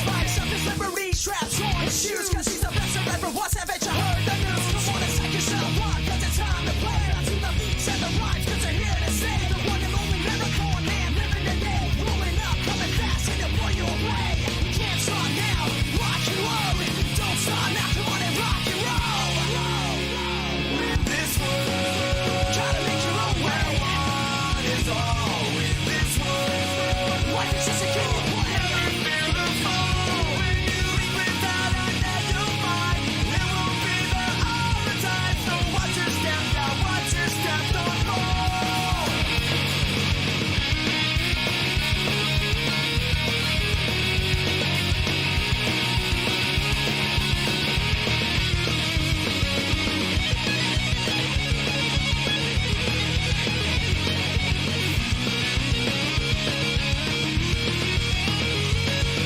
Spikes up his liberty straps on his shoes, cause he's the best there ever was. Haven't you heard the news? Come on and take yourself one, cause it's time to play. Out to the beats and the rhymes, cause they're here to stay. The one and only miracle man living today. Rolling up, coming fast, and they'll blow you away. You can't stop now, rock and roll. Don't stop now, come on and rock and roll. In this world, try to make your own way. One is all in this world. Life is just a game of play. Feel the fall when you leave without an end of mind. It won't be there all the time, so watch your step now, watch your step, don't fall.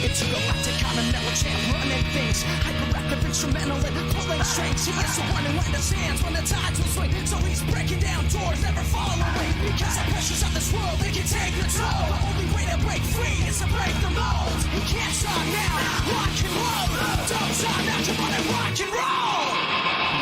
It's a galactic continental champ running things. Hyperactive instrumental and pulling strings. He is the one who understands when the tides will swing. So he's breaking down doors, never falling away. Because the pressures of this world, they can take control. The only way to break free is to break the mold. You can't stop now, rock and roll. Don't stop now, come on and rock and roll.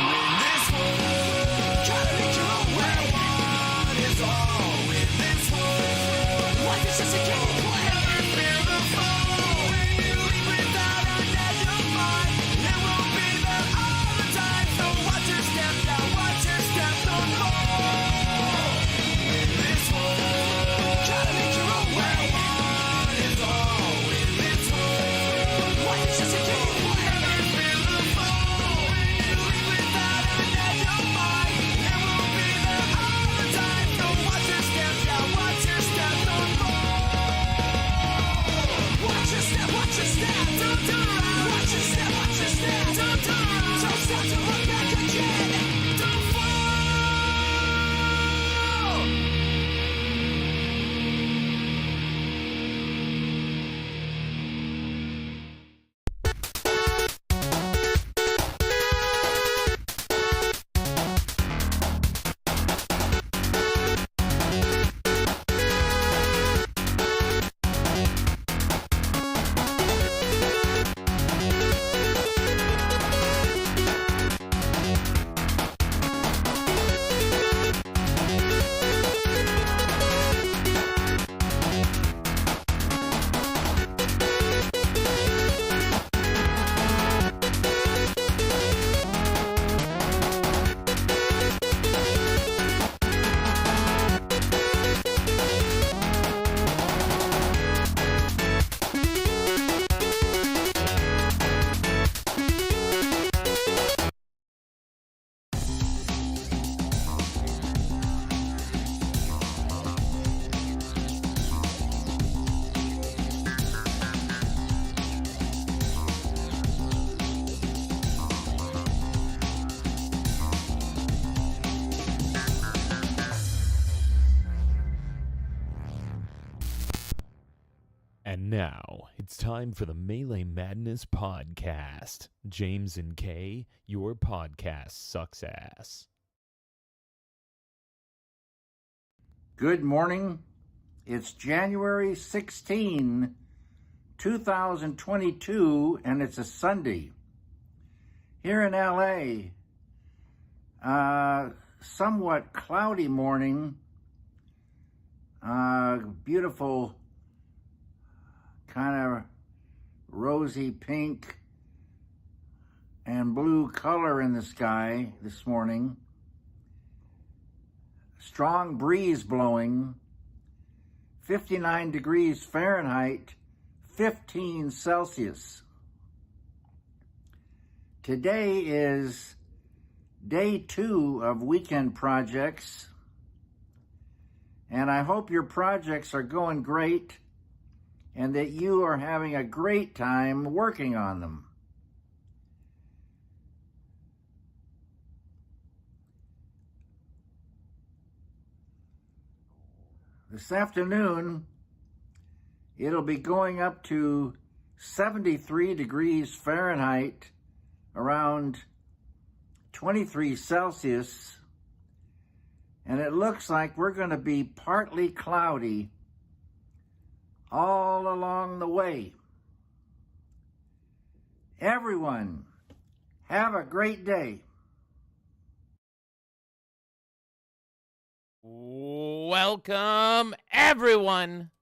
In this world, try to make your own way. One is all in this world. Life is just a game of play. Feel the fall when you leave without an end of mind. It won't be there all the time, so watch your step now, watch your step, don't fall. In this world, try to make your own way. One is all in this world. Life is just a game of play. Feel the fall when you leave without an end of mind. It won't be there all the time, so watch your step now, watch your step, don't fall. Watch your step, don't turn around. Watch your step, don't turn around. Don't stop to look back again. Don't fall. And now, it's time for the Melee Madness Podcast. James and Kay, your podcast sucks ass. Good morning. It's January 16, 2022, and it's a Sunday. Here in LA, somewhat cloudy morning, beautiful kind of rosy pink and blue color in the sky this morning. Strong breeze blowing, 59 degrees Fahrenheit, 15 Celsius. Today is day 2 of weekend projects, and I hope your projects are going great and that you are having a great time working on them. This afternoon, it'll be going up to 73 degrees Fahrenheit, around 23 Celsius, and it looks like we're going to be partly cloudy all along the way. Everyone, have a great day. Welcome, everyone,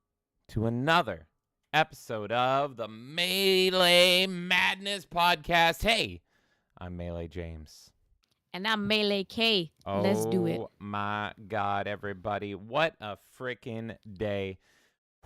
to another episode of the Melee Madness Podcast. Hey, I'm Melee James. And I'm Melee K. Let's do it. Oh, my God, everybody. What a freaking day.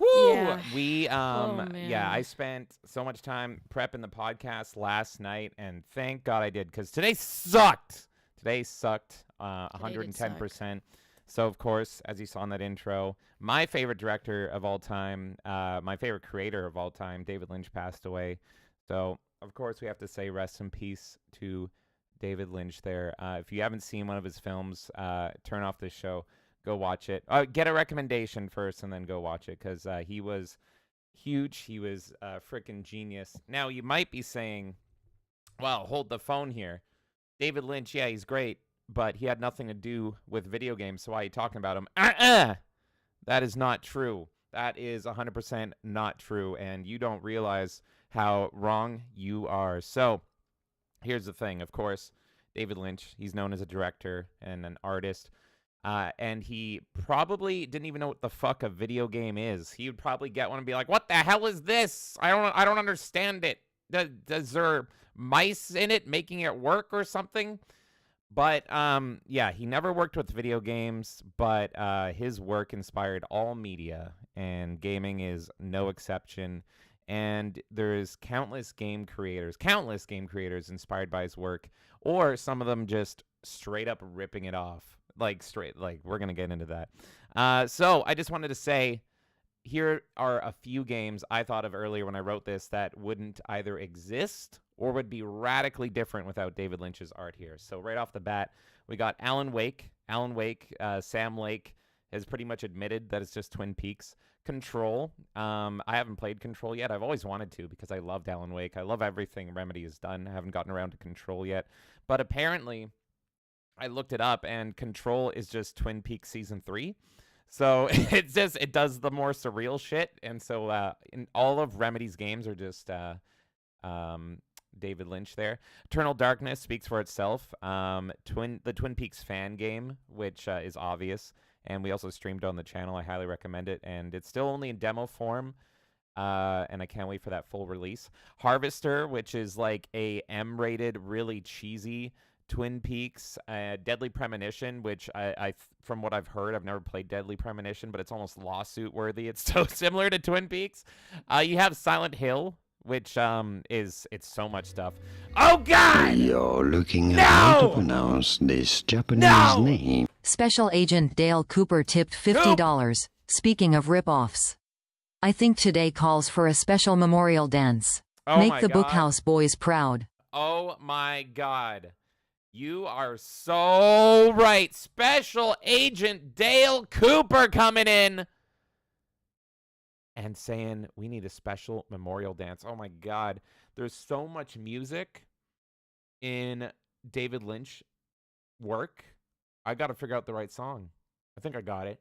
Woo! Yeah. I spent so much time prepping the podcast last night, and thank God I did, because today sucked. Today sucked 110%. So, of course, as you saw in that intro, my favorite director of all time, my favorite creator of all time, David Lynch, passed away. So, of course, we have to say rest in peace to David Lynch there. If you haven't seen one of his films, turn off this show. Go watch it. Get a recommendation first and then go watch it, because he was huge. He was a freaking genius. Now, you might be saying, well, hold the phone here. David Lynch, yeah, he's great, but he had nothing to do with video games, so why are you talking about him? That is not true. That is 100% not true, and you don't realize how wrong you are. So, here's the thing. Of course, David Lynch, he's known as a director and an artist. And he probably didn't even know what the fuck a video game is. He would probably get one and be like, "What the hell is this? I don't understand it. Does there mice in it making it work or something?" But yeah, he never worked with video games, but his work inspired all media, and gaming is no exception. And there's countless game creators inspired by his work, or some of them just straight up ripping it off. Like, we're going to get into that. So I just wanted to say, here are a few games I thought of earlier when I wrote this that wouldn't either exist or would be radically different without David Lynch's art here. So right off the bat, we got Alan Wake. Sam Lake has pretty much admitted that it's just Twin Peaks. Control. I haven't played Control yet. I've always wanted to, because I loved Alan Wake. I love everything Remedy has done. I haven't gotten around to Control yet. But apparently, I looked it up, and Control is just Twin Peaks Season 3. So it does the more surreal shit. And so in all of Remedy's games are just David Lynch there. Eternal Darkness speaks for itself. The Twin Peaks fan game, which is obvious. And we also streamed on the channel. I highly recommend it. And it's still only in demo form. And I can't wait for that full release. Harvester, which is like a M-rated, really cheesy Twin Peaks. Deadly Premonition, which I from what I've heard, I've never played Deadly Premonition, but it's almost lawsuit worthy. It's so similar to Twin Peaks. You have Silent Hill, which it's so much stuff. Oh God! You're looking at how to pronounce this Japanese name. Special Agent Dale Cooper tipped $50. Speaking of rip-offs, I think today calls for a special memorial dance. Make the Bookhouse boys proud. Oh my God. You are so right. Special Agent Dale Cooper coming in and saying we need a special memorial dance. Oh my God. There's so much music in David Lynch work. I got to figure out the right song. I think I got it.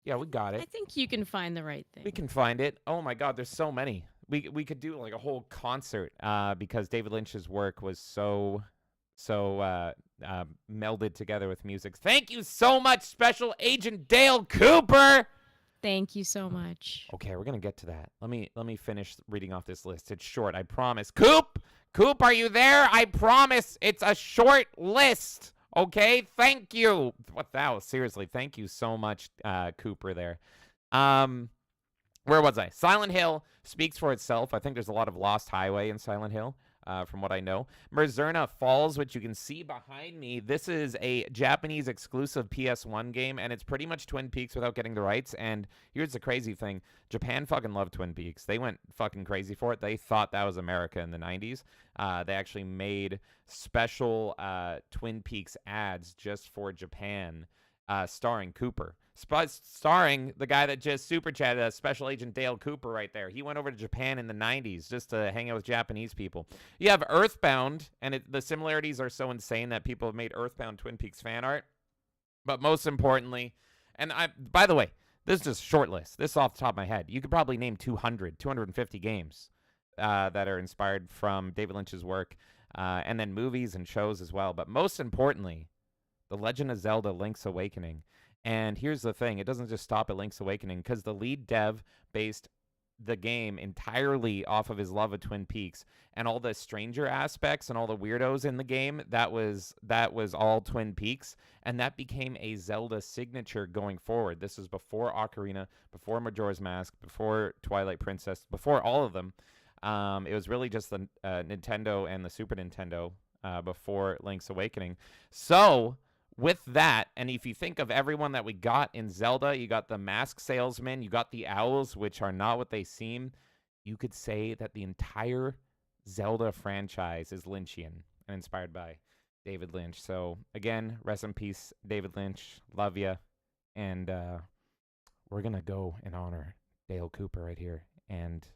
Yeah, we got it. I think you can find the right thing. We can find it. Oh my God, there's so many. We could do like a whole concert because David Lynch's work was so melded together with music. Thank you so much, Special Agent Dale Cooper. Thank you so much. Okay, we're gonna get to that. Let me finish reading off this list. It's short, I promise. Coop, are you there? I promise it's a short list. Okay, thank you. What thou? Seriously, thank you so much, Cooper. There. Where was I? Silent Hill speaks for itself. I think there's a lot of Lost Highway in Silent Hill, from what I know. Mirzurna Falls, which you can see behind me. This is a Japanese exclusive PS1 game, and it's pretty much Twin Peaks without getting the rights. And here's the crazy thing. Japan fucking loved Twin Peaks. They went fucking crazy for it. They thought that was America in the 90s. They actually made special Twin Peaks ads just for Japan, starring Cooper. Starring the guy that just super chatted, Special Agent Dale Cooper right there. He went over to Japan in the 90s just to hang out with Japanese people. You have Earthbound, and the similarities are so insane that people have made Earthbound Twin Peaks fan art. But most importantly, and by the way, this is just a short list. This is off the top of my head. You could probably name 250 games that are inspired from David Lynch's work, and then movies and shows as well. But most importantly, The Legend of Zelda: Link's Awakening. And here's the thing. It doesn't just stop at Link's Awakening, because the lead dev based the game entirely off of his love of Twin Peaks, and all the stranger aspects and all the weirdos in the game, that was all Twin Peaks, and that became a Zelda signature going forward. This was before Ocarina, before Majora's Mask, before Twilight Princess, before all of them. It was really just the Nintendo and the Super Nintendo before Link's Awakening. So with that, and if you think of everyone that we got in Zelda, you got the mask salesman, you got the owls, which are not what they seem. You could say that the entire Zelda franchise is Lynchian and inspired by David Lynch. So again, rest in peace, David Lynch. Love you. And we're going to go and honor Dale Cooper right here and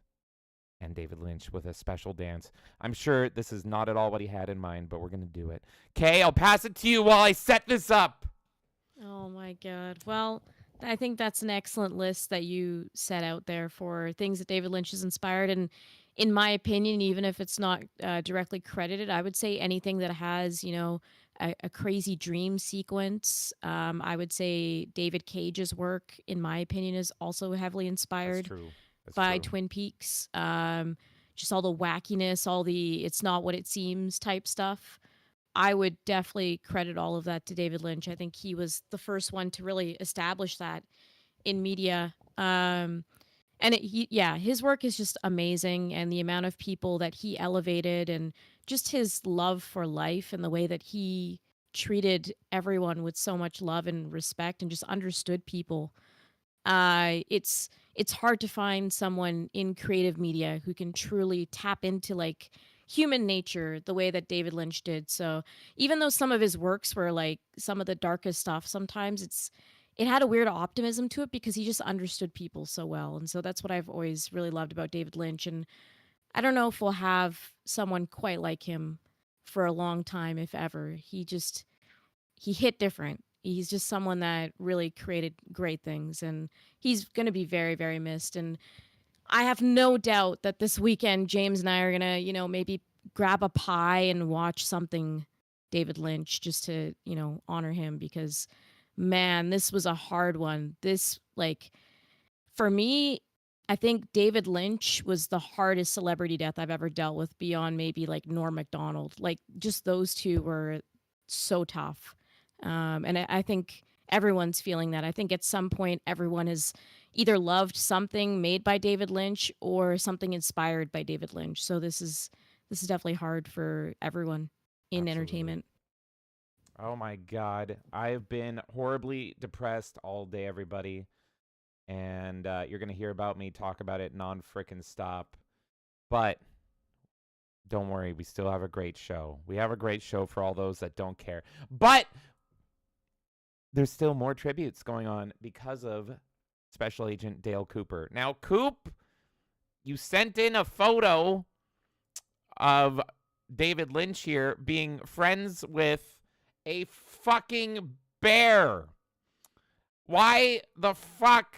David Lynch with a special dance. I'm sure this is not at all what he had in mind, but we're going to do it. Kay, I'll pass it to you while I set this up. Oh my God. Well, I think that's an excellent list that you set out there for things that David Lynch has inspired. And in my opinion, even if it's not directly credited, I would say anything that has, a crazy dream sequence. I would say David Cage's work, in my opinion, is also heavily inspired. That's true. By Twin Peaks. Just all the wackiness, all the it's not what it seems type stuff. I would definitely credit all of that to David Lynch. I think he was the first one to really establish that in media. And his work is just amazing, and the amount of people that he elevated, and just his love for life, and the way that he treated everyone with so much love and respect, and just understood people. It's hard to find someone in creative media who can truly tap into like human nature the way that David Lynch did. So even though some of his works were like some of the darkest stuff, sometimes it had a weird optimism to it because he just understood people so well. And so that's what I've always really loved about David Lynch. And I don't know if we'll have someone quite like him for a long time, if ever. He hit different. He's just someone that really created great things, and he's going to be very, very missed. And I have no doubt that this weekend, James and I are going to, maybe grab a pie and watch something David Lynch just to, honor him, because, man, this was a hard one. This, for me, I think David Lynch was the hardest celebrity death I've ever dealt with, beyond maybe like Norm Macdonald. Like, just those two were so tough. And I think everyone's feeling that. I think at some point everyone has either loved something made by David Lynch or something inspired by David Lynch. So this is definitely hard for everyone in Absolutely. Entertainment. Oh my God. I've been horribly depressed all day, everybody. And you're going to hear about me talk about it non-frickin' stop. But don't worry, we still have a great show. We have a great show for all those that don't care. But there's still more tributes going on because of Special Agent Dale Cooper. Now, Coop, you sent in a photo of David Lynch here being friends with a fucking bear. Why the fuck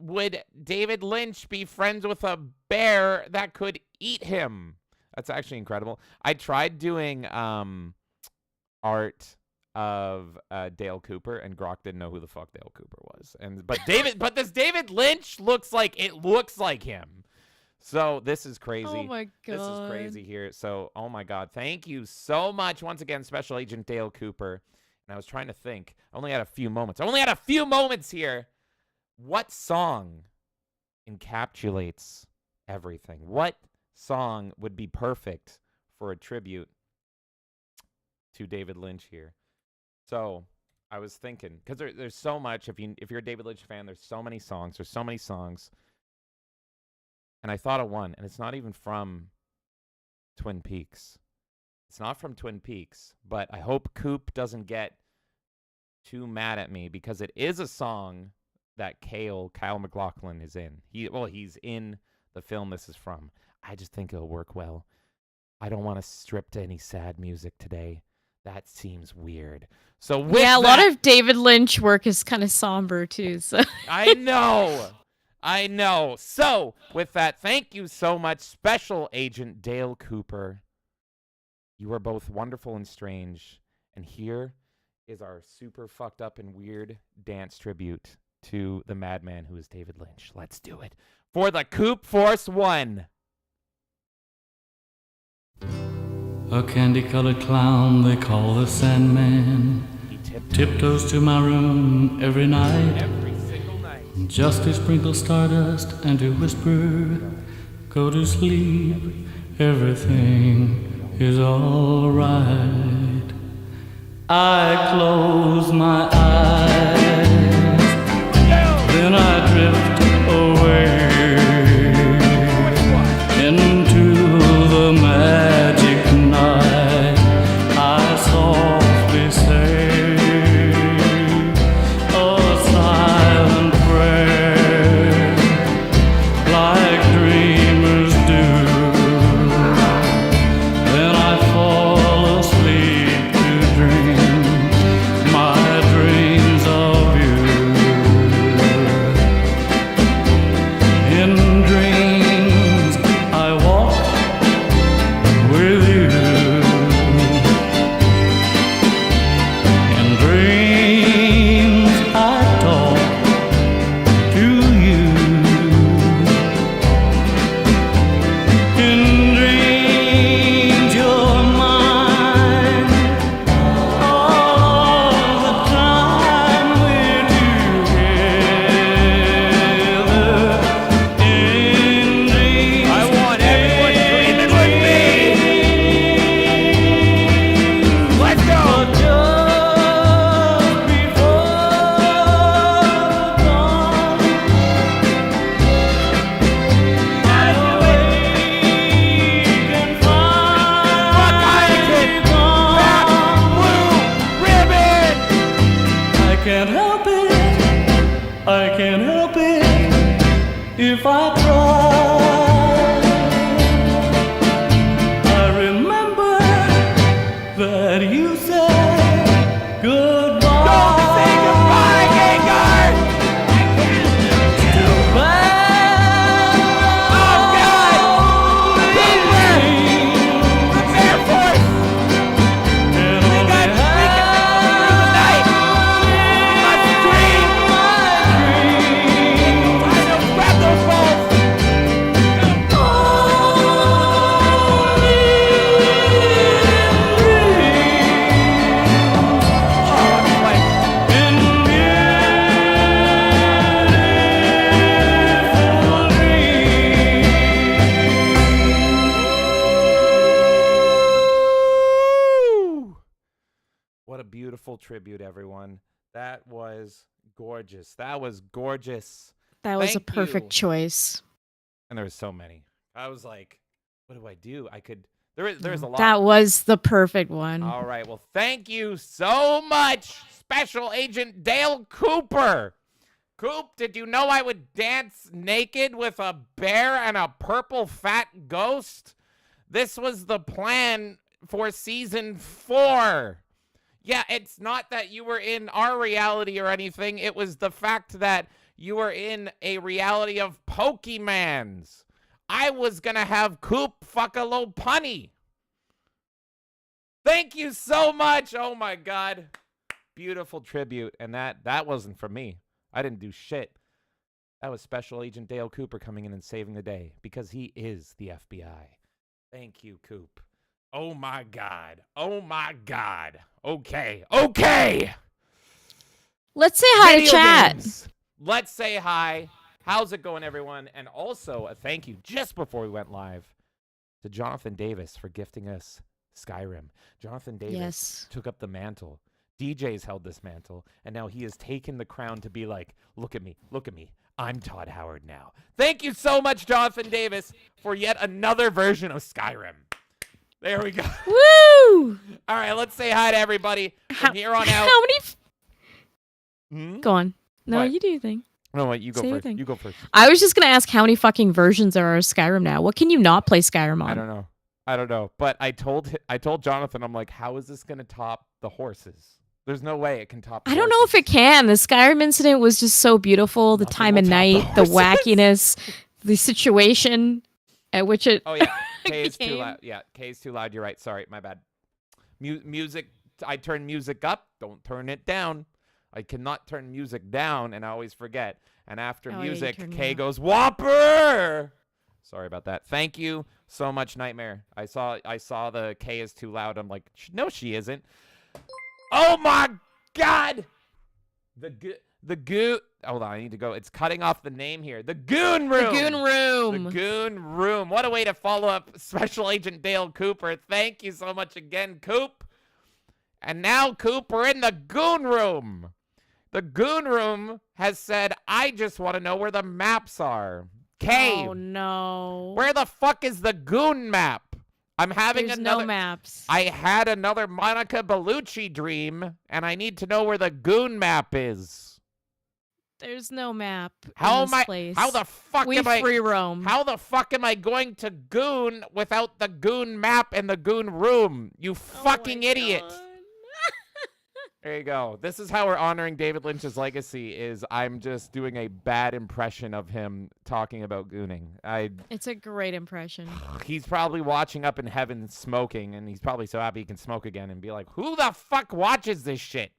would David Lynch be friends with a bear that could eat him? That's actually incredible. I tried doing art of Dale Cooper, and Grok didn't know who the fuck Dale Cooper was. But this David Lynch looks like him. So this is crazy. Oh my God. This is crazy here. So, oh my God. Thank you so much once again, Special Agent Dale Cooper. And I was trying to think. I only had a few moments here. What song encapsulates everything? What song would be perfect for a tribute to David Lynch here? So I was thinking, because there's so much. If you're a David Lynch fan, there's so many songs. And I thought of one, and it's not even from Twin Peaks. It's not from Twin Peaks, but I hope Coop doesn't get too mad at me, because it is a song that Kyle MacLachlan is in. He's in the film this is from. I just think it'll work well. I don't want to strip to any sad music today. That seems weird. So a lot of David Lynch work is kind of somber too. So I know. I know. So, with that, thank you so much, Special Agent Dale Cooper. You are both wonderful and strange. And here is our super fucked up and weird dance tribute to the madman who is David Lynch. Let's do it. For the Coop Force 1. A candy-colored clown they call the Sandman. He Tiptoes to my room every night, every single night. just to sprinkle stardust and to whisper, go to sleep, everything is all right. I close my eyes, then I drift away into the magic night. I softly say a silent prayer, like dreamers do. Then I fall asleep to dream my dreams of you. In dreams I walk with you. In dreams I talk to you. In dreams you're mine. All the time we're together. In dreams I want everyone dreaming with me. Let's go. just before dawn, I awake and Fuck Heineken. find Back blue ribbon. I can't help it. I can't help it if I try. I remember that you said goodbye. Don't say goodbye, Gengar. Too bad. Oh, God. The Bear Force. And We can through the night. Let's dream. I know, grab those balls. Oh, I'm like, woo! What a beautiful tribute, everyone. That was gorgeous. That was gorgeous. That was a Thank perfect you. choice. And there was so many. I was like, what do I do? There's a lot. That was the perfect one. All right. Well, thank you so much, Special Agent Dale Cooper. Coop, did you know I would dance naked with a bear and a purple fat ghost? This was the plan for season 4. Yeah, it's not that you were in our reality or anything. It was the fact that you were in a reality of Pokemans. I was going to have Coop fuck a little punny. Thank you so much. Oh, my God. Beautiful tribute. And that wasn't for me. I didn't do shit. That was Special Agent Dale Cooper coming in and saving the day because he is the FBI. Thank you, Coop. Oh, my God. Oh, my God. Okay. Let's say hi to Video chat. games. Let's say hi. How's it going, everyone? And also a thank you just before we went live to Jonathan Davis for gifting us Skyrim. Jonathan Davis Yes. took up the mantle. DJ's held this mantle, and now he has taken the crown to be like, look at me. I'm Todd Howard now. Thank you so much, Jonathan Davis, for yet another version of Skyrim. There we go. Woo! All right, let's say hi to everybody from here on out. How many? Hmm? Go on. No, What? you do your thing. No, wait, you go Say your first. thing. You go first. I was just gonna ask how many fucking versions there are of Skyrim now. What can you not play Skyrim on? I don't know. But I told Jonathan, I'm like, how is this gonna top the horses? There's no way it can top. I don't know if it can. The Skyrim incident was just so beautiful. The time of night, the wackiness, the situation at which it. Oh yeah, K is too loud. Yeah, K is too loud. You're right. Sorry, my bad. Music. I turn music up. Don't turn it down. I cannot turn music down, and I always forget. And after music, K goes Whopper. Sorry about that. Thank you so much, Nightmare. I saw the K is too loud. I'm like, no, she isn't. Oh my God. The goo. Hold on, I need to go. It's cutting off the name here. The Goon Room. The Goon Room. The Goon Room. What a way to follow up Special Agent Dale Cooper. Thank you so much again, Coop. And now, Coop, we're in the Goon Room. The Goon Room has said, I just want to know where the maps are. K. Oh, no. Where the fuck is the Goon map? I'm having There's another. no maps. I had another Monica Bellucci dream, and I need to know where the Goon map is. There's no map. How in this place. How the fuck we am I? free roam. How the fuck am I going to Goon without the Goon map in the Goon Room? You fucking idiot. There you go. This is how we're honoring David Lynch's legacy. Is I'm just doing a bad impression of him talking about gooning. It's a great impression. He's probably watching up in heaven smoking, and he's probably so happy he can smoke again and be like, who the fuck watches this shit?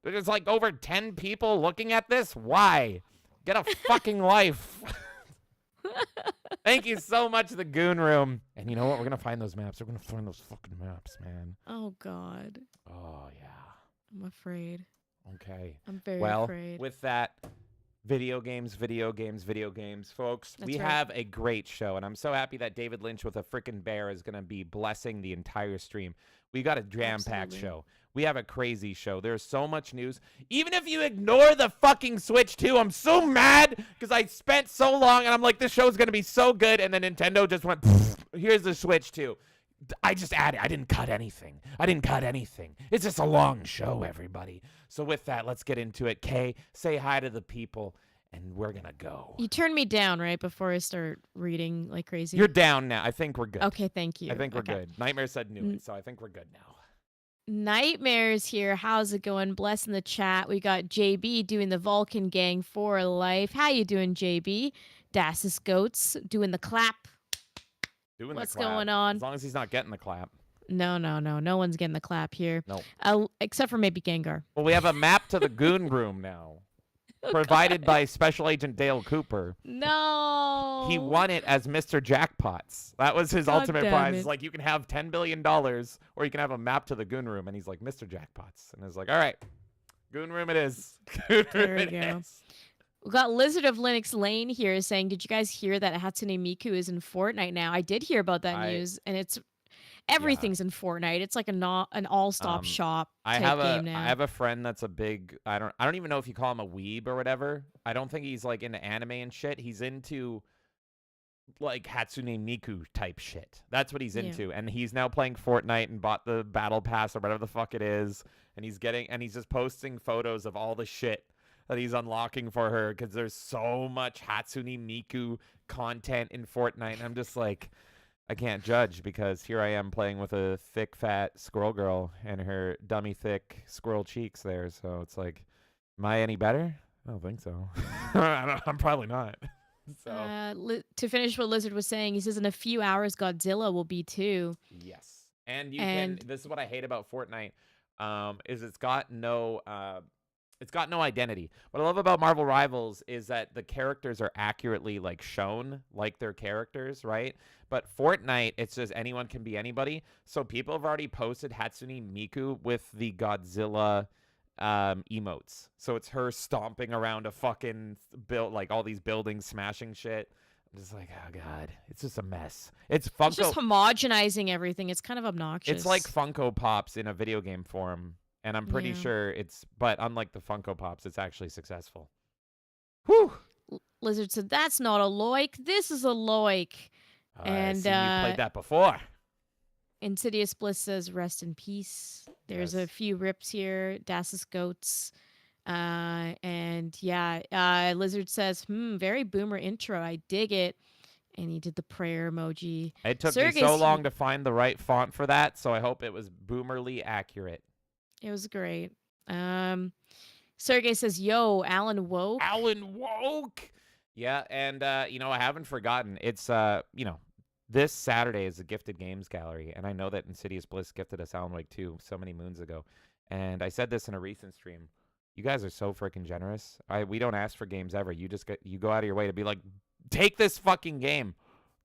There's like over 10 people looking at this? Why? Get a fucking life. Thank you so much, the Goon Room. And you know what? We're going to find those maps. We're going to find those fucking maps, man. Oh, God. Oh, yeah. I'm afraid. Okay. I'm very afraid. With that, video games, folks. That's we right. have a great show, and I'm so happy that David Lynch with a freaking bear is going to be blessing the entire stream. We got a jam-packed show. We have a crazy show. There's so much news. Even if you ignore the fucking Switch 2, I'm so mad because I spent so long, and I'm like, this show's going to be so good, and then Nintendo just went, here's the Switch 2. I just added. I didn't cut anything. It's just a long show, everybody. So with that, let's get into it. Kay, say hi to the people, and we're going to go. You turned me down, right, before I start reading like crazy? You're down now. I think we're good. Okay, thank you. I think we're good. Nightmare said knew it, so I think we're good now. Nightmare's here. How's it going? Bless in the chat. We got JB doing the Vulcan Gang for life. How you doing, JB? Dassus Goats doing the clap. What's going on? As long as he's not getting the clap. No. No one's getting the clap here. No. Except for maybe Gengar. Well, we have a map to the Goon Room now. Provided by Special Agent Dale Cooper. No. He won it as Mr. Jackpots. That was his ultimate prize. It's like, you can have $10 billion or you can have a map to the Goon Room. And he's like, Mr. Jackpots. And it's like, all right, Goon Room it is. Goon Room it is. We got Lizard of Linux Lane here saying, did you guys hear that Hatsune Miku is in Fortnite now? I did hear about that news, and it's everything's in Fortnite. It's like an all-stop shop type game now. I have a friend that's a big, I don't even know if you call him a weeb or whatever. I don't think he's like into anime and shit. He's into like Hatsune Miku type shit. That's what he's into. And he's now playing Fortnite and bought the battle pass or whatever the fuck it is. And he's just posting photos of all the shit that he's unlocking for her because there's so much Hatsune Miku content in Fortnite. And I'm just like, I can't judge because here I am playing with a thick, fat squirrel girl and her dummy thick squirrel cheeks there. So it's like, am I any better? I don't think so. I'm probably not. So. To finish what Lizard was saying, he says in a few hours Godzilla will be too. Yes. And this is what I hate about Fortnite, is it's got no identity. What I love about Marvel Rivals is that the characters are accurately like shown like they're characters, right? But Fortnite, it's just anyone can be anybody. So people have already posted Hatsune Miku with the Godzilla emotes. So it's her stomping around a fucking like all these buildings, smashing shit. I'm just like, oh god, it's just a mess. It's Funko. It's just homogenizing everything. It's kind of obnoxious. It's like Funko Pops in a video game form. And I'm pretty sure but unlike the Funko Pops, it's actually successful. Whew. Lizard said, that's not a loik. This is a loik. And you played that before. Insidious Bliss says, rest in peace. There's a few rips here. Dassus Goats. Lizard says, very boomer intro. I dig it. And he did the prayer emoji. It took me so long to find the right font for that, so I hope it was boomerly accurate. It was great. Sergey says, "Yo, Alan woke." Alan woke. Yeah, and I haven't forgotten. It's this Saturday is the Gifted Games Gallery, and I know that Insidious Bliss gifted us Alan Wake 2 so many moons ago. And I said this in a recent stream. You guys are so freaking generous. We don't ask for games ever. You go out of your way to be like, take this fucking game.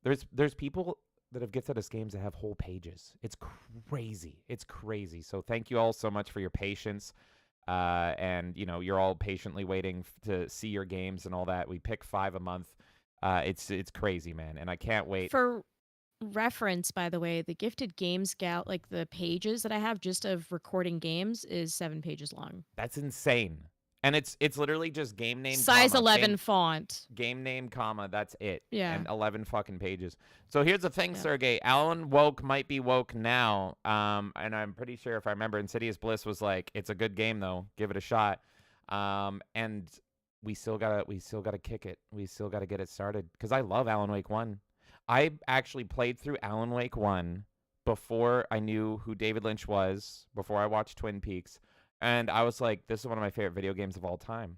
There's people that have gifted us games that have whole pages. It's crazy. It's crazy. So thank you all so much for your patience. And you're all patiently waiting to see your games and all that. We pick 5 a month. It's crazy, man, and I can't wait. For reference, by the way, the Gifted Games like the pages that I have just of recording games is 7 pages long. That's insane. And it's literally just game name, size 11 font. Game name, comma, that's it. Yeah. And 11 fucking pages. So here's the thing, Sergey. Alan woke might be woke now. And I'm pretty sure if I remember, Insidious Bliss was like, it's a good game though. Give it a shot. And we still gotta kick it. We still gotta get it started. Because I love Alan Wake 1. I actually played through Alan Wake 1 before I knew who David Lynch was, before I watched Twin Peaks. And I was like, this is one of my favorite video games of all time.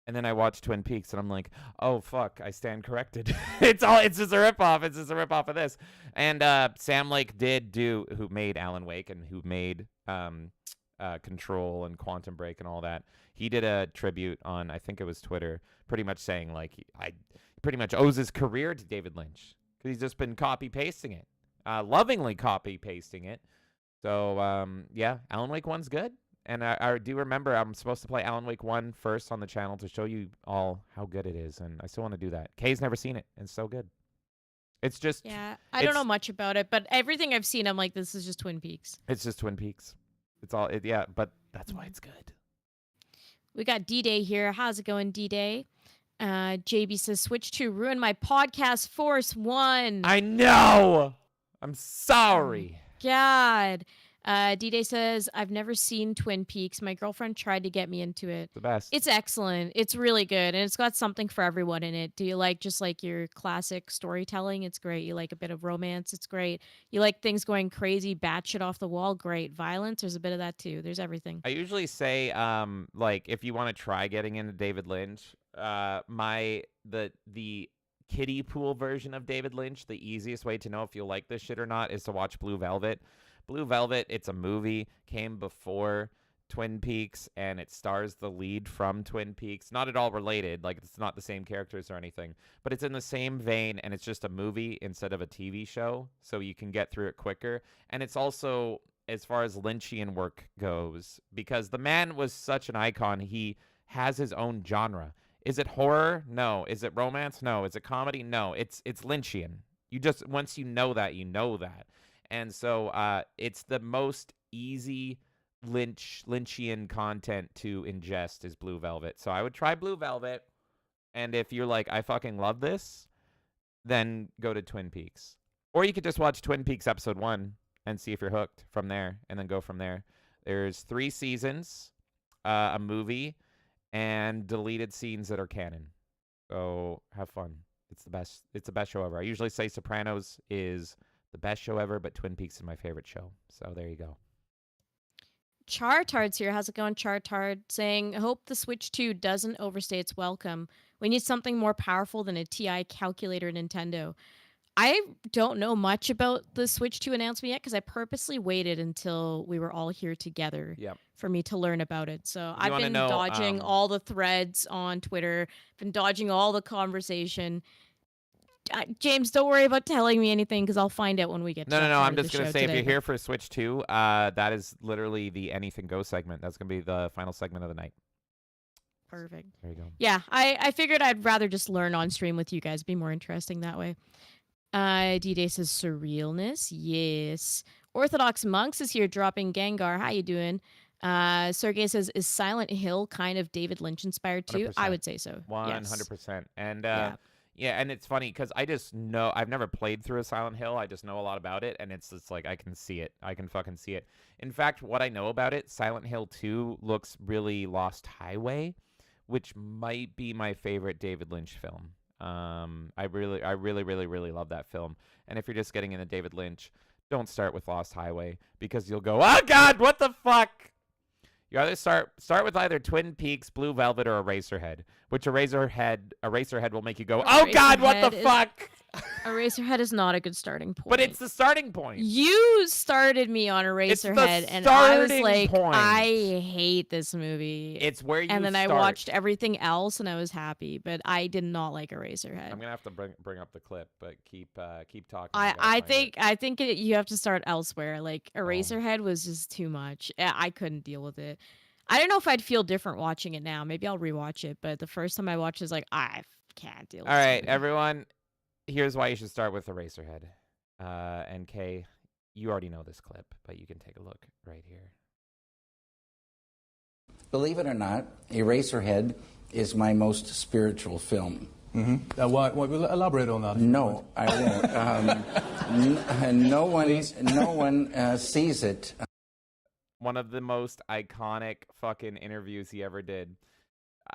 And then I watched Twin Peaks, and I'm like, oh, fuck, I stand corrected. It's just a ripoff. It's just a ripoff of this. And Sam Lake who made Alan Wake and who made Control and Quantum Break and all that. He did a tribute on, I think it was Twitter, pretty much saying, like, he pretty much owes his career to David Lynch. Because he's just been copy-pasting it. Lovingly copy-pasting it. So, Alan Wake 1's good. And I do remember I'm supposed to play Alan Wake 1 first on the channel to show you all how good it is. And I still want to do that. Kay's never seen it. And it's so good. It's just... Yeah, I don't know much about it. But everything I've seen, I'm like, this is just Twin Peaks. It's just Twin Peaks. It's all... yeah, but that's why it's good. We got D-Day here. How's it going, D-Day? JB says, Switch 2 ruined my podcast Force 1. I know! I'm sorry. God. D-Day says, I've never seen Twin Peaks. My girlfriend tried to get me into it. The best. It's excellent. It's really good. And it's got something for everyone in it. Do you like just like your classic storytelling? It's great. You like a bit of romance? It's great. You like things going crazy, batshit off the wall? Great. Violence? There's a bit of that too. There's everything. I usually say, like, if you want to try getting into David Lynch, the kiddie pool version of David Lynch, the easiest way to know if you'll like this shit or not is to watch Blue Velvet. Blue Velvet, it's a movie, came before Twin Peaks, and it stars the lead from Twin Peaks. Not at all related, like it's not the same characters or anything, but it's in the same vein, and it's just a movie instead of a TV show, so you can get through it quicker. And it's also, as far as Lynchian work goes, because the man was such an icon, he has his own genre. Is it horror? No. Is it romance? No. Is it comedy? No. It's Lynchian. You just, once you know that, you know that. And so it's the most easy Lynchian content to ingest is Blue Velvet. So I would try Blue Velvet. And if you're like, I fucking love this, then go to Twin Peaks. Or you could just watch Twin Peaks episode 1 and see if you're hooked from there and then go from there. There's 3 seasons, a movie, and deleted scenes that are canon. So have fun. It's the best. It's the best show ever. I usually say Sopranos is the best show ever, but Twin Peaks is my favorite show. So there you go. Chartard's here. How's it going, Chartard? Saying, hope the Switch 2 doesn't overstay its welcome. We need something more powerful than a TI calculator Nintendo. I don't know much about the Switch 2 announcement yet because I purposely waited until we were all here together for me to learn about it. So I've been dodging all the threads on Twitter, been dodging all the conversation. James, don't worry about telling me anything because I'll find out when we get to No. I'm just going to say, if you're here for Switch 2, that is literally the Anything Goes segment. That's going to be the final segment of the night. Perfect. There you go. Yeah, I figured I'd rather just learn on stream with you guys. Be more interesting that way. D-Day says surrealness. Yes. Orthodox Monks is here dropping Gengar. How you doing? Sergey says, is Silent Hill kind of David Lynch inspired too? 100%. I would say so. 100%. And yeah, and it's funny because I just know, I've never played through a Silent Hill. I just know a lot about it, and it's just like I can see it. I can fucking see it. In fact, what I know about it, Silent Hill 2 looks really Lost Highway, which might be my favorite David Lynch film. I really love that film. And if you're just getting into David Lynch, don't start with Lost Highway because you'll go, oh God, what the fuck? You either start with either Twin Peaks, Blue Velvet, or Eraserhead. Which Eraserhead will make you go, oh God, what the fuck? Eraserhead is not a good starting point. But it's the starting point. You started me on Eraserhead, and I was like, I hate this movie. It's where you And then start. I watched everything else, and I was happy, but I did not like Eraserhead. I'm gonna have to bring up the clip, but keep talking. I think you have to start elsewhere. Like Eraserhead was just too much. I couldn't deal with it. I don't know if I'd feel different watching it now. Maybe I'll rewatch it, but the first time I watched it, I was like, I can't deal with it. All right, everyone. Here's why you should start with Eraserhead. And Kay, you already know this clip, but you can take a look right here. Believe it or not, Eraserhead is my most spiritual film. Mm-hmm. Why elaborate on that? No, I won't. No one sees it. One of the most iconic fucking interviews he ever did.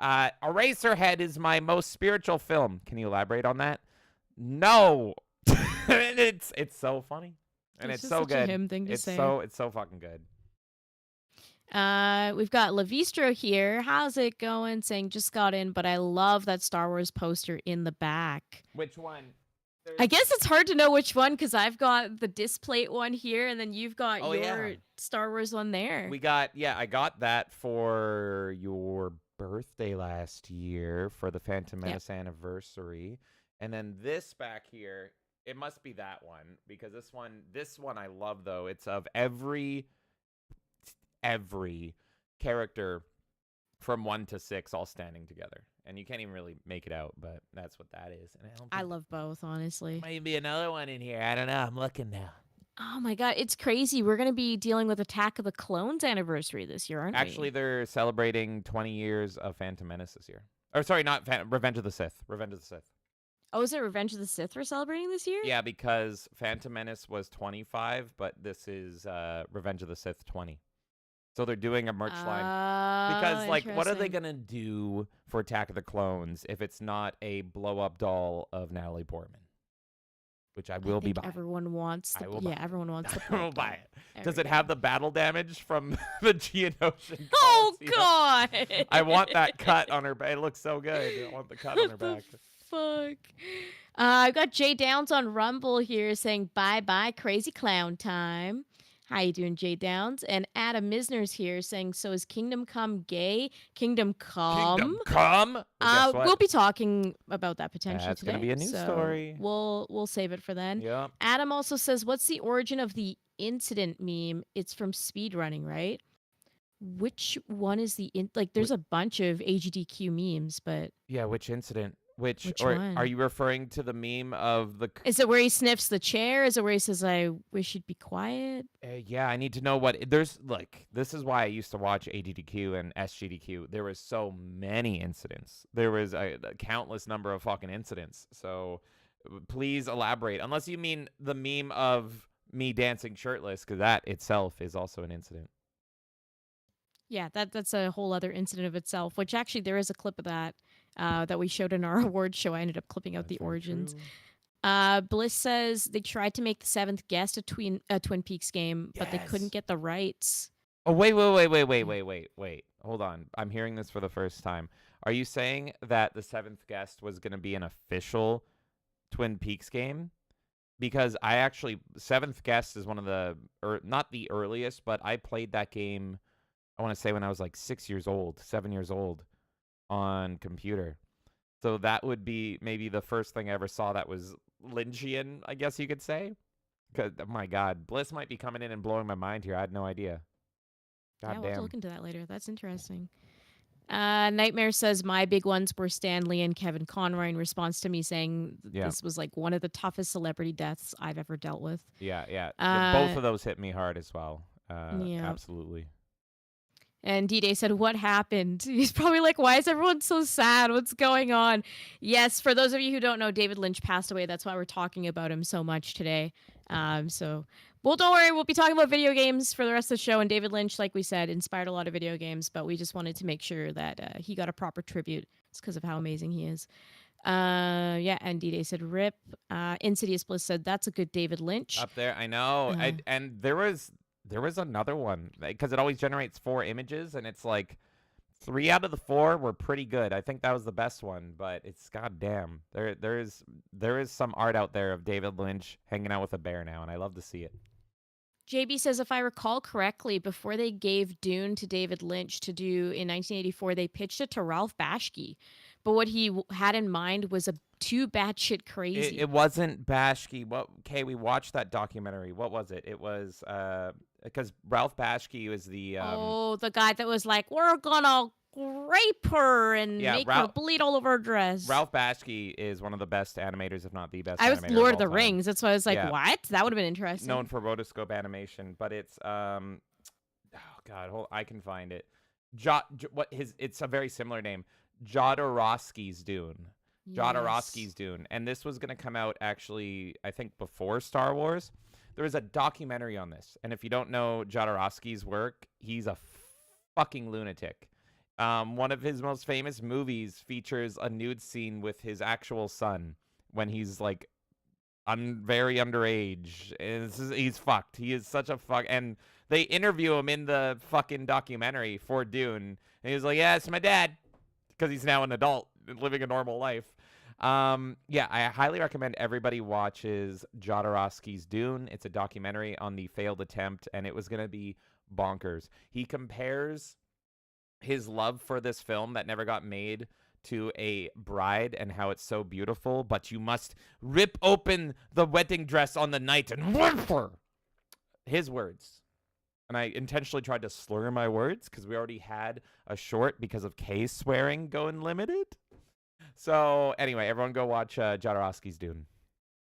Eraserhead is my most spiritual film. Can you elaborate on that? No. It's so funny. And it's so good. Him thing to it's say. so fucking good. We've got Lavistro here. How's it going? Saying just got in, but I love that Star Wars poster in the back. Which one? I guess it's hard to know which one because I've got the displate one here, and then you've got your Star Wars one there. I got that for your birthday last year for the Phantom Menace anniversary. And then this back here, it must be that one because this one I love though. It's of every character from 1 to 6 all standing together. And you can't even really make it out, but that's what that is. And I love both, honestly. Might be another one in here. I don't know. I'm looking now. Oh my god, it's crazy. We're going to be dealing with Attack of the Clones anniversary this year, aren't we? Actually, they're celebrating 20 years of Phantom Menace this year. Or sorry, not Revenge of the Sith. Revenge of the Sith. Oh, is it Revenge of the Sith we're celebrating this year? Yeah, because Phantom Menace was 25, but this is Revenge of the Sith 20. So they're doing a merch line. Because, like, what are they going to do for Attack of the Clones if it's not a blow-up doll of Natalie Portman? Which I will be buying. Everyone wants the everyone wants the I will buy it. Does it have the battle damage from the Geonosian? Oh, God! I want that cut on her back. It looks so good. I want the cut on her back. Fuck. I've got Jay Downs on Rumble here saying, bye-bye, crazy clown time. How you doing, Jay Downs? And Adam Misner's here saying, so is Kingdom Come gay? Kingdom Come? Kingdom Come? Well, we'll be talking about that potentially today. That's going to be a news story. We'll save it for then. Yeah. Adam also says, what's the origin of the incident meme? It's from speedrunning, right? Which one is the... there's a bunch of AGDQ memes, but... Yeah, which incident? Which one? Are you referring to the meme of the... Is it where he sniffs the chair? Is it where he says, I wish you'd be quiet? Yeah, I need to know what... There's, this is why I used to watch AGDQ and SGDQ. There was so many incidents. There was a countless number of fucking incidents. So please elaborate. Unless you mean the meme of me dancing shirtless, because that itself is also an incident. Yeah, that's a whole other incident of itself, which actually there is a clip of that that we showed in our awards show. I ended up clipping out the origins. Bliss says they tried to make the 7th Guest a Twin Peaks game, but they couldn't get the rights. Oh, wait. Hold on. I'm hearing this for the first time. Are you saying that the 7th Guest was going to be an official Twin Peaks game? Because I actually... 7th Guest is one of the... not the earliest, but I played that game... I want to say when I was like 7 years old on computer. So that would be maybe the first thing I ever saw that was Lynchian, I guess you could say. Because, oh my God, Bliss might be coming in and blowing my mind here. I had no idea. God damn. We'll have to look into that later. That's interesting. Nightmare says my big ones were Stan Lee and Kevin Conroy in response to me saying this was like one of the toughest celebrity deaths I've ever dealt with. Yeah. Both of those hit me hard as well. Absolutely. And D-Day said, what happened? He's probably like, why is everyone so sad? What's going on? Yes, for those of you who don't know, David Lynch passed away. That's why we're talking about him so much today. Well, don't worry. We'll be talking about video games for the rest of the show. And David Lynch, like we said, inspired a lot of video games. But we just wanted to make sure that he got a proper tribute. It's because of how amazing he is. And D-Day said, rip. Insidious Bliss said, that's a good David Lynch. Up there, I know. And there was There was another one because it always generates 4 images, and it's like 3 out of the 4 were pretty good. I think that was the best one, but it's goddamn. There is some art out there of David Lynch hanging out with a bear now, and I love to see it. JB says, if I recall correctly, before they gave Dune to David Lynch to do in 1984, they pitched it to Ralph Bashki. But what he had in mind was too batshit crazy. It wasn't Bashki. Okay, we watched that documentary. What was it? It was because Ralph Bashki was the the guy that was like, we're gonna rape her and make her bleed all over her dress. Ralph Bashki is one of the best animators, if not the best. I was animator Lord of the all time. Rings. That's why I was like, what? That would have been interesting. Known for rotoscope animation, but it's oh god, I can find it. It's a very similar name. Jodorowsky's Dune. Jodorowsky's Dune. And this was going to come out actually, I think, before Star Wars. There was a documentary on this. And if you don't know Jodorowsky's work, he's a fucking lunatic. One of his most famous movies features a nude scene with his actual son when he's like very underage. He's fucked. He is such a fuck. And they interview him in the fucking documentary for Dune. And he was like, yeah, it's my dad. Because he's now an adult living a normal life. I highly recommend everybody watches Jodorowsky's Dune. It's a documentary on the failed attempt, and it was going to be bonkers. He compares his love for this film that never got made to a bride and how it's so beautiful, but you must rip open the wedding dress on the night and whip her. His words. And I intentionally tried to slur my words because we already had a short because of Kay swearing going limited. So anyway, everyone go watch Jodorowsky's Dune.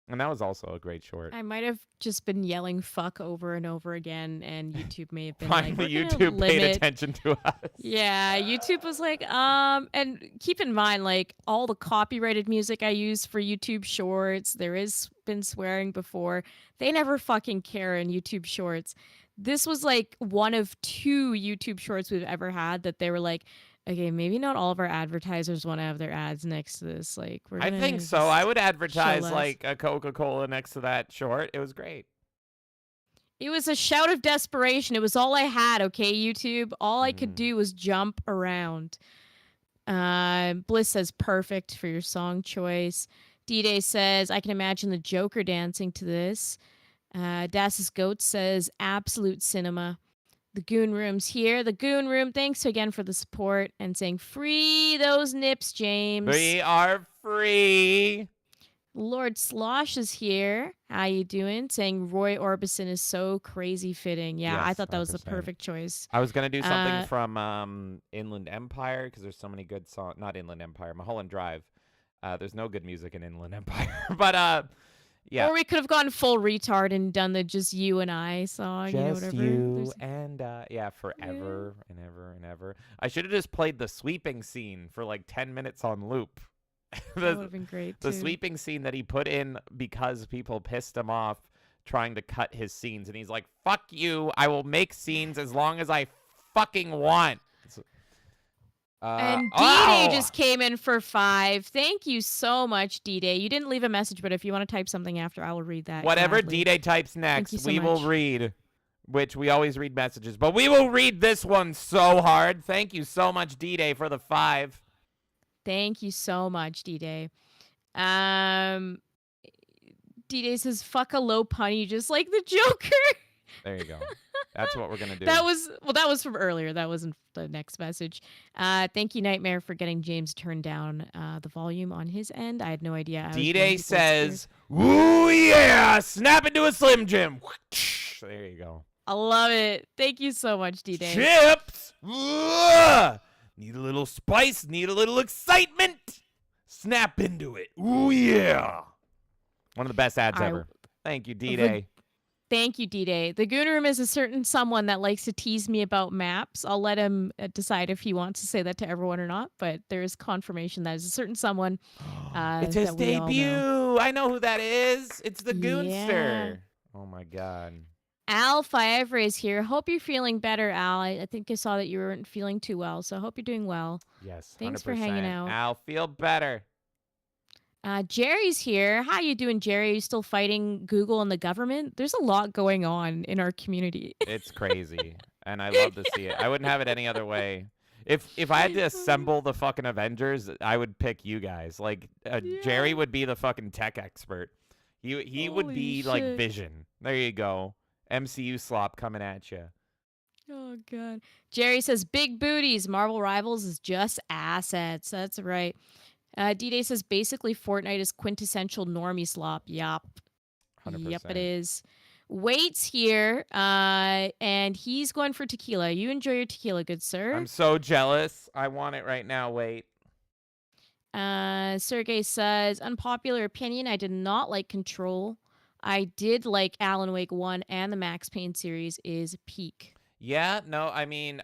And that was also a great short. I might have just been yelling fuck over and over again, and YouTube may have been Finally, like, YouTube paid attention to us. Yeah, YouTube was like, and keep in mind, like, all the copyrighted music I use for YouTube Shorts, there has been swearing before. They never fucking care in YouTube Shorts. This was like one of 2 YouTube Shorts we've ever had that they were like, okay, maybe not all of our advertisers want to have their ads next to this. Like, I think so. I would advertise like a Coca-Cola next to that short. It was great. It was a shout of desperation. It was all I had, okay, YouTube? All I could do was jump around. Bliss says perfect for your song choice. D-Day says, I can imagine the Joker dancing to this. Das's Goat says, absolute cinema. The Goon Room's here. The Goon Room, thanks again for the support and saying, free those nips, James. We are free. Lord Slosh is here. How you doing? Saying Roy Orbison is so crazy fitting. Yeah, yes, I thought that 100%. Was the perfect choice. I was going to do something from Inland Empire because there's so many good songs. Not Inland Empire, Mulholland Drive. There's no good music in Inland Empire. But yeah. Or we could have gone full retard and done the Just You and I song. Just whatever. you and forever and ever and ever. I should have just played the sweeping scene for like 10 minutes on loop. That would have been great, too. The sweeping scene that he put in because people pissed him off trying to cut his scenes. And he's like, fuck you. I will make scenes as long as I fucking want. And D-Day just came in for 5. Thank you so much, D-Day. You didn't leave a message, but if you want to type something after, I will read that. Whatever gladly. D-Day types next, so we much. will read, which we always read messages. But we will read this one so hard. Thank you so much, D-Day, for the 5. Thank you so much, D-Day. D-Day says, fuck a low punny just like the Joker. There you go. That's what we're going to do. That was from earlier. That wasn't the next message. Thank you, Nightmare, for getting James turned down the volume on his end. I had no idea. D-Day says, ooh, yeah, snap into a Slim Jim. There you go. I love it. Thank you so much, D-Day. Chips. Ugh. Need a little spice. Need a little excitement. Snap into it. Ooh, yeah. One of the best ads ever. Thank you, D-Day. Thank you, D-Day. The Goon Room is a certain someone that likes to tease me about maps. I'll let him decide if he wants to say that to everyone or not, but there is confirmation that is a certain someone. It's his debut. I know who that is. It's the Goonster. Yeah. Oh, my God. Al Fievre is here. Hope you're feeling better, Al. I think I saw that you weren't feeling too well, so I hope you're doing well. Yes, 100%. Thanks for hanging out. Al, feel better. Jerry's here. How you doing, Jerry? Are you still fighting Google and the government? There's a lot going on in our community. It's crazy, and I love to see it. I wouldn't have it any other way. If I had to assemble the fucking Avengers, I would pick you guys. Like Jerry would be the fucking tech expert. He would be like Vision. There you go. MCU slop coming at you. Oh god. Jerry says big booties. Marvel Rivals is just assets. That's right. D-Day says basically Fortnite is quintessential normie slop. Yup. 100%. Yep, it is. Wait's here, and he's going for tequila. You enjoy your tequila, good sir. I'm so jealous. I want it right now. Wait. Sergey says, unpopular opinion, I did not like Control. I did like Alan Wake 1 and the Max Payne series is peak. Yeah, no, I mean,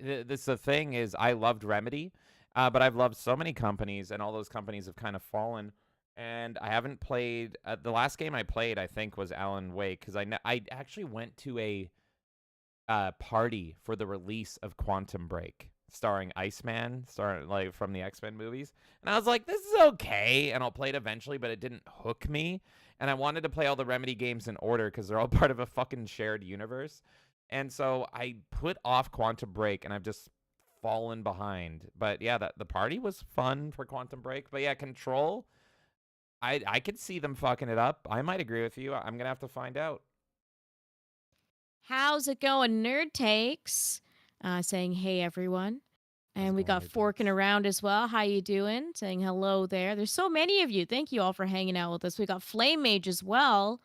the thing is, I loved Remedy, but I've loved so many companies, and all those companies have kind of fallen. And I haven't played the last game I played, I think, was Alan Wake, because I actually went to a party for the release of Quantum Break, starring Iceman, like from the X-Men movies, and I was like, this is okay, and I'll play it eventually, but it didn't hook me, and I wanted to play all the Remedy games in order because they're all part of a fucking shared universe, and so I put off Quantum Break, and I've just fallen behind. But yeah, the party was fun for Quantum Break, but yeah, Control. I could see them fucking it up. I might agree with you. I'm gonna have to find out. How's it going, Nerd Takes? Saying hey everyone, and we got Forking Around as well. How you doing? Saying hello there. There's so many of you. Thank you all for hanging out with us. We got Flame Mage as well.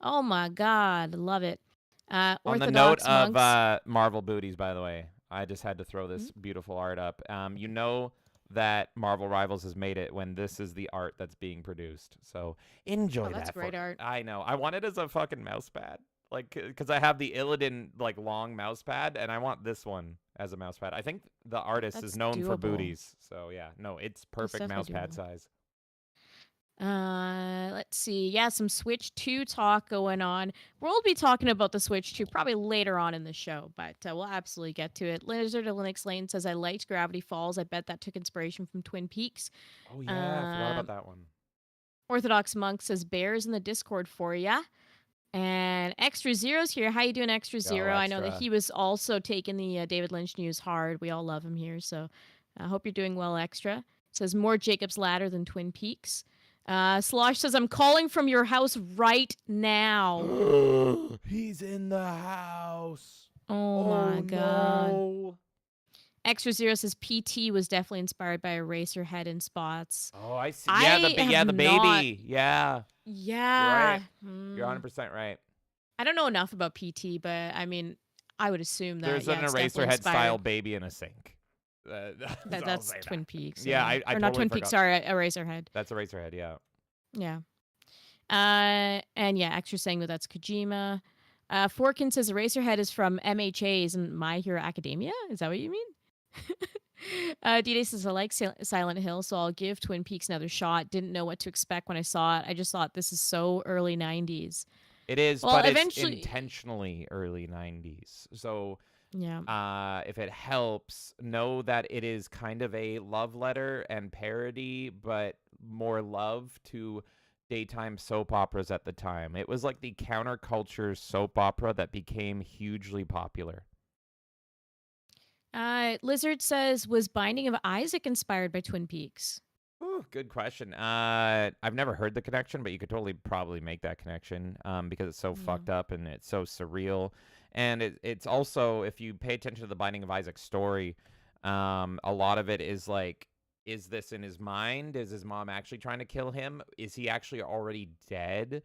Oh my god, love it. On the Orthodox note monks. of Marvel booties, by the way, I just had to throw this beautiful art up. You know that Marvel Rivals has made it when this is the art that's being produced. So enjoy that. That's great art. I know. I want it as a fucking mouse pad. Like, because I have the Illidan, like, long mouse pad, and I want this one as a mouse pad. I think the artist is known for booties. So, yeah. No, it's perfect mouse pad size. Let's see. Yeah, some Switch 2 talk going on. We'll be talking about the Switch 2 probably later on in the show, but we'll absolutely get to it. Lizard of Linux Lane says, I liked Gravity Falls. I bet that took inspiration from Twin Peaks. Oh, yeah. I forgot about that one. Orthodox Monk says, Bears in the Discord for ya. And Extra Zero's here. How you doing, Extra Zero? I know that he was also taking the David Lynch news hard. We all love him here, so I hope you're doing well, Extra. Says, more Jacob's Ladder than Twin Peaks. Slosh says, I'm calling from your house right now. He's in the house. Oh my god. No. Extra Zero says PT was definitely inspired by Eraserhead in spots. Oh, I see. Yeah, the baby. Yeah. Yeah. You're 100% right. I don't know enough about PT, but I mean, I would assume that there's an Eraserhead style baby in a sink. That's Twin Peaks. Yeah, I or totally not Twin forgot. Peaks. Sorry, Eraserhead. That's Eraserhead. Yeah. Yeah. And yeah, Extra saying that that's Kojima. Forkin says Eraserhead is from MHA's and My Hero Academia. Is that what you mean? D-Day says I like Silent Hill, so I'll give Twin Peaks another shot. Didn't know what to expect when I saw it. I just thought this is so early 90s. It is, well, but eventually... it's intentionally early 90s. So yeah. If it helps, know that it is kind of a love letter and parody, but more love to daytime soap operas at the time. It was like the counterculture soap opera that became hugely popular. Lizard says, was Binding of Isaac inspired by Twin Peaks? Ooh, good question. I've never heard the connection, but you could probably make that connection because it's so fucked up and it's so surreal. And it's also, if you pay attention to the Binding of Isaac story, a lot of it is like, is this in his mind? Is his mom actually trying to kill him? Is he actually already dead?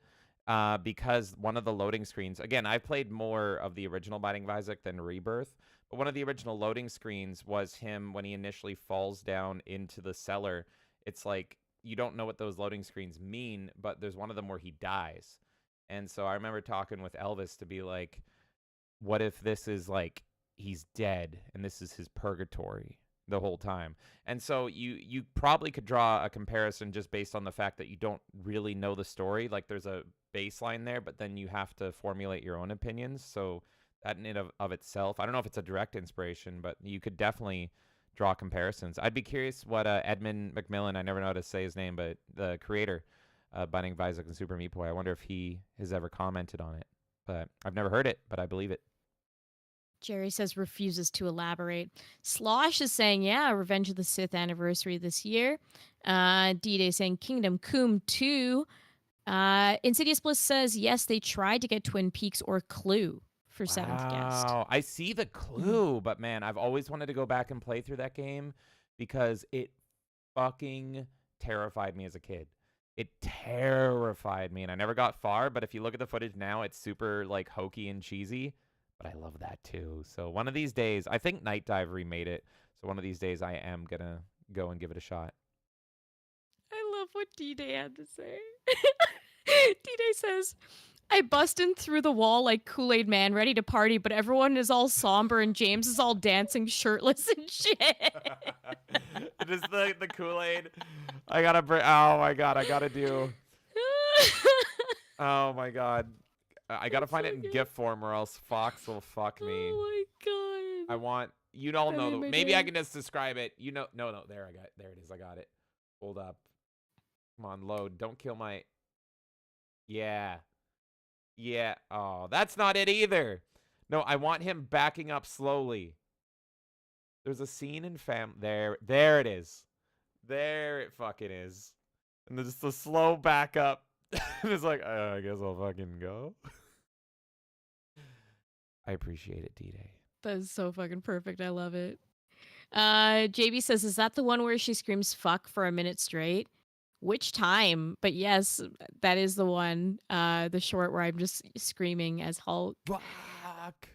Because one of the loading screens, again, I played more of the original Binding of Isaac than Rebirth, but one of the original loading screens was him when he initially falls down into the cellar. It's like, you don't know what those loading screens mean, but there's one of them where he dies. And so I remember talking with Elvis to be like, what if this is like, he's dead and this is his purgatory the whole time? And so you probably could draw a comparison just based on the fact that you don't really know the story. Like, there's a baseline there, but then you have to formulate your own opinions. So that in and of itself, I don't know if it's a direct inspiration, but you could definitely draw comparisons. I'd be curious what Edmund McMillan, I never know how to say his name, but the creator Binding of Isaac and Super Meat Boy, I wonder if he has ever commented on it. But I've never heard it, but I believe it. Jerry says refuses to elaborate. Slosh is saying, yeah, Revenge of the Sith anniversary this year. D-Day saying Kingdom Come 2. Insidious Bliss says, yes, they tried to get Twin Peaks or Clue for seventh guest. Wow, I see the Clue, but man, I've always wanted to go back and play through that game because it fucking terrified me as a kid. It terrified me, and I never got far, but if you look at the footage now, it's super, like, hokey and cheesy, but I love that, too. So one of these days, I think Night Dive remade it, so one of these days I am gonna go and give it a shot. I love what D-Day had to say. D-Day says, I bust in through the wall like Kool-Aid Man, ready to party, but everyone is all somber and James is all dancing shirtless and shit. Just the Kool-Aid. I gotta oh my god, I gotta do. Oh my god. I gotta find it in GIF form or else Fox will fuck me. Oh my god. I want, you don't know, maybe I can just describe it. You know, no, there it is. I got it. Hold up. Come on, load. Don't kill my, yeah. Yeah. Oh, that's not it either. No, I want him backing up slowly. There's a scene in there it is. There it fucking is. And there's just a slow back up. It's like, I guess I'll fucking go. I appreciate it, D-Day. That is so fucking perfect. I love it. JB says, is that the one where she screams fuck for a minute straight? Which time? But yes, that is the one. The short where I'm just screaming as Hulk. Fuck.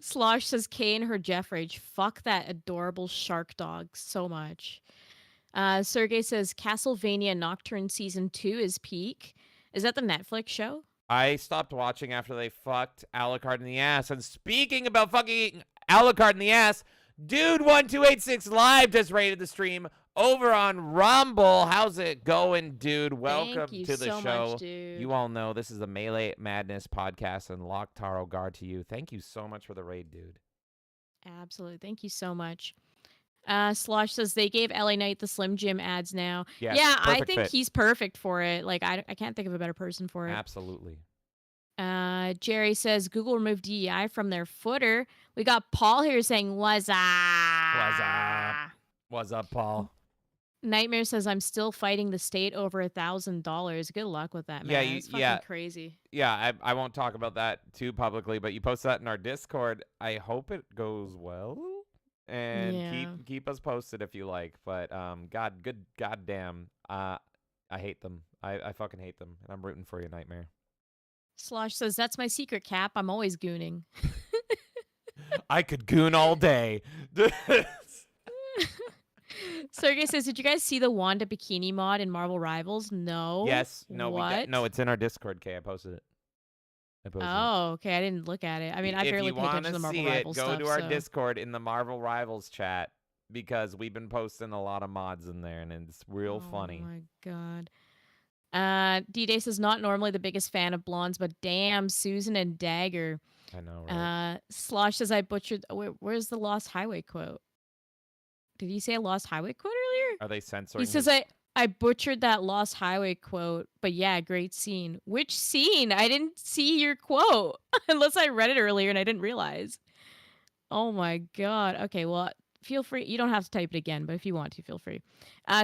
Slosh says, Kay and her Jeff Rage. Fuck that adorable shark dog so much. Sergey says, Castlevania Nocturne Season 2 is peak. Is that the Netflix show? I stopped watching after they fucked Alucard in the ass. And speaking about fucking Alucard in the ass, Dude1286 Live just rated the stream over on Rumble. How's it going, dude? Welcome to the show. Much, dude. You all know this is the Melee Madness podcast, and Lock Guard to you. Thank you so much for the raid, dude. Absolutely. Thank you so much. Slosh says they gave LA Knight the Slim Jim ads now. Yes, yeah, I think fit. he's perfect for it. Like, I can't think of a better person for it. Absolutely. Jerry says Google removed DEI from their footer. We got Paul here saying, what's up? What's up? What's up, Paul? Nightmare says, I'm still fighting the state over $1,000. Good luck with that, man. It's fucking crazy. Yeah, I won't talk about that too publicly, but you posted that in our Discord. I hope it goes well. And keep us posted if you like. But goddamn, I hate them. I fucking hate them, and I'm rooting for you, Nightmare. Slosh says, that's my secret, Cap. I'm always gooning. I could goon all day. Sergey says, did you guys see the Wanda bikini mod in Marvel Rivals? No. Yes. No. What? No, it's in our Discord, Kay. I posted it. Oh, okay. I didn't look at it. I mean, I barely pay attention to the Marvel Rivals stuff. Go to our Discord in the Marvel Rivals chat because we've been posting a lot of mods in there, and it's real funny. Oh, my God. D-Day says, not normally the biggest fan of blondes, but damn, Susan and Dagger. I know, right? Slosh says, I butchered... Where's the Lost Highway quote? Did he say a Lost Highway quote earlier? Are they censoring? He says, I butchered that Lost Highway quote, but yeah, great scene. Which scene? I didn't see your quote. Unless I read it earlier and I didn't realize. Oh my God. Okay, well, feel free. You don't have to type it again, but if you want to, feel free.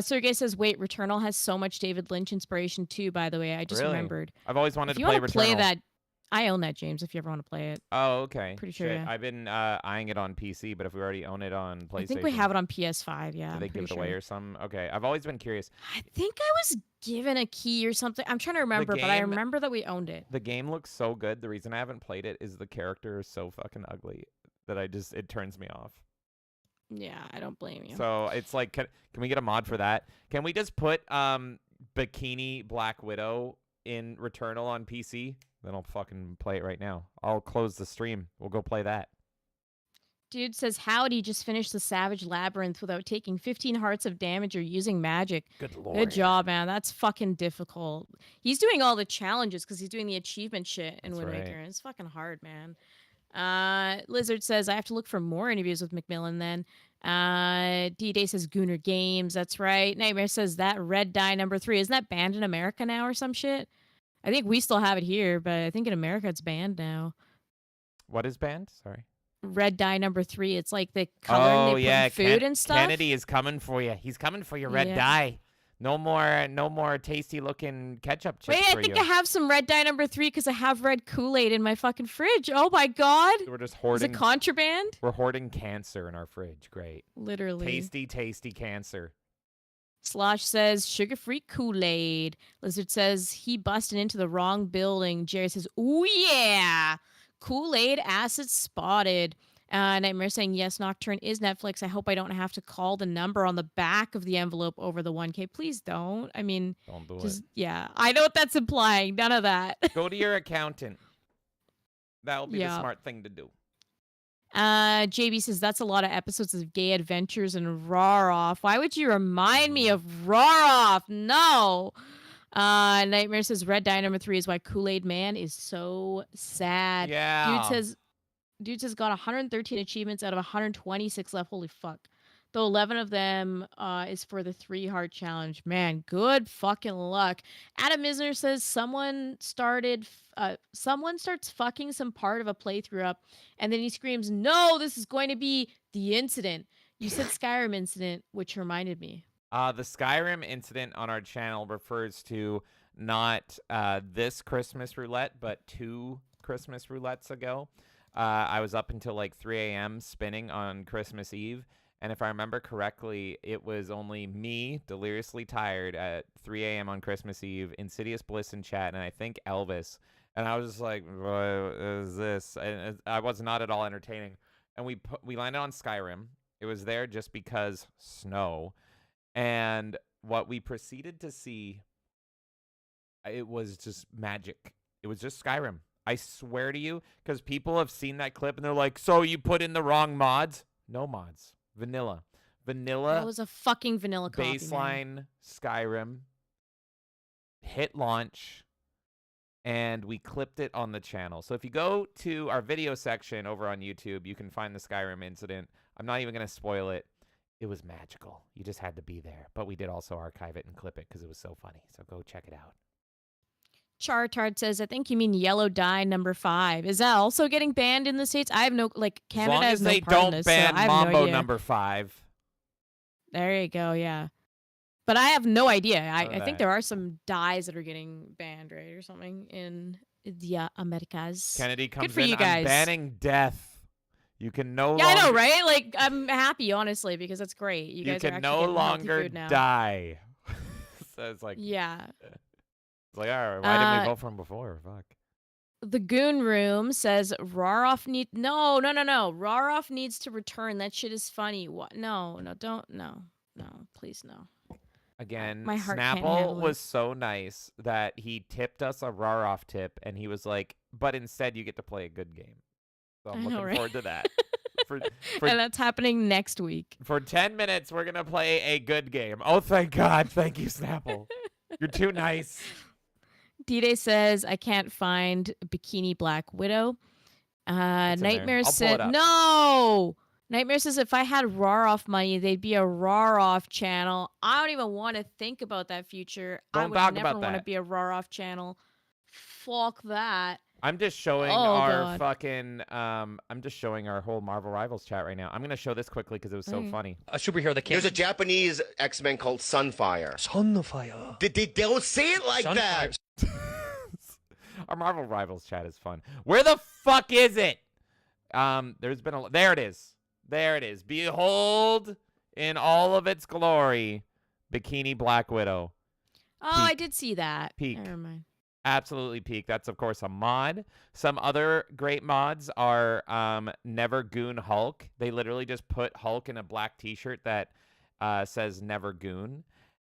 Sergey says, wait, Returnal has so much David Lynch inspiration too, by the way. I just remembered. I've always wanted to play Returnal. If you want to play that, I own that, James, if you ever want to play it. Oh, okay. Pretty sure, Shit. yeah. I've been eyeing it on PC, but if we already own it on PlayStation. I think we have it on PS5, yeah. Do they give it away or something? Okay. I've always been curious. I think I was given a key or something. I'm trying to remember, but I remember that we owned it. The game looks so good. The reason I haven't played it is the character is so fucking ugly that it turns me off. Yeah, I don't blame you. So it's like, can we get a mod for that? Can we just put Bikini Black Widow in Returnal on PC? Then I'll fucking play it right now. I'll close the stream. We'll go play that. Dude says, howdy, just finished the Savage Labyrinth without taking 15 hearts of damage or using magic. Good lord. Good job, man. That's fucking difficult. He's doing all the challenges because he's doing the achievement shit in Wind Waker. And it's fucking hard, man. Lizard says, I have to look for more interviews with McMillan then. D-Day says Gooner Games. That's right. Nightmare says that Red Dye number 3. Isn't that banned in America now or some shit? I think we still have it here, but I think in America it's banned now. What is banned? Sorry. Red Dye number 3. It's like the coloring they put in food and stuff. Kennedy is coming for you. He's coming for your red dye. No more tasty looking ketchup chips. Wait, I think I have some Red Dye number 3 because I have red Kool-Aid in my fucking fridge. Oh my god. We're just hoarding. Is it contraband? We're hoarding cancer in our fridge. Great. Literally. Tasty cancer. Slosh says sugar-free Kool-Aid. Lizard says he busted into the wrong building. Jerry says, ooh yeah. Kool-Aid acid spotted. Nightmare saying, yes, Nocturne is Netflix. I hope I don't have to call the number on the back of the envelope over the 1K. Please don't. I mean, don't do just, it. Yeah, I know what that's implying. None of that. Go to your accountant. That'll be the smart thing to do. JB says, that's a lot of episodes of Gay Adventures and Raw Off. Why would you remind me of Raw Off? No. Nightmare says, Red Dye number 3 is why Kool-Aid Man is so sad. Yeah. Dude says got 113 achievements out of 126 left. Holy fuck. Though 11 of them is for the 3 heart challenge. Man, good fucking luck. Adam Misner says someone starts fucking some part of a playthrough up, and then he screams, no, this is going to be the incident. You said Skyrim incident, which reminded me. The Skyrim incident on our channel refers to not this Christmas roulette, but 2 Christmas roulettes ago. I was up until like 3 a.m. spinning on Christmas Eve. And if I remember correctly, it was only me, deliriously tired, at 3 a.m. on Christmas Eve, Insidious Bliss in chat, and I think Elvis. And I was just like, what is this? And I was not at all entertaining. And we landed on Skyrim. It was there just because snow. And what we proceeded to see, it was just magic. It was just Skyrim. I swear to you, because people have seen that clip and they're like, so you put in the wrong mods? No mods. Vanilla. That was a fucking vanilla copy, baseline man. Skyrim. Hit launch. And we clipped it on the channel. So if you go to our video section over on YouTube, you can find the Skyrim incident. I'm not even going to spoil it. It was magical. You just had to be there. But we did also archive it and clip it because it was so funny. So go check it out. Chartard says, I think you mean Yellow Dye number 5. Is that also getting banned in the States? I have no, like, Canada has no part in this. As long as they don't ban Mambo number 5. There you go, yeah. But I have no idea. I think there are some dyes that are getting banned, right, or something in the Americas. Kennedy comes Good for in, you guys. I'm banning death. You can no longer... Yeah, I know, right? Like, I'm happy, honestly, because that's great. You guys are can actually no getting longer food now. die. So it's like... Yeah. It's like, all right, why didn't we vote for him before? Fuck. The Goon Room says Raroff No. Raroff needs to return. That shit is funny. What? No, please no. Again, My heart can't handle Snapple was so nice that he tipped us a Raroff tip, and he was like, but instead you get to play a good game. So I'm looking forward to that. And that's happening next week. For 10 minutes, we're going to play a good game. Oh, thank God. Thank you, Snapple. You're too nice. D-Day says, I can't find Bikini Black Widow. Nightmare said, no! Nightmare says, if I had Raroff money, they'd be a Raroff channel. I don't even want to think about that future. I would never want to be a Raroff channel. Fuck that. I'm just showing our fucking, I'm just showing our whole Marvel Rivals chat right now. I'm going to show this quickly because it was so funny. A superhero that can't... There's a Japanese X-Men called Sunfire. Sunfire. They don't say it like that. Our Marvel Rivals chat is fun. Where the fuck is it? There's been a... There it is. There it is. Behold in all of its glory, Bikini Black Widow. Oh, Peak. I did see that. Peak. Never mind. Absolutely peak. That's, of course, a mod. Some other great mods are Never Goon Hulk. They literally just put Hulk in a black t-shirt that says Never Goon.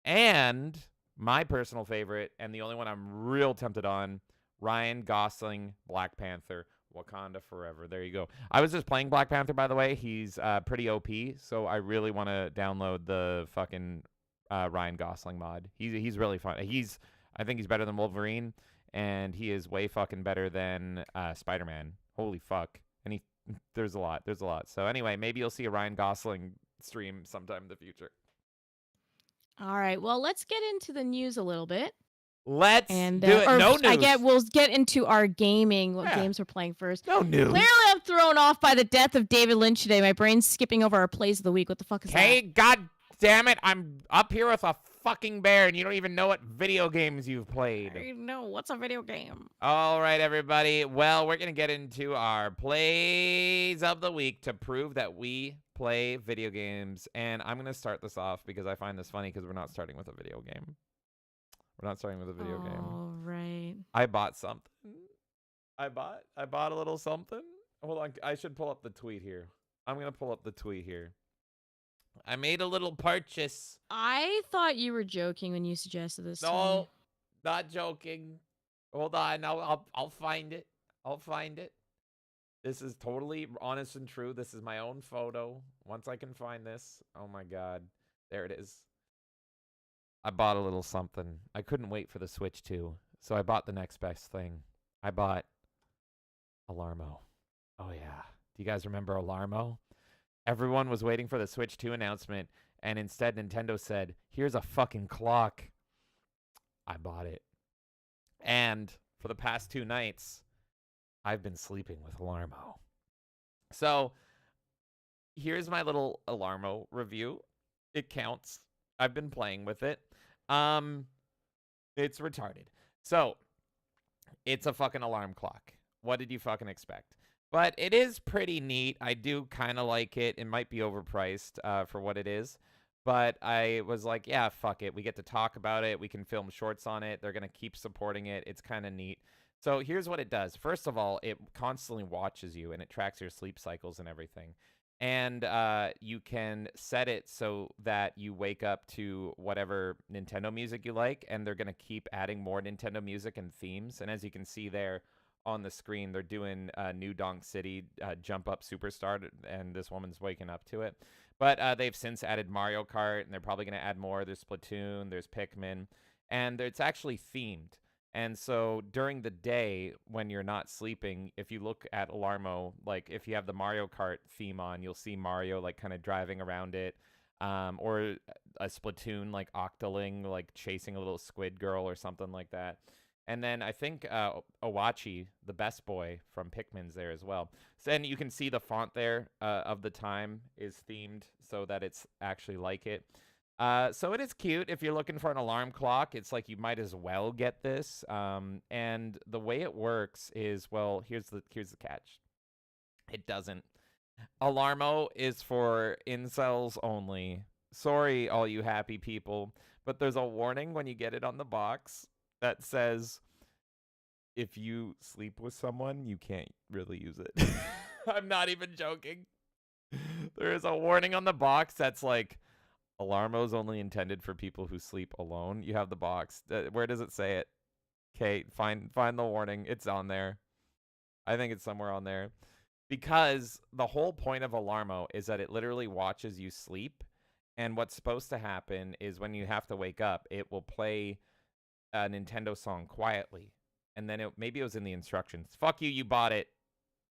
And my personal favorite, and the only one I'm real tempted on, Ryan Gosling, Black Panther, Wakanda Forever. There you go. I was just playing Black Panther, by the way. He's pretty OP, so I really want to download the fucking Ryan Gosling mod. He's really fun. I think he's better than Wolverine, and he is way fucking better than Spider-Man. Holy fuck. And there's a lot. So anyway, maybe you'll see a Ryan Gosling stream sometime in the future. All right. Well, let's get into the news a little bit. Let's do it. No news. We'll get into our gaming. What games we're playing first? No news. Clearly, I'm thrown off by the death of David Lynch today. My brain's skipping over our plays of the week. What the fuck is that? Hey, god damn it! I'm up here with a fucking bear, and you don't even know what video games you've played. I know. What's a video game? All right, everybody. Well, we're gonna get into our plays of the week to prove that we play video games, and I'm gonna start this off because I find this funny because we're not starting with a video game. We're not starting with a video game. All right. I bought something. I bought a little something. Hold on. I should pull up the tweet here. I'm going to pull up the tweet here. I made a little purchase. I thought you were joking when you suggested this. No, not joking. Hold on. I'll find it. I'll find it. This is totally honest and true. This is my own photo. Once I can find this. Oh my God. There it is. I bought a little something. I couldn't wait for the Switch 2, so I bought the next best thing. I bought Alarmo. Oh, yeah. Do you guys remember Alarmo? Everyone was waiting for the Switch 2 announcement, and instead Nintendo said, here's a fucking clock. I bought it. And for the past 2 nights, I've been sleeping with Alarmo. So here's my little Alarmo review. It counts. I've been playing with it. It's retarded. So, it's a fucking alarm clock. What did you fucking expect? But it is pretty neat. I do kind of like it. It might be overpriced for what it is. But I was like, yeah, fuck it. We get to talk about it. We can film shorts on it. They're going to keep supporting it. It's kind of neat. So, here's what it does. First of all, it constantly watches you, and it tracks your sleep cycles and everything. And you can set it so that you wake up to whatever Nintendo music you like, and they're going to keep adding more Nintendo music and themes. And as you can see there on the screen, they're doing New Donk City, Jump Up Superstar, and this woman's waking up to it. But they've since added Mario Kart, and they're probably going to add more. There's Splatoon, there's Pikmin, and it's actually themed. And so during the day when you're not sleeping, if you look at Alarmo, like if you have the Mario Kart theme on, you'll see Mario like kind of driving around it, or a Splatoon like Octoling like chasing a little squid girl or something like that. And then I think Owachi, the best boy from Pikmin's there as well. So, and you can see the font there of the time is themed so that it's actually like it. So it is cute. If you're looking for an alarm clock, it's like you might as well get this. And the way it works is, well, here's the catch. It doesn't. Alarmo is for incels only. Sorry, all you happy people, but there's a warning when you get it on the box that says, if you sleep with someone, you can't really use it. I'm not even joking. There is a warning on the box that's like, Alarmo's only intended for people who sleep alone. You have the box. Where does it say it? Okay, find the warning. It's on there. I think it's somewhere on there. Because the whole point of Alarmo is that it literally watches you sleep. And what's supposed to happen is when you have to wake up, it will play a Nintendo song quietly. And then maybe it was in the instructions. Fuck you, you bought it.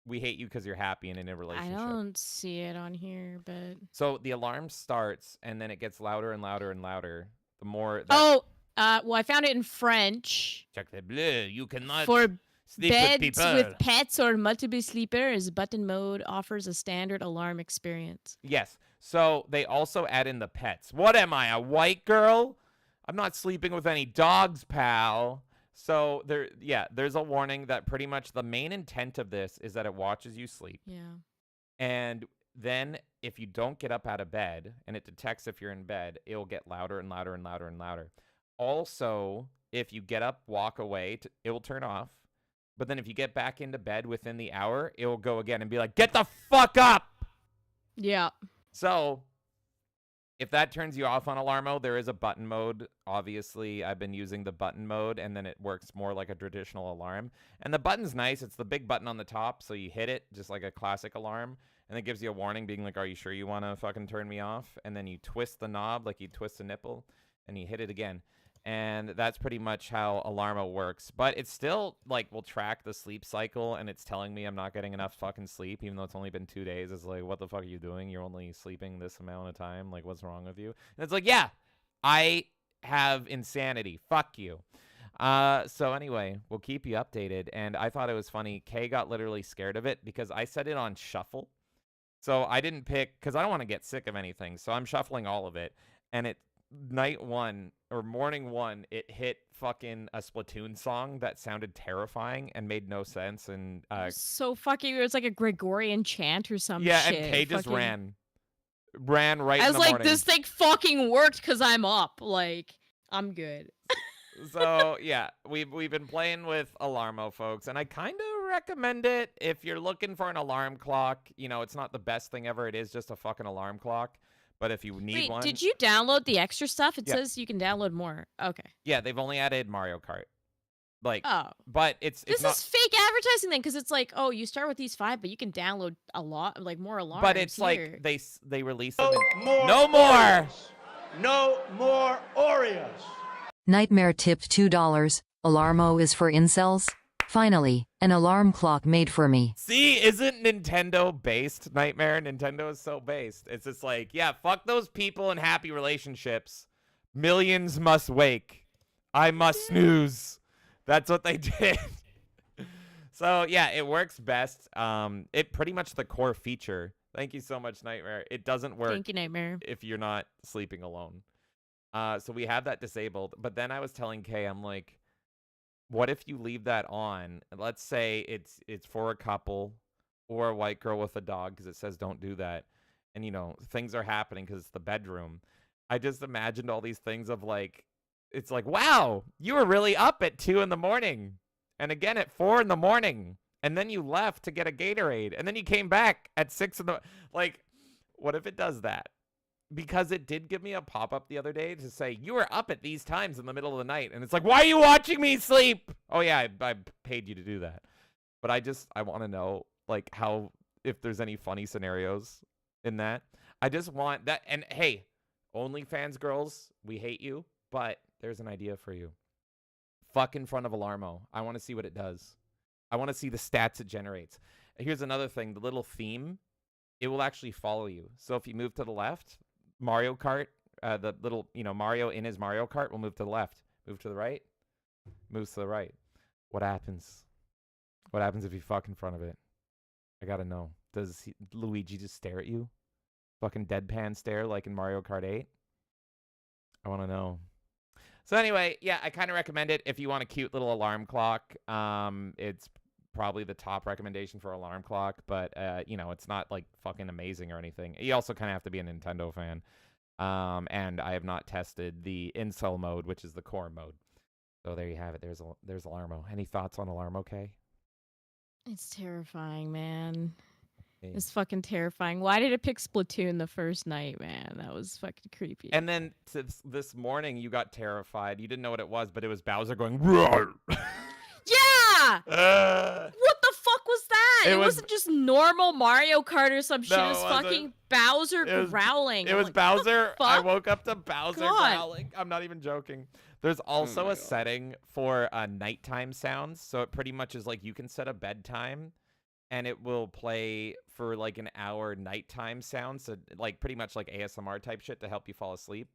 We hate you because you're happy and in a relationship. I don't see it on here, but... So the alarm starts, and then it gets louder and louder and louder. The more... well, I found it in French. Chocolat bleu, you cannot For sleep beds with people. with pets or multiple sleepers, button mode offers a standard alarm experience. Yes. So they also add in the pets. What am I, a white girl? I'm not sleeping with any dogs, pal. So there's a warning that pretty much the main intent of this is that it watches you sleep. Yeah. And then if you don't get up out of bed and it detects if you're in bed, it'll get louder and louder and louder and louder. Also, if you get up, walk away, it will turn off. But then if you get back into bed within the hour, it will go again and be like, get the fuck up! Yeah. So if that turns you off on Alarmo, there is a button mode. Obviously, I've been using the button mode, and then it works more like a traditional alarm. And the button's nice. It's the big button on the top, so you hit it just like a classic alarm, and it gives you a warning being like, are you sure you want to fucking turn me off? And then you twist the knob like you twist a nipple, and you hit it again. And that's pretty much how Alarmo works. But it's still, like, will track the sleep cycle, and it's telling me I'm not getting enough fucking sleep, even though it's only been 2 days. It's like, what the fuck are you doing? You're only sleeping this amount of time. Like, what's wrong with you? And it's like, yeah, I have insanity. Fuck you. So anyway, we'll keep you updated. And I thought it was funny. Kay got literally scared of it because I set it on shuffle. So I didn't pick, because I don't want to get sick of anything. So I'm shuffling all of it. And it, night one or morning one, it hit fucking a Splatoon song that sounded terrifying and made no sense. And so fucking, it was like a Gregorian chant or some yeah, shit. and Kay just Fucking- ran right I in was the like, morning. this thing fucking worked because I'm up. Like, I'm good. So yeah, we've been playing with Alarmo, folks, and I kind of recommend it if you're looking for an alarm clock. You know, it's not the best thing ever. It is just a fucking alarm clock. But if you need Wait, one, did you download the extra stuff? It Yeah. says you can download more. Okay. yeah, they've only added Mario Kart. Like, Oh. but it's This not. is fake advertising then, because it's like, oh, you start with these 5, but you can download a lot, like more alarms. But it's here. like they release them. No more. No more Oreos. Nightmare tipped $2. Alarmo is for incels? Finally, an alarm clock made for me. See, isn't Nintendo based, Nightmare? Nintendo is so based. It's just like, yeah, fuck those people in happy relationships. Millions must wake. I must snooze. That's what they did. So, yeah, it works best. It pretty much the core feature. Thank you so much, Nightmare. It doesn't work Thank you, Nightmare. if you're not sleeping alone. So we have that disabled. But then I was telling Kay, I'm like, what if you leave that on? Let's say it's for a couple or a white girl with a dog, because it says don't do that. And, you know, things are happening because it's the bedroom. I just imagined all these things of like, it's like, wow, you were really up at 2 in the morning. And again at 4 in the morning. And then you left to get a Gatorade. And then you came back at 6 in the... Like, what if it does that? Because it did give me a pop-up the other day to say, you were up at these times in the middle of the night. And it's like, why are you watching me sleep? Oh, yeah, I paid you to do that. But I want to know, like, how, if there's any funny scenarios in that. I just want that. And, hey, OnlyFans girls, we hate you. But there's an idea for you. Fuck in front of Alarmo. I want to see what it does. I want to see the stats it generates. Here's another thing. The little theme, it will actually follow you. So if you move to the left... Mario Kart, the little, Mario in his Mario Kart will move to the left. Move to the right. Moves to the right. What happens? What happens if you fuck in front of it? I gotta know. Does Luigi just stare at you? Fucking deadpan stare like in Mario Kart 8? I want to know. So anyway, yeah, I kind of recommend it if you want a cute little alarm clock. It's probably the top recommendation for alarm clock, but it's not like fucking amazing or anything. You also kind of have to be a Nintendo fan. And I have not tested the incel mode, which is the core mode. So there you have it. There's Alarmo. Any thoughts on Alarmo, Kay? It's terrifying, man. Yeah. It's fucking terrifying. Why did it pick Splatoon the first night, man? That was fucking creepy. And then this morning, you got terrified. You didn't know what it was, but it was Bowser going, roar! Yeah! What the fuck was that? It wasn't just normal Mario Kart or some shit. No, it was it wasn't. fucking Bowser growling. It was like, Bowser. what the I fuck? woke up to Bowser God. growling. I'm not even joking. There's also a setting for nighttime sounds. So it pretty much is like you can set a bedtime and it will play for like an hour nighttime sounds. So like pretty much like ASMR type shit to help you fall asleep.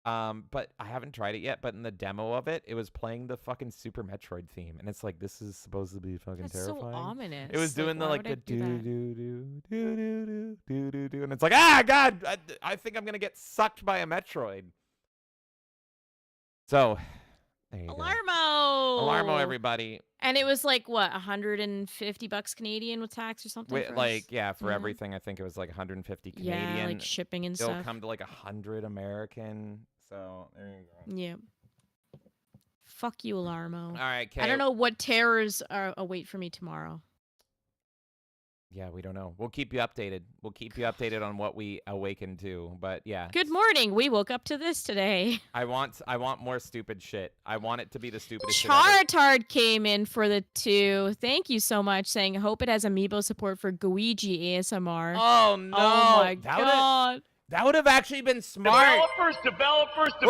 But I haven't tried it yet. But in the demo of it, it was playing the fucking Super Metroid theme, and it's like this is supposed to be fucking That's terrifying. so ominous. It was doing why the would I the do do that? do do do do do do do, and it's like God, I think I'm gonna get sucked by a Metroid. So there you go. Alarmo, everybody. And it was like what, $150 Canadian with tax or something? Wait, for us? like for Mhm. everything, I think it was like 150 Canadian. Yeah, like shipping and It'll stuff. come to like 100 American. So there you go. Yeah. Fuck you, Alarmo. All right, Kay. I don't know what terrors await for me tomorrow. Yeah, we don't know. We'll keep you updated. We'll keep you updated on what we awaken to. But yeah. Good morning. We woke up to this today. I want more stupid shit. I want it to be the stupidest shit ever. Charitard came in for the 2. Thank you so much. Saying, hope it has amiibo support for Guiji ASMR. Oh no! Oh my god. That would have actually been smart. Developers. Whoa!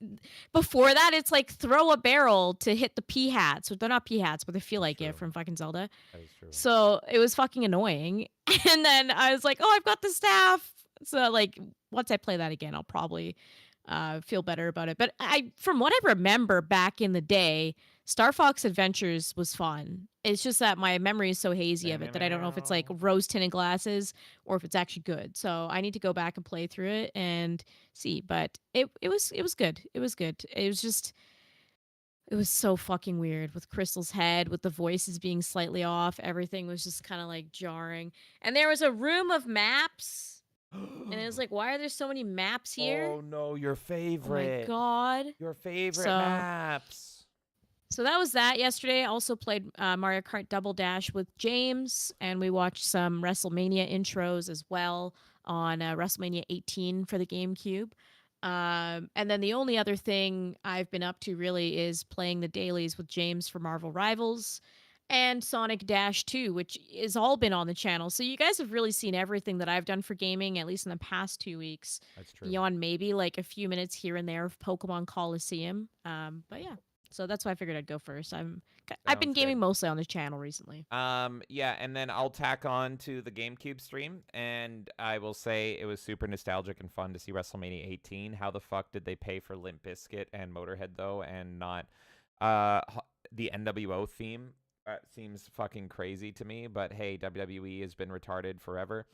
before that, it's like throw a barrel to hit the pea hats. So they're not pea hats, but they feel like True. it from fucking Zelda. That is true. So it was fucking annoying. And then I was like, oh, I've got the staff. So like once I play that again, I'll probably feel better about it. But from what I remember back in the day, Star Fox Adventures was fun. It's just that my memory is so hazy of it that I don't know if it's like rose tinted glasses or if it's actually good. So I need to go back and play through it and see. But it was good. It was good. It was just it was so fucking weird with Crystal's head, with the voices being slightly off. Everything was just kind of like jarring. And there was a room of maps. And it was like, why are there so many maps here? Oh no, your favorite. Oh my god. Your favorite maps. So that was that yesterday. I also played Mario Kart Double Dash with James, and we watched some WrestleMania intros as well on WrestleMania 18 for the GameCube. And then the only other thing I've been up to really is playing the dailies with James for Marvel Rivals and Sonic Dash 2, which has all been on the channel. So you guys have really seen everything that I've done for gaming, at least in the past 2 weeks. That's true. Beyond maybe like a few minutes here and there of Pokemon Coliseum. But yeah. So that's why I figured I'd go first. I've been gaming mostly on the channel recently. Yeah, and then I'll tack on to the GameCube stream, and I will say it was super nostalgic and fun to see WrestleMania 18. How the fuck did they pay for Limp Bizkit and Motorhead though, and not the NWO theme? That seems fucking crazy to me. But hey, WWE has been retarded forever.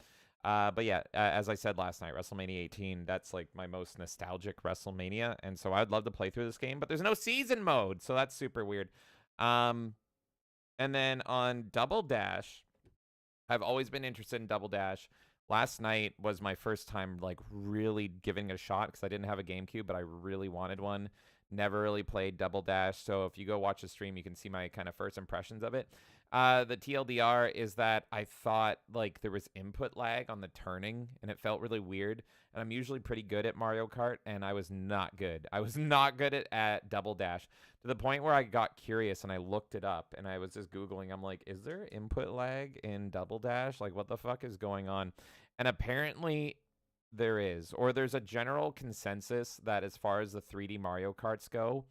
But yeah, as I said last night, WrestleMania 18, that's like my most nostalgic WrestleMania. And so I'd love to play through this game, but there's no season mode. So that's super weird. And then on Double Dash, I've always been interested in Double Dash. Last night was my first time like really giving it a shot because I didn't have a GameCube, but I really wanted one. Never really played Double Dash. So if you go watch the stream, you can see my kind of first impressions of it. The TLDR is that I thought like there was input lag on the turning and it felt really weird. And I'm usually pretty good at Mario Kart and I was not good. I was not good at Double Dash to the point where I got curious and I looked it up and I was just Googling. I'm like, is there input lag in Double Dash? Like what the fuck is going on? And apparently there is, or there's a general consensus that as far as the 3D Mario Karts go,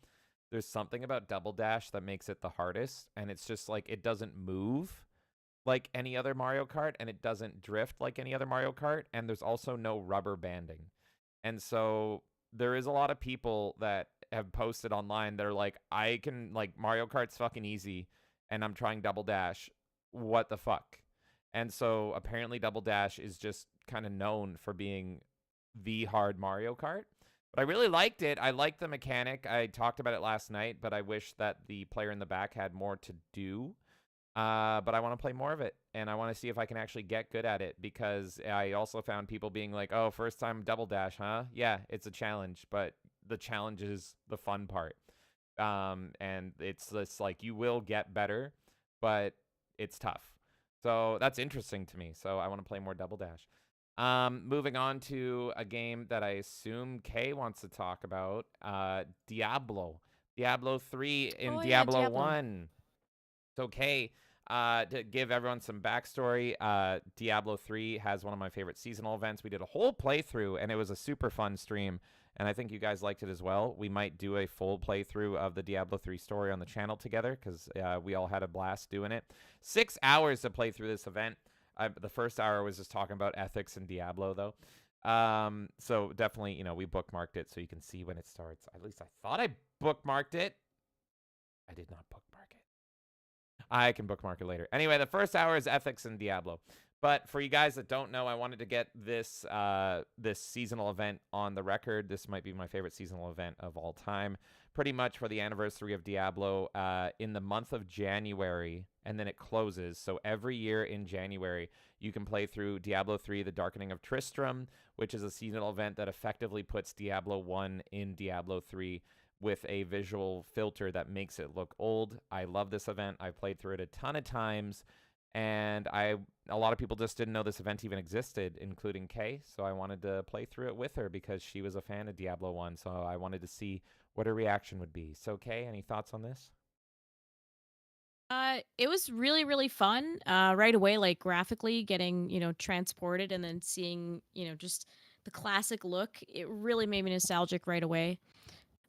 there's something about Double Dash that makes it the hardest, and it's just like it doesn't move like any other Mario Kart, and it doesn't drift like any other Mario Kart, and there's also no rubber banding. And so there is a lot of people that have posted online that are like, I can, like, Mario Kart's fucking easy, and I'm trying Double Dash. What the fuck? And so apparently Double Dash is just kind of known for being the hard Mario Kart. But I really liked it. I liked the mechanic. I talked about it last night, but I wish that the player in the back had more to do. But I want to play more of it, and I want to see if I can actually get good at it, because I also found people being like, oh, first time Double Dash, huh? Yeah, it's a challenge, but the challenge is the fun part. And it's just like you will get better, but it's tough. So that's interesting to me. So I want to play more Double Dash. Moving on to a game that I assume Kay wants to talk about, Diablo. Diablo 3 and Diablo 1. So Kay, to give everyone some backstory, Diablo 3 has one of my favorite seasonal events. We did a whole playthrough, and it was a super fun stream, and I think you guys liked it as well. We might do a full playthrough of the Diablo 3 story on the channel together, because we all had a blast doing it. 6 hours to play through this event. The first hour was just talking about ethics in Diablo, though. So definitely, you know, we bookmarked it so you can see when it starts. At least I thought I bookmarked it. I did not bookmark it. I can bookmark it later. Anyway, the first hour is ethics in Diablo. But for you guys that don't know, I wanted to get this this seasonal event on the record. This might be my favorite seasonal event of all time. Pretty much for the anniversary of Diablo in the month of January, and then it closes. So every year in January, you can play through Diablo 3, The Darkening of Tristram, which is a seasonal event that effectively puts Diablo 1 in Diablo 3 with a visual filter that makes it look old. I love this event. I've played through it a ton of times, and a lot of people just didn't know this event even existed, including Kay. So I wanted to play through it with her because she was a fan of Diablo 1. So I wanted to see what her reaction would be. So Kay, any thoughts on this? It was really, really fun. Right away, like graphically getting, transported and then seeing, just the classic look. It really made me nostalgic right away.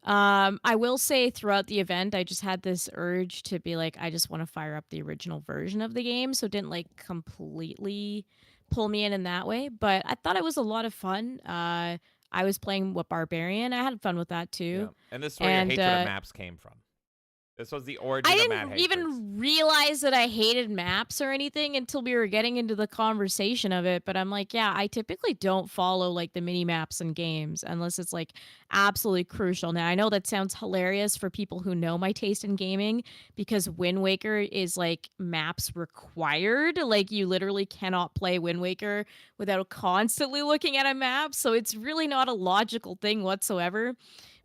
I will say throughout the event, I just had this urge to be like, I just want to fire up the original version of the game. So it didn't like completely pull me in that way. But I thought it was a lot of fun. I was playing with Barbarian. I had fun with that too. Yeah. And this is where your hatred of maps came from. This was the origin I of mad didn't hatred. even realize that I hated maps or anything until we were getting into the conversation of it. But I'm like, yeah, I typically don't follow like the mini maps in games unless it's like absolutely crucial. Now, I know that sounds hilarious for people who know my taste in gaming because Wind Waker is like maps required. Like you literally cannot play Wind Waker without constantly looking at a map. So it's really not a logical thing whatsoever.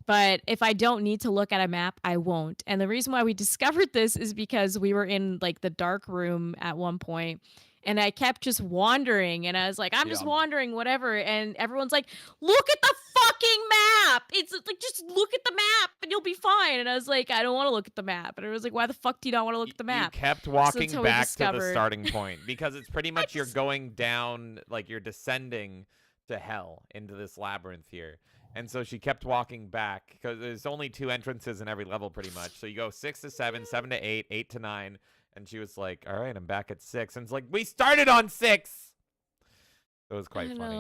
But if I don't need to look at a map, I won't. And the reason why we discovered this is because we were in like the dark room at one point and I kept just wandering and I was like, I'm just wandering, whatever. And everyone's like, look at the fucking map. It's like, just look at the map and you'll be fine. And I was like, I don't want to look at the map. And I was like, why the fuck do you not want to look at the map? You kept walking back to the starting point because it's pretty much you're going down, like you're descending to hell into this labyrinth here. And so she kept walking back because there's only 2 entrances in every level pretty much. So you go 6 to 7, 7 to 8, 8 to 9. And she was like, all right, I'm back at 6. And it's like, we started on 6. It was quite funny.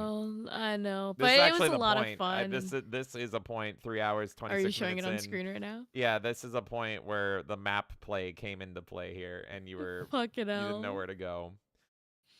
I know. This But is it actually was a the lot point. of fun. This is a point, 3 hours, 26 Are minutes you showing it on in. screen right now? Yeah, this is a point where the map play came into play here. And you were Fucking hell. You didn't know where to go.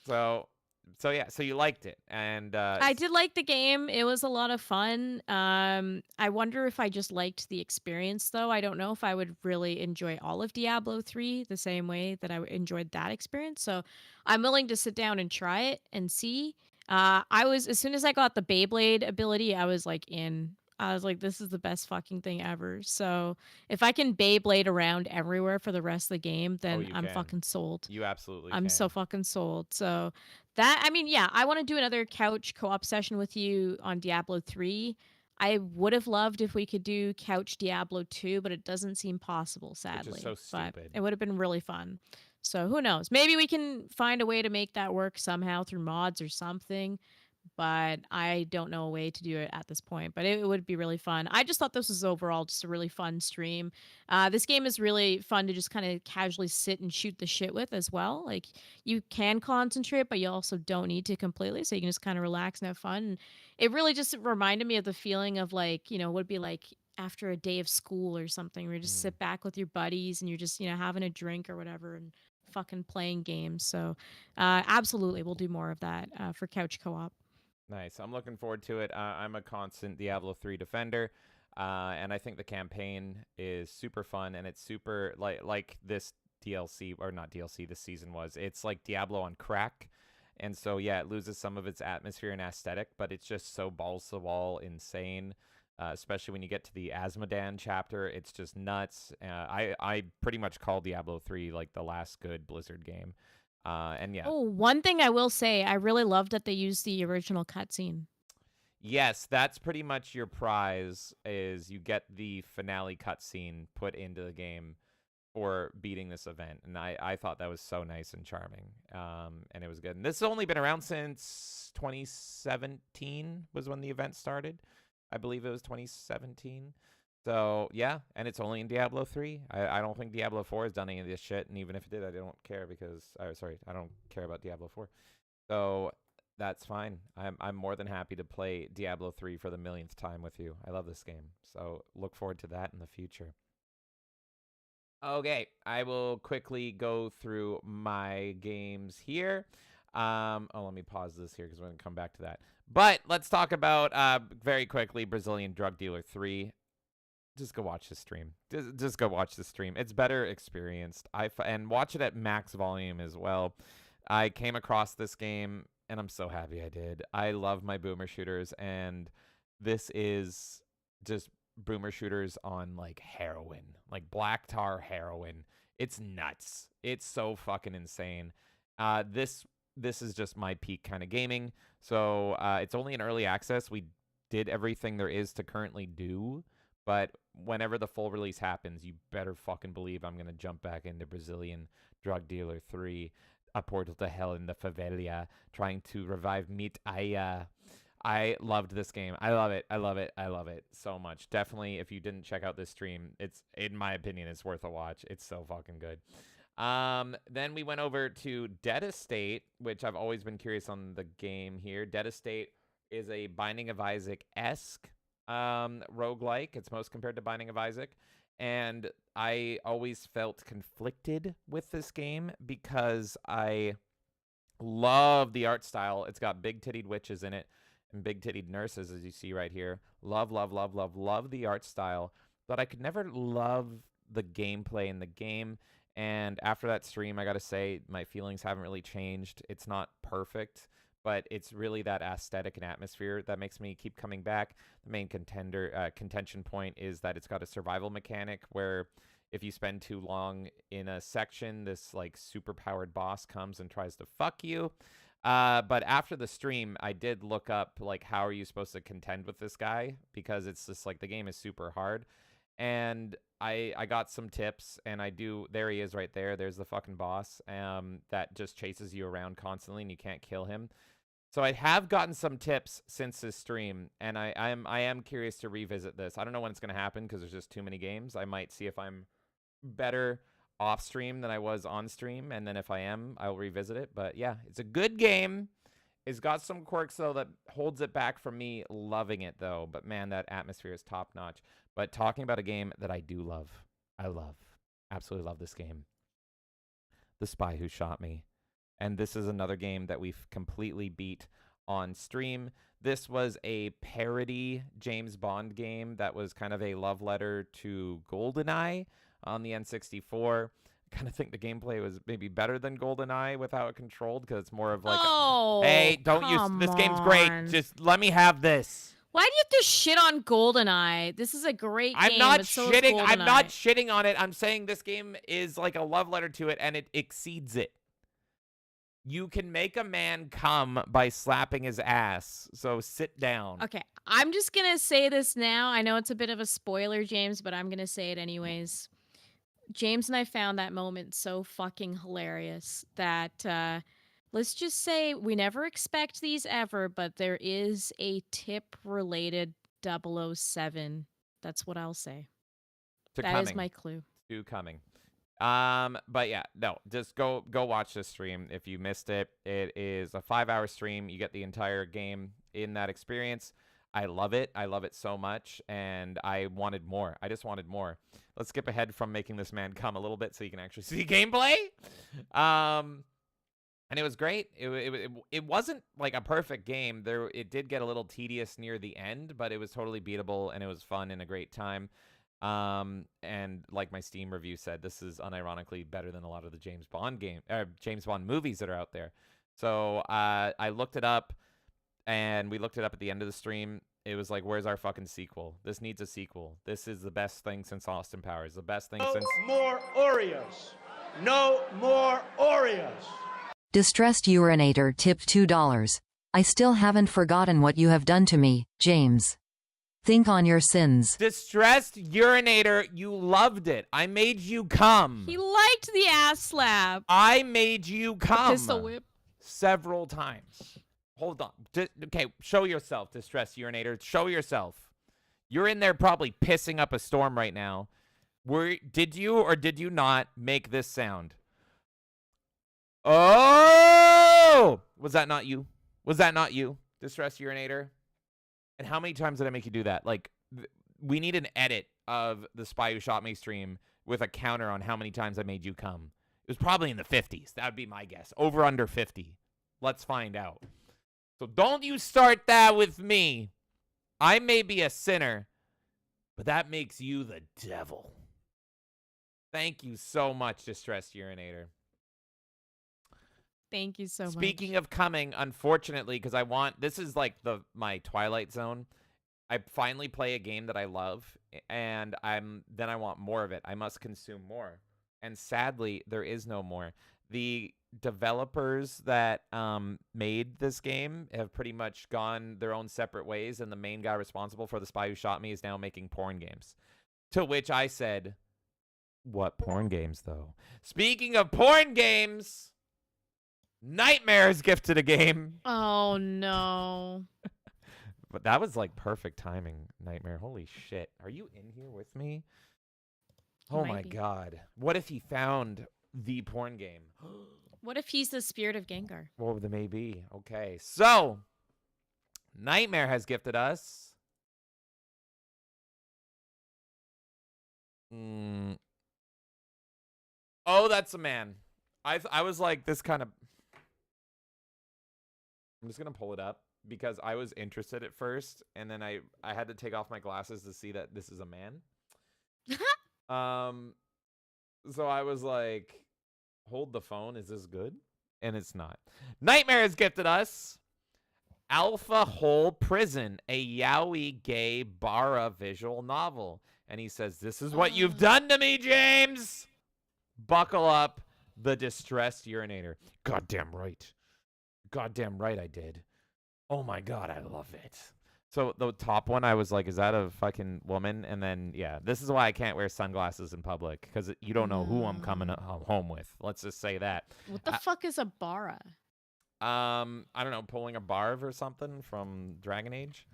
So yeah, so you liked it, and I did like the game. It was a lot of fun. I wonder if I just liked the experience, though. I don't know if I would really enjoy all of Diablo 3 the same way that I enjoyed that experience. So I'm willing to sit down and try it and see. As soon as I got the Beyblade ability, I was like in. I was like, this is the best fucking thing ever. So if I can Beyblade around everywhere for the rest of the game, then I'm fucking sold. You absolutely I'm so fucking sold. So that, I mean, yeah, I want to do another couch co-op session with you on Diablo 3. I would have loved if we could do couch Diablo 2, but it doesn't seem possible, sadly. Which is so stupid. But it would have been really fun. So who knows? Maybe we can find a way to make that work somehow through mods or something. But I don't know a way to do it at this point. But it would be really fun. I just thought this was overall just a really fun stream. This game is really fun to just kind of casually sit and shoot the shit with as well. Like you can concentrate, but you also don't need to completely. So you can just kind of relax and have fun. And it really just reminded me of the feeling of like, you know, what it'd be like after a day of school or something where you just sit back with your buddies and you're just, you know, having a drink or whatever and fucking playing games. So absolutely, we'll do more of that for couch co-op. Nice. I'm looking forward to it. I'm a constant Diablo 3 defender, and I think the campaign is super fun, and it's super like this DLC, or not DLC, this season was. It's like Diablo on crack, and so yeah, it loses some of its atmosphere and aesthetic, but it's just so balls to the wall insane. Especially when you get to the Asmodan chapter, it's just nuts. I pretty much call Diablo 3 like the last good Blizzard game. And yeah. Oh, one thing I will say, I really loved that they used the original cutscene. Yes, that's pretty much your prize, is you get the finale cutscene put into the game for beating this event. And I thought that was so nice and charming. And it was good. And this has only been around since 2017 was when the event started. I believe it was 2017. So, yeah, and it's only in Diablo 3. I don't think Diablo 4 has done any of this shit, and even if it did, I don't care because... I don't care about Diablo 4. So, that's fine. I'm more than happy to play Diablo 3 for the millionth time with you. I love this game, so look forward to that in the future. Okay, I will quickly go through my games here. Let me pause this here because we're going to come back to that. But let's talk about, very quickly, Brazilian Drug Dealer 3. Just go watch the stream. Just go watch the stream. It's better experienced. And watch it at max volume as well. I came across this game, and I'm so happy I did. I love my boomer shooters, and this is just boomer shooters on, like, heroin. Like, black tar heroin. It's nuts. It's so fucking insane. This is just my peak kind of gaming. So, it's only in early access. We did everything there is to currently do. But whenever the full release happens, you better fucking believe I'm going to jump back into Brazilian Drug Dealer 3, A Portal to Hell in the Favela, trying to revive Meat Aya. I loved this game. I love it. I love it. I love it so much. Definitely, if you didn't check out this stream, it's, in my opinion, it's worth a watch. It's so fucking good. Then we went over to Dead Estate, which I've always been curious on the game here. Dead Estate is a Binding of Isaac-esque roguelike. It's most compared to Binding of Isaac. And I always felt conflicted with this game because I love the art style. It's got big-tittied witches in it and big-tittied nurses, as you see right here. Love, love, love, love, love the art style. But I could never love the gameplay in the game. And after that stream, I got to say, my feelings haven't really changed. It's not perfect, but it's really that aesthetic and atmosphere that makes me keep coming back. The main contention point is that it's got a survival mechanic where if you spend too long in a section, this like super powered boss comes and tries to fuck you. But after the stream, I did look up like how are you supposed to contend with this guy, because it's just like the game is super hard. And I got some tips, and there he is right there. There's the fucking boss that just chases you around constantly, and you can't kill him. So I have gotten some tips since this stream, and I am curious to revisit this. I don't know when it's going to happen because there's just too many games. I might see if I'm better off stream than I was on stream, and then if I am, I'll revisit it. But yeah, it's a good game. It's got some quirks, though, that holds it back from me loving it, though. But man, that atmosphere is top-notch. But talking about a game that I do love, absolutely love this game, The Spy Who Shot Me. And this is another game that we've completely beat on stream. This was a parody James Bond game that was kind of a love letter to GoldenEye on the N64. I kind of think the gameplay was maybe better than GoldenEye with how it controlled, because it's more of like, hey, don't use this game's great. Just let me have this. Why do you have to shit on GoldenEye? This is a great game. I'm not shitting on it. I'm saying this game is like a love letter to it, and it exceeds it. You can make a man come by slapping his ass, so sit down. Okay, I'm just going to say this now. I know it's a bit of a spoiler, James, but I'm going to say it anyways. James and I found that moment so fucking hilarious that, let's just say we never expect these ever, but there is a tip-related 007. That's what I'll say. That is my clue. Coming. But yeah, no, just go watch this stream if you missed it. It is a 5-hour stream. You get the entire game in that experience. I love it. I love it so much, and I wanted more. I just wanted more. Let's skip ahead from making this man come a little bit so you can actually see gameplay. And it was great. It wasn't like a perfect game. It did get a little tedious near the end, but it was totally beatable, and it was fun and a great time. And like my Steam review said, this is unironically better than a lot of the James Bond movies that are out there. So I looked it up, and we looked it up at the end of the stream. It was like, where's our fucking sequel? This needs a sequel. This is the best thing since Austin Powers. The best thing since... No more Oreos. No more Oreos. Distressed Urinator tipped $2. I still haven't forgotten what you have done to me, James. Think on your sins. Distressed Urinator, you loved it. I made you come. He liked the ass slap. I made you come. Pistol whip. Several times. Hold on. Okay, show yourself, Distressed Urinator. Show yourself. You're in there probably pissing up a storm right now. Did you or did you not make this sound? Oh! Was that not you? Was that not you, Distressed Urinator? And how many times did I make you do that? Like, we need an edit of the Spy Who Shot Me stream with a counter on how many times I made you come. It was probably in the 50s. That would be my guess. Over under 50. Let's find out. So don't you start that with me. I may be a sinner, but that makes you the devil. Thank you so much, Distressed Urinator. Thank you so much. Speaking of coming, unfortunately, because this is like my Twilight Zone. I finally play a game that I love, and then I want more of it. I must consume more. And sadly, there is no more. The developers that made this game have pretty much gone their own separate ways, and the main guy responsible for The Spy Who Shot Me is now making porn games. To which I said, what porn games, though? Speaking of porn games... Nightmare is gifted a game. Oh, no. But that was like perfect timing, Nightmare. Holy shit. Are you in here with me? Oh my God. What if he found the porn game? What if he's the spirit of Gengar? Well, there may be. Okay. So, Nightmare has gifted us. Oh, that's a man. I was like, this kind of... I'm just going to pull it up because I was interested at first, and then I had to take off my glasses to see that this is a man. So I was like, hold the phone. Is this good? And it's not. Nightmare has gifted us Alpha Hole Prison, a yaoi gay bara visual novel. And he says, this is what you've done to me, James. Buckle up, the distressed urinator. Goddamn right. Goddamn right I did. Oh my God, I love it. So the top one, I was like, is that a fucking woman? And then, yeah, this is why I can't wear sunglasses in public, because you don't know who I'm coming home with. Let's just say that. What the fuck is a bara? I don't know, pulling a barv or something from Dragon Age.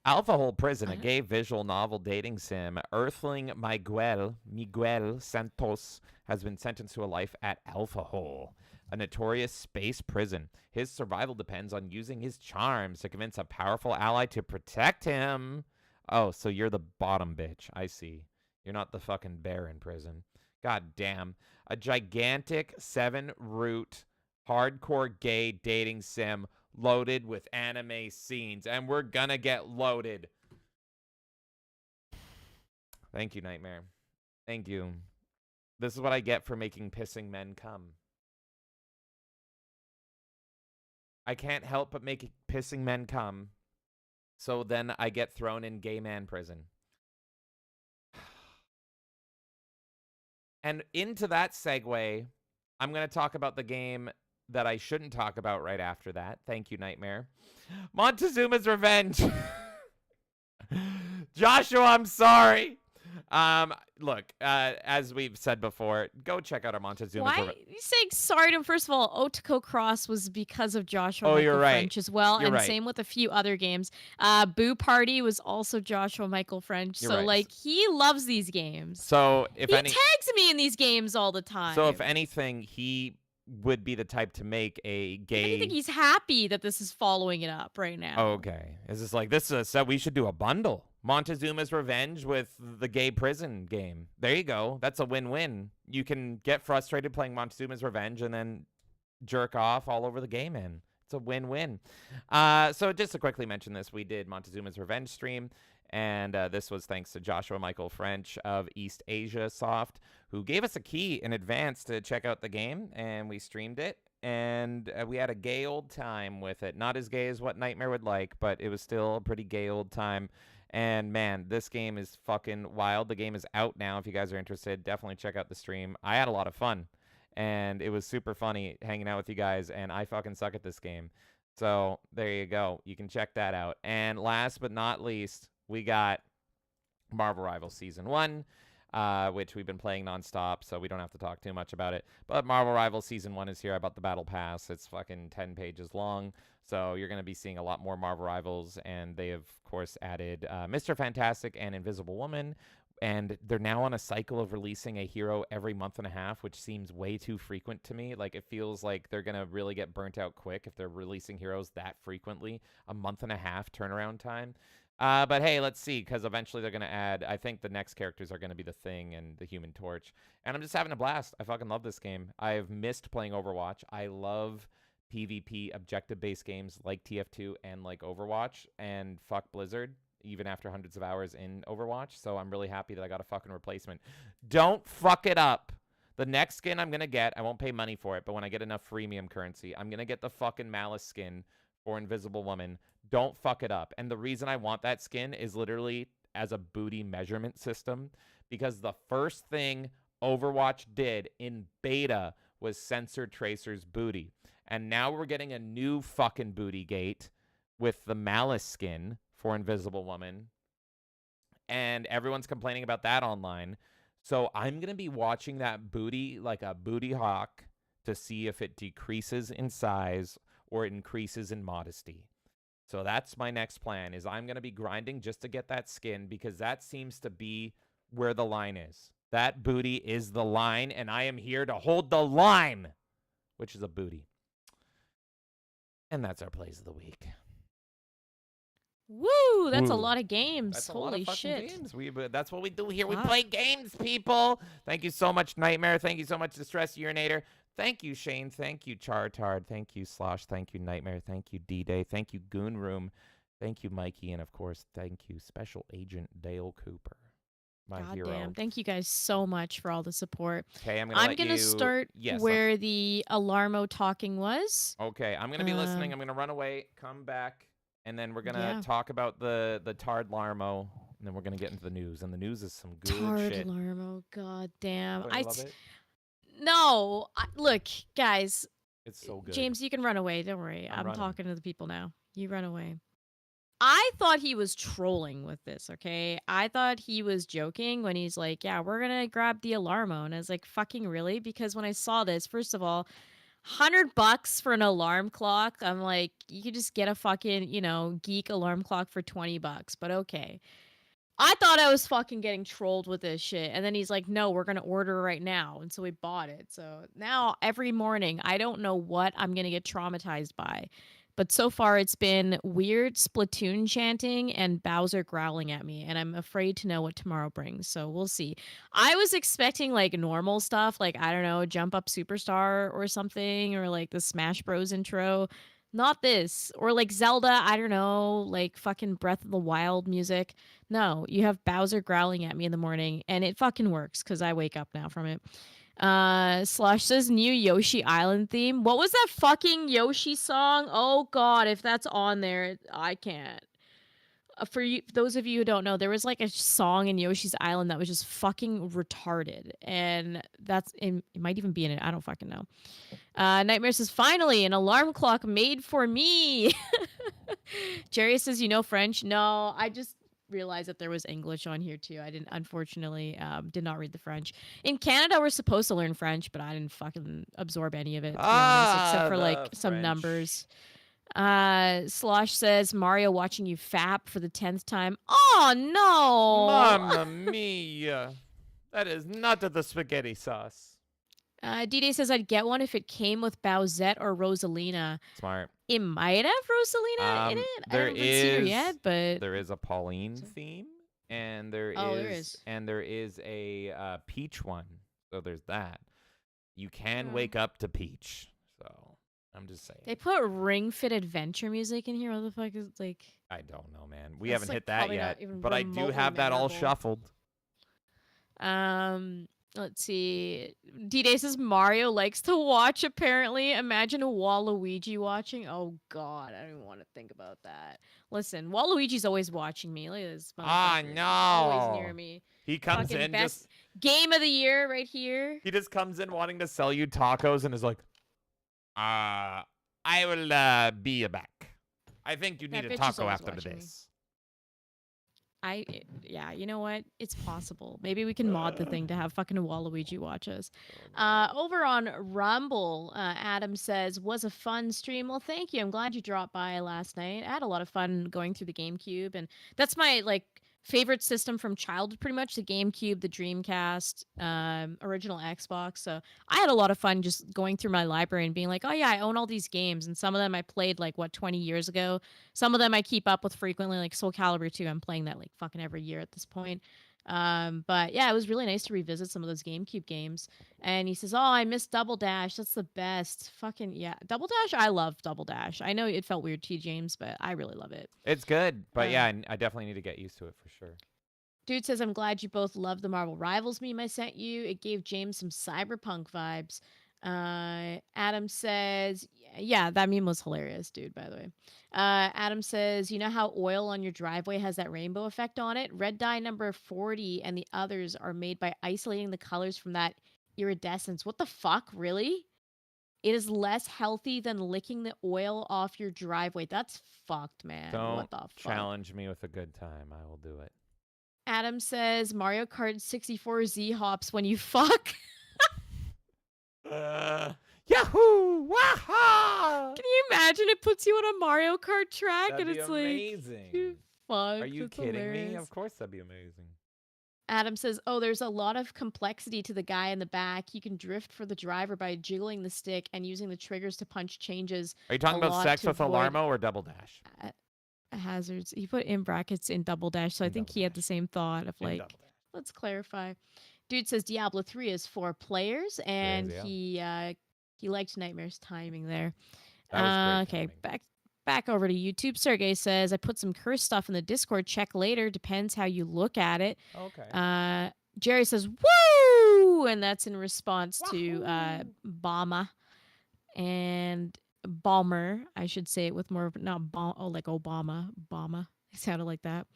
Alpha Hole Prison, a gay visual novel dating sim. Earthling Miguel Santos has been sentenced to a life at Alpha Hole, a notorious space prison. His survival depends on using his charms to convince a powerful ally to protect him. Oh, so you're the bottom bitch. I see. You're not the fucking bear in prison. God damn. A gigantic 7-root hardcore gay dating sim loaded with anime scenes. And we're gonna get loaded. Thank you, Nightmare. Thank you. This is what I get for making pissing men come. I can't help but make pissing men come. So then I get thrown in gay man prison. And into that segue, I'm going to talk about the game that I shouldn't talk about right after that. Thank you, Nightmare. Montezuma's Revenge. Joshua, I'm sorry. Look, as we've said before, go check out our Montezuma's Why Revenge. you saying sorry to him? First of all, Otako Cross was because of Joshua Michael you're right. French as well, You're and right. same with a few other games. Boo Party was also Joshua Michael French, You're so right. like he loves these games. So He tags me in these games all the time. So if anything, he would be the type to make a gay... I think he's happy that this is following it up right now. Okay. Is this like, this is we should do a bundle. Montezuma's Revenge with the gay prison game. There you go. That's a win-win. You can get frustrated playing Montezuma's Revenge and then jerk off all over the game, man. It's a win-win. So just to quickly mention this, we did Montezuma's Revenge stream, and this was thanks to Joshua Michael French of East Asia Soft, who gave us a key in advance to check out the game, and we streamed it. And we had a gay old time with it. Not as gay as what Nightmare would like, but it was still a pretty gay old time. And man, this game is fucking wild. The game is out now. If you guys are interested, definitely check out the stream. I had a lot of fun, and it was super funny hanging out with you guys, and I fucking suck at this game. So there you go. You can check that out. And last but not least, we got Marvel Rivals Season 1. Which we've been playing nonstop, so we don't have to talk too much about it. But Marvel Rivals Season 1 is here. I bought the Battle Pass. It's fucking 10 pages long, so you're going to be seeing a lot more Marvel Rivals, and they have, of course, added Mr. Fantastic and Invisible Woman, and they're now on a cycle of releasing a hero every month and a half, which seems way too frequent to me. Like, it feels like they're going to really get burnt out quick if they're releasing heroes that frequently. A month and a half turnaround time. But hey, let's see, because eventually they're going to add, I think the next characters are going to be the Thing and the Human Torch. And I'm just having a blast. I fucking love this game. I've missed playing Overwatch. I love PvP objective-based games like TF2 and like Overwatch. And fuck Blizzard, even after hundreds of hours in Overwatch. So I'm really happy that I got a fucking replacement. Don't fuck it up. The next skin I'm going to get, I won't pay money for it, but when I get enough freemium currency, I'm going to get the fucking Malice skin for Invisible Woman. Don't fuck it up. And the reason I want that skin is literally as a booty measurement system, because the first thing Overwatch did in beta was censor Tracer's booty. And now we're getting a new fucking booty gate with the Malice skin for Invisible Woman. And everyone's complaining about that online. So I'm going to be watching that booty like a booty hawk to see if it decreases in size or it increases in modesty. So that's my next plan, is I'm going to be grinding just to get that skin, because that seems to be where the line is. That booty is the line, and I am here to hold the line, which is a booty. And that's our plays of the week. Woo! That's a Woo. lot of games. That's Holy a lot of fucking shit. games. That's what we do here. We play games, people. Thank you so much, Nightmare. Thank you so much, Distress Urinator. Thank you, Shane. Thank you, Chartard. Thank you, Slosh. Thank you, Nightmare. Thank you, D-Day. Thank you, Goon Room. Thank you, Mikey. And, of course, thank you, Special Agent Dale Cooper, my hero. Damn. Thank you guys so much for all the support. Okay, I'm going to start where the Alarmo talking was. Okay, I'm going to be listening. I'm going to run away, come back. And then we're going to talk about the Tard Larmo, and then we're going to get into the news. And the news is some good shit. Tard Larmo, god damn. Don't you love it? No, look, guys. It's so good. James, you can run away. Don't worry. I'm talking to the people now. You run away. I thought he was trolling with this, okay? I thought he was joking when he's like, yeah, we're going to grab the Alarmo. And I was like, fucking really? Because when I saw this, first of all, $100 for an alarm clock. I'm like, you could just get a fucking, geek alarm clock for $20, but okay. I thought I was fucking getting trolled with this shit. And then he's like, no, we're going to order right now. And so we bought it. So now every morning, I don't know what I'm going to get traumatized by. But so far, it's been weird Splatoon chanting and Bowser growling at me. And I'm afraid to know what tomorrow brings. So we'll see. I was expecting like normal stuff, like, I don't know, Jump Up Superstar or something, or like the Smash Bros intro. Not this. Or like Zelda, I don't know, like fucking Breath of the Wild music. No, you have Bowser growling at me in the morning. And it fucking works because I wake up now from it. Slosh says new Yoshi Island theme. What was that fucking Yoshi song? Oh god, if that's on there, I can't. For you, those of you who don't know, there was like a song in Yoshi's Island that was just fucking retarded, and it might even be in it. I don't fucking know. Nightmare says finally an alarm clock made for me. Jerry says you know French. No, I just realized that there was English on here too. I did not read the French. In Canada, we're supposed to learn French, but I didn't fucking absorb any of it, to be honest, except for like some numbers. Slosh says Mario watching you fap for the 10th time. Oh no! Mamma mia! That is not the spaghetti sauce. D-Day says I'd get one if it came with Bowsette or Rosalina. Smart. It might have Rosalina in it. I haven't seen her yet, but there is a Pauline theme, and there is a Peach one. So there's that. You can wake up to Peach. So I'm just saying. They put Ring Fit Adventure music in here. What the fuck is like? I don't know, man. We haven't hit that yet, but I do have that all shuffled. Let's see. D-Day says Mario likes to watch, apparently. Imagine a Waluigi watching. Oh, God. I don't even want to think about that. Listen, Waluigi's always watching me. Look at this. Ah, no. Always near me. He comes fucking in best game of the year right here. He just comes in wanting to sell you tacos and is like, I will be back. I think you need a taco after this. Yeah, you know what? It's possible. Maybe we can mod the thing to have fucking Waluigi watch us. Over on Rumble, Adam says, was a fun stream. Well, thank you. I'm glad you dropped by last night. I had a lot of fun going through the GameCube, and that's my, favorite system from childhood, pretty much, the GameCube, the Dreamcast, original Xbox. So I had a lot of fun just going through my library and being like, oh yeah, I own all these games, and some of them I played 20 years ago. Some of them I keep up with frequently, like Soul Calibur 2. I'm playing that fucking every year at this point. But yeah, it was really nice to revisit some of those GameCube games. And he says, oh, I miss Double Dash. That's the best. Fucking yeah. Double Dash, I love Double Dash. I know it felt weird to you, James, but I really love it. It's good. But yeah, I definitely need to get used to it for sure. Dude says, I'm glad you both love the Marvel Rivals meme I sent you. It gave James some cyberpunk vibes. Adam says, yeah, that meme was hilarious, dude, by the way. Adam says, you know how oil on your driveway has that rainbow effect on it? Red dye number 40 and the others are made by isolating the colors from that iridescence. What the fuck? Really? It is less healthy than licking the oil off your driveway. That's fucked, man. What the fuck? Challenge me with a good time. I will do it. Adam says, Mario Kart 64 Z hops when you fuck. Yeah, Yahoo! Waha! Can you imagine it puts you on a Mario Kart track That'd and be it's amazing. like, fuck. Are you that's kidding hilarious. me? Of course that'd be amazing. Adam says, oh, there's a lot of complexity to the guy in the back. You can drift for the driver by jiggling the stick and using the triggers to punch changes. Are you talking about sex with Alarmo or Double Dash? Hazards. He put in brackets in Double Dash, so I think he had the same thought of like, let's clarify. Dude says Diablo 3 is 4 players, and he liked Nightmare's timing there. That was great okay, timing. back over to YouTube. Sergey says, I put some curse stuff in the Discord. Check later. Depends how you look at it. Okay. Jerry says, woo! And that's in response to Bama. And Balmer, I should say it with more of, not like Obama. Bama. It sounded like that.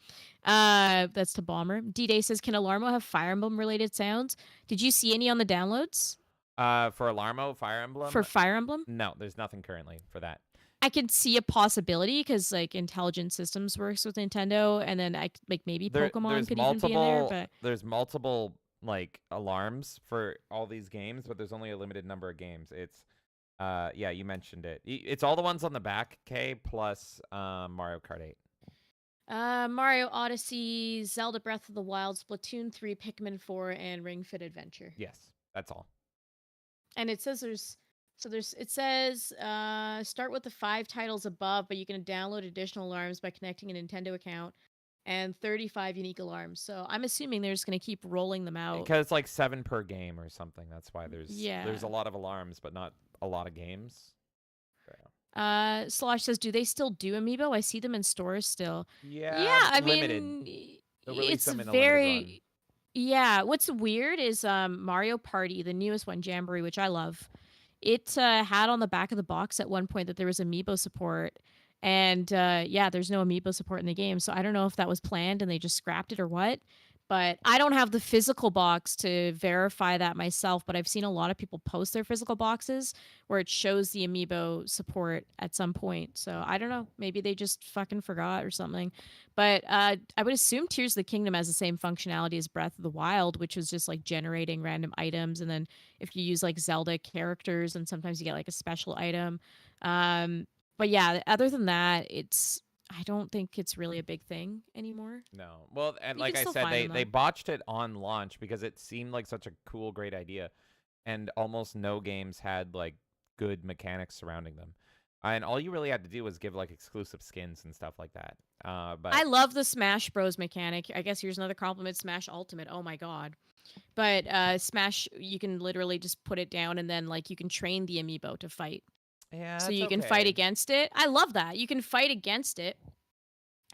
That's to Balmer. D-Day says, can Alarmo have Fire Emblem related sounds? Did you see any on the downloads? For Alarmo, Fire Emblem? For Fire Emblem? No, there's nothing currently for that. I could see a possibility because like Intelligent Systems works with Nintendo, and then maybe Pokemon could even be in there. But there's multiple like alarms for all these games, but there's only a limited number of games. It's yeah, you mentioned it. It's all the ones on the back, K, plus Mario Kart 8. Mario Odyssey, Zelda Breath of the Wild, Splatoon 3, Pikmin 4, and Ring Fit Adventure. Yes, that's all. And it says it says start with the 5 titles above, but you can download additional alarms by connecting a Nintendo account, and 35 unique alarms. So I'm assuming they're just going to keep rolling them out. Because it's like 7 per game or something. That's why there's a lot of alarms, but not a lot of games. Slosh says, do they still do Amiibo? I see them in stores still. Yeah, I limited. mean, it's very... Yeah, what's weird is Mario Party, the newest one, Jamboree, which I love. It had on the back of the box at one point that there was Amiibo support. And yeah, there's no Amiibo support in the game. So I don't know if that was planned and they just scrapped it or what. But I don't have the physical box to verify that myself. But I've seen a lot of people post their physical boxes where it shows the Amiibo support at some point. So I don't know. Maybe they just fucking forgot or something. But I would assume Tears of the Kingdom has the same functionality as Breath of the Wild, which was just like generating random items. And then if you use like Zelda characters, and sometimes you get like a special item. But yeah, other than that, I don't think it's really a big thing anymore. No. Well, and You like can I still said, find they them. botched it on launch because it seemed like such a cool, great idea. And almost no games had like good mechanics surrounding them. And all you really had to do was give like exclusive skins and stuff like that. But I love the Smash Bros mechanic. I guess here's another compliment, Smash Ultimate. Oh my god. But Smash, you can literally just put it down and then like you can train the amiibo to fight. yeah, So you can fight against it. I love that. You can fight against it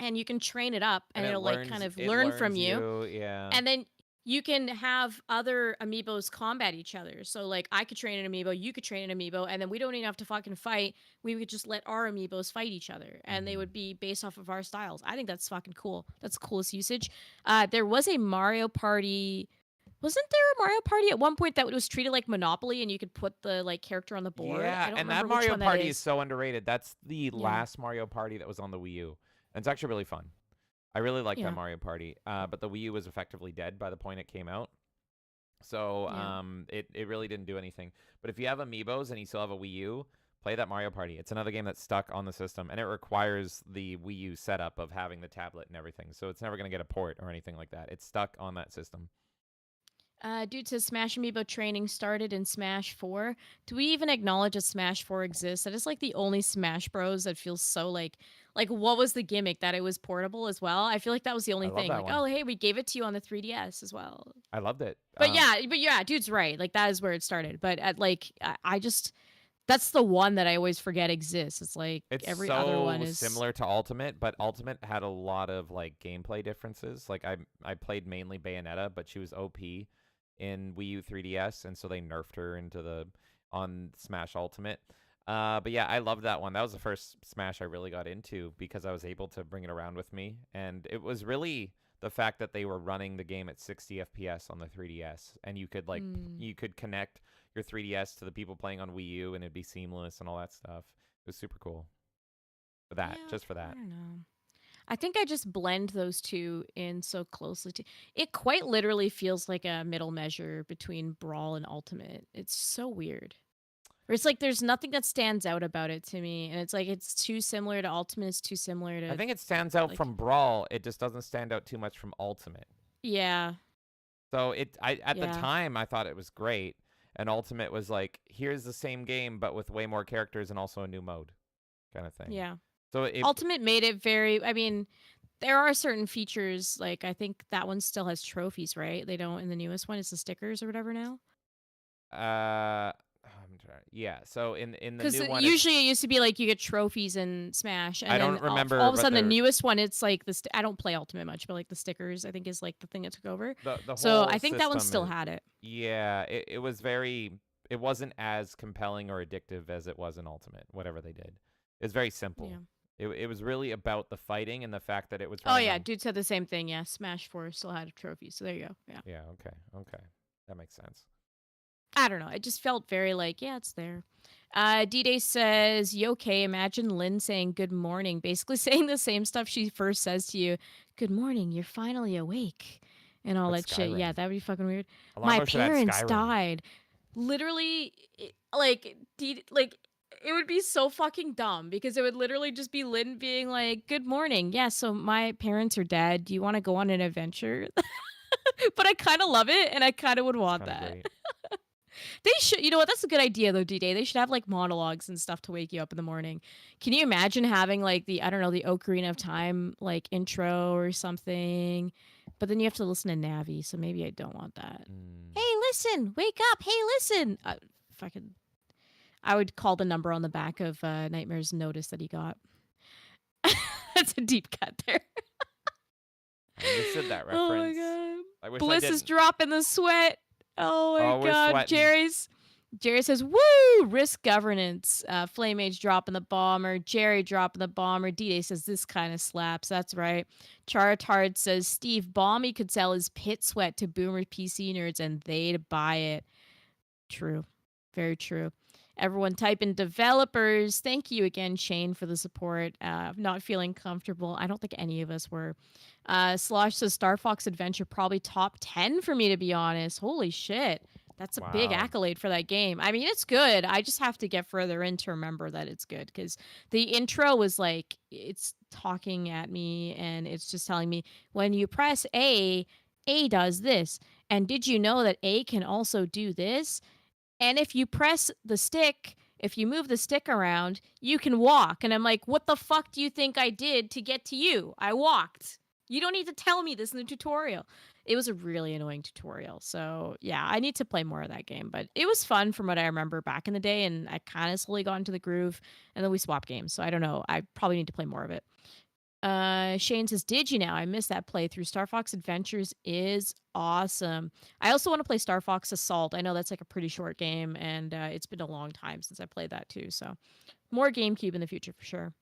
and you can train it up and it'll like kind of learn from you. Yeah. And then you can have other amiibos combat each other. So like I could train an amiibo, you could train an amiibo, and then we don't even have to fucking fight. We would just let our amiibos fight each other, and they would be based off of our styles. I think that's fucking cool. That's the coolest usage. There was a Mario Party. Wasn't there a Mario Party at one point that was treated like Monopoly, and you could put the like character on the board? I Yeah, don't and that remember which Mario one that Party is is so underrated. That's the last Mario Party that was on the Wii U. And it's actually really fun. I really like Yeah. that Mario Party. But the Wii U was effectively dead by the point it came out. So it really didn't do anything. But if you have Amiibos and you still have a Wii U, play that Mario Party. It's another game that's stuck on the system, and it requires the Wii U setup of having the tablet and everything. So it's never going to get a port or anything like that. It's stuck on that system. Dude says Smash Amiibo training started in Smash 4. Do we even acknowledge that Smash 4 exists? That is like the only Smash Bros. That feels so like what was the gimmick that it was portable as well? I feel like that was the only love thing. that Like, one. oh hey, we gave it to you on the 3DS as well. I loved it. But yeah, dude's right. Like that is where it started. But at like I just that's the one that I always forget exists. It's like It's every so other one is similar to Ultimate, but Ultimate had a lot of like gameplay differences. Like I played mainly Bayonetta, but she was OP in Wii U 3DS, and so they nerfed her on Smash Ultimate. But yeah, I loved that one. That was the first Smash I really got into because I was able to bring it around with me, and it was really the fact that they were running the game at 60 FPS on the 3DS, and you could you could connect your 3DS to the people playing on Wii U, and it'd be seamless and all that stuff. It was super cool. For that, just for that. I don't know. I think I just blend those two in so closely. It quite literally feels like a middle measure between Brawl and Ultimate. It's so weird. Or it's like there's nothing that stands out about it to me, and it's like it's too similar to Ultimate. It's too similar to. I think it stands out like, from Brawl. It just doesn't stand out too much from Ultimate. Yeah. So at the time I thought it was great, and Ultimate was like, here's the same game but with way more characters and also a new mode, kind of thing. Yeah. So Ultimate made it very. I mean, there are certain features like I think that one still has trophies, right? They don't in the newest one. It's the stickers or whatever now. I'm trying. Yeah. So in the new one, because usually it used to be like you get trophies in Smash, and I then don't remember. all of a sudden the newest one, it's like this. I don't play Ultimate much, but like the stickers, I think is like the thing that took over. So I think that one still had it. Yeah, it was very. It wasn't as compelling or addictive as it was in Ultimate. Whatever they did, it's very simple. Yeah. It was really about the fighting and the fact that it was. Oh yeah, dude said the same thing. Yeah, Smash 4 still had a trophy, so there you go. Yeah. Yeah. Okay. That makes sense. I don't know. It just felt very like, yeah, it's there. D-Day says, you okay? Imagine Lynn saying good morning, basically saying the same stuff she first says to you. Good morning, you're finally awake. And all that shit. Yeah, that would be fucking weird. My parents died. Literally, it would be so fucking dumb because it would literally just be Lynn being like, good morning. Yeah, so my parents are dead. Do you want to go on an adventure? But I kind of love it, and I kind of would want that. They should, you know what? That's a good idea though, D-Day. They should have like monologues and stuff to wake you up in the morning. Can you imagine having like the Ocarina of Time like intro or something? But then you have to listen to Navi, so maybe I don't want that. Hey, listen, wake up. Hey, listen. I would call the number on the back of Nightmare's notice that he got. That's a deep cut there. I understood that reference. Oh my god. I Bliss is dropping the sweat. Oh my god. Jerry says, woo! Risk governance. Flame Age dropping the bomber. Jerry dropping the bomber. D-Day says, this kind of slaps. That's right. Charitard says, Steve Ballmy could sell his pit sweat to boomer PC nerds and they'd buy it. True. Very true. Everyone type in developers. Thank you again, Shane, for the support. Not feeling comfortable. I don't think any of us were. Slosh says Star Fox Adventure probably top 10 for me, to be honest. Holy shit. That's a big accolade for that game. I mean, it's good. I just have to get further in to remember that it's good because the intro was like, it's talking at me and it's just telling me when you press A does this. And did you know that A can also do this? And if you press the stick, if you move the stick around, you can walk. And I'm like, what the fuck do you think I did to get to you? I walked. You don't need to tell me this in the tutorial. It was a really annoying tutorial. So, yeah, I need to play more of that game. But it was fun from what I remember back in the day. And I kind of slowly got into the groove. And then we swapped games. So, I don't know. I probably need to play more of it. Shane says, did you now? I missed that playthrough. Star Fox Adventures is awesome. I also want to play Star Fox Assault. I know that's like a pretty short game, and it's been a long time since I played that too. So more GameCube in the future for sure.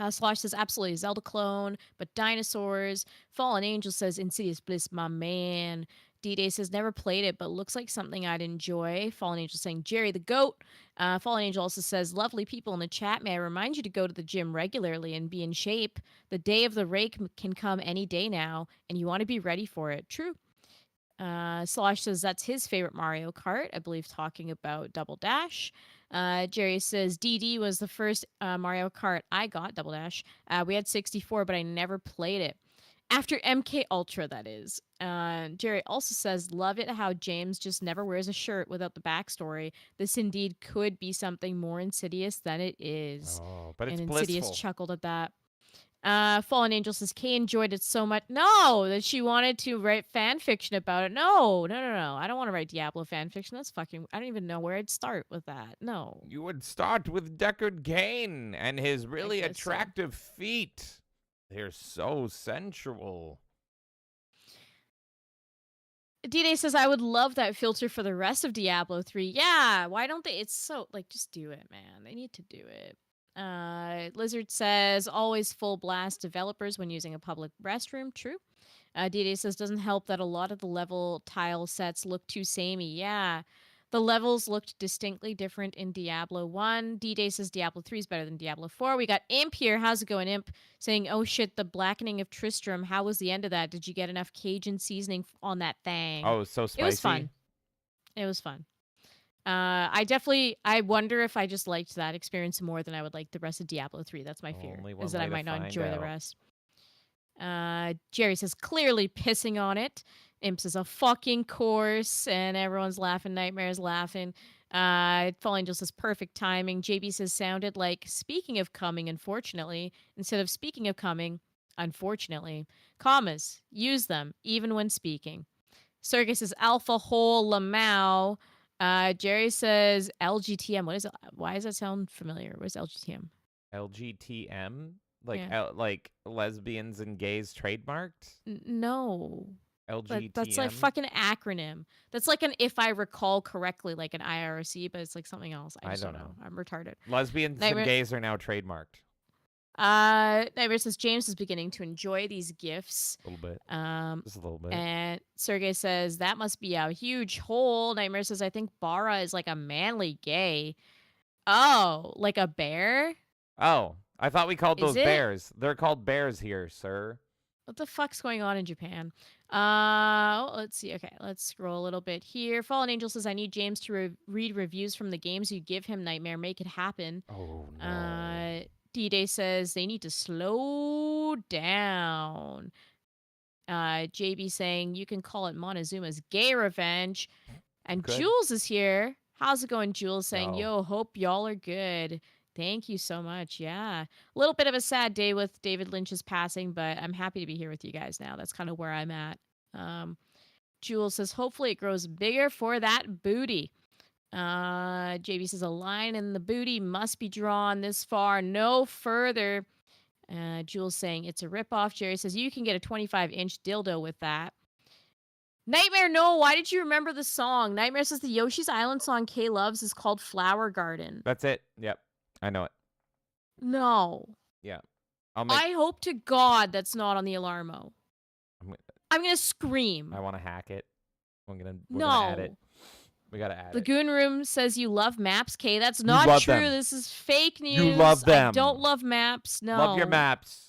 Slosh says, absolutely, Zelda clone, but dinosaurs. Fallen Angel says, Insidious Bliss, my man. D-Day says, never played it, but looks like something I'd enjoy. Fallen Angel saying, Jerry the GOAT. Fallen Angel also says, lovely people in the chat, may I remind you to go to the gym regularly and be in shape. The day of the rake can come any day now, and you want to be ready for it. True. Slosh says that's his favorite Mario Kart, I believe talking about Double Dash. Jerry says, DD was the first Mario Kart I got, Double Dash. We had 64, but I never played it. After MK Ultra, that is. Jerry also says, love it how James just never wears a shirt without the backstory. This indeed could be something more insidious than it is. Oh, but it's and blissful. Insidious chuckled at that. Fallen Angel says, Kay enjoyed it so much. No, that she wanted to write fan fiction about it. No. I don't want to write Diablo fan fiction. That's fucking, I don't even know where I'd start with that. No. You would start with Deckard Cain and his really attractive feet. They're so sensual. D-Day says, I would love that filter for the rest of Diablo 3. Yeah, why don't they? It's so, like, just do it, man. They need to do it. Lizard says, always full blast developers when using a public restroom. True. D-Day says, doesn't help that a lot of the level tile sets look too samey. Yeah. The levels looked distinctly different in Diablo 1. D-Day says Diablo 3 is better than Diablo 4. We got Imp here. How's it going, Imp? Saying, oh shit, the blackening of Tristram. How was the end of that? Did you get enough Cajun seasoning on that thing? Oh, it was so spicy. It was fun. It was fun. I wonder if I just liked that experience more than I would like the rest of Diablo 3. That's my fear, is that I might not enjoy the rest. Jerry says, clearly pissing on it. Imp says, a fucking course, and everyone's laughing. Nightmare's laughing. Fall Angel says, perfect timing. JB says, sounded like speaking of coming, unfortunately, instead of speaking of coming, unfortunately. Commas, use them, even when speaking. Sergey says, alpha hole lamau. Jerry says, LGTM. What is it? Why does that sound familiar? What is LGTM? LGTM? Like, Yeah. like lesbians and gays trademarked? No. LGTM? That's like fucking acronym. That's like an, if I recall correctly, like an IRC, but it's like something else. I don't know. I'm retarded. Lesbians and gays are now trademarked. Nightmare says James is beginning to enjoy these gifts. A little bit. Just a little bit. And Sergey says that must be a huge hole. Nightmare says I think Bara is like a manly gay. Oh, like a bear? Oh, I thought we called those bears. They're called bears here, sir. What the fuck's going on in Japan? Let's see. Okay, let's scroll a little bit here. Fallen Angel says, I need James to read reviews from the games you give him, Nightmare. Make it happen. Oh, no. D-Day says they need to slow down. JB saying, you can call it Montezuma's gay revenge. And Good. Jules is here. How's it going, Jules? Saying, yo, hope y'all are good. Thank you so much. Yeah. A little bit of a sad day with David Lynch's passing, but I'm happy to be here with you guys now. That's kind of where I'm at. Jules says, hopefully it grows bigger for that booty. JB says, a line in the booty must be drawn this far, no further. Jules saying, it's a ripoff. Jerry says, you can get a 25-inch dildo with that. Nightmare, no, why did you remember the song? Nightmare says the Yoshi's Island song Kay loves is called Flower Garden. That's it. Yep. I know it. No. Yeah. I hope to God that's not on the Alarmo. I'm gonna scream. I want to hack it. We're gonna add it. We gotta add the it. Goon Room says you love maps, Kay. That's not true. Them. This is fake news. You love them. I don't love maps. No. Love your maps.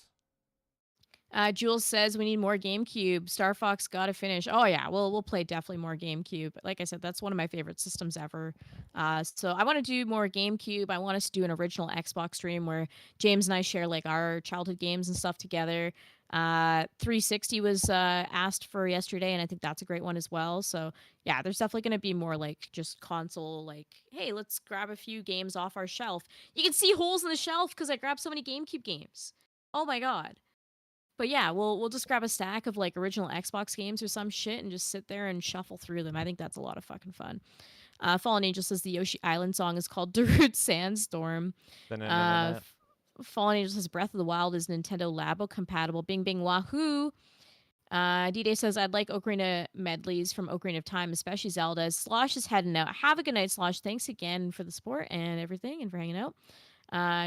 Jules says we need more GameCube. Star Fox gotta finish. Oh yeah, we'll play definitely more GameCube. Like I said, that's one of my favorite systems ever. So I want to do more GameCube. I want us to do an original Xbox stream where James and I share like our childhood games and stuff together. 360 was asked for yesterday, and I think that's a great one as well. So yeah, there's definitely gonna be more like just console. Like, hey, let's grab a few games off our shelf. You can see holes in the shelf because I grabbed so many GameCube games. Oh my god. But yeah, we'll just grab a stack of like original Xbox games or some shit and just sit there and shuffle through them. I think that's a lot of fucking fun. Fallen Angel says the Yoshi Island song is called Darude Sandstorm. Fallen Angel says Breath of the Wild is Nintendo Labo compatible. Bing Bing Wahoo. D-Day says I'd like Ocarina medleys from Ocarina of Time, especially Zelda. Slosh is heading out. Have a good night, Slosh. Thanks again for the support and everything and for hanging out.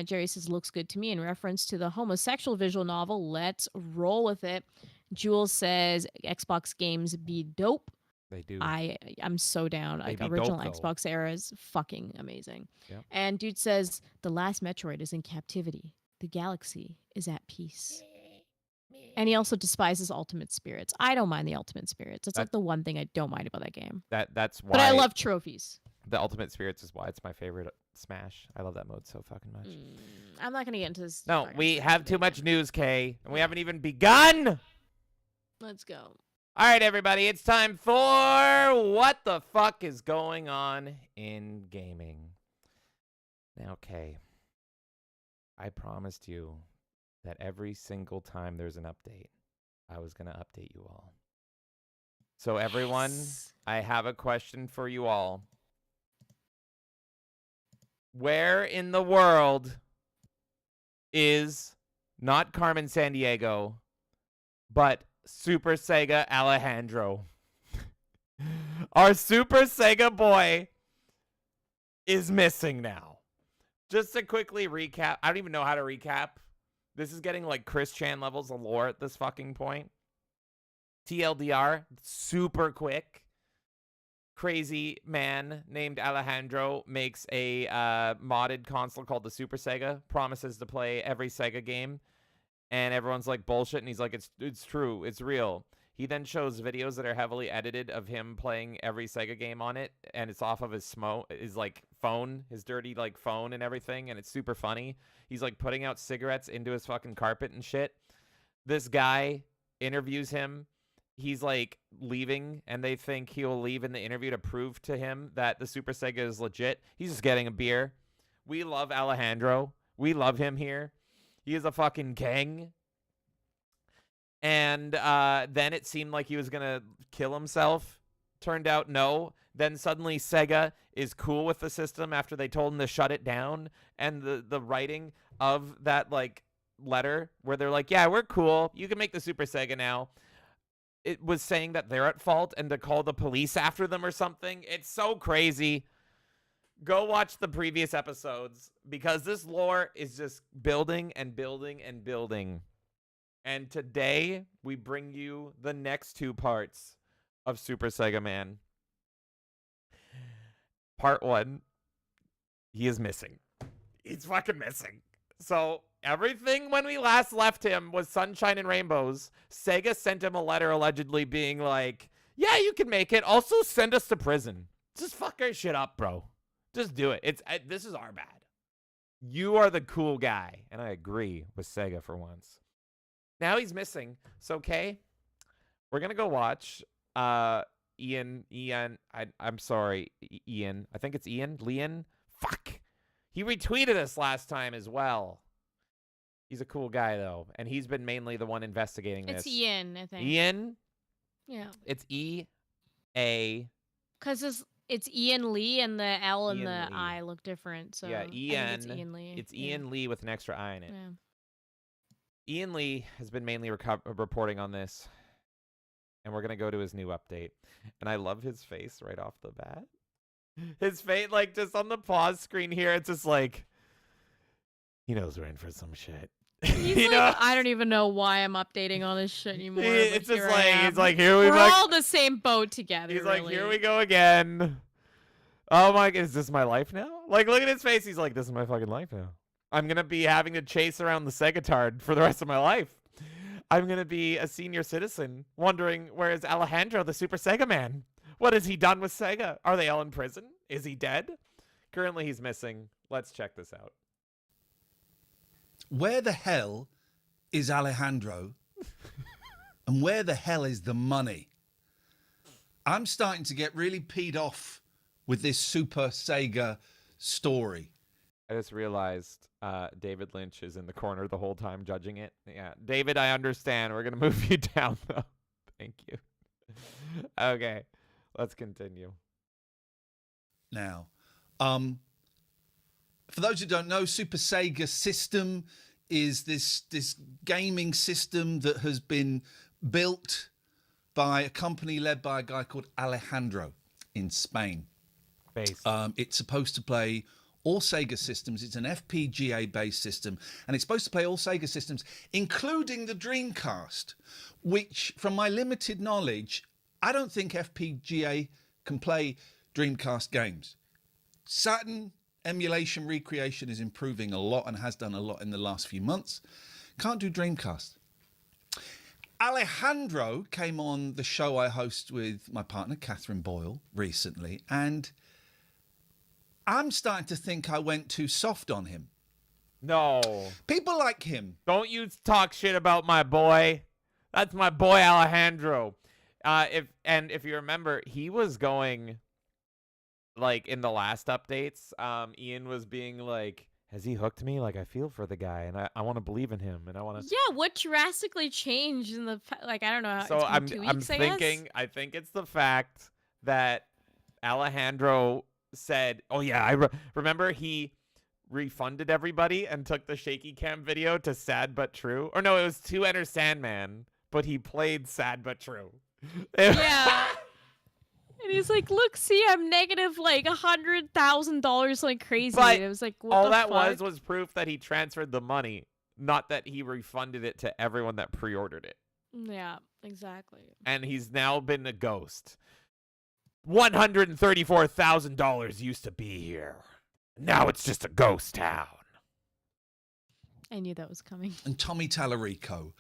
Jerry says, looks good to me in reference to the homosexual visual novel. Let's roll with it. Jules says, Xbox games be dope. They do. I'm so down. Like, original Xbox era is fucking amazing. Yep. And dude says, the last Metroid is in captivity. The galaxy is at peace. And he also despises Ultimate Spirits. I don't mind the Ultimate Spirits. It's like the one thing I don't mind about that game. That's why. But I love trophies. The Ultimate Spirits is why it's my favorite Smash. I love that mode so fucking much. I'm not going to get into this. No, we have too much news, Kay. And we haven't even begun. Let's go. All right, everybody. It's time for What the Fuck is Going On in Gaming. Now, Kay, I promised you that every single time there's an update, I was going to update you all. So, everyone, I have a question for you all. Where in the world is not Carmen Sandiego, but Super Sega Alejandro? Our Super Sega boy is missing now. Just to quickly recap, I don't even know how to recap. This is getting like Chris Chan levels of lore at this fucking point. TLDR, super quick. Crazy man named Alejandro makes a modded console called the Super Sega, promises to play every Sega game, and everyone's like bullshit, and he's like, it's true, it's real. He then shows videos that are heavily edited of him playing every Sega game on it, and it's off of his like phone, his dirty like phone and everything, and it's super funny. He's like putting out cigarettes into his fucking carpet and shit. This guy interviews him. He's like leaving, and they think he will leave in the interview to prove to him that the Super Sega is legit. He's just getting a beer. We love Alejandro. We love him here. He is a fucking king. And then it seemed like he was going to kill himself. Turned out no. Then suddenly Sega is cool with the system after they told him to shut it down. And the writing of that like letter where they're like, yeah, we're cool. You can make the Super Sega now. It was saying that they're at fault and to call the police after them or something. It's so crazy. Go watch the previous episodes because this lore is just building and building and building. And today, we bring you the next two parts of Super Sega Man. Part 1, he is missing. He's fucking missing. So, everything when we last left him was sunshine and rainbows. Sega sent him a letter allegedly being like, yeah, you can make it. Also, send us to prison. Just fuck our shit up, bro. Just do it. This is our bad. You are the cool guy. And I agree with Sega for once. Now he's missing. So, okay, we're going to go watch Ian. I'm sorry, Ian. I think it's Ian. Leon. Fuck. He retweeted us last time as well. He's a cool guy, though. And he's been mainly the one investigating this. It's Ian, I think. Ian? Yeah. It's E-A. Because it's Ian Lee and the L and Ian the Lee. I look different. So Yeah, I think Ian. it's Ian Lee. It's Ian Lee with an extra I in it. Yeah. Ian Lee has been mainly reporting on this, and we're going to go to his new update. And I love his face right off the bat. His face, like, just on the pause screen here, it's just like, he knows we're in for some shit. He's like, I don't even know why I'm updating all this shit anymore. It's just like, he's like, here we go. We're all in the same boat together. He's really. like, here we go again. Oh my, is this my life now? Like, look at his face. He's like, this is my fucking life now. I'm going to be having to chase around the Segatard for the rest of my life. I'm going to be a senior citizen wondering, where is Alejandro, the Super Sega Man? What has he done with Sega? Are they all in prison? Is he dead? Currently, he's missing. Let's check this out. Where the hell is Alejandro? And where the hell is the money? I'm starting to get really peed off with this Super Sega story. I just realized David Lynch is in the corner the whole time judging it. Yeah, David, I understand. We're going to move you down, though. Thank you. Okay, let's continue. Now, for those who don't know, Super Sega System is this gaming system that has been built by a company led by a guy called Alejandro in Spain. It's supposed to play all Sega systems. It's an FPGA-based system, and it's supposed to play all Sega systems, including the Dreamcast, which, from my limited knowledge, I don't think FPGA can play Dreamcast games. Saturn emulation recreation is improving a lot and has done a lot in the last few months. Can't do Dreamcast. Alejandro came on the show I host with my partner, Catherine Boyle, recently, and I'm starting to think I went too soft on him. No. People like him. Don't you talk shit about my boy. That's my boy Alejandro. If you remember, he was going, like, in the last updates, Ian was being like, has he hooked me? Like, I feel for the guy, and I want to believe in him, and I want to. Yeah, what drastically changed in the like? I don't know. So it's been 2 weeks, I'm thinking. I think it's the fact that Alejandro said, "Oh yeah, I remember he refunded everybody and took the shaky cam video to Sad But True." Or no, it was to Enter Sandman, but he played Sad But True. Yeah. And he's like, look, see, I'm negative like $100,000 like crazy. But and it was like, what all the that fuck? was proof that he transferred the money, not that he refunded it to everyone that pre-ordered it. Yeah, exactly. And he's now been a ghost. $134,000 used to be here. Now it's just a ghost town. I knew that was coming. And Tommy Tallarico,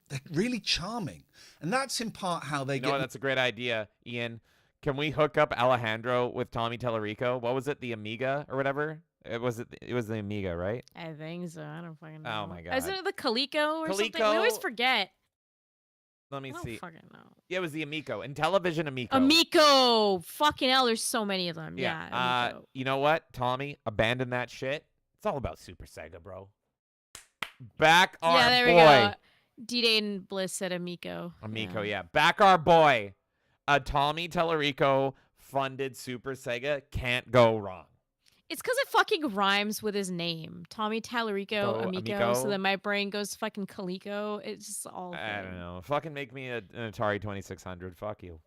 They're really charming. And that's in part how they get... That's a great idea, Ian. Can we hook up Alejandro with Tommy Tallarico? What was it, the Amiga or whatever? It was the Amiga, right? I think so. I don't fucking know. Oh my god. Isn't it the Coleco or something? We Coleco? always forget. Let me I see. don't fucking know. Yeah, it was the Amico. Intellivision Amico. Amico! Fucking hell, there's so many of them. Yeah. Amico. You know what, Tommy? Abandon that shit. It's all about Super Sega, bro. Back our boy. Yeah, there we go. D-Day and Bliss said Amico. Amico, yeah. Back our boy. A Tommy Tallarico funded Super Sega can't go wrong. It's because it fucking rhymes with his name. Tommy Tallarico, Amico. So then my brain goes fucking Coleco. It's just all... I don't know. Fucking make me an Atari 2600. Fuck you.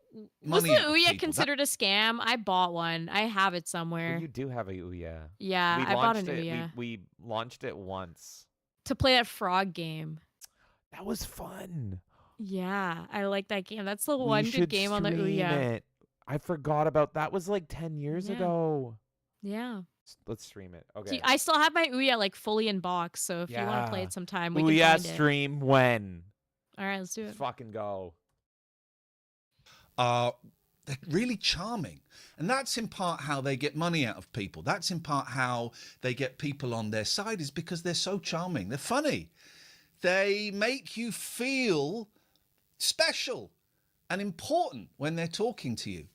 Was the Ouya considered a scam? I bought one. I have it somewhere. Well, you do have a Ouya. Yeah, I bought an Ouya. We launched it once. To play that frog game. That was fun. Yeah, I like that game. That's the one good game on the Ouya. It. I forgot about that. Was like 10 years ago. Yeah. Let's stream it. Okay. I still have my Ouya like fully in box, so if you want to play it sometime, we can find it. Stream when? All right, let's do it. Let's fucking go. They're really charming. And that's in part how they get money out of people. That's in part how they get people on their side, is because they're so charming. They're funny. They make you feel special and important when they're talking to you.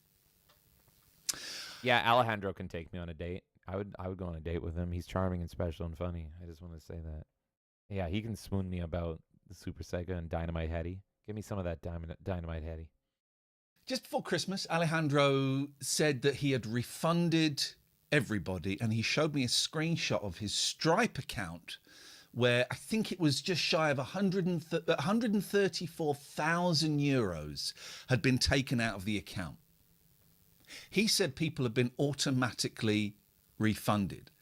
Yeah, Alejandro can take me on a date. I would go on a date with him. He's charming and special and funny. I just want to say that. Yeah, he can swoon me about the Super Sega and Dynamite Heady. Give me some of that Dynamite Heady. Just before Christmas, Alejandro said that he had refunded everybody, and he showed me a screenshot of his Stripe account where I think it was just shy of 134,000 euros had been taken out of the account. He said people have been automatically refunded.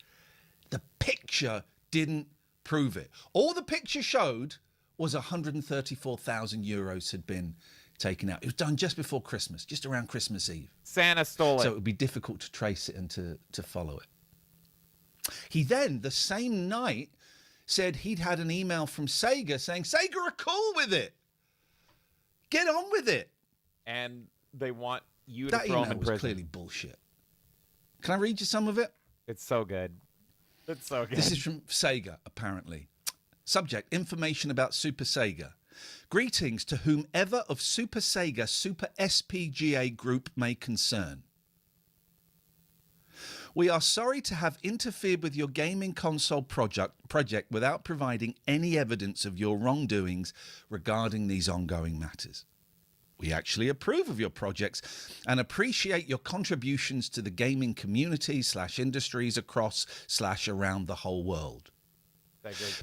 The picture didn't prove it. All the picture showed was 134,000 euros had been taken out. It was done just before Christmas, just around Christmas Eve. Santa stole it. So it would be difficult to trace it and to follow it. He then, the same night, said he'd had an email from Sega saying, Sega are cool with it. Get on with it. And they want you to throw him in prison. That email was clearly bullshit. Can I read you some of it? It's so good. It's so good. This is from Sega, apparently. Subject, information about Super Sega. Greetings to whomever of Super Sega Super SPGA Group may concern. We are sorry to have interfered with your gaming console project without providing any evidence of your wrongdoings regarding these ongoing matters. We actually approve of your projects and appreciate your contributions to the gaming community / industries across / around the whole world.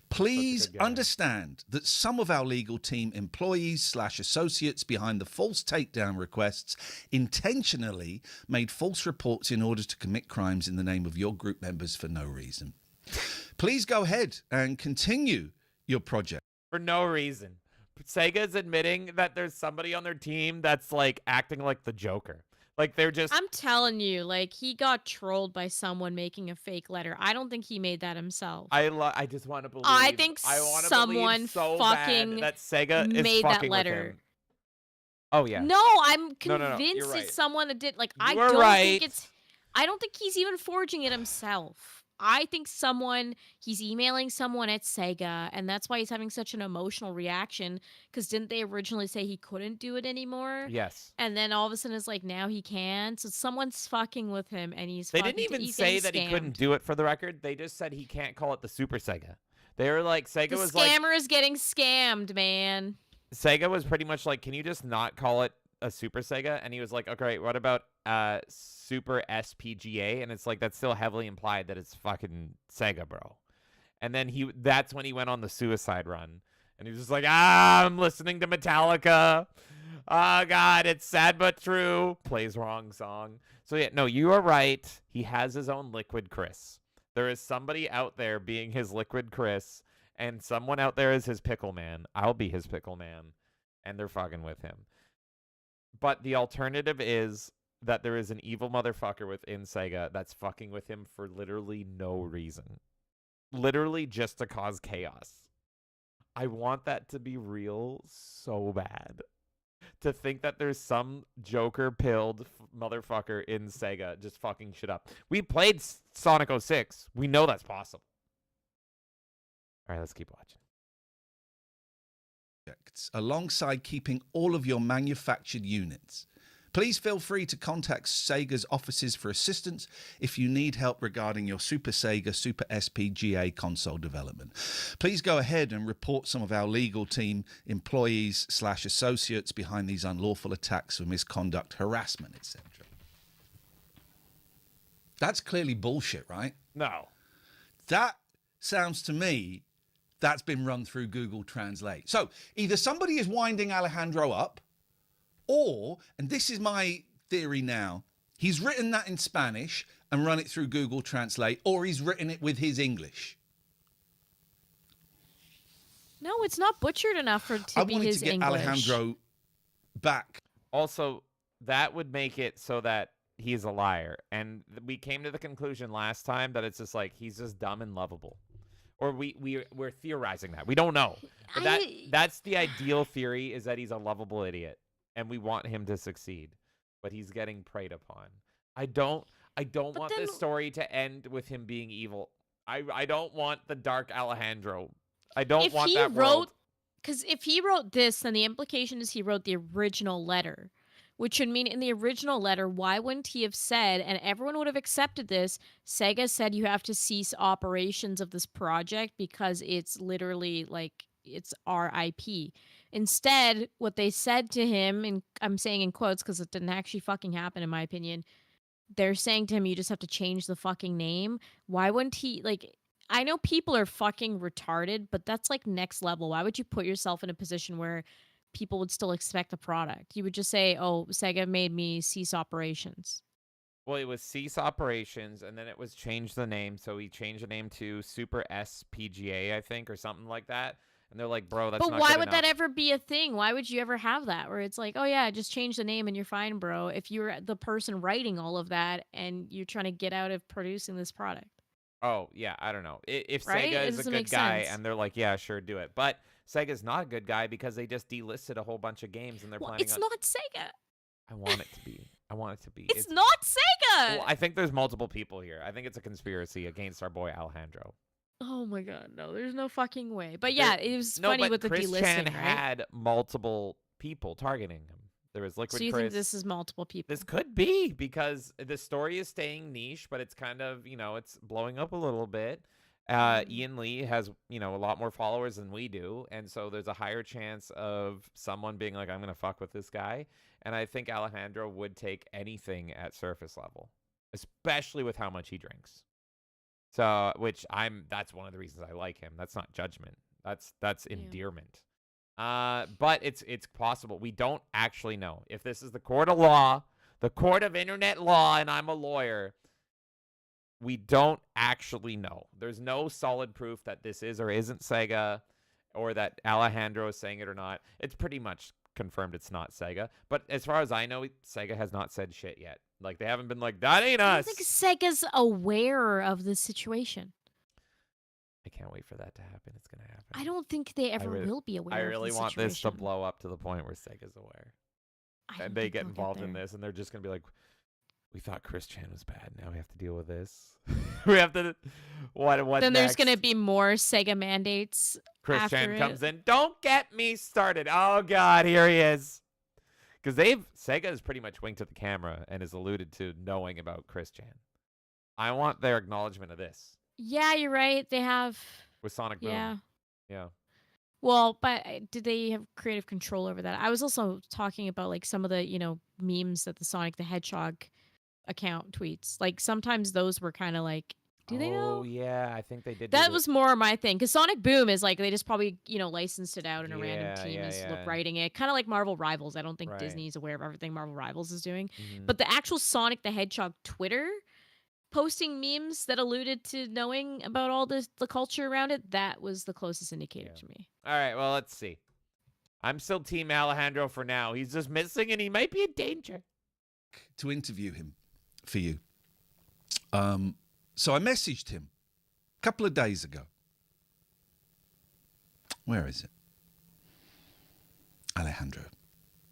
Please understand that some of our legal team employees / associates behind the false takedown requests intentionally made false reports in order to commit crimes in the name of your group members for no reason. Please go ahead and continue your project. For no reason. Sega's admitting that there's somebody on their team that's like acting like the Joker. Like they're just... I'm telling you, like he got trolled by someone making a fake letter. I don't think he made that himself. I just want to believe... I think someone so fucking that Sega made is that fucking letter. with him. Oh yeah. No, I'm convinced You're right. it's someone that did. Like I don't think he's even forging it himself. I think he's emailing someone at Sega, and that's why he's having such an emotional reaction, because didn't they originally say he couldn't do it anymore? Yes. And then all of a sudden it's like, now he can. So someone's fucking with him, and They didn't even say that he couldn't do it, for the record. They just said he can't call it the Super Sega. They were like, Sega was like... The scammer is getting scammed, man. Sega was pretty much like, can you just not call it a Super Sega? And he was like, okay, what about Super SPGA? And it's like, that's still heavily implied that it's fucking Sega, bro. And then that's when he went on the suicide run. And he was just like, I'm listening to Metallica. Oh, God, it's sad but true. Plays wrong song. So, yeah, no, you are right. He has his own Liquid Chris. There is somebody out there being his Liquid Chris, and someone out there is his Pickle Man. I'll be his Pickle Man. And they're fucking with him. But the alternative is that there is an evil motherfucker within Sega that's fucking with him for literally no reason. Literally just to cause chaos. I want that to be real so bad. To think that there's some Joker-pilled motherfucker in Sega just fucking shit up. We played Sonic 06. We know that's possible. All right, let's keep watching. Alongside keeping all of your manufactured units. Please feel free to contact Sega's offices for assistance if you need help regarding your Super Sega Super SPGA console development. Please go ahead and report some of our legal team employees / associates behind these unlawful attacks for misconduct, harassment, etc. That's clearly bullshit, right? No. That sounds to me that's been run through Google Translate. So either somebody is winding Alejandro up, or, and this is my theory now, he's written that in Spanish and run it through Google Translate, or he's written it with his English. No, it's not butchered enough for it to be his English. I wanted to get Alejandro back. Also, that would make it so that he's a liar. And we came to the conclusion last time that it's just like he's just dumb and lovable. Or we're theorizing that. We don't know. But that's the ideal theory, is that he's a lovable idiot. And we want him to succeed, but he's getting preyed upon. I don't want this story to end with him being evil. I don't want the dark Alejandro. I don't want that world. Because if he wrote this, then the implication is he wrote the original letter, which would mean in the original letter, why wouldn't he have said, and everyone would have accepted this, Sega said you have to cease operations of this project because it's literally like it's our IP. Instead, what they said to him, and I'm saying in quotes because it didn't actually fucking happen in my opinion, they're saying to him, you just have to change the fucking name. Why wouldn't he, like, I know people are fucking retarded, but that's like next level. Why would you put yourself in a position where people would still expect the product? You would just say, oh, Sega made me cease operations. Well, it was cease operations, and then it was change the name. So he changed the name to Super SPGA, I think, or something like that. And they're like, bro, that's not good enough. But why would that ever be a thing? Why would you ever have that where it's like, oh, yeah, just change the name and you're fine, bro, if you're the person writing all of that and you're trying to get out of producing this product? Oh, yeah, I don't know. If Right? Sega It is a doesn't good make guy sense. and they're like, yeah, sure, do it. But Sega's not a good guy because they just delisted a whole bunch of games and they're planning It's on... not Sega. I want it to be. I want it to be. It's not Sega! Well, I think there's multiple people here. I think it's a conspiracy against our boy Alejandro. Oh my god, no, there's no fucking way. But yeah, it was funny with the Chris delisting, Chan right? had multiple people targeting him. There was Liquid So you Chris. think this is multiple people? This could be, because the story is staying niche, but it's kind of, it's blowing up a little bit. Ian Lee has, a lot more followers than we do. And so there's a higher chance of someone being like, I'm going to fuck with this guy. And I think Alejandro would take anything at surface level, especially with how much he drinks. So, that's one of the reasons I like him. That's not judgment. That's endearment. But it's possible. We don't actually know. If this is the court of law, the court of internet law, and I'm a lawyer, we don't actually know. There's no solid proof that this is or isn't Sega, or that Alejandro is saying it or not. It's pretty much confirmed it's not Sega. But as far as I know, Sega has not said shit yet. Like, they haven't been like, that ain't us. I think Sega's aware of the situation. I can't wait for that to happen. It's going to happen. I don't think they ever will be aware of the situation. I really want this to blow up to the point where Sega's aware. And they get involved in this, and they're just going to be like, we thought Chris Chan was bad. Now we have to deal with this. We have to... What Then next? there's going to be more Sega mandates Chris after Chan it. comes in. Don't get me started. Oh, God, here he is. Because Sega has pretty much winked at the camera and has alluded to knowing about Chris Chan. I want their acknowledgement of this. Yeah, you're right. They have... With Sonic Boom. Yeah. Well, but did they have creative control over that? I was also talking about like some of the, memes that the Sonic the Hedgehog account tweets. Like sometimes those were kind of like, do they know? Oh, yeah. I think they did. That was more my thing. Because Sonic Boom is like, they just probably, licensed it out and a random team is writing it. Kind of like Marvel Rivals. I don't think Disney's aware of everything Marvel Rivals is doing. But the actual Sonic the Hedgehog Twitter posting memes that alluded to knowing about all the culture around it, that was the closest indicator to me. All right, well, let's see. I'm still Team Alejandro for now. He's just missing, and he might be in danger. To interview him for you. So I messaged him a couple of days ago. Where is it? Alejandro.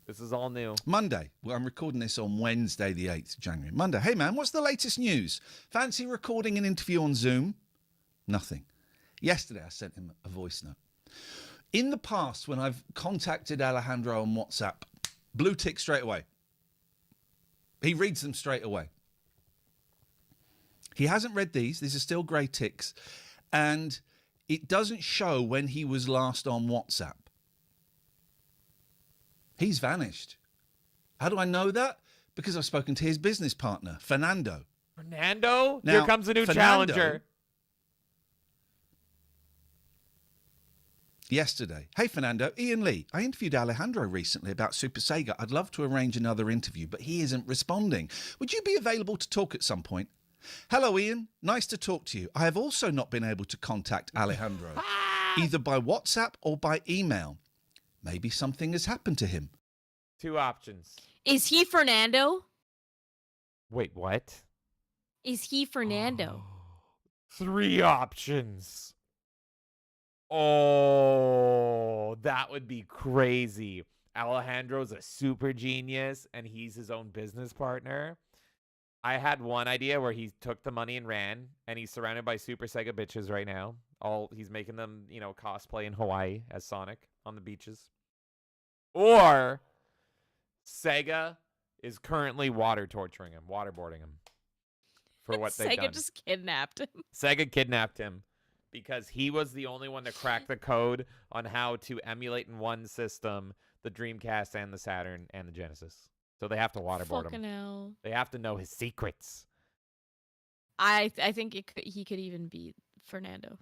This is all new. Monday. Well, I'm recording this on Wednesday, the 8th of January. Monday. Hey, man, what's the latest news? Fancy recording an interview on Zoom? Nothing. Yesterday, I sent him a voice note. In the past, when I've contacted Alejandro on WhatsApp, blue tick straight away. He reads them straight away. He hasn't read these. These are still grey ticks. And it doesn't show when he was last on WhatsApp. He's vanished. How do I know that? Because I've spoken to his business partner, Fernando. Fernando? Now, Here comes a new challenger. Yesterday. Hey, Fernando. Ian Lee. I interviewed Alejandro recently about Super Sega. I'd love to arrange another interview, but he isn't responding. Would you be available to talk at some point? Hello, Ian. Nice to talk to you. I have also not been able to contact Alejandro, either by WhatsApp or by email. Maybe something has happened to him. 2 options. Is he Fernando? Wait, what? Is he Fernando? 3 options. Oh, that would be crazy. Alejandro's a super genius, and he's his own business partner. I had one idea where he took the money and ran, and he's surrounded by Super Sega bitches right now. He's making them, cosplay in Hawaii as Sonic on the beaches. Or Sega is currently waterboarding him for what they've done. Sega just kidnapped him. Sega kidnapped him because he was the only one to crack the code on how to emulate in one system the Dreamcast and the Saturn and the Genesis. So they have to waterboard Fucking him. hell. They have to know his secrets. I think he could even be Fernando.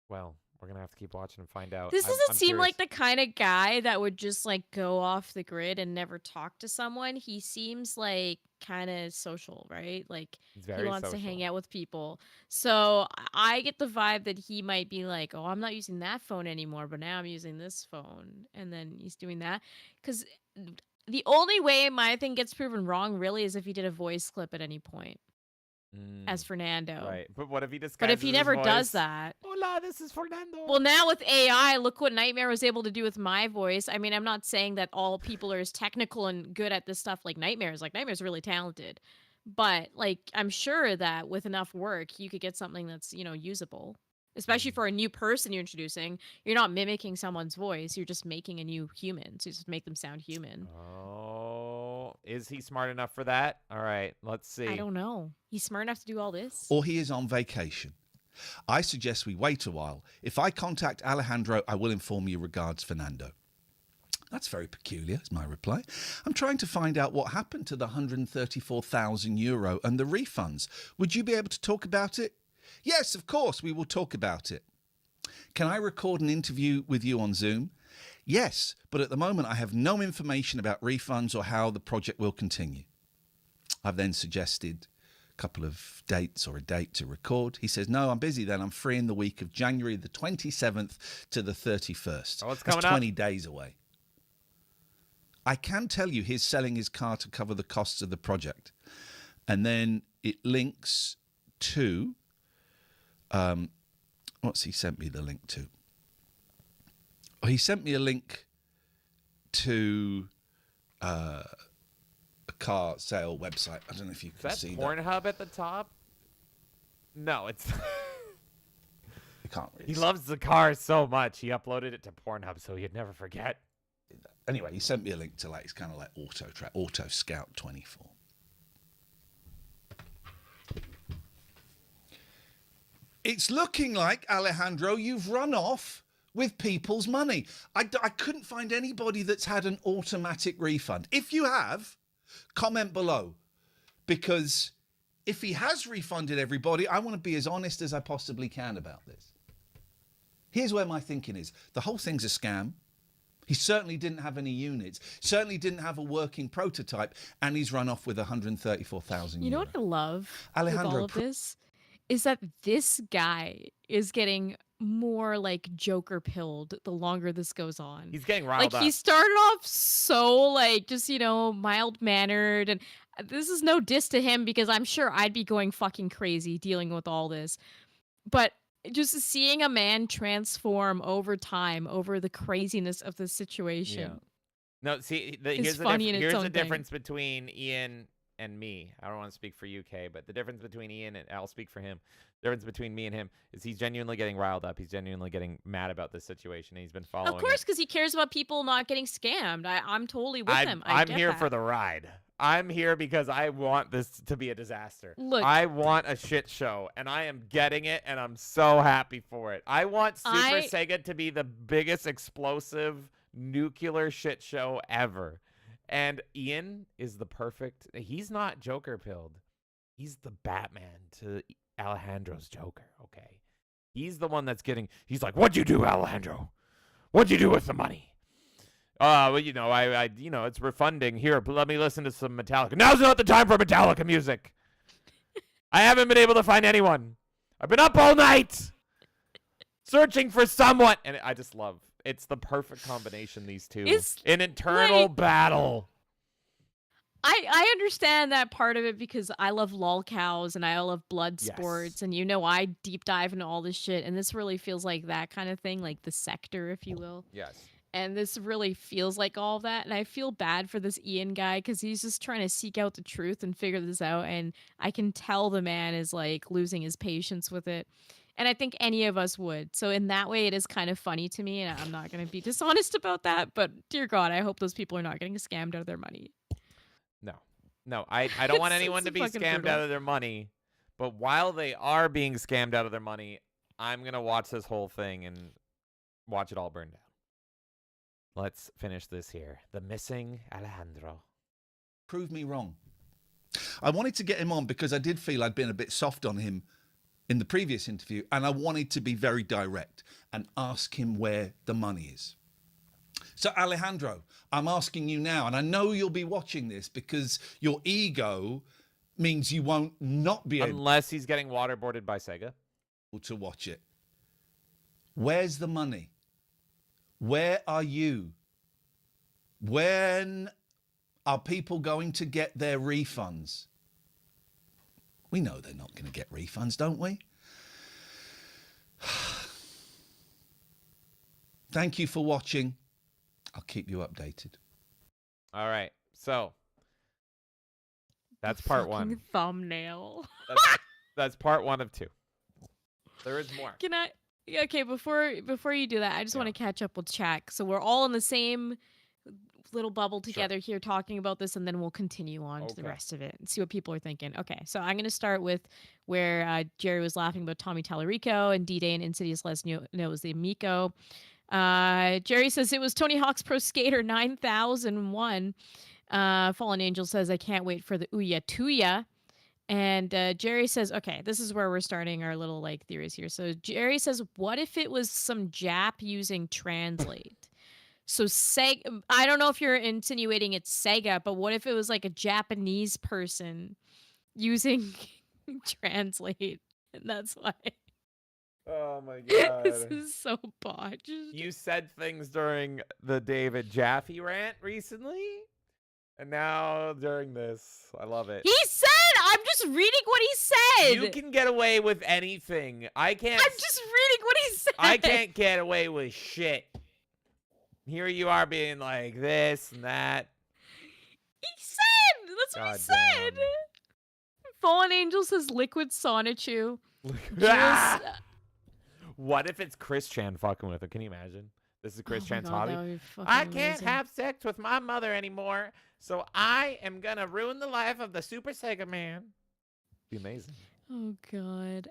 Well, we're going to have to keep watching and find out. This doesn't I'm seem curious. like the kind of guy that would just like go off the grid and never talk to someone. He seems like kind of social, right? Like He's he very wants to hang social. out with people. So I get the vibe that he might be like, oh, I'm not using that phone anymore, but now I'm using this phone. And then he's doing that. Because the only way my thing gets proven wrong really is if he did a voice clip at any point as Fernando. Right. But what if he disguises But if he his never does voice? that. Hola, this is Fernando. Well, now with AI, look what Nightmare was able to do with my voice. I mean, I'm not saying that all people are as technical and good at this stuff like Nightmare is. Like, Nightmare's really talented. But, like, I'm sure that with enough work, you could get something that's, usable. Especially for a new person you're introducing. You're not mimicking someone's voice. You're just making a new human. So you just make them sound human. Oh, is he smart enough for that? All right, let's see. I don't know. He's smart enough to do all this? Or he is on vacation. I suggest we wait a while. If I contact Alejandro, I will inform you. Regards, Fernando. That's very peculiar, is my reply. I'm trying to find out what happened to the €134,000 and the refunds. Would you be able to talk about it? Yes, of course, we will talk about it. Can I record an interview with you on Zoom? Yes, but at the moment I have no information about refunds or how the project will continue. I've then suggested a couple of dates or a date to record. He says, no, I'm busy then. I'm free in the week of January the 27th to the 31st. Oh, it's coming That's up. 20 days away. I can tell you he's selling his car to cover the costs of the project. And then it links to... what's he sent me the link to? Oh, he sent me a link to a car sale website. I don't know if you can see Is that. that Pornhub at the top? No, it's... You can't really He see loves the car so much. He uploaded it to Pornhub so he'd never forget. that. Anyway, he sent me a link to like, it's kind of like Auto Scout 24. It's looking like, Alejandro, you've run off with people's money. I couldn't find anybody that's had an automatic refund. If you have, comment below. Because if he has refunded everybody, I want to be as honest as I possibly can about this. Here's where my thinking is. The whole thing's a scam. He certainly didn't have any units, certainly didn't have a working prototype, and he's run off with 134,000 You know what I love Alejandro, with all of this? Is that this guy is getting more like Joker pilled the longer this goes on. He's getting riled up. He started off so like just, mild mannered, and this is no diss to him because I'm sure I'd be going fucking crazy dealing with all this. But just seeing a man transform over time, over the craziness of the situation. No, see, It's funny in its here's own the thing. difference between Ian and me. I don't want to speak for UK, but the difference between Ian and I'll speak for him. The difference between me and him is he's genuinely getting riled up. He's genuinely getting mad about this situation. And he's been following. Of course, because he cares about people not getting scammed. I'm totally with him. I'm get here that. for the ride. I'm here because I want this to be a disaster. Look, I want a shit show, and I am getting it, and I'm so happy for it. I want Super Sega to be the biggest explosive nuclear shit show ever. And Ian is the perfect. He's not Joker pilled. He's the Batman to Alejandro's Joker. Okay, he's the one that's getting. He's like, "What'd you do, Alejandro? What'd you do with the money?" Well, you know, it's refunding. Here, let me listen to some Metallica. Now's not the time for Metallica music. I haven't been able to find anyone. I've been up all night searching for someone, and I just love. It's the perfect combination. These two, an eternal battle. I understand that part of it because I love lolcows and I love blood sports, and I deep dive into all this shit, and this really feels like that kind of thing, like The Sector, if you will. Yes. And this really feels like all of that, and I feel bad for this Ian guy because he's just trying to seek out the truth and figure this out, and I can tell the man is like losing his patience with it. And I think any of us would. So in that way, it is kind of funny to me, and I'm not going to be dishonest about that. But dear God, I hope those people are not getting scammed out of their money. No, I don't want anyone to be scammed out of their money. But while they are being scammed out of their money, I'm going to watch this whole thing and watch it all burn down. Let's finish this here. The missing Alejandro. Prove me wrong. I wanted to get him on because I did feel I'd been a bit soft on him in the previous interview, and I wanted to be very direct and ask him where the money is. So, Alejandro, I'm asking you now, and I know you'll be watching this because your ego means you won't not be able... Unless he's getting waterboarded by Sega. ...to watch it. Where's the money? Where are you? When are people going to get their refunds? We know they're not going to get refunds, don't we? Thank you for watching. I'll keep you updated. All right. So that's part one. Thumbnail. That's part one of two. There is more. Can I? Okay, before you do that, I just want to catch up with chat. So we're all in the same little bubble together here talking about this, and then we'll continue on to the rest of it and see what people are thinking. Okay, so I'm going to start with where Jerry was laughing about Tommy Tallarico and D-Day and Insidious Les know it was the Amico. Jerry says it was Tony Hawk's Pro Skater 9001. Fallen Angel says, I can't wait for the Ouya Tuya. And Jerry says, okay, this is where we're starting our little theories here. So Jerry says, what if it was some Jap using Translate? So Sega, I don't know if you're insinuating it's Sega, but what if it was like a Japanese person using Translate? And that's why. Oh my God. This is so botched. You said things during the David Jaffe rant recently, and now during this. I love it. He said, I'm just reading what he said. You can get away with anything. I can't. I'm just reading what he said. I can't get away with shit. Here you are being like this and that. He said. That's what he said. Fallen Angel says Liquid Sonichu. What if it's Chris Chan fucking with her? Can you imagine? This is Chris Chan's hobby. I can't have sex with my mother anymore, so I am gonna ruin the life of the Super Sega Man. Be amazing. Oh God.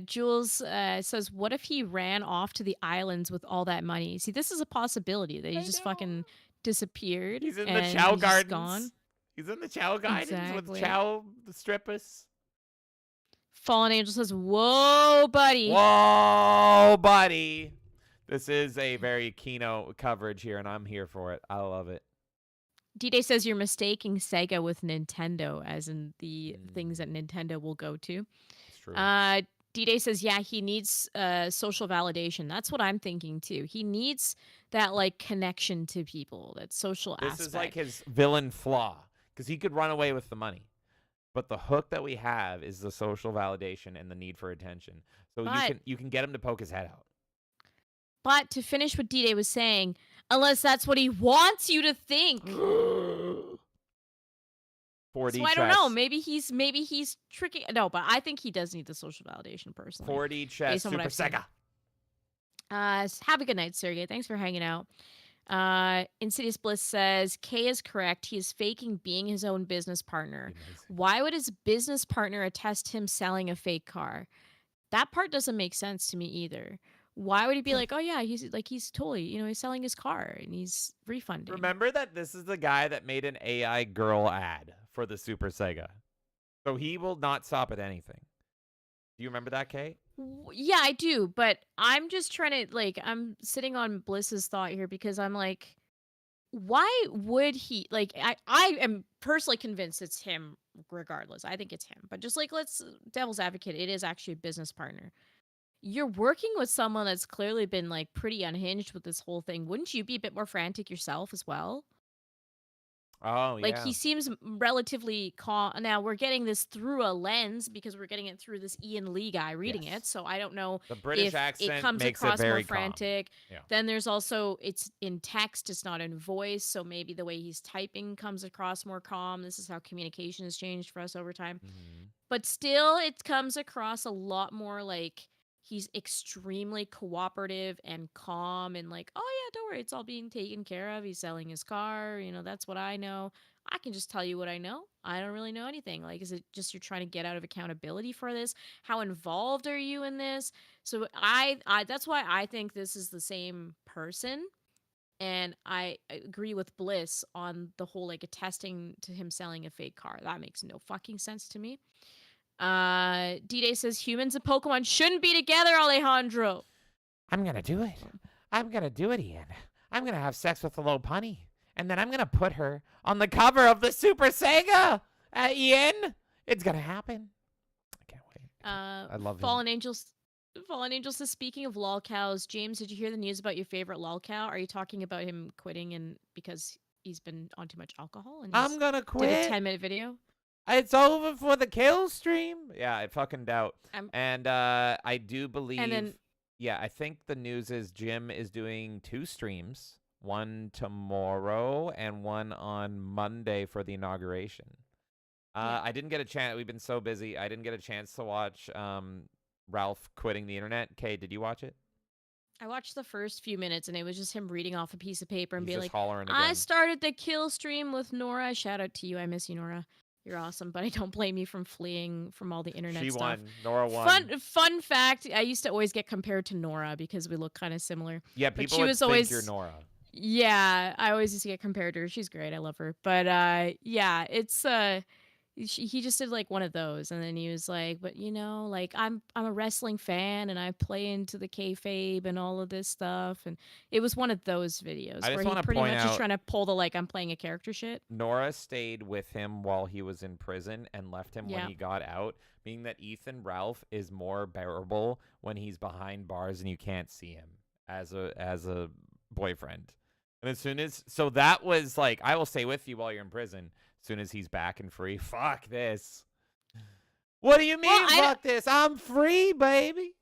Jules says, what if he ran off to the islands with all that money? See, this is a possibility that he just fucking disappeared. He's in the Chow Gardens. Gone. He's in the Chow Gardens with Chow the strippers. Fallen Angel says, whoa, buddy. Whoa, buddy. This is a very keynote coverage here, and I'm here for it. I love it. D-Day says you're mistaking Sega with Nintendo, as in the things that Nintendo will go to. It's true. D-Day says, yeah, he needs social validation. That's what I'm thinking, too. He needs that, connection to people, that social aspect. This is like his villain flaw, because he could run away with the money. But the hook that we have is the social validation and the need for attention. So you can get him to poke his head out. But to finish what D-Day was saying, unless that's what he wants you to think. 4D so I don't know. Maybe he's tricky. No, but I think he does need the social validation personally. 4D chess, Super Sega. Have a good night, Sergey. Thanks for hanging out. Insidious Bliss says, Kay is correct. He is faking being his own business partner. Why would his business partner attest him selling a fake car? That part doesn't make sense to me either. Why would he be like, oh yeah, he's totally, he's selling his car and he's refunding. Remember that this is the guy that made an AI girl ad for the Super Sega. So he will not stop at anything. Do you remember that, Kay? Yeah, I do, but I'm just trying to, I'm sitting on Bliss's thought here because I'm like, why would he, I am personally convinced it's him regardless. I think it's him. But just let's devil's advocate, it is actually a business partner. You're working with someone that's clearly been, pretty unhinged with this whole thing. Wouldn't you be a bit more frantic yourself as well? Oh, yeah. He seems relatively calm. Now, we're getting this through a lens because we're getting it through this Ian Lee guy reading it. So I don't know the British if accent it comes makes across it very more frantic. Yeah. Then there's also, it's in text, it's not in voice. So maybe the way he's typing comes across more calm. This is how communication has changed for us over time. Mm-hmm. But still, it comes across a lot more he's extremely cooperative and calm and oh yeah, don't worry, it's all being taken care of. He's selling his car. That's what I know. I can just tell you what I know. I don't really know anything. Is it just you're trying to get out of accountability for this? How involved are you in this? So I that's why I think this is the same person. And I agree with Bliss on the whole attesting to him selling a fake car. That makes no fucking sense to me. D-Day says humans and Pokemon shouldn't be together, Alejandro. I'm gonna do it. I'm gonna do it, Ian. I'm gonna have sex with the little punny. And then I'm gonna put her on the cover of the Super Sega. Ian, it's gonna happen. I can't wait. I love Fallen Angels says, speaking of lolcows, James, did you hear the news about your favorite lolcow? Are you talking about him quitting and because he's been on too much alcohol? And I'm gonna quit. Did a 10-minute video. It's over for the kill stream. Yeah, I fucking doubt. And I do believe. And then, I think the news is Jim is doing 2 streams. One tomorrow and one on Monday for the inauguration. I didn't get a chance. We've been so busy. I didn't get a chance to watch Ralph quitting the internet. Kay, did you watch it? I watched the first few minutes and it was just him reading off a piece of paper and being like, hollering I again. started the kill stream with Nora. Shout out to you. I miss you, Nora. You're awesome, but I don't blame you from fleeing from all the internet She stuff. won. Nora won. Fun fact, I used to always get compared to Nora because we look kind of similar. Yeah, people would think you're Nora. Yeah, I always used to get compared to her. She's great. I love her. But yeah, it's he just did one of those, and then he was like, but I'm a wrestling fan and I play into the kayfabe and all of this stuff, and it was one of those videos where he pretty much is trying to pull the I'm playing a character shit. Nora stayed with him while he was in prison and left him when he got out, meaning that Ethan Ralph is more bearable when he's behind bars and you can't see him as a boyfriend. And as soon as that was I will stay with you while you're in prison. As soon as he's back and free, fuck this. What do you mean, fuck this? I'm free, baby.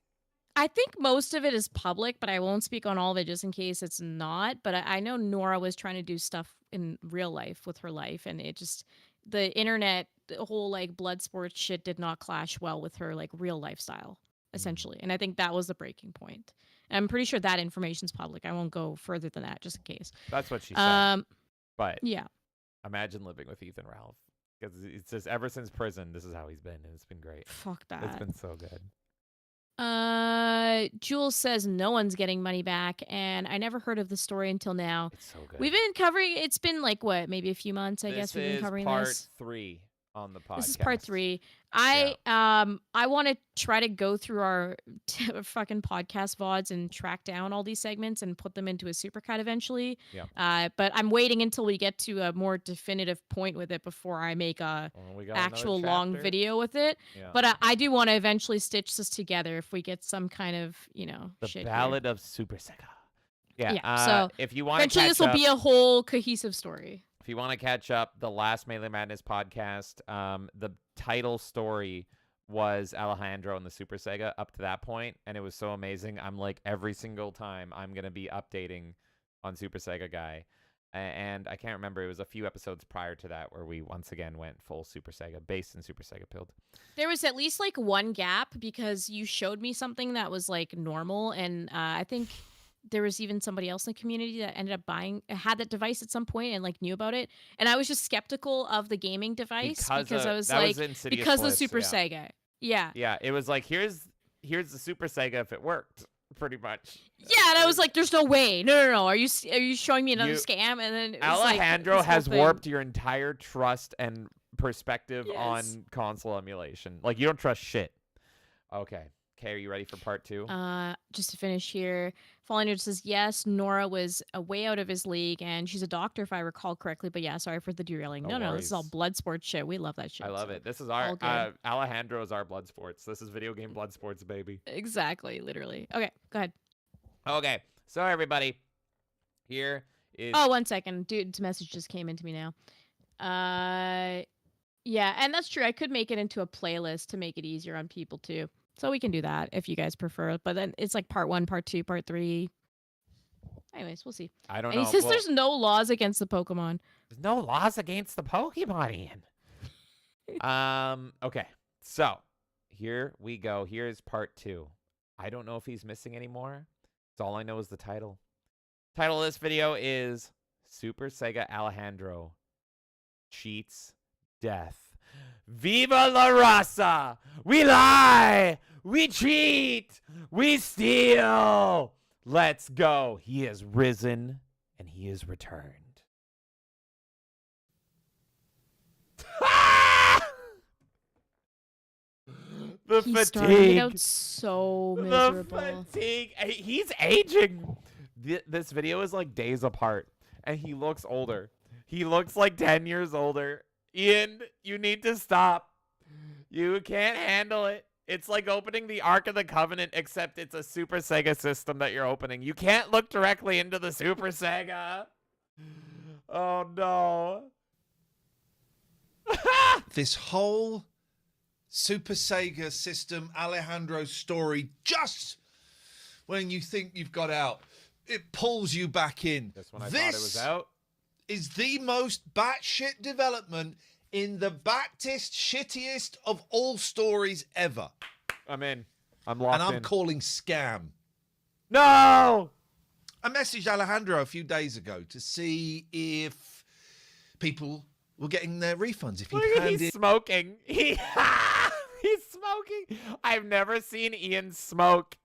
I think most of it is public, but I won't speak on all of it just in case it's not. But I know Nora was trying to do stuff in real life with her life, and it just, the internet, the whole blood sports shit did not clash well with her real lifestyle, essentially. And I think that was the breaking point. And I'm pretty sure that information's public. I won't go further than that just in case. That's what she said. But yeah. Imagine living with Ethan Ralph. Because it's just ever since prison, this is how he's been, and it's been great. Fuck that. It's been so good. Jules says no one's getting money back, and I never heard of the story until now. It's so good. We've been covering, it's been what, maybe a few months, I guess we've been covering this. This is part 3 on the podcast. This is part 3. I want to try to go through our fucking podcast VODs and track down all these segments and put them into a supercut eventually. Yeah. But I'm waiting until we get to a more definitive point with it before I make a actual long video with it. Yeah. But I do want to eventually stitch this together if we get some kind of, the shit Ballad here. of Super Sega. Yeah. So if you want eventually this will be a whole cohesive story. If you want to catch up, the last Melee Madness podcast, the title story was Alejandro and the Super Sega up to that point, and it was so amazing. I'm like, every single time I'm going to be updating on Super Sega Guy. And I can't remember, it was a few episodes prior to that where we once again went full Super Sega, based in Super Sega Pilled. There was at least like one gap because you showed me something that was like normal, and I think there was even somebody else in the community that ended up had that device at some point and like knew about it. And I was just skeptical of the gaming device because I was like, because of Super Sega. Yeah. Yeah, it was like, here's the Super Sega if it worked. Pretty much. Yeah, and I was like, "There's no way. No. Are you showing me another scam?" And then it was Alejandro like, has warped your entire trust and perspective on console emulation. Like, you don't trust shit. Okay, are you ready for part 2? Just to finish here, Falling Note says yes. Nora was way out of his league, and she's a doctor if I recall correctly. But yeah, sorry for the derailing. No, this is all blood sports shit. We love that shit. I love it. This is our Alejandro is our blood sports. This is video game blood sports, baby. Exactly, literally. Okay, go ahead. Okay, so everybody, here is. Oh, 1 second, dude's message just came into me now. Yeah, and that's true. I could make it into a playlist to make it easier on people too. So we can do that if you guys prefer. But then it's like part 1, part 2, part 3. Anyways, we'll see. I don't know. He says there's no laws against the Pokemon. There's no laws against the Pokemon, Ian. Okay. So here we go. Here's part 2. I don't know if he's missing anymore. So all I know is the title. Title of this video is Super Sega Alejandro Cheats Death. Viva la raza! We lie! We cheat! We steal! Let's go. He has risen and he is returned. The He's fatigue. out so miserable. The fatigue. He's aging. This video is like days apart, and he looks older. He looks like 10 years older. Ian, you need to stop. You can't handle it. It's like opening the Ark of the Covenant, except it's a Super Sega system that you're opening. You can't look directly into the Super Sega. Oh, no. This whole Super Sega system, Alejandro story, just when you think you've got out, it pulls you back in. That's when I thought it was out. Is the most batshit development in the battest, shittiest of all stories ever. I'm in. I'm locked in. And I'm calling scam. No! I messaged Alejandro a few days ago to see if people were getting their refunds. If he's smoking. He's smoking. I've never seen Ian smoke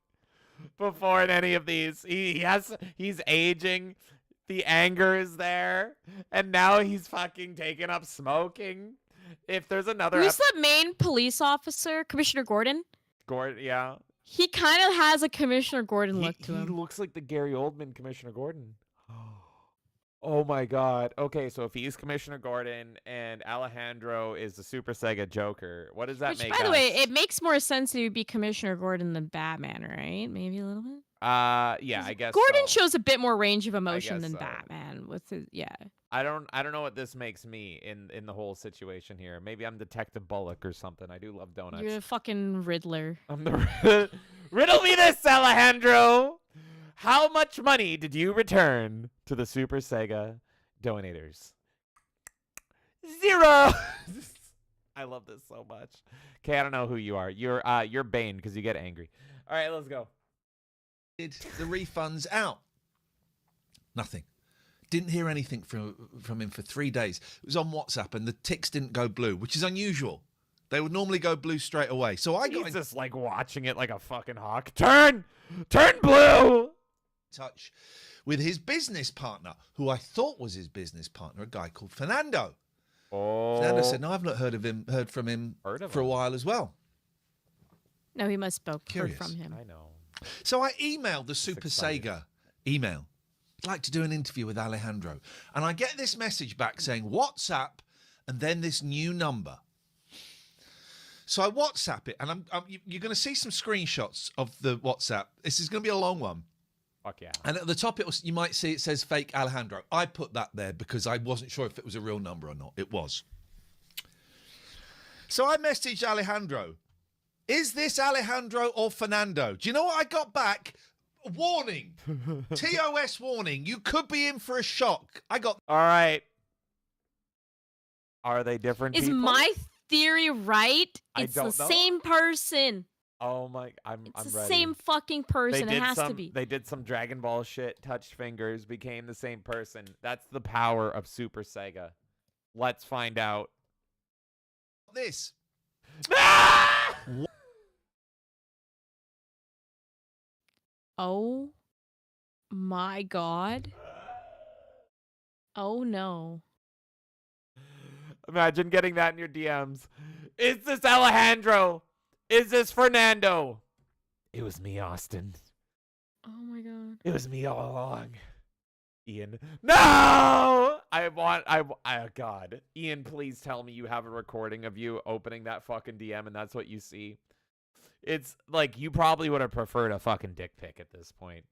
before in any of these. He's aging. The anger is there, and now he's fucking taking up smoking. If there's another, who's the main police officer? Commissioner Gordon. Gordon, yeah. He kind of has a Commissioner Gordon look to him. He looks like the Gary Oldman Commissioner Gordon. Oh my God. Okay, so if he's Commissioner Gordon and Alejandro is the Super Sega Joker, what does that make? By the way, it makes more sense to be Commissioner Gordon than Batman, right? Maybe a little bit. Yeah, I guess Gordon so. shows a bit more range of emotion than Batman with his, I don't know what this makes me in the whole situation here. Maybe I'm Detective Bullock or something. I do love donuts. You're a fucking Riddler. I'm the riddle me this, Alejandro. How much money did you return to the Super Sega donators? 0. I love this so much. Okay, I don't know who you are. You're Bane because you get angry. All right, let's go. The refunds out. Nothing. Didn't hear anything from him for 3 days. It was on WhatsApp and the ticks didn't go blue, which is unusual. They would normally go blue straight away. So I got just like watching it like a fucking hawk. Turn blue. Touch with his business partner, who I thought was his business partner, a guy called Fernando. Oh. Fernando said, "No, I've not heard from him for a while as well." No, he must have heard from him. I know. So I emailed the Super Sega email. I'd like to do an interview with Alejandro. And I get this message back saying WhatsApp and then this new number. So I WhatsApp it, and you're going to see some screenshots of the WhatsApp. This is going to be a long one. Fuck yeah. And at the top, you might see it says fake Alejandro. I put that there because I wasn't sure if it was a real number or not. It was. So I messaged Alejandro. Is this Alejandro or Fernando? Do you know what I got back? Warning. TOS warning. You could be in for a shock. I got... All right. Are they different Is people? my theory right? I It's don't the know. same person. Oh my, I'm It's the ready. same fucking person. It has to be. They did some Dragon Ball shit, touched fingers, became the same person. That's the power of Super Sega. Let's find out. This. Oh my God. Oh no. Imagine getting that in your DMs. Is this Alejandro? Is this Fernando? It was me, Austin. Oh my God. It was me all along. Ian. No! Oh God. Ian, please tell me you have a recording of you opening that fucking DM and that's what you see. It's like you probably would have preferred a fucking dick pic at this point.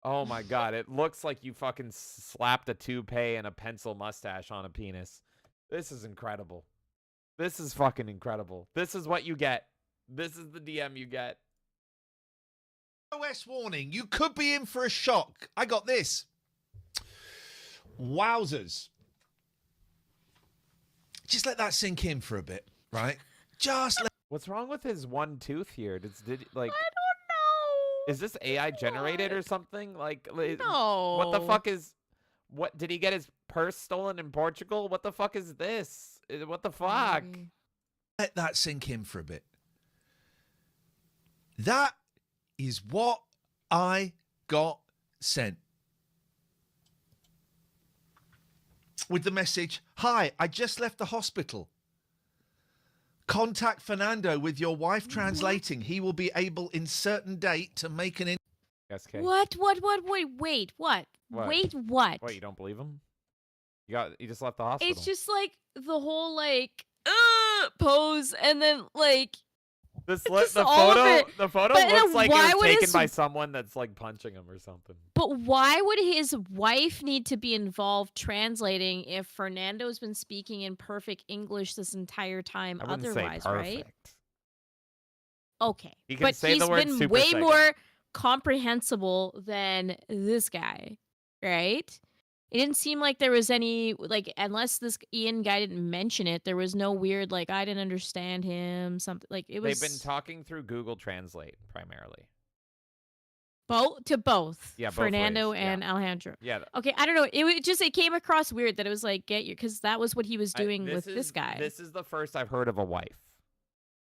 Oh my God. It looks like you fucking slapped a toupee and a pencil mustache on a penis. This is incredible. This is fucking incredible. This is what you get. This is the DM you get. OS warning. You could be in for a shock. I got this. Wowzers. Just let that sink in for a bit, right? Just let... What's wrong with his one tooth here? Did like? I don't know. Is this AI generated or something? Like, No. What the fuck is? What did he get his purse stolen in Portugal? What the fuck is this? What the fuck? Let that sink in for a bit. That is what I got sent. With the message, "Hi, I just left the hospital. Contact Fernando with your wife translating. He will be able in certain date to make an... SK. What? Wait, what? What? Wait, what? What, you don't believe him? You just left the hospital. It's just like the whole like pose and then like the just all of photo. it. The photo But looks like it why was would taken his- by someone that's like punching him or something. But why would his wife need to be involved translating if Fernando's been speaking in perfect English this entire time I wouldn't otherwise, say right? perfect. Okay. He can But say he's the word been Super way Saiyan. more comprehensible than this guy, right? It didn't seem like there was any, like, unless this Ian guy didn't mention it, there was no weird, like, I didn't understand him, something, like, it was... They've been talking through Google Translate primarily. both. Yeah, both Fernando ways, and yeah. Alejandro. Yeah. Okay, I don't know. It came across weird that it was like, because that was what he was doing with is- this guy. This is the first I've heard of a wife.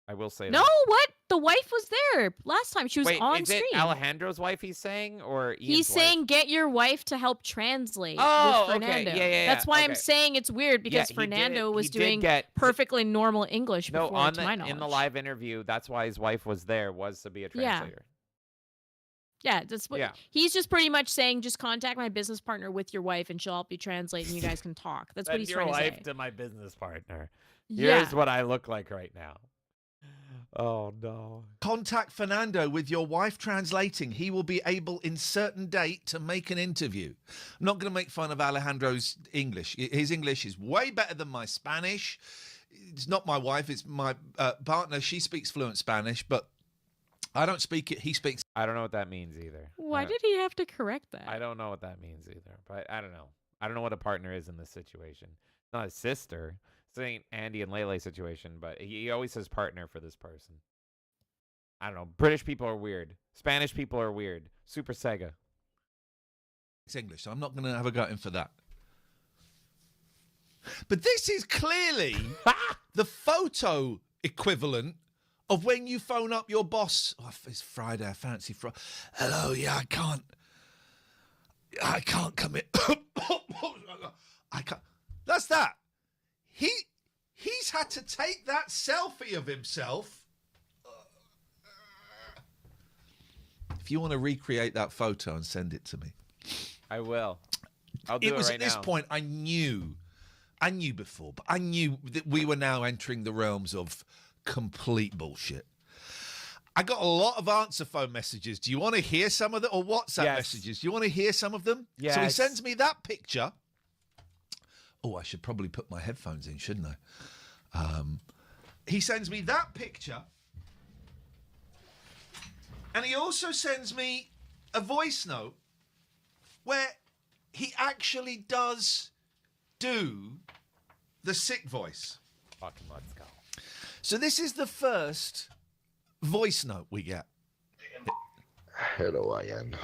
I will say No, that. what? The wife was there last time. She was Wait, on is stream. it Alejandro's wife he's saying, or Ian's He's wife? saying get your wife to help translate Oh, with okay. Fernando. Yeah. That's why I'm okay. saying it's weird because he did- Fernando was he did doing get- perfectly normal English No, before, on to my the knowledge. in the live interview, that's why his wife was there, was to be a Yeah. translator. Yeah, that's what Yeah. he's just pretty much saying. Just contact my business partner with your wife, and she'll help you translate, and you guys can talk. That's what Send he's your trying to wife say. to my business partner. Yeah. Here's what I look like right now. Oh no. Contact Fernando with your wife translating. He will be able in certain date to make an interview. I'm not going to make fun of Alejandro's English. His English is way better than my Spanish. It's not my wife, it's my partner. She speaks fluent Spanish, but I don't speak it. He speaks. I don't know what that means either. Why did he have to correct that? I don't know what that means either. But I don't know. I don't know what a partner is in this situation. It's not a sister. This ain't Andy and Lele situation, but he always says partner for this person. I don't know. British people are weird. Spanish people are weird. Super Sega. It's English, so I'm not going to have a go at him for that. But this is clearly the photo equivalent of when you phone up your boss. Oh, it's Friday, I fancy Friday. Hello, yeah, I can't come in. I can't. That's that. He's had to take that selfie of himself. If you want to recreate that photo and send it to me. I will. I'll do it It was right at this now. point I knew before, but I knew that we were now entering the realms of complete bullshit. I got a lot of answer phone messages. Do you want to hear some of them? Or WhatsApp Yes. messages? Do you want to hear some of them? Yes. So he sends me that picture. Oh, I should probably put my headphones in, shouldn't I? He sends me that picture. And he also sends me a voice note where he actually does do the sick voice. Fucking let's go. So this is the first voice note we get. Hello, Ian.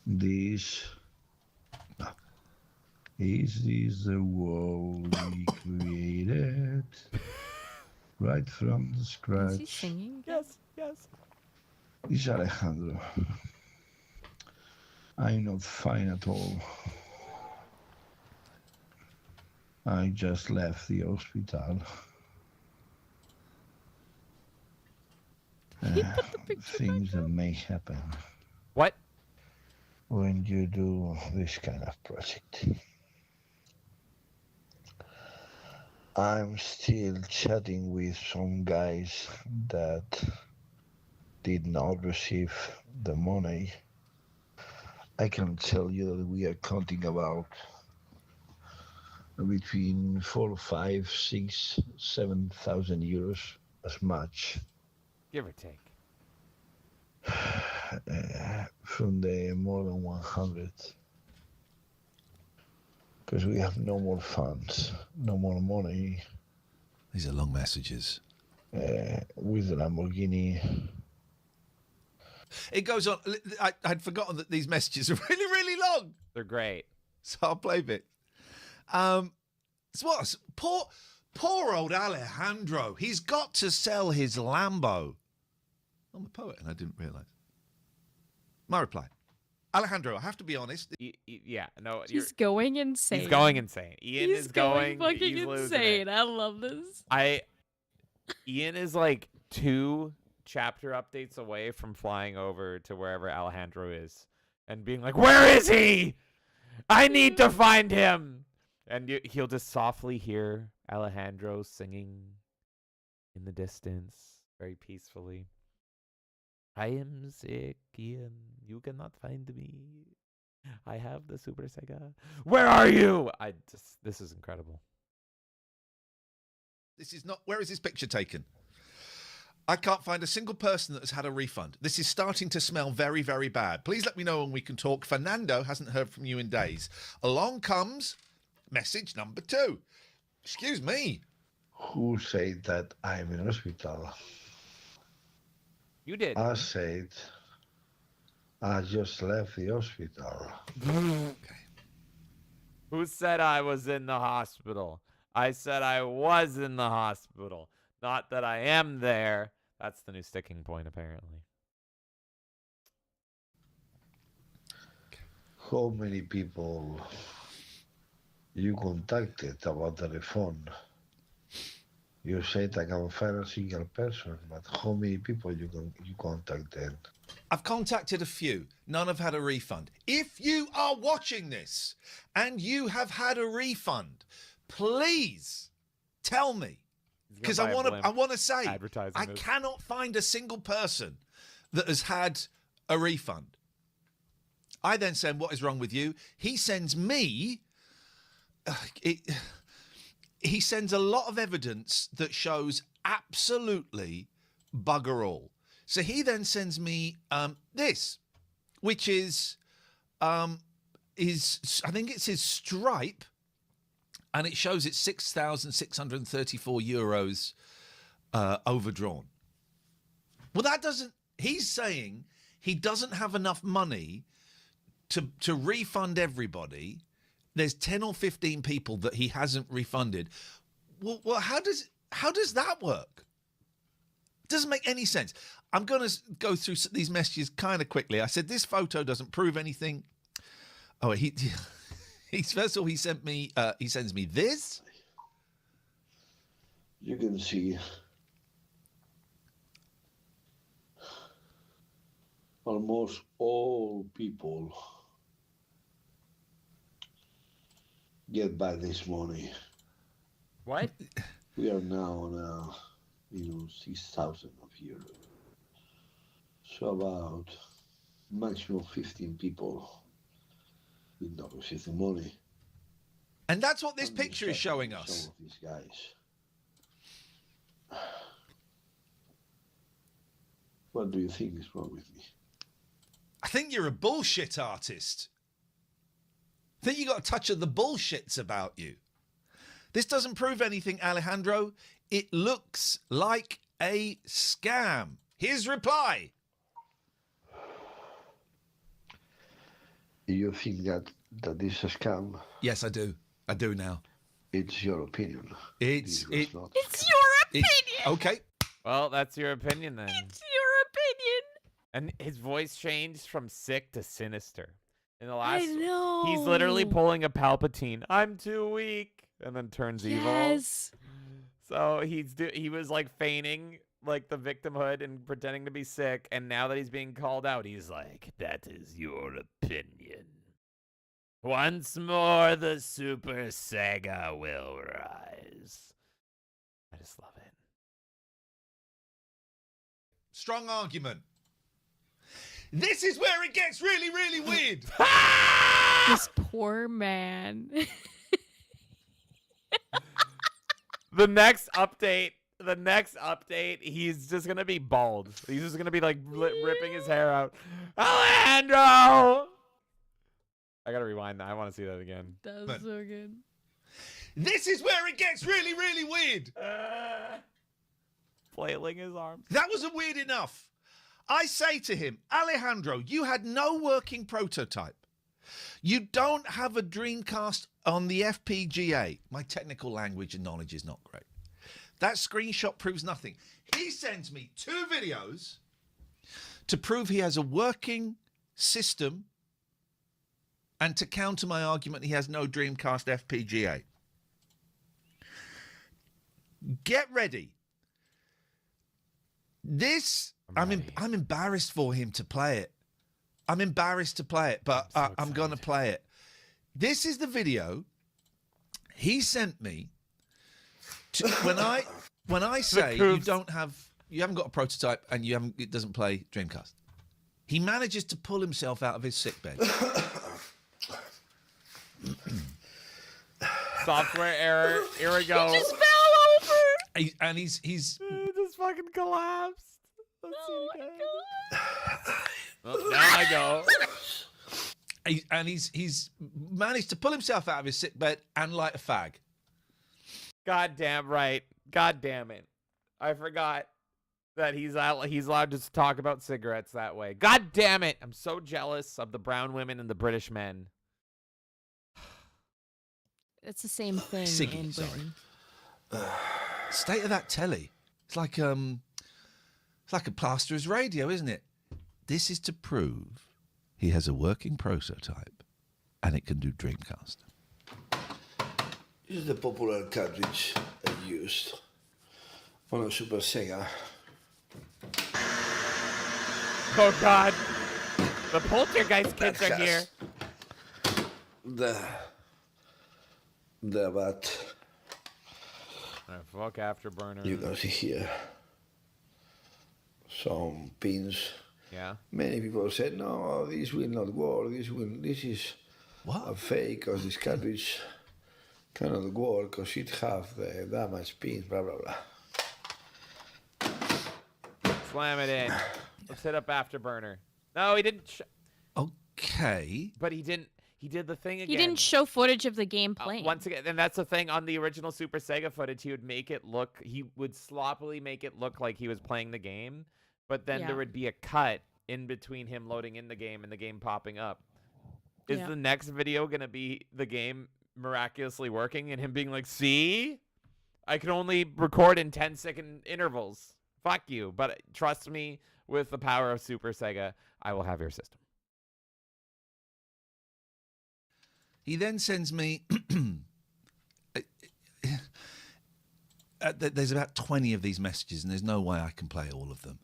This is the world we created right from the scratch. Is he singing? Yes, yes. This is Alejandro. I'm not fine at all. I just left the hospital. Things that may happen. What? When you do this kind of project. I'm still chatting with some guys that did not receive the money. I can tell you that we are counting about between 4, 5, 6, 7,000 euros as much. Give or take. From the more than 100. Because we have no more funds, no more money. These are long messages. With the Lamborghini. It goes on. I'd forgotten that these messages are really, really long. They're great. So I'll play a bit. So what? Poor old Alejandro. He's got to sell his Lambo. I'm a poet and I didn't realise. My reply. Alejandro, I have to be honest. Yeah, no. He's going insane. He's going insane. Ian He's is going fucking he's insane. I love this. Ian is like 2 chapter updates away from flying over to wherever Alejandro is and being like, "Where is he? I need to find him." And he'll just softly hear Alejandro singing in the distance, very peacefully. I am sick, Ian. You cannot find me. I have the Super Sega. Where are you? This is incredible. This is not. Where is this picture taken? I can't find a single person that has had a refund. This is starting to smell very, very bad. Please let me know when we can talk. Fernando hasn't heard from you in days. Along comes message number 2. Excuse me. Who said that I'm in hospital? You did. I said I just left the hospital. Okay. Who said I was in the hospital? I said I was in the hospital. Not that I am there. That's the new sticking point, apparently. How many people you contacted about the refund? You said I can find a single person, but how many people you contacted? I've contacted a few. None have had a refund. If you are watching this and you have had a refund, please tell me. Because I want to say, I cannot find a single person that has had a refund. I then send, what is wrong with you? He sends me, he sends a lot of evidence that shows absolutely bugger all. So he then sends me this, which is I think it's his Stripe, and it shows it's 6,634 euros overdrawn. Well, that doesn't. He's saying he doesn't have enough money to refund everybody. There's 10 or 15 people that he hasn't refunded. Well, how does that work? Doesn't make any sense. I'm going to go through these messages kind of quickly. I said this photo doesn't prove anything. Oh, first of all, he sends me this. You can see almost all people get back this money. What? We are now on 6,000 euros. So about maximum 15 people did not receive the money. And that's what this picture is showing us. Some of these guys. What do you think is wrong with me? I think you're a bullshit artist. I think you got a touch of the bullshits about you. This doesn't prove anything, Alejandro. It looks like a scam. His reply. You think that is a scam? Yes, I do. I do now. It's your opinion. It's your opinion. Okay. Well, that's your opinion then. It's your opinion. And his voice changed from sick to sinister. In the last, I know. He's literally pulling a Palpatine. I'm too weak, and then turns evil. Yes. So he was like feigning like the victimhood and pretending to be sick, and now that he's being called out, he's like, "That is your opinion. Once more, the Super Sega will rise." I just love it. Strong argument. This is where it gets really, really weird. This poor man. The next update, he's just gonna be bald. He's just gonna be like ripping his hair out. Alejandro! I gotta rewind that. I want to see that again. That was so good. This is where it gets really, really weird. Flailing his arms. That wasn't weird enough. I say to him, Alejandro, you had no working prototype. You don't have a Dreamcast on the FPGA. My technical language and knowledge is not great. That screenshot proves nothing. He sends me 2 videos to prove he has a working system and to counter my argument he has no Dreamcast FPGA. Get ready. This, I'm embarrassed for him to play it. I'm embarrassed to play it, but I'm going to play it. This is the video he sent me to, when I say you haven't got a prototype and it doesn't play Dreamcast. He manages to pull himself out of his sickbed. Software error. Here we go. He just fell over. And he's He just fucking collapsed. Oh my god. Well, now I go. He's managed to pull himself out of his sickbed and light a fag. God damn right. God damn it. I forgot that he's allowed to talk about cigarettes that way. God damn it. I'm so jealous of the brown women and the British men. It's the same thing Siggy, in sorry. Britain. State of that telly. It's like a plasterer's radio, isn't it? This is to prove he has a working prototype and it can do Dreamcast. This is the popular cartridge I used on a Super Sega. Oh god. The Poltergeist kids are here. The but fuck Afterburner. You can see here some pins. Yeah. Many people said, no, this will not work. This is a fake, because this cartridge cannot work because it have the damaged pins, blah, blah, blah. Slam it in. Let's hit up Afterburner. No, he didn't. Okay. But he didn't. He did the thing again. He didn't show footage of the game playing. Once again, and that's the thing on the original Super Sega footage. He would sloppily make it look like he was playing the game, but then there would be a cut in between him loading in the game and the game popping up. Is the next video going to be the game miraculously working and him being like, see? I can only record in 10-second intervals. Fuck you. But trust me, with the power of Super Sega, I will have your system. He then sends me... there's about 20 of these messages, and there's no way I can play all of them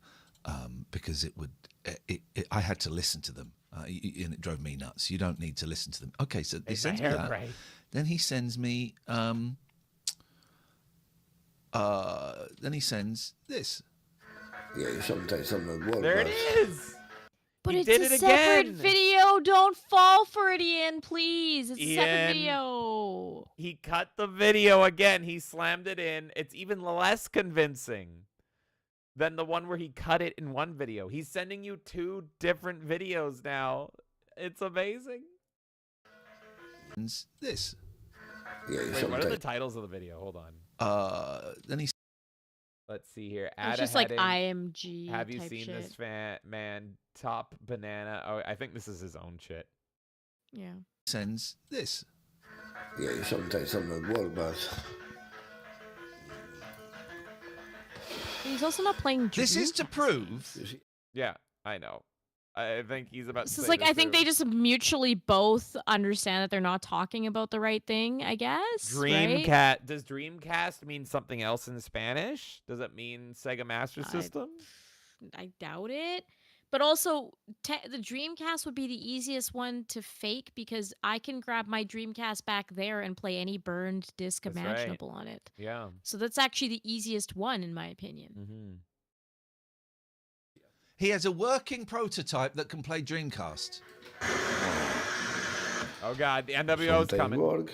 because it would... I had to listen to them, and it drove me nuts. You don't need to listen to them. Okay, so he sends me that. Gray. Then he sends me... then he sends this. Yeah, sometimes I'm not working. There it is! But he it's did a it separate again. video. Don't fall for it, Ian, please. It's a separate Ian, video. He cut the video again. He slammed it in. It's even less convincing. than the one where he cut it in one video. He's sending you 2 different videos now. It's amazing. This. Yeah, Wait, what are the titles of the video? Hold on. Then he. Let's see here. It's Add just a like heading. IMG. Have you type seen shit. this man? Top banana. Oh, I think this is his own shit. Yeah. Sends this. Yeah, sometimes I'm at work, but He's also not playing. This is to prove. Yeah, I know. I think he's about to This is say like this I think too. they just mutually both understand that they're not talking about the right thing. I guess. Right? Dreamcast. Does Dreamcast mean something else in Spanish? Does it mean Sega Master System? I doubt it. But also, the Dreamcast would be the easiest one to fake because I can grab my Dreamcast back there and play any burned disc That's right. imaginable on it. Yeah. So that's actually the easiest one, in my opinion. Mm-hmm. He has a working prototype that can play Dreamcast. Oh God, the NWO's sometimes coming. work,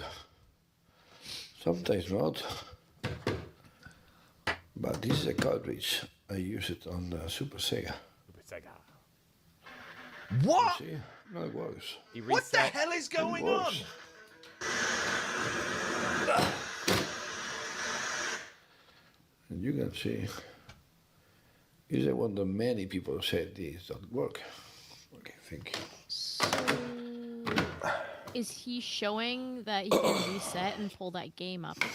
sometimes not. But this is a cartridge. I use it on the Super Sega. Super Sega. What? See? No, it works. What the hell is going on? And you can see, is it one that many people said this doesn't work. Okay, thank you. So, is he showing that he can reset and pull that game up again?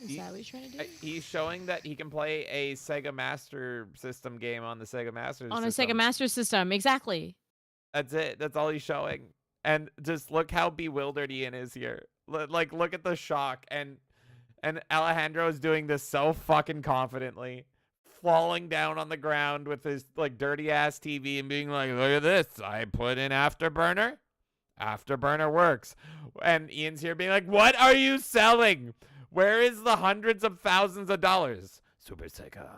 Is that what he's trying to do? He's showing that he can play a Sega Master System game on the Sega Master System. On a Sega Master System, exactly. That's it. That's all he's showing. And just look how bewildered Ian is here. Like, look at the shock. And Alejandro is doing this so fucking confidently, falling down on the ground with his like dirty ass TV and being like, "Look at this! I put in Afterburner. Afterburner works." And Ian's here being like, "What are you selling? Where is the hundreds of thousands of dollars?" Super Sega.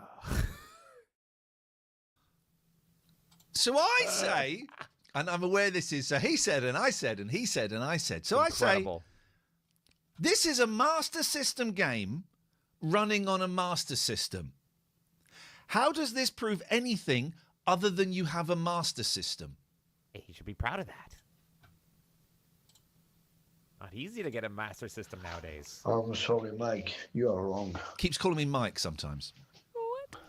So I say, and I'm aware this is, so he said, and I said, and he said, and I said. So Incredible. I say, this is a Master System game running on a Master System. How does this prove anything other than you have a Master System? He should be proud of that. Not easy to get a Master System nowadays. I'm sorry, Mike. You are wrong. Keeps calling me Mike sometimes. What?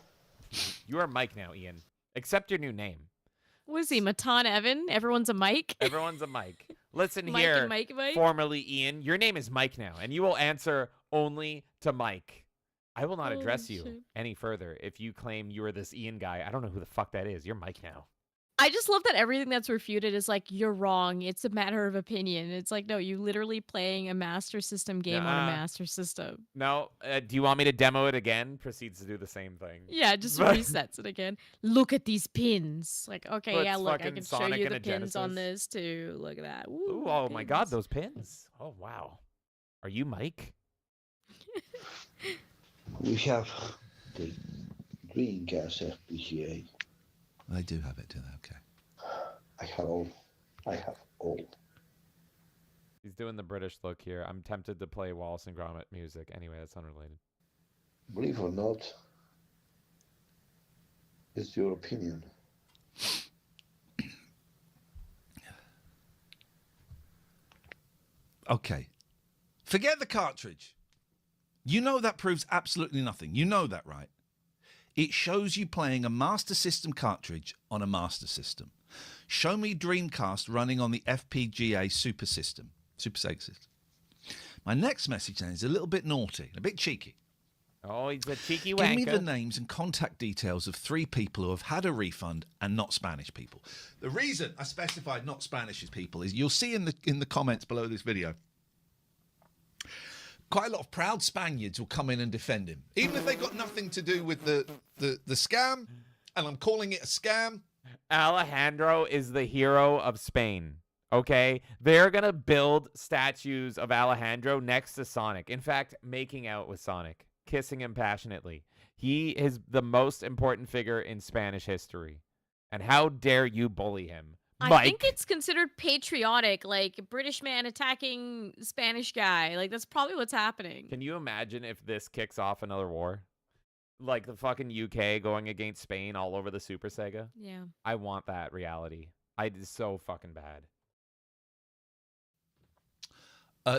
You are Mike now, Ian. Accept your new name. What is he, Matan Evan? Everyone's a Mike? Everyone's a Mike. Listen Mike here, and Mike. formerly Ian. Your name is Mike now, and you will answer only to Mike. I will not Holy address you shit. any further if you claim you are this Ian guy. I don't know who the fuck that is. You're Mike now. I just love that everything that's refuted is like, you're wrong. It's a matter of opinion. It's like, no, you literally playing a Master System game on a Master System. No, do you want me to demo it again? Proceeds to do the same thing. Yeah, it just resets it again. Look at these pins. Like, okay, Puts yeah, look, I fucking can show Sonic you in the a pins on Genesis. this too. Look at that. Ooh, Ooh, oh my God, pins. those pins. Oh, wow. Are you Mike? We have the Dreamcast FPGA. They do have it, do they? Okay. I have all. He's doing the British look here. I'm tempted to play Wallace and Gromit music. Anyway, that's unrelated. Believe or not, it's your opinion. Okay. Forget the cartridge. You know that proves absolutely nothing. You know that, right? It shows you playing a Master System cartridge on a Master System. Show me Dreamcast running on the FPGA Super System, Super Sega System. My next message then is a little bit naughty, a bit cheeky. Oh, he's a cheeky Give wanker. me the names and contact details of 3 people who have had a refund and not Spanish people. The reason I specified not Spanish people is you'll see in the comments below this video, quite a lot of proud Spaniards will come in and defend him, even if they got nothing to do with the scam, and I'm calling it a scam. Alejandro is the hero of Spain. Okay? They're going to build statues of Alejandro next to Sonic. In fact, making out with Sonic, kissing him passionately. He is the most important figure in Spanish history. And how dare you bully him? I Mike. think it's considered patriotic, like British man attacking Spanish guy. Like, that's probably what's happening. Can you imagine if this kicks off another war? like the fucking UK going against Spain all over the Super Sega. Yeah. I want that reality. It's so fucking bad.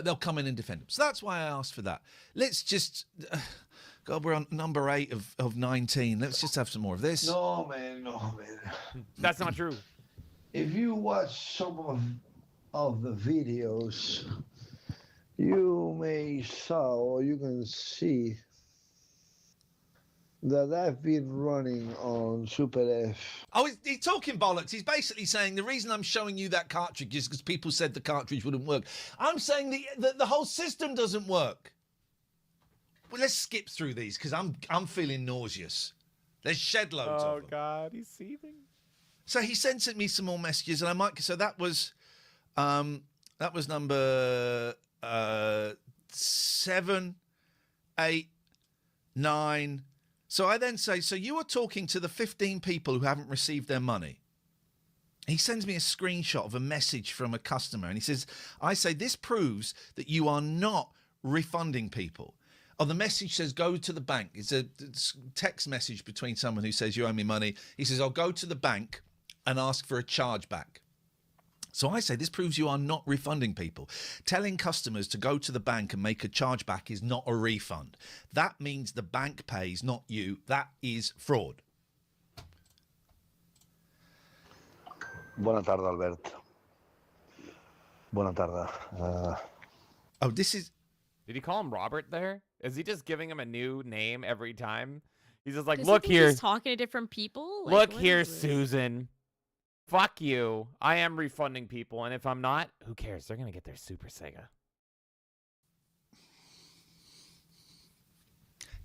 They'll come in and defend them. So that's why I asked for that. Let's just... God, we're on number 8 of 19. Let's just have some more of this. No, man. That's not true. If you watch some of the videos, you may saw or you can see that I've been running on Super F. Oh, he's talking bollocks. He's basically saying the reason I'm showing you that cartridge is because people said the cartridge wouldn't work. I'm saying the whole system doesn't work. Well, let's skip through these because I'm feeling nauseous. There's shed loads of them. Oh God, he's seething. So he sent me some more messages, and I might. So that was number 7, 8, 9. So I then say, so you are talking to the 15 people who haven't received their money. He sends me a screenshot of a message from a customer, and he says, I say this proves that you are not refunding people. Oh, the message says, go to the bank. It's a text message between someone who says, you owe me money. He says, I'll go to the bank and ask for a chargeback. So I say, this proves you are not refunding people. Telling customers to go to the bank and make a chargeback is not a refund. That means the bank pays, not you. That is fraud. Buona tarda, Albert. Buona tarda. Oh, this is... Did he call him Robert there? Is he just giving him a new name every time? He's just like, Does look he think here. he's talking to different people? Like, Look what here, is this? Susan. Fuck you. I am refunding people, and if I'm not, who cares? They're gonna get their Super Sega.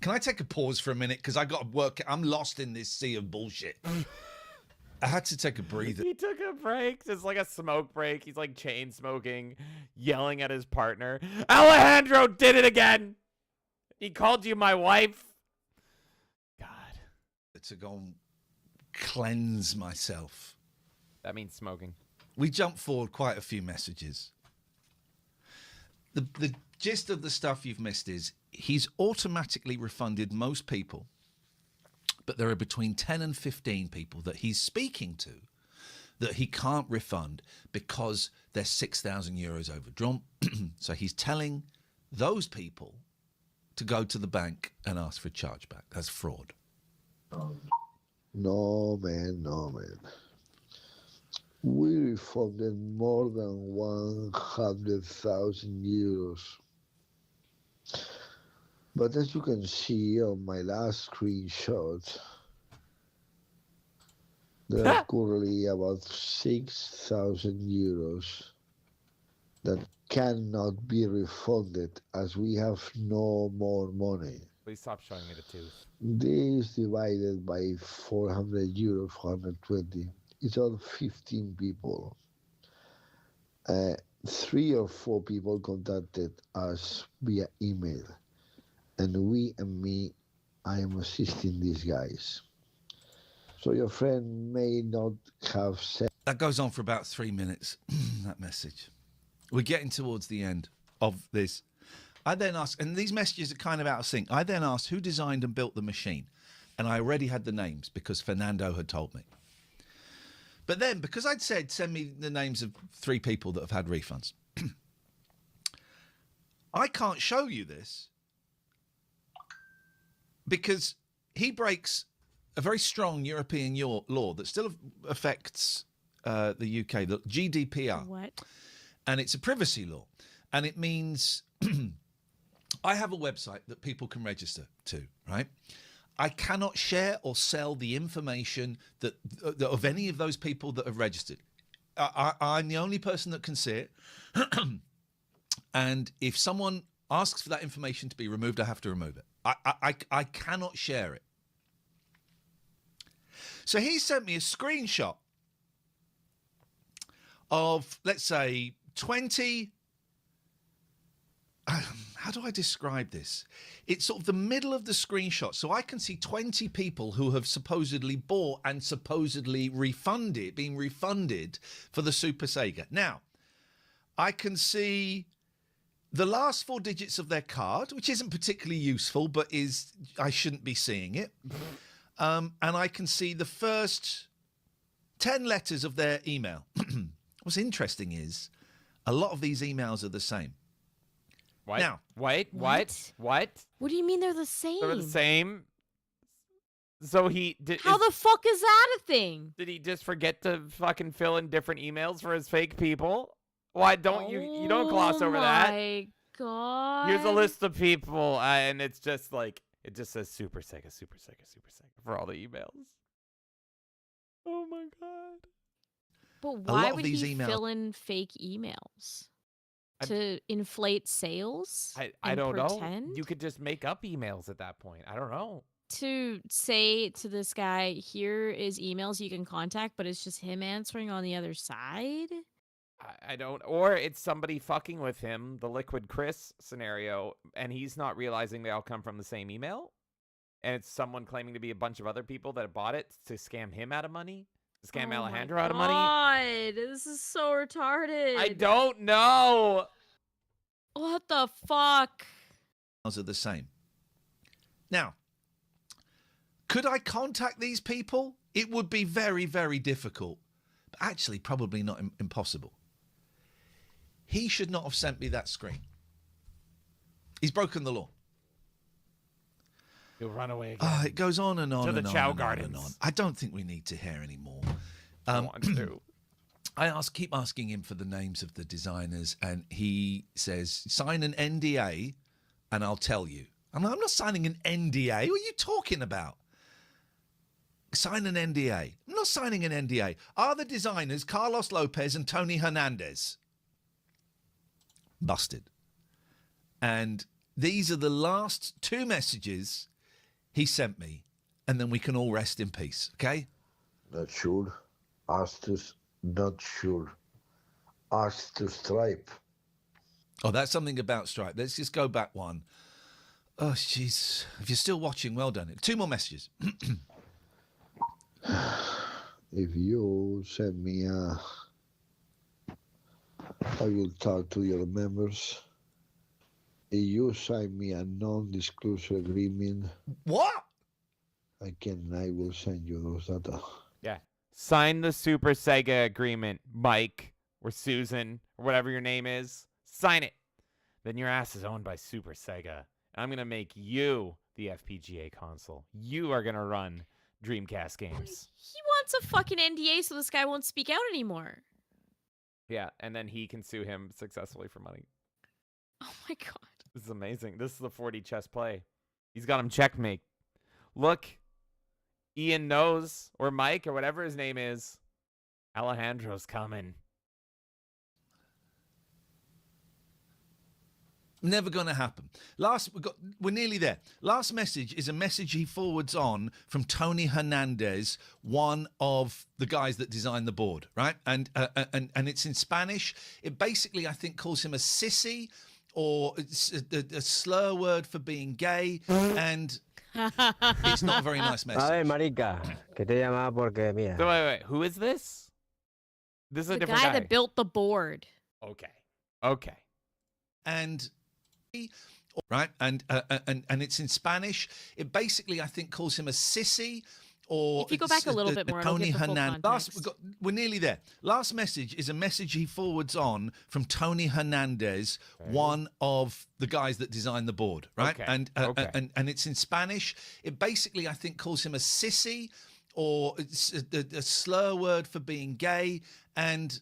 Can I take a pause for a minute? Because I got to work. I'm lost in this sea of bullshit. I had to take a breather. He took a break, just like a smoke break. He's like chain smoking, yelling at his partner. Alejandro did it again. He called you my wife. God. To go and cleanse myself. That means smoking. We jumped forward quite a few messages. The gist of the stuff you've missed is he's automatically refunded most people, but there are between 10 and 15 people that he's speaking to that he can't refund because they're 6,000 euros overdrawn. So he's telling those people to go to the bank and ask for a chargeback. That's fraud. No, man. We refunded more than 100,000 euros. But as you can see on my last screenshot, there are currently about 6,000 euros that cannot be refunded as we have no more money. Please stop showing me the tooth. This divided by 400 euros, 420. It's all 15 people. 3 or 4 people contacted us via email. And I am assisting these guys. So your friend may not have said... That goes on for about 3 minutes, that message. We're getting towards the end of this. I then asked, and these messages are kind of out of sync. I then asked who designed and built the machine. And I already had the names because Fernando had told me. But then, because I'd said, send me the names of 3 people that have had refunds. I can't show you this because he breaks a very strong European law that still affects the UK, the GDPR. What? And it's a privacy law. And it means I have a website that people can register to, right? I cannot share or sell the information that of any of those people that have registered. I'm the only person that can see it. And if someone asks for that information to be removed, I have to remove it. I cannot share it. So he sent me a screenshot of, let's say, 20... how do I describe this? It's sort of the middle of the screenshot. So I can see 20 people who have supposedly bought and supposedly being refunded for the Super Sega. Now, I can see the last 4 digits of their card, which isn't particularly useful, but I shouldn't be seeing it. And I can see the first 10 letters of their email. What's interesting is a lot of these emails are the same. What? Now, What? What do you mean they're the same? They're the same. So he did. How the fuck is that a thing? Did he just forget to fucking fill in different emails for his fake people? Why don't you don't gloss over that? Oh my god. Here's a list of people, and it's just like it just says Super Sega, Super Sega, Super Sega for all the emails. Oh my god. But why would he fill in fake emails? To inflate sales? I don't pretend? know. You could just make up emails at that point. I don't know. To say to this guy, here is emails you can contact, but it's just him answering on the other side? I don't, or it's somebody fucking with him, the Liquid Chris scenario, and he's not realizing they all come from the same email, and it's someone claiming to be a bunch of other people that bought it to scam him out of money, to scam Alejandro out of money. God, this is so retarded. I don't know. What the fuck? Are the same. Now, could I contact these people? It would be very, very difficult, but actually probably not impossible. He should not have sent me that screen. He's broken the law. He'll run away again. It goes on and on to and the on Chow and Gardens. on and on. I don't think we need to hear any more. I want to. I keep asking him for the names of the designers, and he says, sign an NDA and I'll tell you. I'm like, I'm not signing an NDA. What are you talking about? Sign an NDA. I'm not signing an NDA. Are the designers Carlos Lopez and Tony Hernandez? Busted. And these are the last 2 messages he sent me, and then we can all rest in peace, okay? Not sure. Astus, not sure. Ask to Stripe. Oh, that's something about Stripe. Let's just go back one. Oh, jeez. If you're still watching, well done. 2 more messages. If you send me I will talk to your members. If you sign me a non-disclosure agreement. What? I will send you those data. Yeah. Sign the Super Sega agreement, Mike, or Susan, or whatever your name is. Sign it. Then your ass is owned by Super Sega. I'm going to make you the FPGA console. You are going to run Dreamcast games. He wants a fucking NDA so this guy won't speak out anymore. Yeah, and then he can sue him successfully for money. Oh my god. This is amazing. This is the 4D chess play. He's got him checkmate. Look, Ian knows, or Mike, or whatever his name is. Alejandro's coming. Never going to happen. We're nearly there. Last message is a message he forwards on from Tony Hernandez, one of the guys that designed the board, right? And it's in Spanish. It basically, I think, calls him a sissy, or it's a slur word for being gay, and it's not a very nice message. Ay, marica, que te llamaba porque mira. So wait. Who is this? This is a different guy guy. that built the board. Okay. And right, and it's in Spanish. It basically, I think, calls him a sissy, or if you go back a little bit more, Tony it'll give the full Hernandez. context. We're nearly there. Last message is a message he forwards on from Tony Hernandez, one of the guys that designed the board, right? Okay. And it's in Spanish. It basically, I think, calls him a sissy, or it's a slur word for being gay, and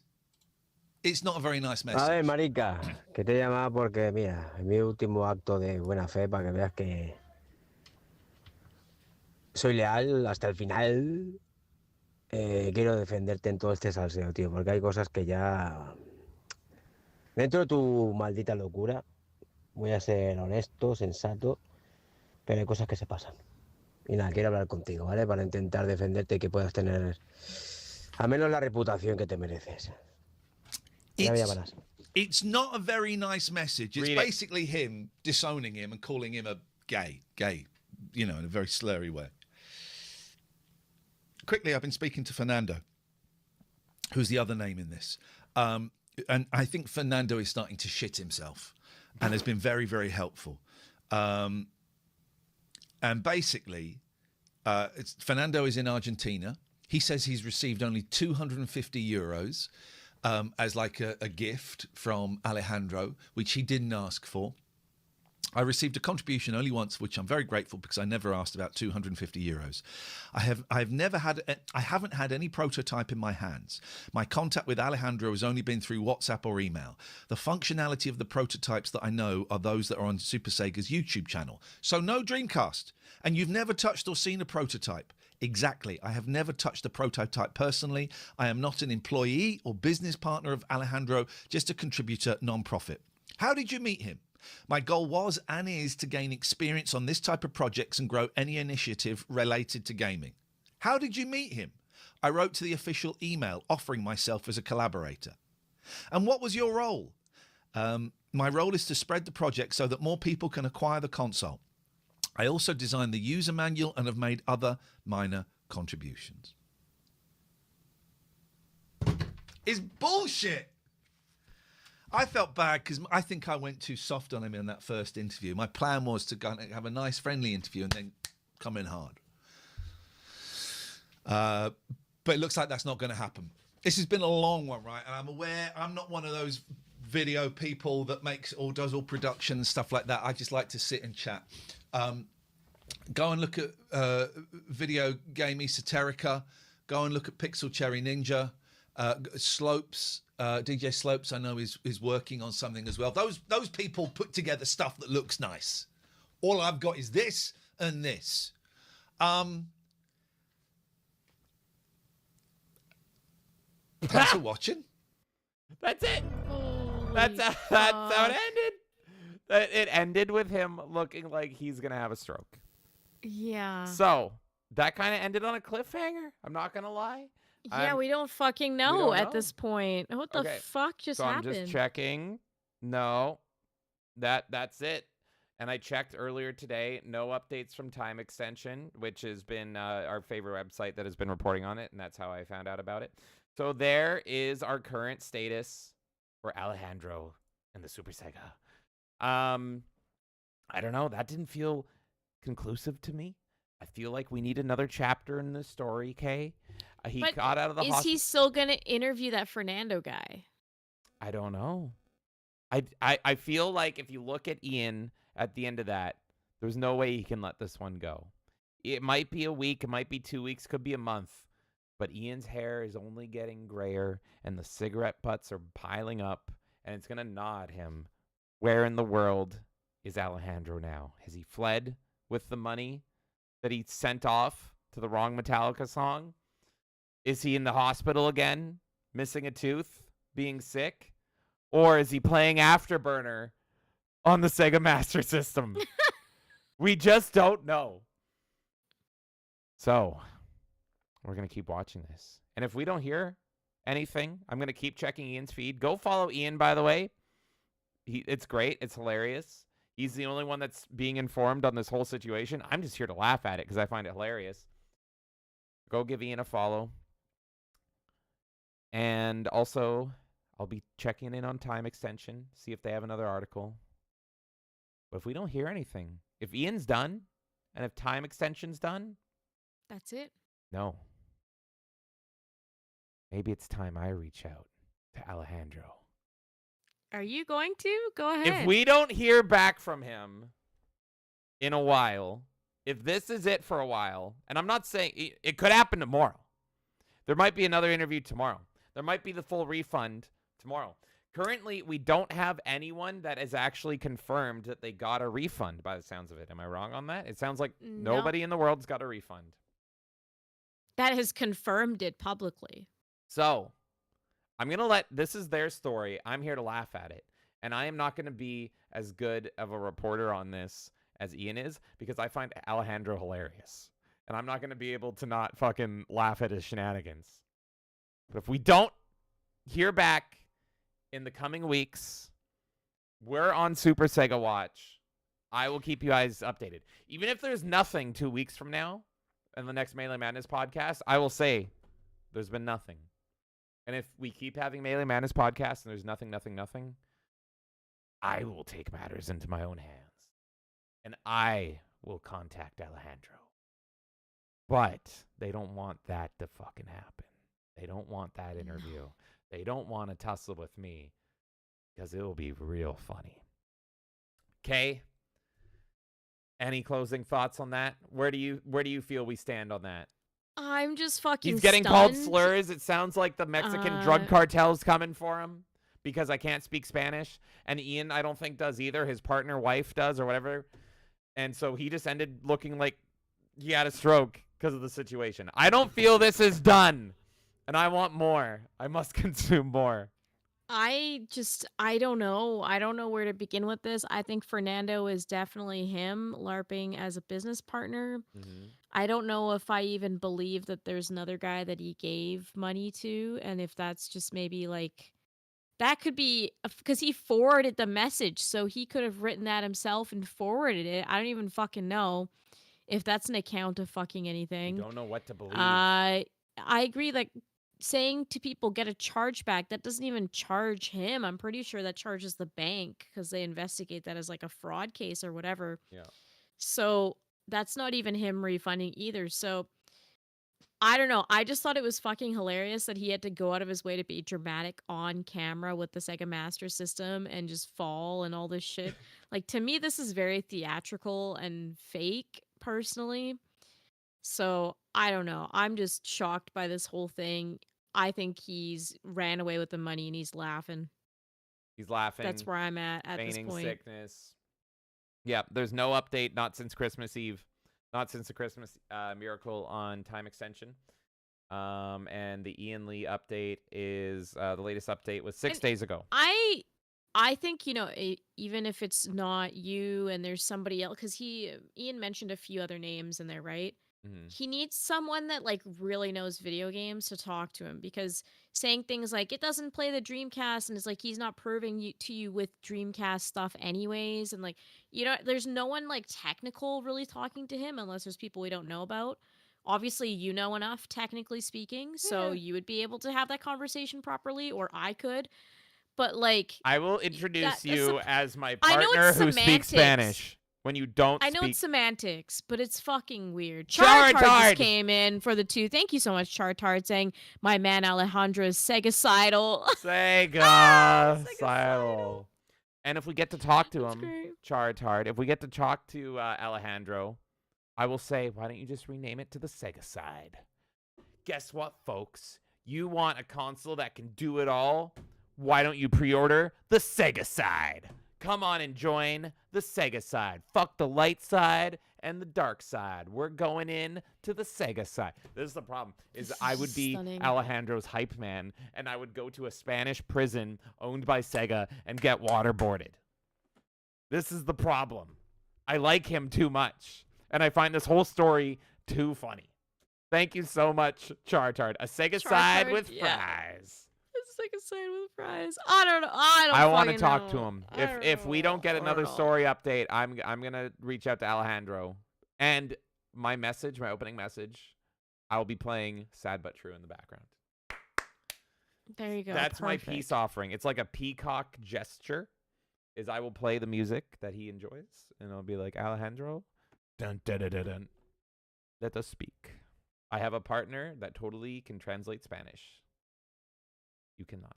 it's not a very nice message. Ay, marica, que te llamaba porque mira, en mi último acto de buena fe para que veas que soy leal hasta el final. Quiero defenderte en todo este salseo, tío, porque hay cosas que ya... Dentro de tu maldita locura, voy a ser honesto, sensato, pero hay cosas que se pasan. Y nada, quiero hablar contigo, ¿vale? Para intentar defenderte y que puedas tener al menos la reputación que te mereces. It's not a very nice message. It's basically him disowning him and calling him a gay, you know, in a very slurry way. Quickly, I've been speaking to Fernando, who's the other name in this. And I think Fernando is starting to shit himself. and has been very, very helpful. And basically, Fernando is in Argentina. He says he's received only 250 euros as like a gift from Alejandro, which he didn't ask for. I received a contribution only once, which I'm very grateful because I never asked about 250 euros. I haven't had any prototype in my hands. My contact with Alejandro has only been through WhatsApp or email. The functionality of the prototypes that I know are those that are on Super Sega's YouTube channel. So no Dreamcast. And you've never touched or seen a prototype. Exactly. I have never touched a prototype personally. I am not an employee or business partner of Alejandro, just a contributor, non-profit. How did you meet him? My goal was and is to gain experience on this type of projects and grow any initiative related to gaming. How did you meet him? I wrote to the official email offering myself as a collaborator. And what was your role? My role is to spread the project so that more people can acquire the console. I also designed the user manual and have made other minor contributions. It's bullshit. I felt bad because I think I went too soft on him in that first interview. My plan was to go and have a nice, friendly interview and then come in hard. But it looks like that's not going to happen. This has been a long one, right? And I'm aware I'm not one of those video people that makes or does all production and stuff like that. I just like to sit and chat. Go and look at Video Game Esoterica. Go and look at Pixel Cherry Ninja. Slopes. DJ Slopes, I know, is working on something as well. Those people put together stuff that looks nice. All I've got is this and this. Thanks for watching. That's it. That's how it ended. It ended with him looking like he's gonna have a stroke. Yeah. So that kind of ended on a cliffhanger. I'm not gonna lie. Yeah, we don't fucking know at this point. What the fuck just happened? I'm just checking. No, that's it. And I checked earlier today. No updates from Time Extension, which has been our favorite website that has been reporting on it, and that's how I found out about it. So there is our current status for Alejandro and the Super Sega. I don't know. That didn't feel conclusive to me. I feel like we need another chapter in the story, Kay. He got out of the hospital. Is he still going to interview that Fernando guy? I don't know. I feel like if you look at Ian at the end of that, there's no way he can let this one go. It might be a week. It might be 2 weeks. Could be a month. But Ian's hair is only getting grayer, and the cigarette butts are piling up, and it's going to gnaw at him. Where in the world is Alejandro now? Has he fled with the money that he sent off to the wrong Metallica song? Is he in the hospital again, missing a tooth, being sick? Or is he playing Afterburner on the Sega Master System? We just don't know. So, we're going to keep watching this. And if we don't hear anything, I'm going to keep checking Ian's feed. Go follow Ian, by the way. It's great. It's hilarious. He's the only one that's being informed on this whole situation. I'm just here to laugh at it because I find it hilarious. Go give Ian a follow. And also, I'll be checking in on Time Extension, see if they have another article. But if we don't hear anything, if Ian's done, and if Time Extension's done... That's it? No. Maybe it's time I reach out to Alejandro. Are you going to? Go ahead. If we don't hear back from him in a while, if this is it for a while, and I'm not saying... It could happen tomorrow. There might be another interview tomorrow. There might be the full refund tomorrow. Currently, we don't have anyone that is actually confirmed that they got a refund by the sounds of it. Am I wrong on that? It sounds like nobody in the world's got a refund. That has confirmed it publicly. So, I'm going to let... This is their story. I'm here to laugh at it. And I am not going to be as good of a reporter on this as Ian is because I find Alejandro hilarious. And I'm not going to be able to not fucking laugh at his shenanigans. But if we don't hear back in the coming weeks, we're on Super Sega Watch. I will keep you guys updated. Even if there's nothing 2 weeks from now in the next Melee Madness podcast, I will say there's been nothing. And if we keep having Melee Madness podcast and there's nothing, I will take matters into my own hands, and I will contact Alejandro. But they don't want that to fucking happen. They don't want that interview. They don't want to tussle with me because it'll be real funny. Okay? Any closing thoughts on that? Where do you feel we stand on that? I'm just fucking He's getting stunned. called slurs. It sounds like the Mexican drug cartel's coming for him because I can't speak Spanish. And Ian, I don't think, does either. His partner, wife does or whatever. And so he just ended looking like he had a stroke because of the situation. I don't feel this is done. And I want more. I must consume more. I don't know. I don't know where to begin with this. I think Fernando is definitely him LARPing as a business partner. Mm-hmm. I don't know if I even believe that there's another guy that he gave money to, and if that's just maybe like that could be because he forwarded the message, so he could have written that himself and forwarded it. I don't even fucking know if that's an account of fucking anything. I don't know what to believe. I agree. Like saying to people get a chargeback, that doesn't even charge him. I'm pretty sure that charges the bank because they investigate that as like a fraud case or whatever. Yeah. So that's not even him refunding either. So I don't know. I just thought it was fucking hilarious that he had to go out of his way to be dramatic on camera with the Sega Master System and just fall and all this shit. Like, to me, this is very theatrical and fake, personally. So I don't know. I'm just shocked by this whole thing. I think he's ran away with the money and he's laughing. He's laughing. That's where I'm at this feigning point. Sickness. Yeah, there's no update, not since Christmas Eve. Not since the Christmas miracle on time extension. And the Ian Lee update is, the latest update was 6 days ago. I think, you know, even if it's not you and there's somebody else, because Ian mentioned a few other names in there, right? Mm-hmm. He needs someone that like really knows video games to talk to him, because saying things like it doesn't play the Dreamcast and it's like he's not proving to you with Dreamcast stuff anyways, and like, you know, there's no one like technical really talking to him unless there's people we don't know about. Obviously, you know enough, technically speaking, so you would be able to have that conversation properly, or I could. But like, I will introduce you as my I know partner it's who speaks semantics. Spanish. When you don't I know speak... it's semantics, but it's fucking weird. Chartard just came in for the 2. Thank you so much, Chartard, saying my man Alejandro is Sega-sidal. Sega-sidal. And if we get to talk to him, Chartard, if we get to talk to Alejandro, I will say, why don't you just rename it to the Sega side? Guess what, folks? You want a console that can do it all? Why don't you pre-order the Sega side? Come on and join the Sega side. Fuck the light side and the dark side. We're going in to the Sega side. This is the problem, is I would be Alejandro's hype man, and I would go to a Spanish prison owned by Sega and get waterboarded. This is the problem. I like him too much, and I find this whole story too funny. Thank you so much, Chartard. A Sega side with fries. Sega side with fries. I don't know. I want to talk to him. If we don't get another story update, I'm gonna reach out to Alejandro. And my opening message, I'll be playing Sad But True in the background. There you go. That's perfect. My peace offering. It's like a peacock gesture. Is I will play the music that he enjoys, and I'll be like, Alejandro, dun dun dun dun dun. Let us speak. I have a partner that totally can translate Spanish. You cannot.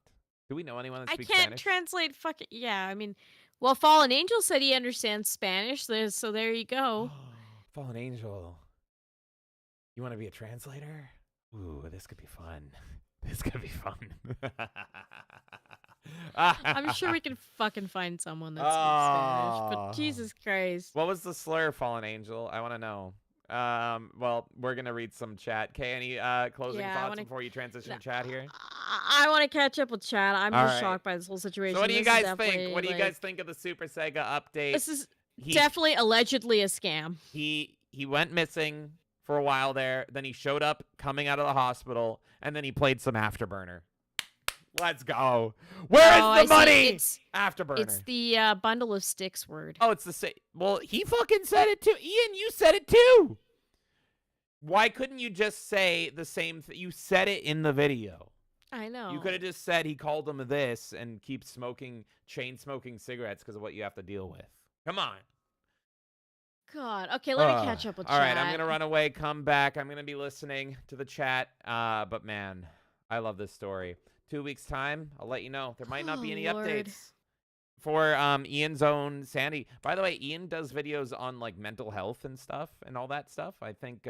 Do we know anyone that speaks Spanish? I can't translate fucking... Yeah, I mean... Well, Fallen Angel said he understands Spanish, so there you go. Fallen Angel. You want to be a translator? Ooh, this could be fun. This could be fun. I'm sure we can fucking find someone that speaks Spanish, but Jesus Christ. What was the slur, Fallen Angel? I want to know. Well, we're gonna read some chat. Okay, any closing thoughts before you transition to chat here? I want to catch up with chat. I'm just shocked by this whole situation. So what do you guys think? What do you guys think of the Super Sega update? This is definitely allegedly a scam. He went missing for a while there, then he showed up coming out of the hospital, and then he played some Afterburner. Let's go. Where is the money? Afterburner. It's the bundle of sticks word. Oh, it's the same. Well, he fucking said it too. Ian, you said it too. Why couldn't you just say the same thing? You said it in the video. I know. You could have just said he called him this and keep chain smoking cigarettes because of what you have to deal with. Come on. God. Okay, let me catch up with all chat. All right, I'm going to run away, come back. I'm going to be listening to the chat. But man, I love this story. 2 weeks' time, I'll let you know. There might not be any updates for Ian's own sanity. By the way, Ian does videos on like mental health and stuff and all that stuff. I think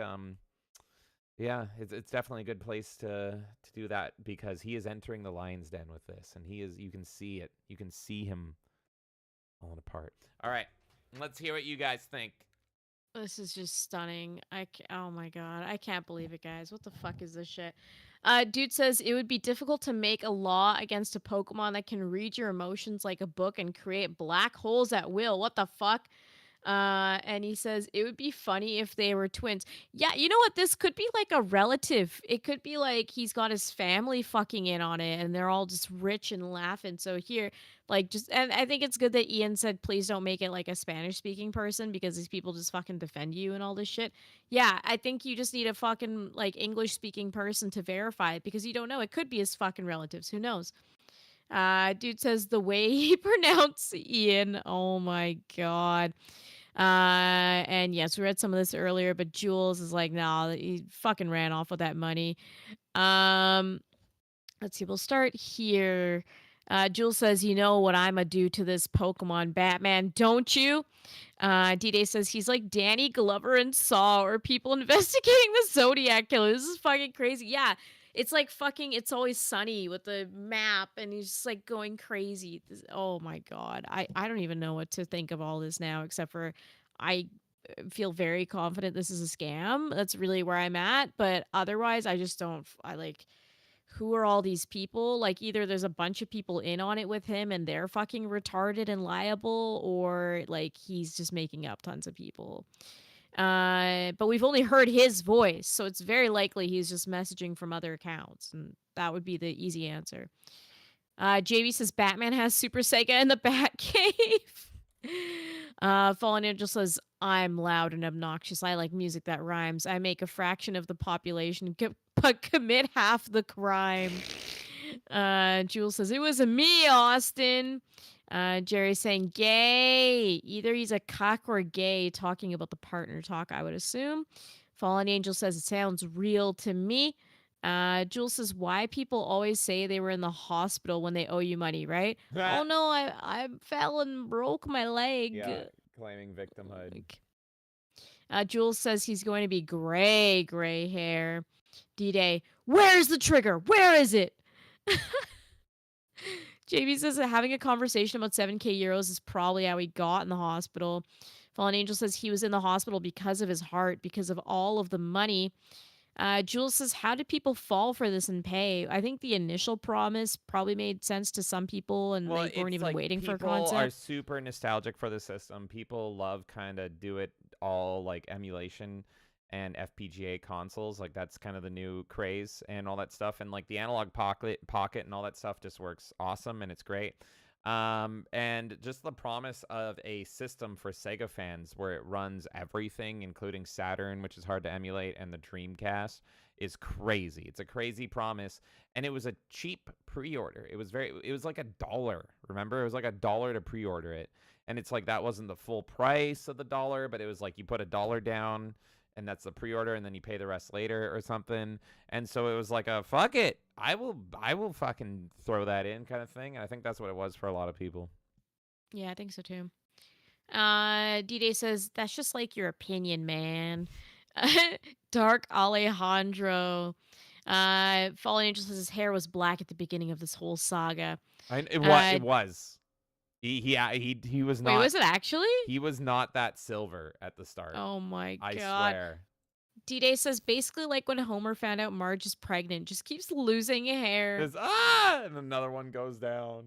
yeah, it's definitely a good place to do that because he is entering the lion's den with this, and you can see it. You can see him falling apart. All right, let's hear what you guys think. This is just stunning. Oh my god, I can't believe it, guys. What the fuck is this shit? Dude says it would be difficult to make a law against a Pokemon that can read your emotions like a book and create black holes at will. What the fuck? And he says it would be funny if they were twins. Yeah, you know what? This could be like a relative. It could be like he's got his family fucking in on it and they're all just rich and laughing. So here, and I think it's good that Ian said, please don't make it like a Spanish speaking person because these people just fucking defend you and all this shit. Yeah, I think you just need a fucking like English speaking person to verify it because you don't know. It could be his fucking relatives. Who knows? Dude says the way he pronounced Ian. Oh my god. And yes, we read some of this earlier, but Jules is like, nah, he fucking ran off with that money. Let's see, we'll start here. Jules says, you know what I'ma do to this Pokemon Batman, don't you? D-Day says he's like Danny Glover and Saw or people investigating the Zodiac Killer. This is fucking crazy. Yeah, it's like fucking It's Always Sunny with the map and he's just like going crazy. Oh my god. I don't even know what to think of all this now except for I feel very confident this is a scam. That's really where I'm at, but otherwise I just don't who are all these people? Like either there's a bunch of people in on it with him and they're fucking retarded and liable or like he's just making up tons of people. But we've only heard his voice, so it's very likely he's just messaging from other accounts, and that would be the easy answer. JB says Batman has Super Sega in the Batcave. Fallen Angel says, I'm loud and obnoxious. I like music that rhymes. I make a fraction of the population, but commit half the crime. Jules says, it was me, Austin. Jerry's saying gay. Either he's a cock or gay, talking about the partner talk, I would assume. Fallen Angel says, it sounds real to me. Jules says, why people always say they were in the hospital when they owe you money, right? Oh no, I fell and broke my leg. Yeah, claiming victimhood. Jules says he's going to be gray hair. D-Day, where's the trigger? Where is it? JB says that having a conversation about 7k euros is probably how he got in the hospital. Fallen Angel says he was in the hospital because of his heart, because of all of the money. Jules says, how did people fall for this and pay? I think the initial promise probably made sense to some people and they weren't even waiting for a concept. People are super nostalgic for the system. People love kind of do it all like emulation and FPGA consoles. Like that's kind of the new craze and all that stuff. And like the analog pocket and all that stuff just works awesome and it's great. And just the promise of a system for Sega fans where it runs everything, including Saturn, which is hard to emulate, and the Dreamcast is crazy. It's a crazy promise. And it was a cheap pre-order. It was like $1. Remember? It was like $1 to pre-order it. And it's like, that wasn't the full price of the $1, but it was like you put $1 down and that's the pre-order and then you pay the rest later or something. And so it was like a fuck it, I will fucking throw that in kind of thing. And I think that's what it was for a lot of people. Yeah, I think so too. D-Day says that's just like your opinion, man. Dark Alejandro. Fallen Angel says his hair was black at the beginning of this whole saga. It was. He was not. Wait, was it actually? He was not that silver at the start. Oh my god. I swear. D-Day says basically like when Homer found out Marge is pregnant, just keeps losing hair. And another one goes down.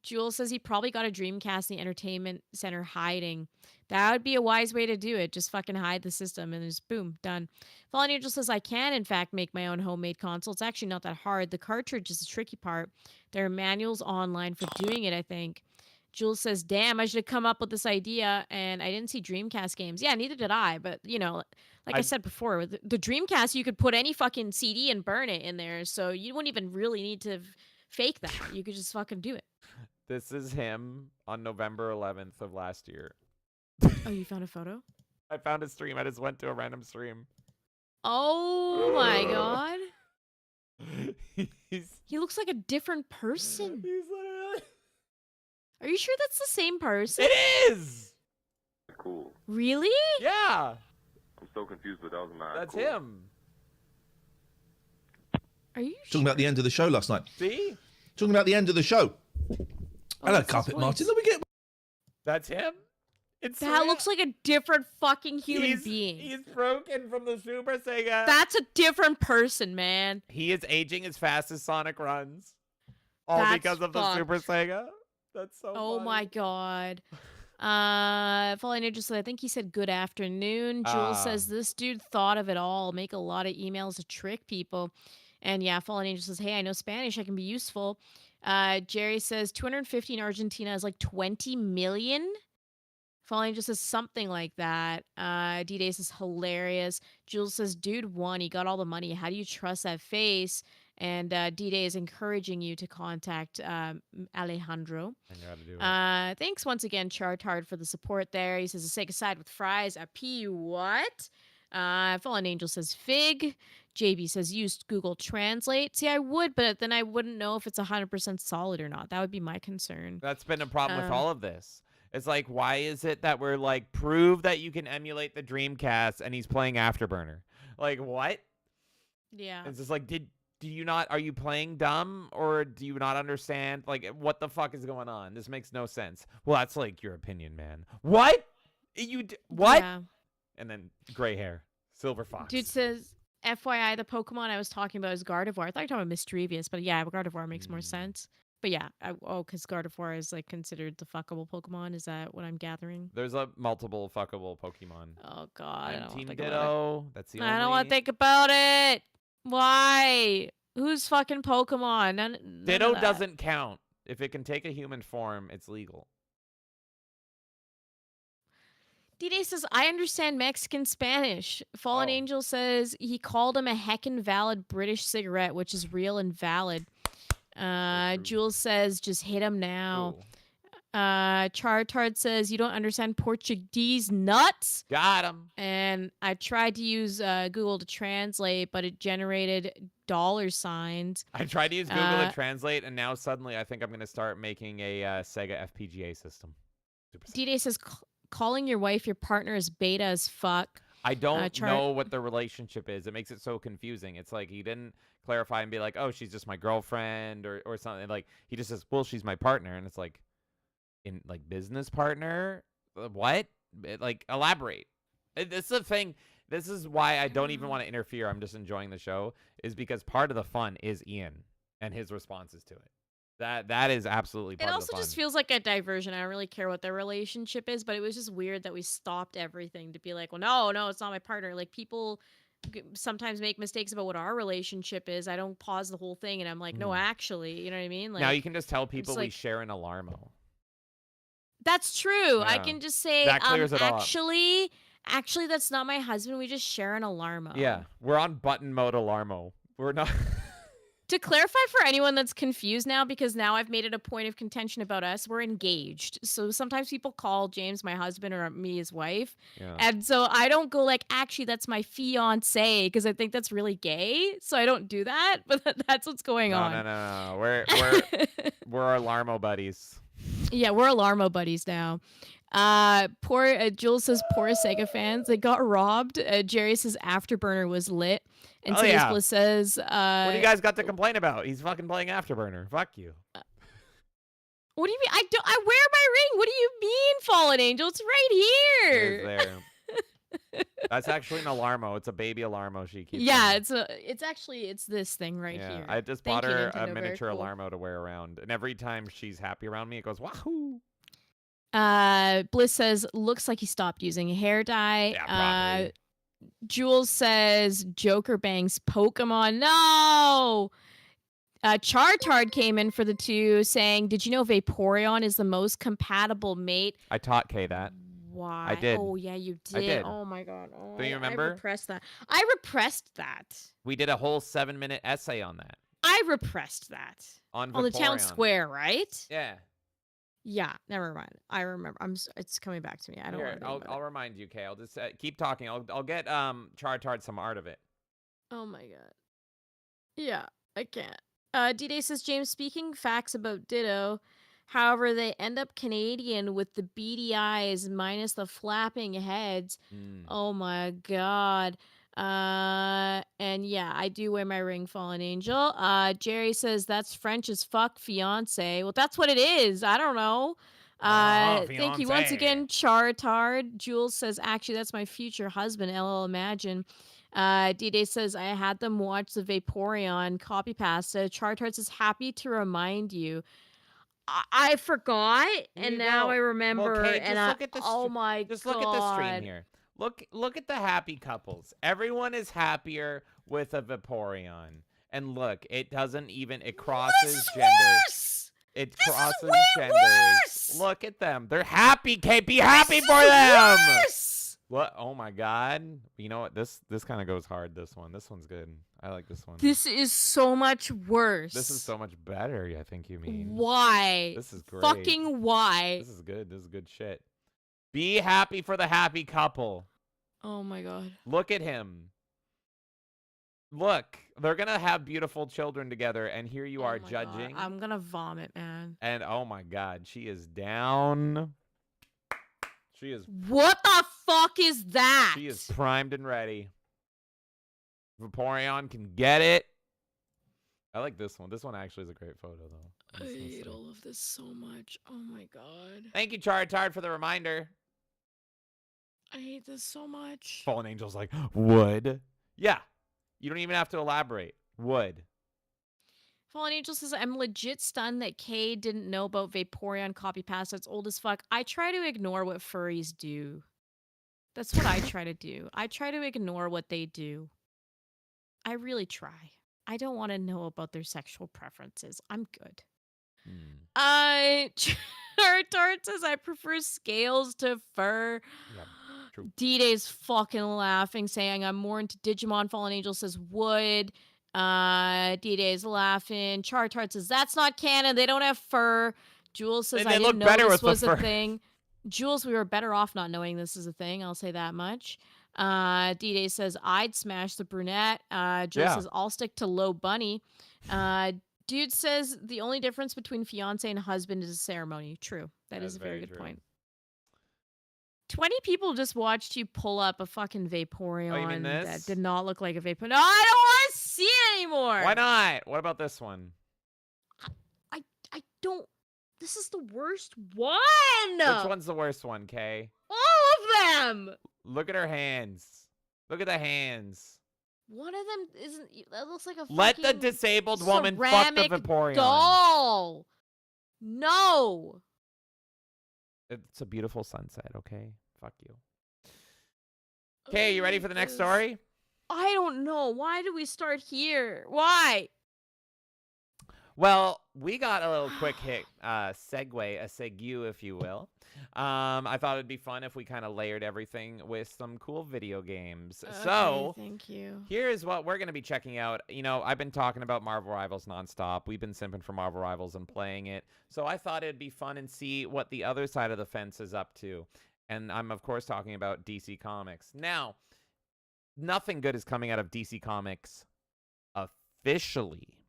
Jules says he probably got a Dreamcast in the entertainment center hiding. That would be a wise way to do it. Just fucking hide the system and just boom, done. Fallen Angel says I can in fact make my own homemade console. It's actually not that hard. The cartridge is the tricky part. There are manuals online for doing it, I think. Jules says, damn, I should have come up with this idea, and I didn't see Dreamcast games. Yeah, neither did I, but, you know, like I said before, with the Dreamcast, you could put any fucking CD and burn it in there, so you wouldn't even really need to fake that. You could just fucking do it. This is him on November 11th of last year. Oh, you found a photo? I found a stream. I just went to a random stream. Oh my god. He looks like a different person. He's literally... Are you sure that's the same person? It is! Cool. Really? Yeah. I'm so confused, but that was not That's cool. him. Are you Talking about the end of the show last night. See? Talking about the end of the show. Hello, that's Carpet his Martin. voice. Let me get... That's him? That looks like a different fucking human being. He's broken from the Super Sega. That's a different person, man. He is aging as fast as Sonic runs. All That's because of the fucked. Super Sega. That's so Oh funny. my god. Falling Ninja said, I think he said good afternoon. Jules says, this dude thought of it all. Make a lot of emails to trick people. And yeah, Fallen Angel says, hey, I know Spanish. I can be useful. Jerry says, 250 in Argentina is like 20 million. Fallen Angel says something like that. D-Day says, hilarious. Jules says, dude won. He got all the money. How do you trust that face? And D-Day is encouraging you to contact Alejandro. I know how to do it. Thanks once again, Chartard, for the support there. He says, a Sega side with fries. A P what? Fallen Angel says, fig. JB says, use Google Translate. See, I would, but then I wouldn't know if it's 100% solid or not. That would be my concern. That's been a problem with all of this. It's like, why is it that we're like, prove that you can emulate the Dreamcast and he's playing Afterburner? Like, what? Yeah. It's just like, do you not, are you playing dumb or do you not understand? Like, what the fuck is going on? This makes no sense. Well, that's like your opinion, man. What? What? Yeah. And then gray hair, Silver Fox. Dude says, FYI, the Pokemon I was talking about is Gardevoir. I thought you were talking about Mischievous, but yeah, Gardevoir makes more sense. But yeah, because Gardevoir is like considered the fuckable Pokemon. Is that what I'm gathering? There's a multiple fuckable Pokemon. Oh god, I I'm don't Team wanna think about Ditto. That's the only. I don't want to think about it. Why? Who's fucking Pokemon? None Ditto of that. doesn't count. If it can take a human form, it's legal. D-Day says, I understand Mexican Spanish. Fallen Angel says he called him a heckin' valid British cigarette, which is real and valid. Jules says, just hit him now. Chartard says, you don't understand Portuguese nuts. Got him. And I tried to use Google to translate, but it generated $signs. I tried to use Google to translate, and now suddenly I think I'm going to start making a Sega FPGA system. D-Day says, calling your wife your partner is beta as fuck. I don't know what the relationship is. It makes it so confusing. It's like he didn't clarify and be like, oh, she's just my girlfriend or something. Like, he just says, well, she's my partner. And it's like, in like business partner? What? Like, elaborate. This is the thing. This is why I don't even want to interfere. I'm just enjoying the show, is because part of the fun is Ian and his responses to it. That is absolutely part of the fun. It also just feels like a diversion. I don't really care what their relationship is, but it was just weird that we stopped everything to be like, well, no, it's not my partner. Like, people sometimes make mistakes about what our relationship is. I don't pause the whole thing, and I'm like, no, actually, you know what I mean? Like, now you can just tell people we like, share an Alarmo. That's true. Yeah. I can just say, That clears it all up. Actually, that's not my husband. We just share an Alarmo. Yeah, we're on button mode Alarmo. We're not... To clarify for anyone that's confused now, because now I've made it a point of contention about us, we're engaged. So sometimes people call James my husband or me his wife. Yeah. And so I don't go like, actually, that's my fiance, because I think that's really gay. So I don't do that, but that's what's going on. No. We're Alarmo buddies. Yeah, we're Alarmo buddies now. Poor Jules says, poor Sega fans, they got robbed. Jerry says Afterburner was lit. And Bliss says, what do you guys got to complain about? He's fucking playing Afterburner. Fuck you. What do you mean? I wear my ring. What do you mean, Fallen Angel? It's right here. It is there. That's actually an Alarmo. It's a baby Alarmo she keeps. Yeah, it's this thing right here. I just Thank bought you, her Nintendo. a miniature Very cool. Alarmo to wear around, and every time she's happy around me, it goes wahoo. Bliss says, looks like he stopped using hair dye. Yeah, probably. Jules says, Joker bangs Pokemon. No! Chartard came in for the 2 saying, did you know Vaporeon is the most compatible mate? I taught Kay that. Why? I did. Oh, yeah, you did. I did. Oh, my God. Oh, Do you I remember? repressed that. I repressed that. We did a whole 7-minute essay on that. I repressed that. On the town Vaporeon. square, right? Yeah. Yeah, never mind. I remember. It's coming back to me. I don't Here, want to I'll remind you, Kay. I'll just keep talking. I'll get Chartard some art of it. Oh, my God. Yeah, I can't. D-Day says, James, speaking facts about Ditto, however, they end up Canadian with the beady eyes minus the flapping heads. Oh my God. And yeah, I do wear my ring, Fallen Angel. Jerry says, that's French as fuck, fiance. Well, that's what it is. I don't know. Thank you once again, Chartard. Jules says, actually, that's my future husband, LL Imagine. D-Day says, I had them watch the Vaporeon copy pasta. Chartard says, happy to remind you. I forgot, and now I remember. Well, Kay, and look at the oh my God. Just look at the stream here. Look at the happy couples. Everyone is happier with a Vaporeon. And look, it doesn't even, it crosses genders. Worse! It This crosses is way genders. worse! Look at them. They're happy, Kay. Be happy for them. Worse! What? Oh my God. You know what? This kind of goes hard, this one. This one's good. I like this one. This is so much worse. This is so much better, I think you mean. Why? This is great. Fucking why? This is good. This is good shit. Be happy for the happy couple. Oh my God. Look at him. Look, they're going to have beautiful children together, and here you are judging. God. I'm going to vomit, man. And oh my God, she is down. She is. What the fuck is that? She is primed and ready. Vaporeon can get it. I like this one. This one actually is a great photo, though. I hate all of this so much. Oh my God. Thank you, Chartard, for the reminder. I hate this so much. Fallen Angel's like, would. Yeah. You don't even have to elaborate. Would. Fallen Angel says, I'm legit stunned that Kay didn't know about Vaporeon copy pasta. It's old as fuck. I try to ignore what furries do. That's what I try to do. I try to ignore what they do. I really try. I don't want to know about their sexual preferences. I'm good. Tart says, I prefer scales to fur. Yeah, D-Day's fucking laughing, saying, I'm more into Digimon. Fallen Angel says, would. D-Day's laughing. Chartard says, that's not canon. They don't have fur. Jules says, I didn't know this was a thing. Jules, we were better off not knowing this is a thing. I'll say that much. D-Day says, I'd smash the brunette. Jules says, I'll stick to Low Bunny. Dude says, the only difference between fiance and husband is a ceremony. True. That is a very good point. 20 people just watched you pull up a fucking Vaporeon that did not look like a Vaporeon. No, I don't want to see it anymore. Why not? What about this one? I don't. This is the worst one. Which one's the worst one, Kay? All of them. Look at her hands. Look at the hands. One of them isn't. That looks like a. Let the disabled woman fuck the Vaporeon. Doll. No. It's a beautiful sunset, okay? Fuck you. Okay, you ready for the next story? I don't know. Why do we start here? Why? Well, we got a little quick hit segue, a segue, if you will. I thought it'd be fun if we kind of layered everything with some cool video games. Okay, so, thank you. Here's what we're going to be checking out. You know, I've been talking about Marvel Rivals nonstop. We've been simping for Marvel Rivals and playing it. So I thought it'd be fun and see what the other side of the fence is up to. And I'm, of course, talking about DC Comics. Now, nothing good is coming out of DC Comics officially.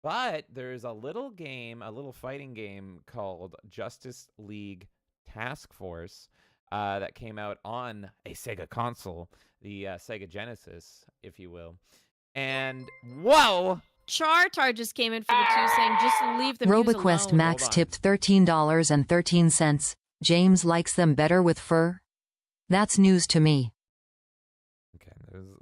But there's a little game, a little fighting game called Justice League Task Force that came out on a Sega console, the Sega Genesis, if you will. And, whoa! Chartar just came in for the 2 saying, just leave the music alone. RoboQuest Max tipped $13.13. James likes them better with fur? That's news to me.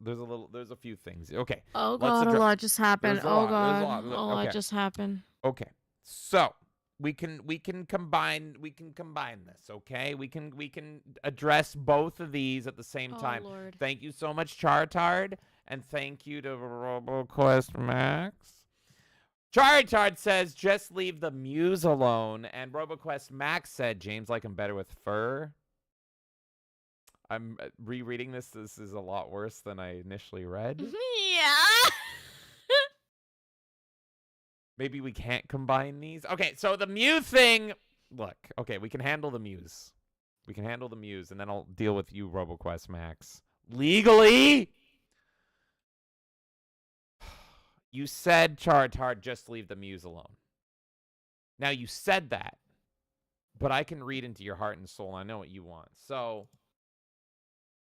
There's a few things. Okay. Oh God, a lot just happened. Oh God, a lot Okay. just happened. Okay. So we can combine this. Okay. We can address both of these at the same time. Lord. Thank you so much, Chartard, and thank you to RoboQuest Max. Charizard says, just leave the Muse alone. And RoboQuest Max said, James like him better with fur. I'm rereading this. This is a lot worse than I initially read. Yeah. Maybe we can't combine these. Okay, so the Muse thing. Look, okay, we can handle the Muse. We can handle the Muse, and then I'll deal with you, RoboQuest Max. Legally? You said, Charizard, just leave the Muse alone. Now, you said that, but I can read into your heart and soul. I know what you want. So,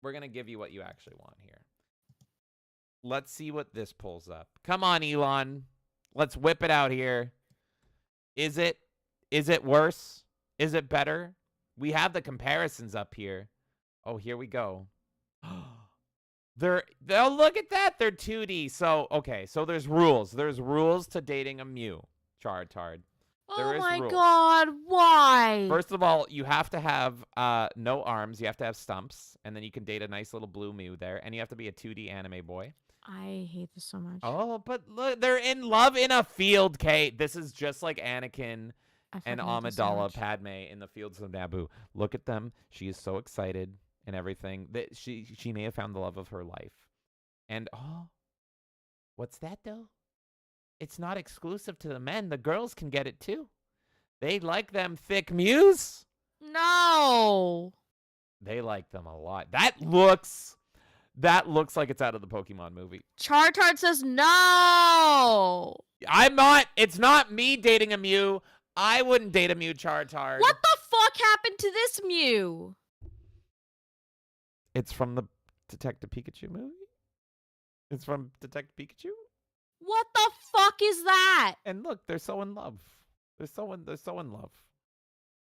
we're going to give you what you actually want here. Let's see what this pulls up. Come on, Elon. Let's whip it out here. Is it worse? Is it better? We have the comparisons up here. Oh, here we go. Oh, look at that. They're 2D. So, okay. So there's rules. There's rules to dating a Mew, Charizard. Oh my God, why? First of all, you have to have no arms. You have to have stumps. And then you can date a nice little blue Mew there. And you have to be a 2D anime boy. I hate this so much. Oh, but look, they're in love in a field, Kate. This is just like Anakin and Amidala Padme in the fields of Naboo. Look at them. She is so excited and everything. That she may have found the love of her life. And, oh, what's that, though? It's not exclusive to the men. The girls can get it, too. They like them thick Mews. No. They like them a lot. That looks like it's out of the Pokemon movie. Charizard says no. I'm not. It's not me dating a Mew. I wouldn't date a Mew, Charizard. What the fuck happened to this Mew? It's from the Detective Pikachu movie. It's from Detective Pikachu. What the fuck is that? And look, they're so in love. They're so in love.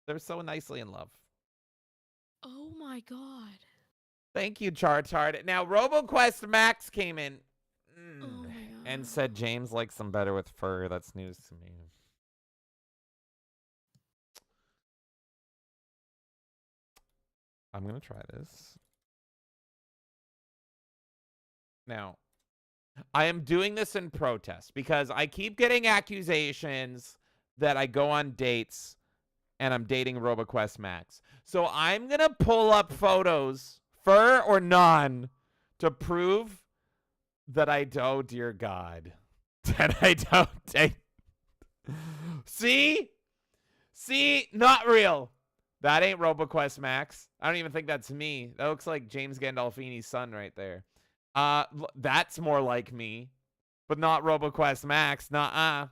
They're so nicely in love. Oh my God. Thank you, Charizard. Now, RoboQuest Max came in and said James likes them better with fur. That's news to me. I'm going to try this. Now, I am doing this in protest because I keep getting accusations that I go on dates and I'm dating RoboQuest Max. So I'm going to pull up photos, fur or none, to prove that I don't, dear God, that I don't date. See? Not real. That ain't RoboQuest Max. I don't even think that's me. That looks like James Gandolfini's son right there. That's more like me, but not RoboQuest Max. Nuh-uh.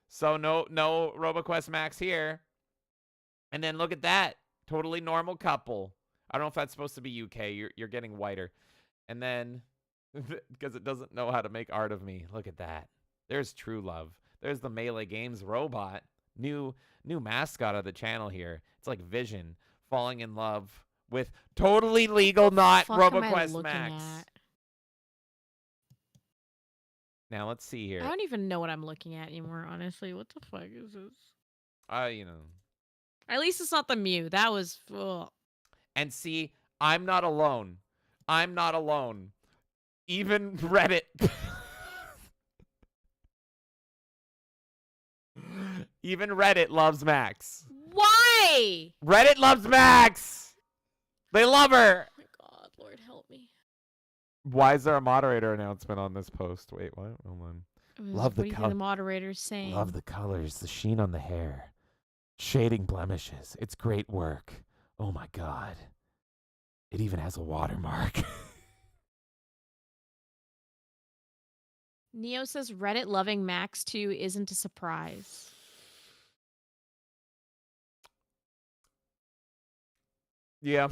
So no RoboQuest Max here. And then look at that. Totally normal couple. I don't know if that's supposed to be UK. You're getting whiter. And then, because it doesn't know how to make art of me. Look at that. There's true love. There's the Melee Games robot. New mascot of the channel here. It's like Vision falling in love with totally legal, not RoboQuest Max. Now let's see here. I don't even know what I'm looking at anymore, honestly. What the fuck is this? At least it's not the Mew. That was... Ugh. And see, I'm not alone. Even Reddit. Even Reddit loves Max. Why? Reddit loves Max. They love her. Oh my God, Lord help me. Why is there a moderator announcement on this post? Wait, what? Hold on. Love the color. The moderator's saying. Love the colors, the sheen on the hair, shading blemishes. It's great work. Oh my God. It even has a watermark. Neo says Reddit loving Max too isn't a surprise. Yeah.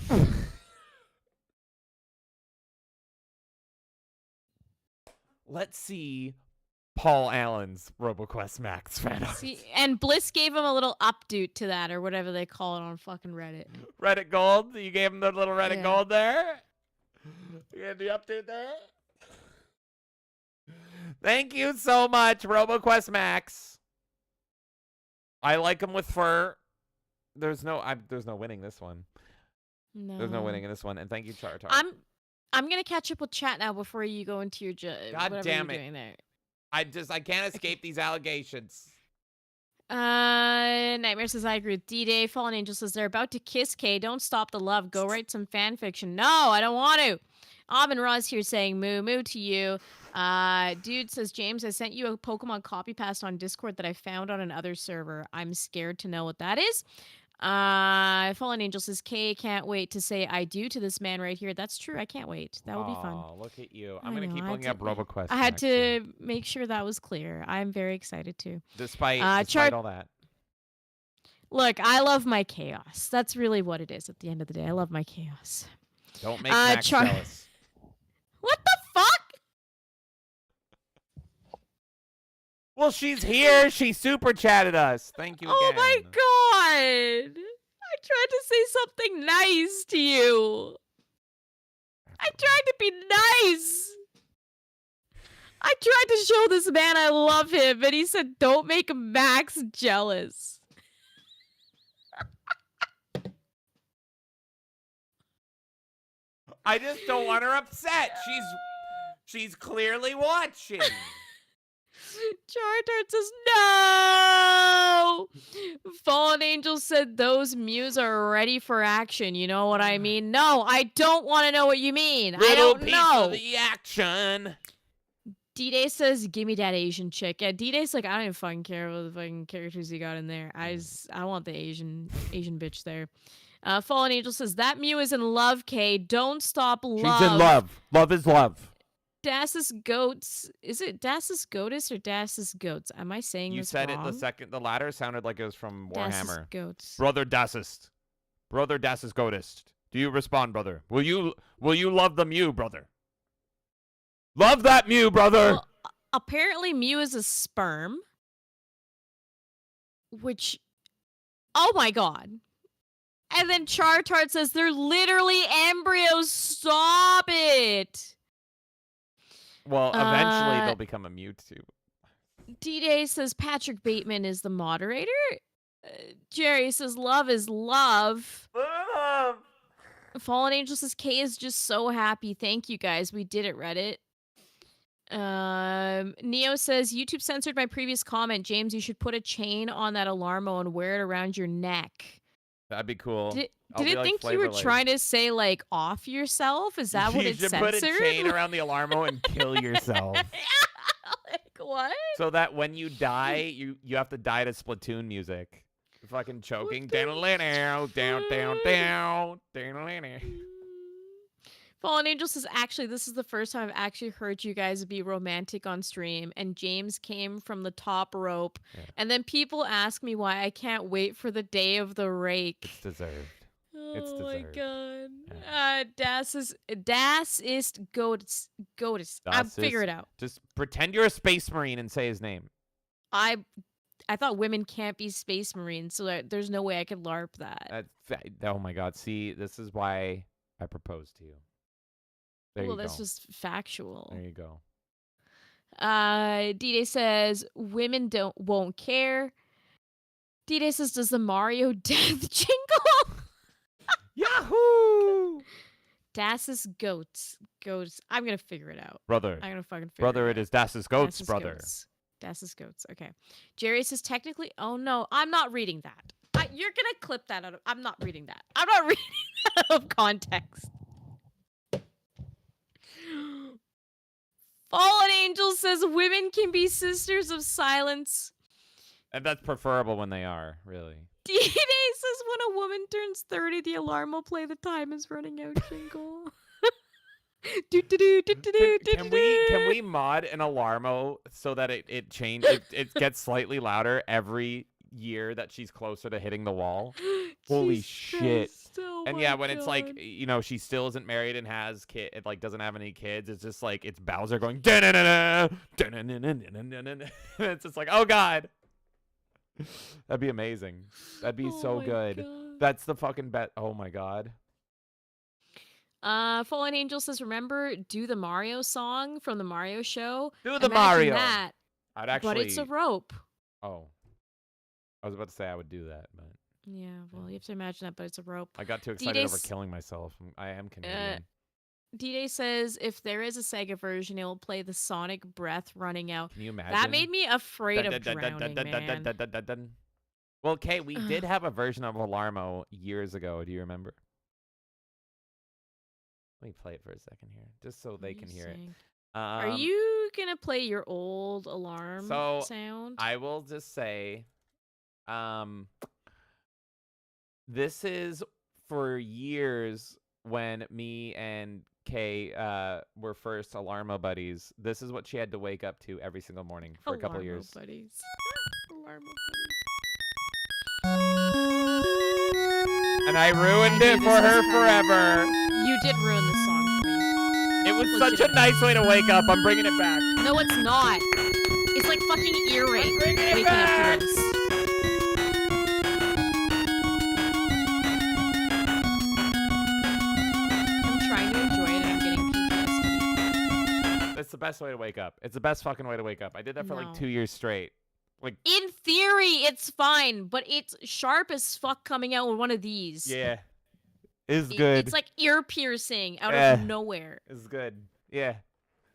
Let's see Paul Allen's RoboQuest Max fan art. See, and Bliss gave him a little update to that, or whatever they call it on fucking Reddit. Reddit Gold? You gave him the little Reddit Gold there? You had the update there? Thank you so much, RoboQuest Max. I like him with fur. There's no winning this one. No. There's no winning in this one. And thank you, Char. I'm gonna catch up with chat now before you go into your God damn it. doing there. I can't escape these allegations. Nightmare says, I agree with D-Day. Fallen Angel says, they're about to kiss Kay. Don't stop the love. Go write some fan fiction. No, I don't want to. Aben Roz here saying, moo, moo to you. Dude says, James, I sent you a Pokemon copy paste on Discord that I found on another server. I'm scared to know what that is. Fallen Angel says, Kay, can't wait to say I do to this man right here. That's true. I can't wait. That will be fun. Oh, look at you. I'm going to keep looking up RoboQuest. I had to make sure that was clear. I'm very excited too. Despite all that. Look, I love my chaos. That's really what it is at the end of the day. I love my chaos. Don't make Max jealous. What the fuck? Well, she's here. She super chatted us. Thank you again. Oh my god. I tried to say something nice to you. I tried to be nice. I tried to show this man I love him, and he said, don't make Max jealous. I just don't want her upset. She's clearly watching. Charizard says, no! Fallen Angel said those Mews are ready for action. You know what I mean? No, I don't want to know what you mean. I don't know. Of the action. D-Day says, give me that Asian chick. Yeah, D-Day's like, I don't even fucking care what the fucking characters you got in there. I want the Asian bitch there. Fallen Angel says, that Mew is in love, Kay. Don't stop love. She's in love. Love is love. Dassus Goats. Is it Dassus Goatus or Dassus Goats? Am I saying this wrong? You said it the latter sounded like it was from Warhammer. Dassus Goats. Brother Dassus. Brother Dassus Goatist. Do you respond, brother? Will you love the Mew, brother? Love that Mew, brother. Well, apparently Mew is a sperm. Which, oh my god. And then Chartart says they're literally embryos. Stop it. Well, eventually they'll become a Mewtwo. D-Day says Patrick Bateman is the moderator. Jerry says love is love. Love. Fallen Angel says Kay is just so happy. Thank you guys. We did it, Reddit. Neo says YouTube censored my previous comment. James, you should put a chain on that Alarmo and wear it around your neck. That'd be cool. Did it think you were trying to say, like, off yourself? Is that what it censored? You should put a chain around the Alarmo and kill yourself. Like, what? So that when you die, you have to die to Splatoon music. Fucking choking. Down, down, down, down. Fallen Angel says, actually, this is the first time I've actually heard you guys be romantic on stream, and James came from the top rope. Yeah. And then people ask me why I can't wait for the day of the rake. It's deserved. Oh my god. Yeah. Das ist Goatus. I'll figure it out. Just pretend you're a space marine and say his name. I thought women can't be space marines, so there's no way I could LARP that. Oh my god. See, this is why I proposed to you. Well, that's just factual. There you go. D-Day says women won't care. D-Day says, does the Mario death jingle? Yahoo! Dassus Goats. I'm gonna figure it out. Brother. I'm gonna fucking figure it out. Brother, it is Dassus Goats, Dassus brother. Dassus Goats. Okay. Jerry says technically. Oh no, I'm not reading that. You're gonna clip that out of. I'm not reading that. I'm not reading that out of context. Fallen Angel says women can be sisters of silence. And that's preferable when they are, really. D-Day says when a woman turns 30, the alarm will play the time is running out jingle. Can we mod an Alarmo so that it gets slightly louder every year that she's closer to hitting the wall? Holy shit. Oh and yeah, when it's like, you know, she still isn't married and has it like doesn't have any kids, it's just like it's Bowser going it's just like, oh god. That'd be amazing. That'd be so good. God. That's the fucking bet. Oh my god. Fallen Angel says, remember, do the Mario song from the Mario show? Do the Mario. That, I'd actually. But it's a rope. Oh. I was about to say I would do that, but. Yeah, well, you have to imagine that, but it's a rope. I got too excited over killing myself. I am Canadian. D-Day says if there is a Sega version, it will play the Sonic breath running out. Can you imagine? That made me afraid of drowning, man. Well, Kay, we did have a version of Alarmo years ago. Do you remember? Let me play it for a second here, just so they can hear it. Are you gonna play your old alarm sound? I will just say, this is for years when me and Kay were first Alarmo buddies. This is what she had to wake up to every single morning for a couple of years. Buddies. Alarmo buddies. And I ruined it for her forever. You did ruin this song for me. It was such a nice way to wake up. I'm bringing it back. No, it's not. It's like fucking ear rape. Waking up to this. I'm trying to enjoy it and I'm getting PTSD. It's the best way to wake up. It's the best fucking way to wake up. I did that for like 2 years straight. Like, in theory, it's fine, but it's sharp as fuck coming out with one of these. yeah. It's good. It's like ear piercing out of nowhere. It's good. Yeah.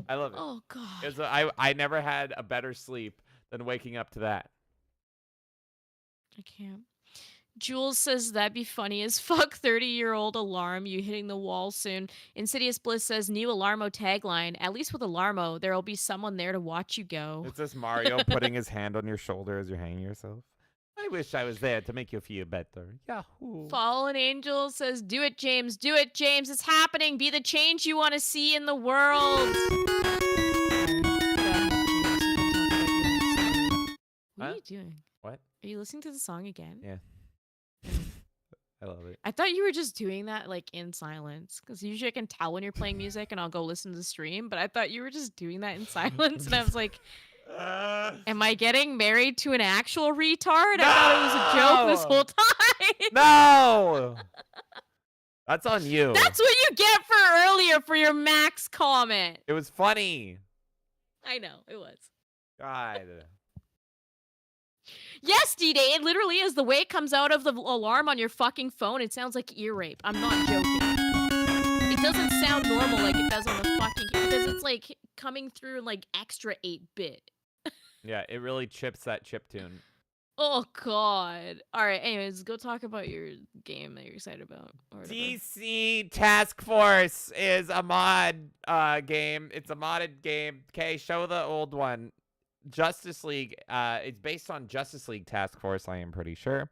I love it. Oh, God. I never had a better sleep than waking up to that. I can't. Jules says that'd be funny as fuck. 30-year-old alarm, you hitting the wall soon. Insidious Bliss says new Alarmo tagline. At least with Alarmo, there'll be someone there to watch you go. It's this Mario putting his hand on your shoulder as you're hanging yourself. I wish I was there to make you feel better. Yahoo. Fallen Angel says, do it, James. Do it, James. It's happening. Be the change you want to see in the world. What are you doing? What? Are you listening to the song again? Yeah. I love it. I thought you were just doing that like in silence, because usually I can tell when you're playing music and I'll go listen to the stream, but I thought you were just doing that in silence, and I was like, am I getting married to an actual retard? No! I thought it was a joke this whole time. No! That's on you. That's what you get for earlier for your Max comment. It was funny. I know, it was. God. Yes, D-Day, it literally is. The way it comes out of the alarm on your fucking phone, it sounds like ear rape. I'm not joking. It doesn't sound normal like it does on the fucking... Because it's like coming through like extra 8-bit. Yeah, it really chips that chiptune. Oh, God. All right, anyways, go talk about your game that you're excited about. DC Task Force is a mod game. It's a modded game. Okay, show the old one. Justice League, it's based on Justice League Task Force, I am pretty sure.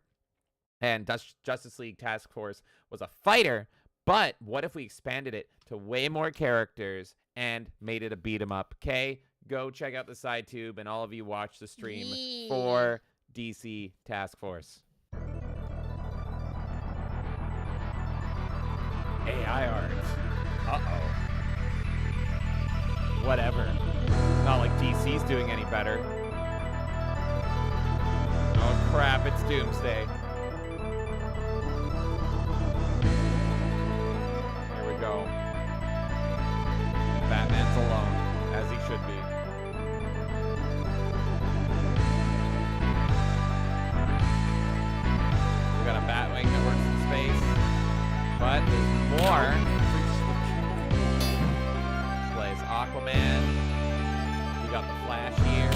And Justice League Task Force was a fighter, but what if we expanded it to way more characters and made it a beat 'em up? Okay, go check out the side tube, and all of you watch the stream for DC Task Force. AI art. Uh-oh. Whatever. Not like DC's doing any better. Oh crap, it's Doomsday. Here we go. Batman's alone, as he should be. We got a Batwing that works in space. But there's more. Plays Aquaman. We got the Flash here.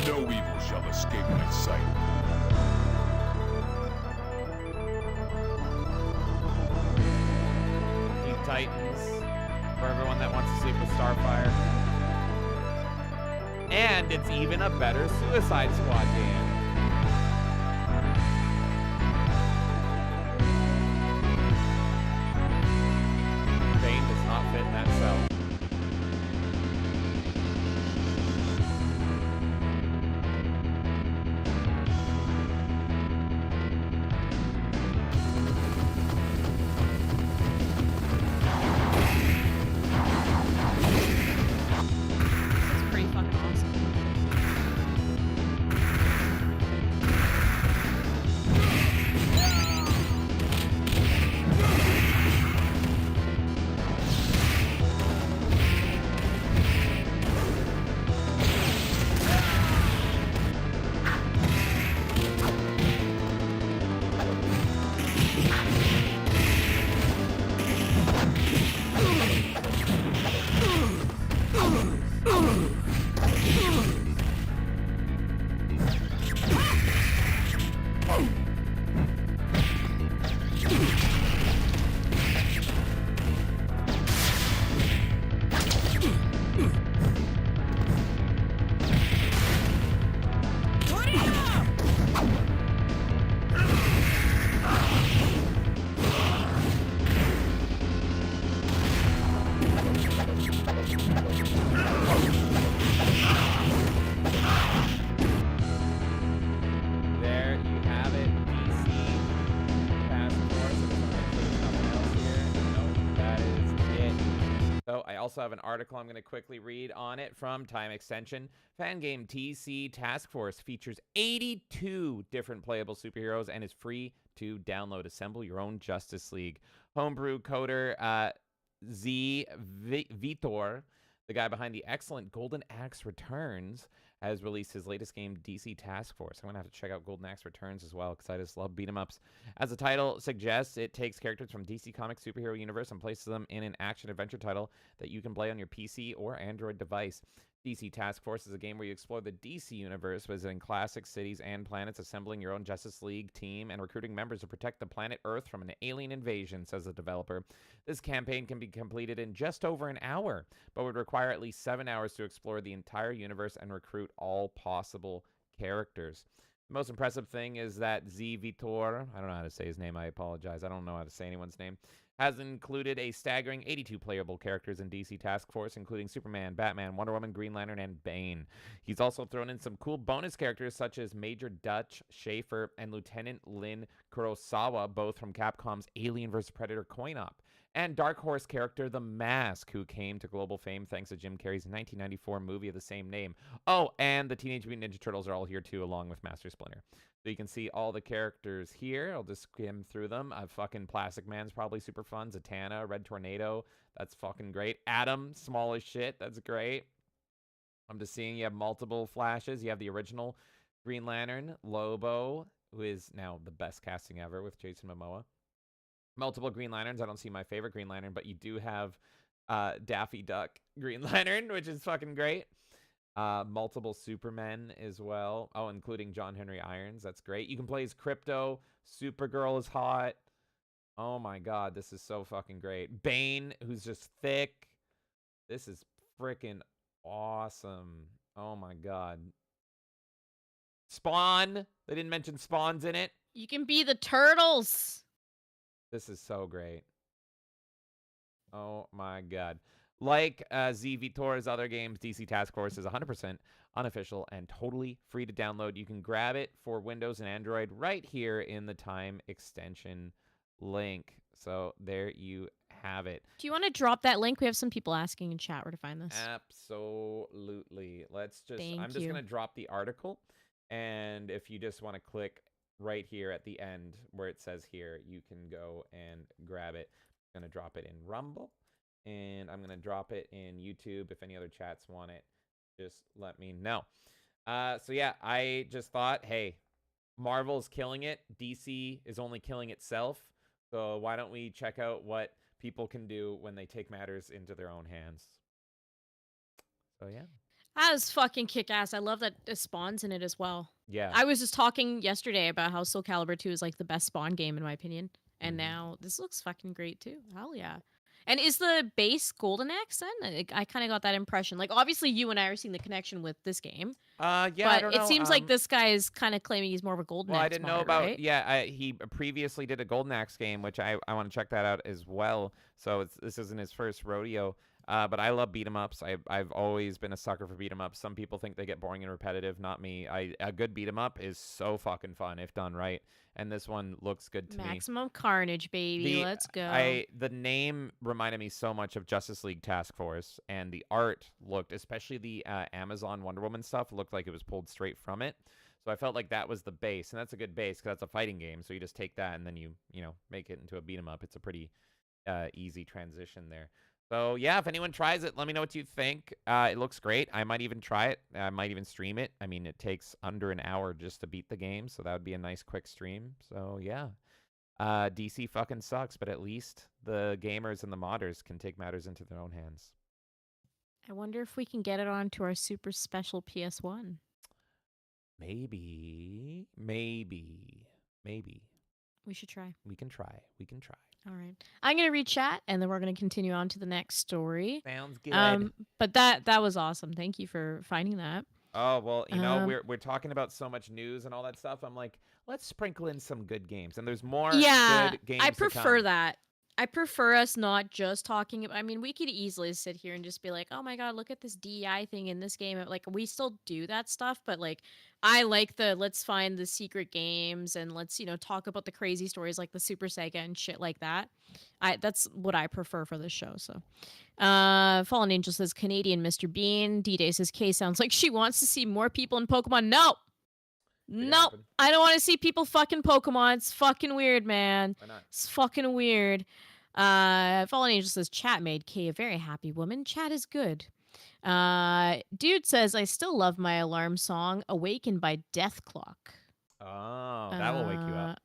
No evil shall escape my sight. Teen Titans. For everyone that wants to sleep with Starfire. And it's even a better Suicide Squad game. Bane does not fit in that cell. It's pretty fucking awesome. There you have it, DC Task Force. I'm just gonna make sure there's nothing else here. Nope, that is it. So I also have an article I'm going to quickly read on it from Time Extension. Fan game TC Task Force features 82 different playable superheroes and is free to download. Assemble your own Justice League. Homebrew coder Z Vitor, the guy behind the excellent Golden Axe Returns, has released his latest game, DC Task Force. I'm going to have to check out Golden Axe Returns as well, because I just love beat-em-ups. As the title suggests, it takes characters from DC Comics superhero universe and places them in an action-adventure title that you can play on your PC or Android device. DC Task Force is a game where you explore the DC universe, visiting classic cities and planets, assembling your own Justice League team, and recruiting members to protect the planet Earth from an alien invasion, says the developer. This campaign can be completed in just over an hour, but would require at least 7 hours to explore the entire universe and recruit all possible characters. The most impressive thing is that Z Vitor, I don't know how to say his name, I apologize, I don't know how to say anyone's name, has included a staggering 82 playable characters in DC Task Force, including Superman, Batman, Wonder Woman, Green Lantern, and Bane. He's also thrown in some cool bonus characters such as Major Dutch Schaefer and Lieutenant Lynn Kurosawa, both from Capcom's Alien vs. Predator coin-op, and Dark Horse character The Mask, who came to global fame thanks to Jim Carrey's 1994 movie of the same name. Oh, and the Teenage Mutant Ninja Turtles are all here too, along with Master Splinter. So you can see all the characters here. I'll just skim through them. Fucking Plastic Man's probably super fun. Zatanna, Red Tornado, that's fucking great. Atom, small as shit, that's great. I'm just seeing you have multiple Flashes. You have the original Green Lantern, Lobo, who is now the best casting ever with Jason Momoa. Multiple Green Lanterns. I don't see my favorite Green Lantern, but you do have Daffy Duck Green Lantern, which is fucking great. Multiple Supermen as well. Oh, including John Henry Irons. That's great. You can play as Crypto. Supergirl is hot. Oh my god, this is so fucking great. Bane, who's just thick. This is freaking awesome. Oh my god. Spawn. They didn't mention Spawn's in it. You can be the Turtles. This is so great. Oh my god. Like Z Vitor's other games, DC Task Force is 100% unofficial and totally free to download. You can grab it for Windows and Android right here in the Time Extension link. So there you have it. Do you want to drop that link? We have some people asking in chat where to find this. Absolutely. Let's just, I'm just going to drop the article. And if you just want to click right here at the end where it says here, you can go and grab it. I'm going to drop it in Rumble. And I'm going to drop it in YouTube. If any other chats want it, just let me know. So yeah, I just thought, hey, Marvel's killing it. DC is only killing itself. So why don't we check out what people can do when they take matters into their own hands? So yeah. That was fucking kick-ass. I love that Spawn's in it as well. Yeah. I was just talking yesterday about how Soul Calibur 2 is like the best Spawn game in my opinion. And now this looks fucking great too. Hell yeah. And is the base Golden Axe then? I kind of got that impression. Like, obviously, you and I are seeing the connection with this game. Yeah, but I don't know. It seems like this guy is kind of claiming he's more of a Golden Axe. Well, I didn't know about. Right? Yeah, he previously did a Golden Axe game, which I want to check that out as well. So this isn't his first rodeo. But I love beat 'em ups. I've always been a sucker for beat 'em ups. Some people think they get boring and repetitive. Not me. A good beat 'em up is so fucking fun if done right. And this one looks good to me. Maximum Carnage, baby. Let's go. The name reminded me so much of Justice League Task Force, and the art looked, especially the Amazon Wonder Woman stuff, looked like it was pulled straight from it. So I felt like that was the base, and that's a good base because that's a fighting game. So you just take that and then you make it into a beat 'em up. It's a pretty easy transition there. So yeah, if anyone tries it, let me know what you think. It looks great. I might even try it. I might even stream it. I mean, it takes under an hour just to beat the game, so that would be a nice quick stream. So yeah, DC fucking sucks, but at least the gamers and the modders can take matters into their own hands. I wonder if we can get it onto our super special PS1. Maybe. We should try. We can try. All right. I'm going to read chat, and then we're going to continue on to the next story. Sounds good. But that was awesome. Thank you for finding that. Oh, well, we're talking about so much news and all that stuff. I'm like, let's sprinkle in some good games. And there's more good games I prefer to come. that. I prefer us not just talking about, I mean, we could easily sit here and just be like, oh my God, look at this DEI thing in this game. Like, we still do that stuff, but like, I like the let's find the secret games and let's, talk about the crazy stories like the Super Sega and shit like that. That's what I prefer for this show. So, Fallen Angel says Canadian Mr. Bean. D-Day says Kay sounds like she wants to see more people in Pokemon. No, nope. I don't want to see people fucking Pokemon. It's fucking weird, man. Why not? It's fucking weird. Fallen Angel says chat made Kay a very happy woman. Chat is good. Dude says I still love my alarm song, Awakened by Death Clock. Oh, that will wake you up.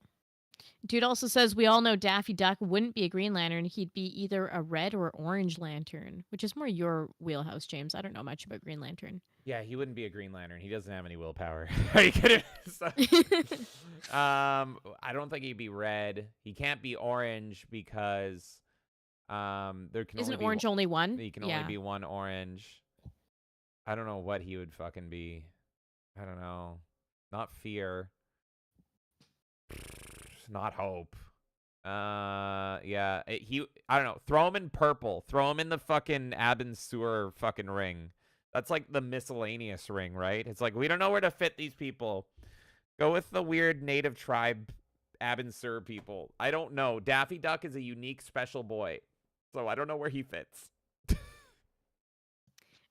Dude also says we all know Daffy Duck wouldn't be a Green Lantern. He'd be either a red or orange lantern, which is more your wheelhouse, James. I don't know much about Green Lantern. Yeah, he wouldn't be a Green Lantern. He doesn't have any willpower. Are you kidding? I don't think he'd be red. He can't be orange because there can Isn't only orange only one? He can only be one orange. I don't know what he would fucking be. I don't know. Not fear. Not hope. Yeah. I don't know. Throw him in purple. Throw him in the fucking Abin Sewer fucking ring. That's like the miscellaneous ring, right? It's like, we don't know where to fit these people. Go with the weird native tribe Abin Sewer people. I don't know. Daffy Duck is a unique special boy. So I don't know where he fits.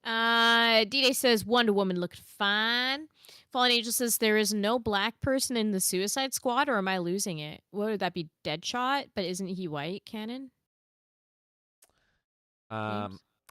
D-Day says Wonder Woman looked fine. Fallen Angel says there is no black person in the Suicide Squad, or am I losing it? What would that be? Deadshot? But isn't he white, Canon?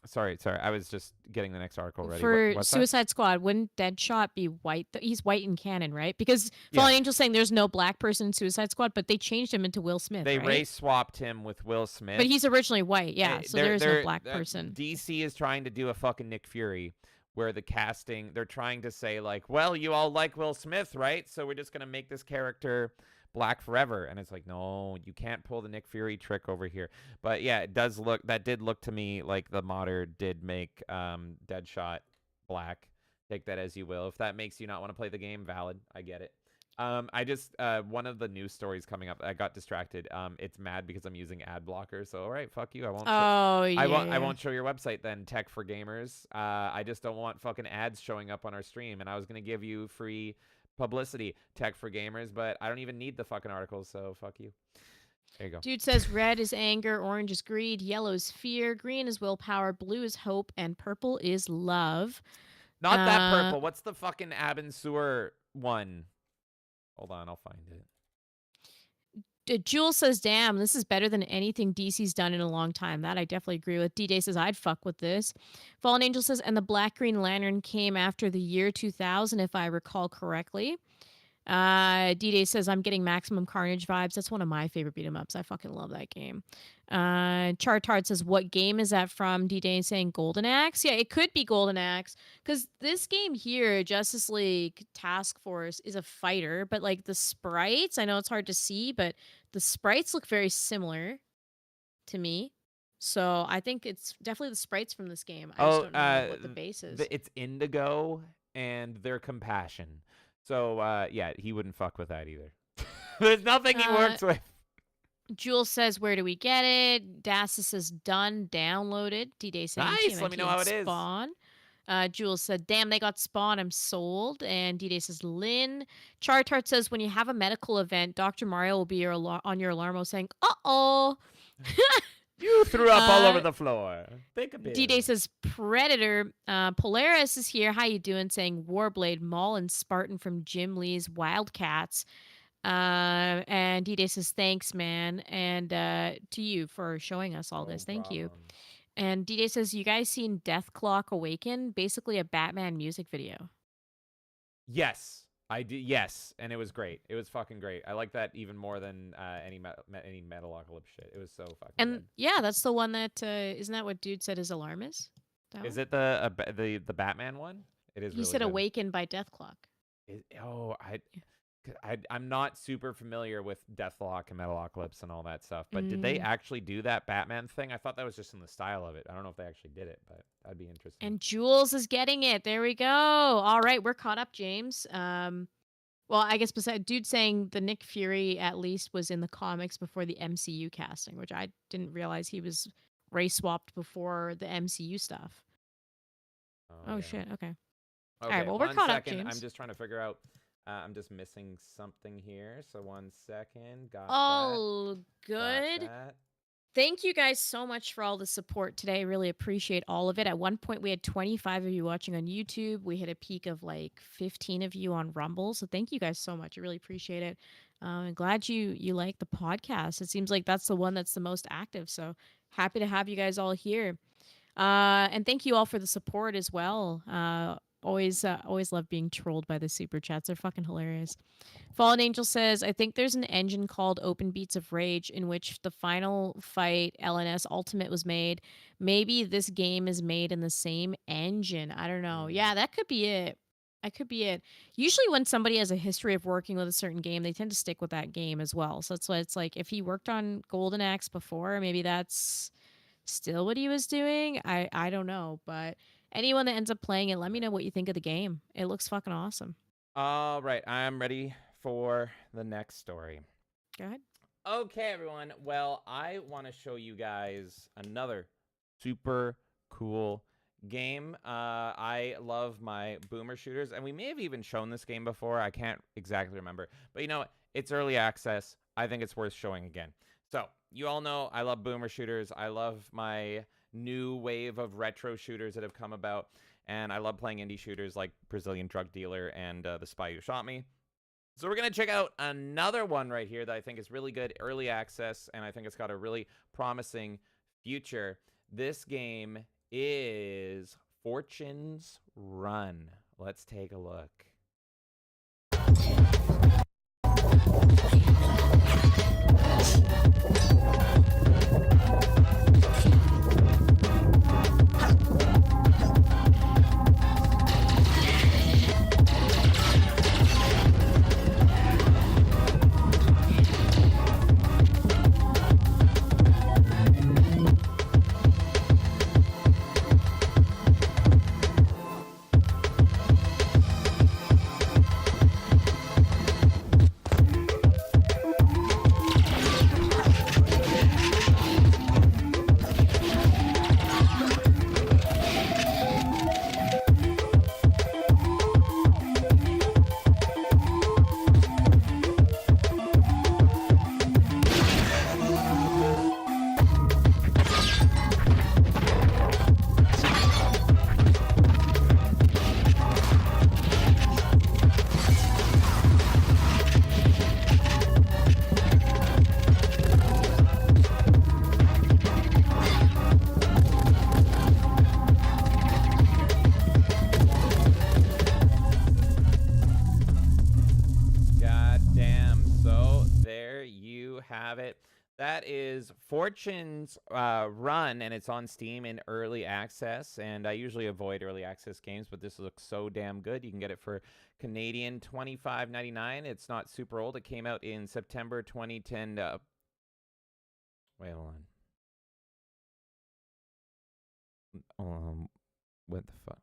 Sorry. I was just getting the next article ready. For What's Suicide Squad, wouldn't Deadshot be white? He's white in canon, right? Because Fallen Angel's saying there's no black person in Suicide Squad, but they changed him into Will Smith, They right? race swapped him with Will Smith. But he's originally white, yeah. So there is no black person. DC is trying to do a fucking Nick Fury, where the casting, they're trying to say like, well, you all like Will Smith, right? So we're just going to make this character black forever. And it's like, no, you can't pull the Nick Fury trick over here. But yeah, that did look to me like the modder did make Deadshot black. Take that as you will. If that makes you not want to play the game, valid. I get it. I just one of the news stories coming up, I got distracted. It's mad because I'm using ad blocker. So all right, fuck you. I won't. I won't show your website then. Tech for Gamers. I just don't want fucking ads showing up on our stream. And I was gonna give you free publicity, Tech for Gamers, but I don't even need the fucking articles. So fuck you. There you go. Dude says red is anger, orange is greed, yellow is fear, green is willpower, blue is hope, and purple is love. Not that purple. What's the fucking Abin Sewer one? Hold on, I'll find it. Jules says, damn, this is better than anything DC's done in a long time. That I definitely agree with. D-Day says, I'd fuck with this. Fallen Angel says, and the Black Green Lantern came after the year 2000, if I recall correctly. D-Day says, I'm getting Maximum Carnage vibes. That's one of my favorite beat-em-ups. I fucking love that game. Chartard says, what game is that from? D-Day saying Golden Axe? Yeah, it could be Golden Axe. Because this game here, Justice League Task Force, is a fighter. But, like, the sprites, I know it's hard to see, but the sprites look very similar to me. So I think it's definitely the sprites from this game. I just don't know what the base is. It's Indigo and their Compassion. So, yeah, he wouldn't fuck with that either. There's nothing he works with. Jules says, where do we get it? Dasa says, done, downloaded. D-Day saying, nice, let me know how it is. Spawn. Jules said, damn, they got Spawn, I'm sold. And D-Day says, Lynn. Chartart says, when you have a medical event, Dr. Mario will be on your alarm saying, uh-oh. You threw up all over the floor. Think a bit. D-Day says, Predator. Polaris is here. How you doing? Saying Warblade, Maul, and Spartan from Jim Lee's Wildcats. And D-Day says, thanks, man. And to you for showing us all this. Thank you. And D-Day says, you guys seen Death Clock Awaken? Basically a Batman music video. Yes. I did, yes, and it was great. It was fucking great. I like that even more than any Metalocalypse shit. It was so fucking good. Yeah, that's the one that isn't that what dude said his alarm is? Is it the Batman one? It is. He really said good. Awakened by Death Clock. I'm not super familiar with Deathlock and Metalocalypse and all that stuff, but did they actually do that Batman thing? I thought that was just in the style of it. I don't know if they actually did it, but that'd be interesting. And Jules is getting it. There we go. All right, we're caught up, James. Well, I guess besides dude saying the Nick Fury at least was in the comics before the MCU casting, which I didn't realize he was race swapped before the MCU stuff. Oh yeah. shit. Okay. All Okay, right. Well, we're one caught second. up, James. I'm just trying to figure out. I'm just missing something here. So 1 second. Got All that. good. Got that. Thank you guys so much for all the support today. Really appreciate all of it. At one point, we had 25 of you watching on YouTube. We hit a peak of like 15 of you on Rumble. So thank you guys so much. I really appreciate it. I'm glad you like the podcast. It seems like that's the one that's the most active. So happy to have you guys all here. And thank you all for the support as well. Always love being trolled by the super chats. They're fucking hilarious. Fallen Angel says, I think there's an engine called Open Beats of Rage in which the final fight LNS Ultimate was made. Maybe this game is made in the same engine. I don't know. Yeah, that could be it. That could be it. Usually when somebody has a history of working with a certain game, they tend to stick with that game as well. So that's why it's like if he worked on Golden Axe before, maybe that's still what he was doing. I don't know. But anyone that ends up playing it, let me know what you think of the game. It looks fucking awesome. All right, I'm ready for the next story. Go ahead. Okay, everyone. Well, I want to show you guys another super cool game. I love my boomer shooters, and we may have even shown this game before. I can't exactly remember. But you know what? It's early access. I think it's worth showing again. So, you all know I love boomer shooters. I love my new wave of retro shooters that have come about. And I love playing indie shooters like Brazilian Drug Dealer and The Spy Who Shot Me. So we're going to check out another one right here that I think is really good, early access, and I think it's got a really promising future. This game is Fortune's Run. Let's take a look. That is Fortune's Run, and it's on Steam in early access. And I usually avoid early access games, but this looks so damn good. You can get it for Canadian $25.99. It's not super old. It came out in September 2010. Wait, hold on. What the fuck?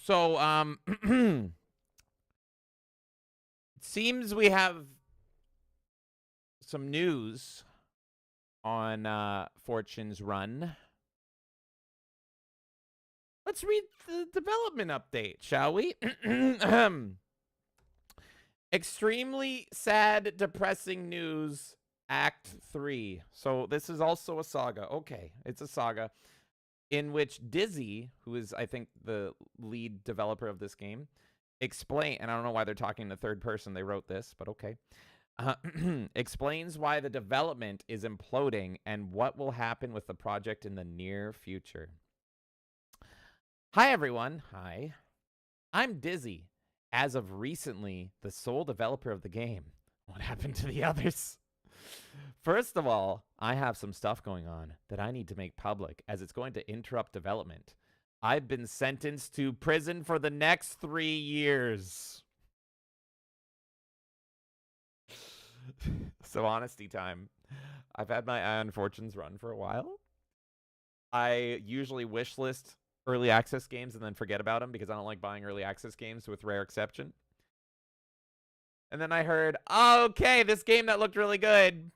So, it seems we have some news on Fortune's Run. Let's read the development update, shall we? Extremely sad, depressing news, Act 3. So this is also a saga. Okay, it's a saga in which Dizzy, who is, I think, the lead developer of this game, and I don't know why they're talking in the third person. They wrote this, but okay. Explains why the development is imploding and what will happen with the project in the near future. Hi, everyone. Hi. I'm Dizzy. As of recently, the sole developer of the game. What happened to the others? First of all, I have some stuff going on that I need to make public as it's going to interrupt development. I've been sentenced to prison for the next 3 years. So honesty time. I've had my eye on Fortune's Run for a while. I usually wish list early access games and then forget about them because I don't like buying early access games with rare exception. And then I heard, okay, this game that looked really good.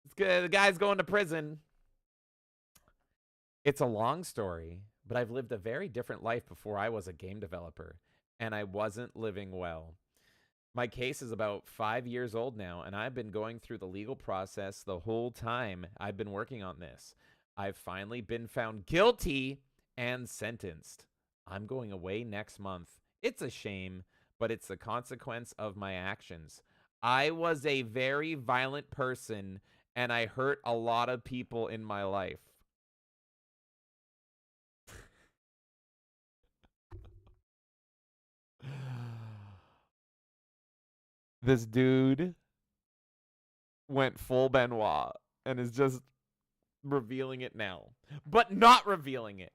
It's good. The guy's going to prison. It's a long story, but I've lived a very different life before I was a game developer, and I wasn't living well. My case is about 5 years old now, and I've been going through the legal process the whole time I've been working on this. I've finally been found guilty and sentenced. I'm going away next month. It's a shame, but it's the consequence of my actions. I was a very violent person, and I hurt a lot of people in my life. This dude went full Benoit and is just revealing it now, but not revealing it.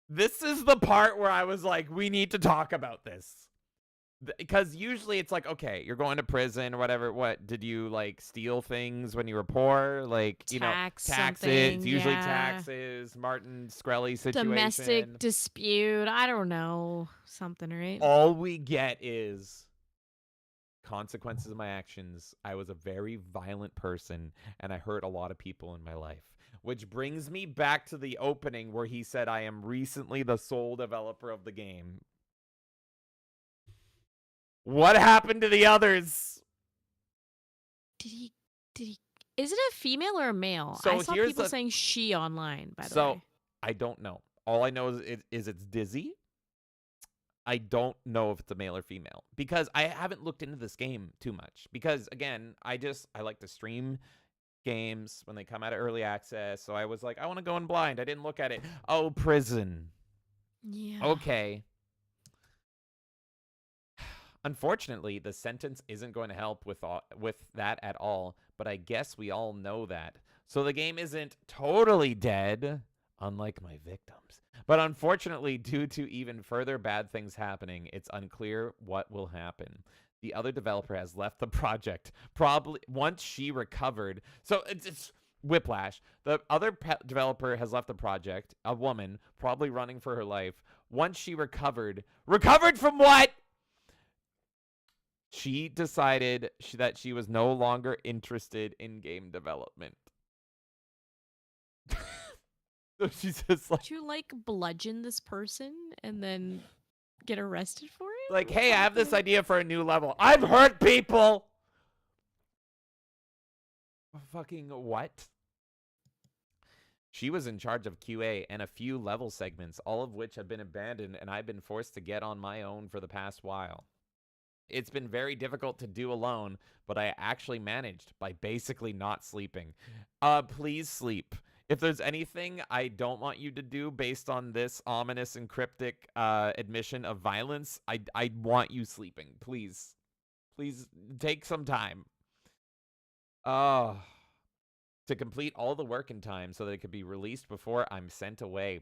This is the part where I was like, we need to talk about this. Because usually it's like, okay, you're going to prison or whatever. What, did you like steal things when you were poor? Like, you know, taxes, usually taxes, Martin Shkreli situation. Domestic dispute. I don't know. Something, right? All we get is consequences of my actions. I was a very violent person and I hurt a lot of people in my life. Which brings me back to the opening where he said, I am recently the sole developer of the game. What happened to the others? Did he is it a female or a male? So I saw people saying she online, by the way. I don't know. All I know is it's Dizzy. I don't know if it's a male or female because I haven't looked into this game too much because again, I like to stream games when they come out of early access. So I was like, I want to go in blind. I didn't look at it. Oh, prison. Yeah. Okay. Unfortunately, the sentence isn't going to help with that at all, but I guess we all know that. So the game isn't totally dead, unlike my victims. But unfortunately, due to even further bad things happening, it's unclear what will happen. The other developer has left the project, probably once she recovered. So it's whiplash. The other developer has left the project, a woman, probably running for her life. Once she recovered. Recovered from what? She decided that she was no longer interested in game development. So she's just like... Did you, like, bludgeon this person and then get arrested for it? Like, hey, I have this idea for a new level. I've hurt people! Fucking what? She was in charge of QA and a few level segments, all of which have been abandoned, and I've been forced to get on my own for the past while. It's been very difficult to do alone, but I actually managed by basically not sleeping. Please sleep. If there's anything I don't want you to do based on this ominous and cryptic admission of violence, I want you sleeping. Please. Please take some time. To complete all the work in time so that it could be released before I'm sent away.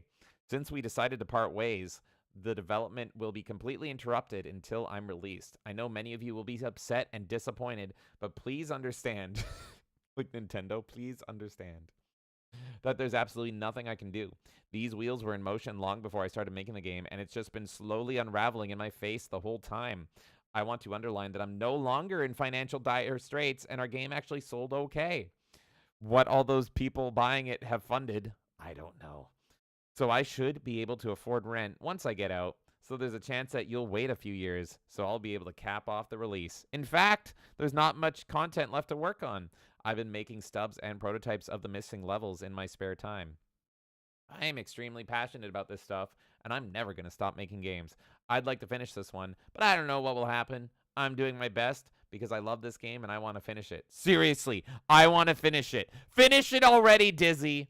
Since we decided to part ways, the development will be completely interrupted until I'm released. I know many of you will be upset and disappointed, but please understand, like Nintendo, please understand that there's absolutely nothing I can do. These wheels were in motion long before I started making the game, and it's just been slowly unraveling in my face the whole time. I want to underline that I'm no longer in financial dire straits, and our game actually sold okay. What all those people buying it have funded, I don't know. So I should be able to afford rent once I get out. So there's a chance that you'll wait a few years, so I'll be able to cap off the release. In fact, there's not much content left to work on. I've been making stubs and prototypes of the missing levels in my spare time. I am extremely passionate about this stuff, and I'm never going to stop making games. I'd like to finish this one, but I don't know what will happen. I'm doing my best because I love this game and I want to finish it. Seriously, I want to finish it. Finish it already, Dizzy.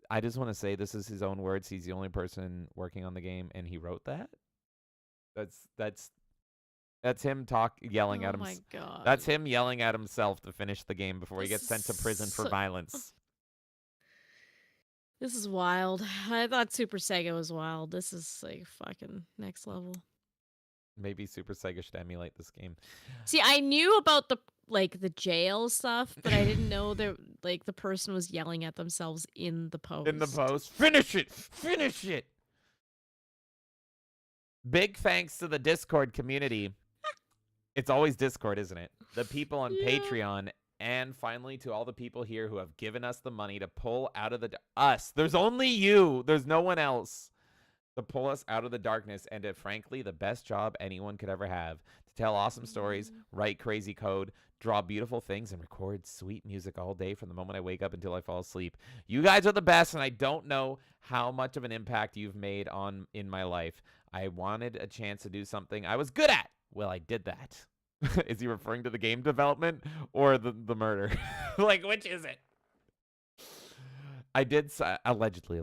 I just want to say this is his own words. He's the only person working on the game, and he wrote that. That's him yelling at him. Oh my God. That's him yelling at himself to finish the game before he gets sent to prison for violence. This is wild. I thought Super Sega was wild. This is like fucking next level. Maybe Super Sega should emulate this game. See, I knew about like the jail stuff, but I didn't know that like the person was yelling at themselves in the post. In the post. Finish it. Finish it. Big thanks to the Discord community. It's always Discord, isn't it? The people on Patreon, and finally to all the people here who have given us the money to pull out of the us. There's only you. There's no one else to pull us out of the darkness, and frankly, the best job anyone could ever have. To tell awesome stories, write crazy code, draw beautiful things, and record sweet music all day from the moment I wake up until I fall asleep. You guys are the best, and I don't know how much of an impact you've made in my life. I wanted a chance to do something I was good at. Well, I did that. Is he referring to the game development or the murder? Like, which is it? I did, allegedly.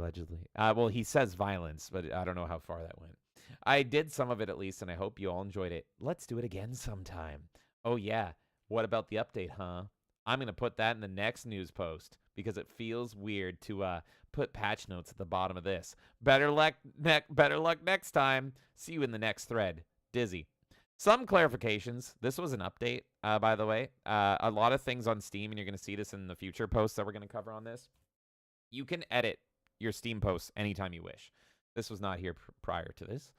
Well, he says violence, but I don't know how far that went. I did some of it at least, and I hope you all enjoyed it. Let's do it again sometime. Oh, yeah. What about the update, huh? I'm going to put that in the next news post because it feels weird to put patch notes at the bottom of this. Better luck next time. See you in the next thread. Dizzy. Some clarifications. This was an update, by the way. A lot of things on Steam, and you're going to see this in the future posts that we're going to cover on this. You can edit your Steam posts anytime you wish. This was not here prior to this.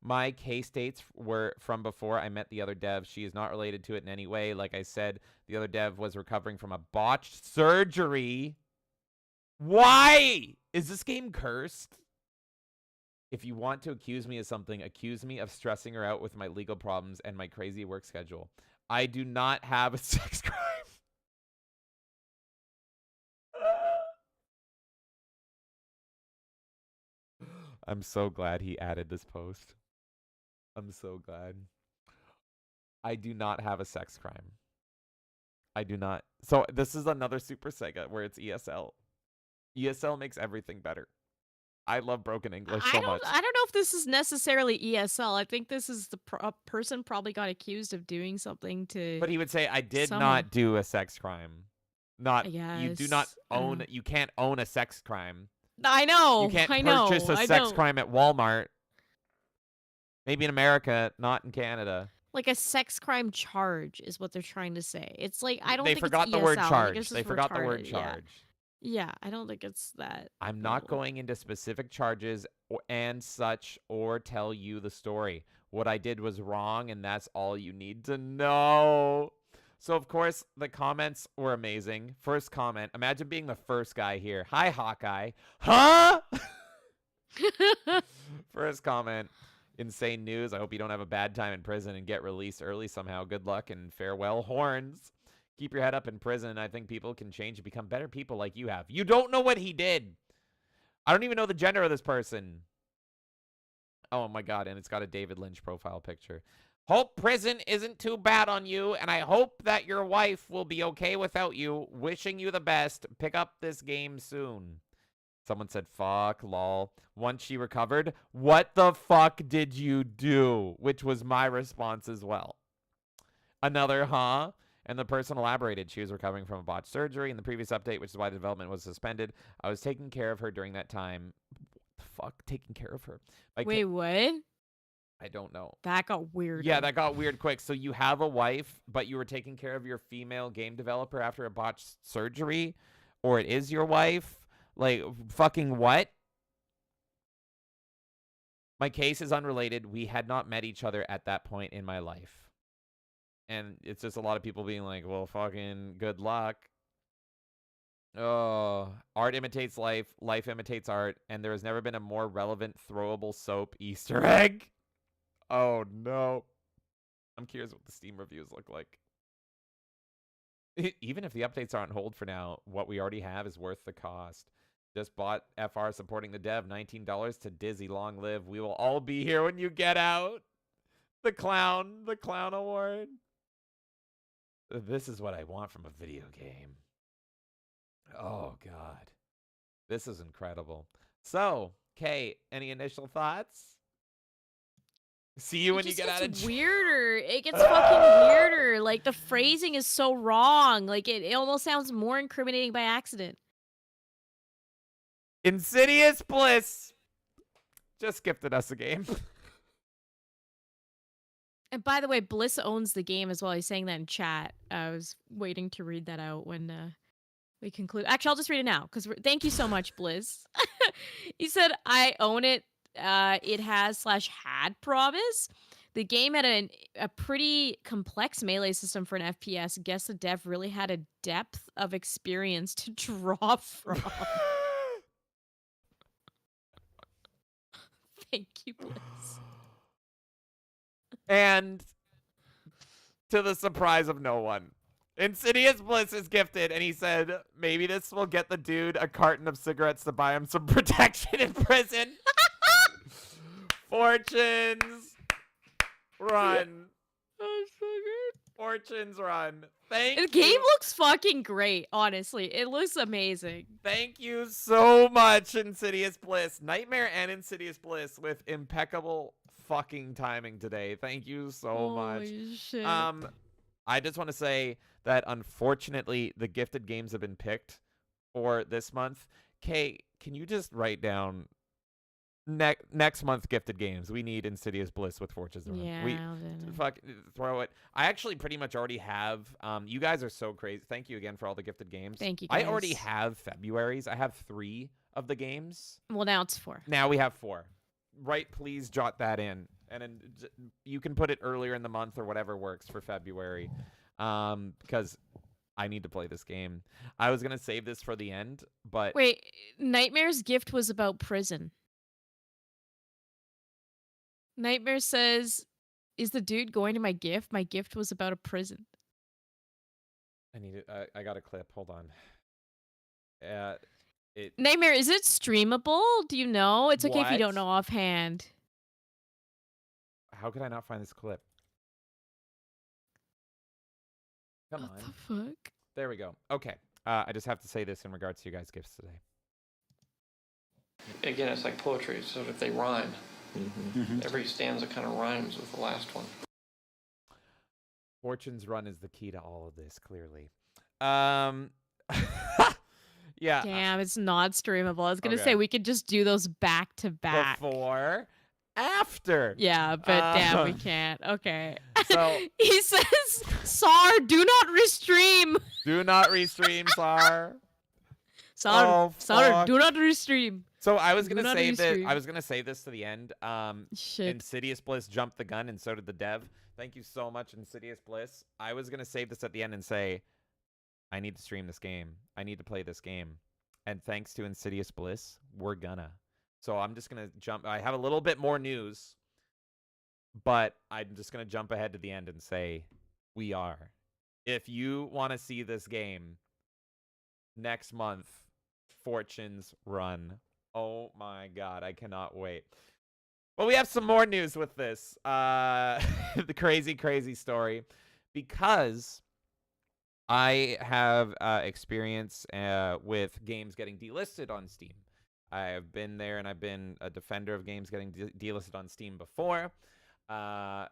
My case dates were from before I met the other dev. She is not related to it in any way. Like I said, the other dev was recovering from a botched surgery. Why? Is this game cursed? If you want to accuse me of something, accuse me of stressing her out with my legal problems and my crazy work schedule. I do not have a sex crime. I'm so glad he added this post. I'm so glad. I do not have a sex crime. I do not. So this is another Super Sega where it's ESL. ESL makes everything better. I love broken English so much. I don't know if this is necessarily ESL. I think this is a person probably got accused of doing something to. But he would say, "I did not do a sex crime." Not you do not own. You can't own a sex crime. I know. You can't purchase a sex crime at Walmart. Maybe in America, not in Canada. Like a sex crime charge is what they're trying to say. It's like I don't think forgot it's the ESL. word I charge. think They forgot the word charge. Yeah, I don't think it's that. I'm not going into specific charges and such or tell you the story. What I did was wrong, and that's all you need to know. So, of course, the comments were amazing. First comment. Imagine being the first guy here. Hi, Hawkeye. Huh? First comment. Insane news. I hope you don't have a bad time in prison and get released early somehow. Good luck and farewell, horns. Keep your head up in prison. I think people can change and become better people like you have. You don't know what he did. I don't even know the gender of this person. Oh, my God. And it's got a David Lynch profile picture. Hope prison isn't too bad on you, and I hope that your wife will be okay without you. Wishing you the best. Pick up this game soon. Someone said, fuck, lol. Once she recovered, what the fuck did you do? Which was my response as well. Another, huh? And the person elaborated. She was recovering from a botched surgery in the previous update, which is why the development was suspended. I was taking care of her during that time. What the fuck? Taking care of her? Wait, what? I don't know. That got weird. Yeah, that got weird quick. So you have a wife, but you were taking care of your female game developer after a botched surgery? Or it is your wife? Like, fucking what? My case is unrelated. We had not met each other at that point in my life. And it's just a lot of people being like, well, fucking good luck. Oh, art imitates life. Life imitates art. And there has never been a more relevant throwable soap Easter egg. Oh, no. I'm curious what the Steam reviews look like. Even if the updates are on hold for now, what we already have is worth the cost. Just bought FR supporting the dev. $19 to Dizzy. Long live. We will all be here when you get out. The clown award. This is what I want from a video game. Oh, God. This is incredible. So, Kay, any initial thoughts? See you when you get out of jail. Weirder. It gets fucking weirder. Like, the phrasing is so wrong. Like, it almost sounds more incriminating by accident. Insidious Bliss just gifted us a game. And by the way, Bliss owns the game as well. He's saying that in chat. I was waiting to read that out when we conclude. Actually, I'll just read it now because thank you so much, Bliss. He said, "I own it. It has / had promise. The game had a pretty complex melee system for an FPS. Guess the dev really had a depth of experience to draw from." Thank you, Bliss. And to the surprise of no one, Insidious Bliss is gifted, and he said, maybe this will get the dude a carton of cigarettes to buy him some protection in prison. Fortunes run. Oh, so good. Fortunes run. Thank you. The game looks fucking great, honestly. It looks amazing. Thank you so much, Insidious Bliss. Nightmare and Insidious Bliss with impeccable fucking timing today. Thank you so much. Holy shit. I just want to say that unfortunately the gifted games have been picked for this month. Kay, can you just write down next month gifted games? We need Insidious Bliss with Fortunes Run. Yeah, Throw it. I actually pretty much already have. You guys are so crazy. Thank you again for all the gifted games. Thank you, guys. I already have February's. I have 3 of the games. Well, now it's 4. Now we have 4. Right, please jot that in. And then you can put it earlier in the month or whatever works for February. Because I need to play this game. I was going to save this for the end, but... Wait, Nightmare's gift was about prison. Nightmare says, "Is the dude going to my gift? My gift was about a prison." I got a clip. Hold on. Nightmare, is it streamable? Do you know? It's okay if you don't What? know offhand. How could I not find this clip? Come What on. the fuck? There we go. Okay. I just have to say this in regards to you guys' gifts today. Again, it's like poetry, so if they rhyme, every stanza kind of rhymes with the last one. Fortune's Run is the key to all of this, clearly. Yeah. Damn, it's not streamable. I was going to Okay. say we could just do those back to back. Before, after. Yeah, but damn, we can't. Okay. So He says, "Sar, do not restream." do not restream, Sar. Sar, Oh, Sar, fuck. do not restream. So I was Do gonna not save this. restream. I was gonna save this to the end. Shit. Insidious Bliss jumped the gun, and so did the dev. Thank you so much, Insidious Bliss. I was gonna save this at the end and say, I need to stream this game. I need to play this game. And thanks to Insidious Bliss, we're gonna. So I'm just gonna jump. I have a little bit more news, but I'm just gonna jump ahead to the end and say, we are. If you want to see this game next month, Fortunes Run. Oh my god, I cannot wait. But we have some more news with this. The crazy story. Because I have experience with games getting delisted on Steam. I've been there, and I've been a defender of games getting delisted on Steam before. You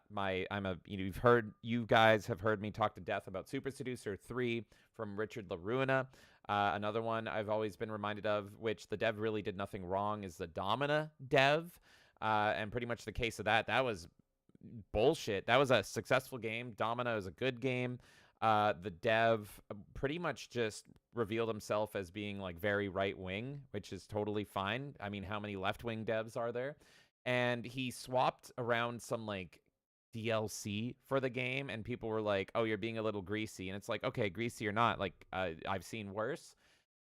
guys have heard me talk to death about Super Seducer 3 from Richard LaRuna. Another one I've always been reminded of, which the dev really did nothing wrong, is the Domina dev. And pretty much the case of that was bullshit. That was a successful game. Domina is a good game. The dev pretty much just revealed himself as being like very right-wing, which is totally fine. I mean, how many left-wing devs are there? And he swapped around some like DLC for the game, and people were like, "Oh, you're being a little greasy." And it's like, okay, greasy or not, like I've seen worse.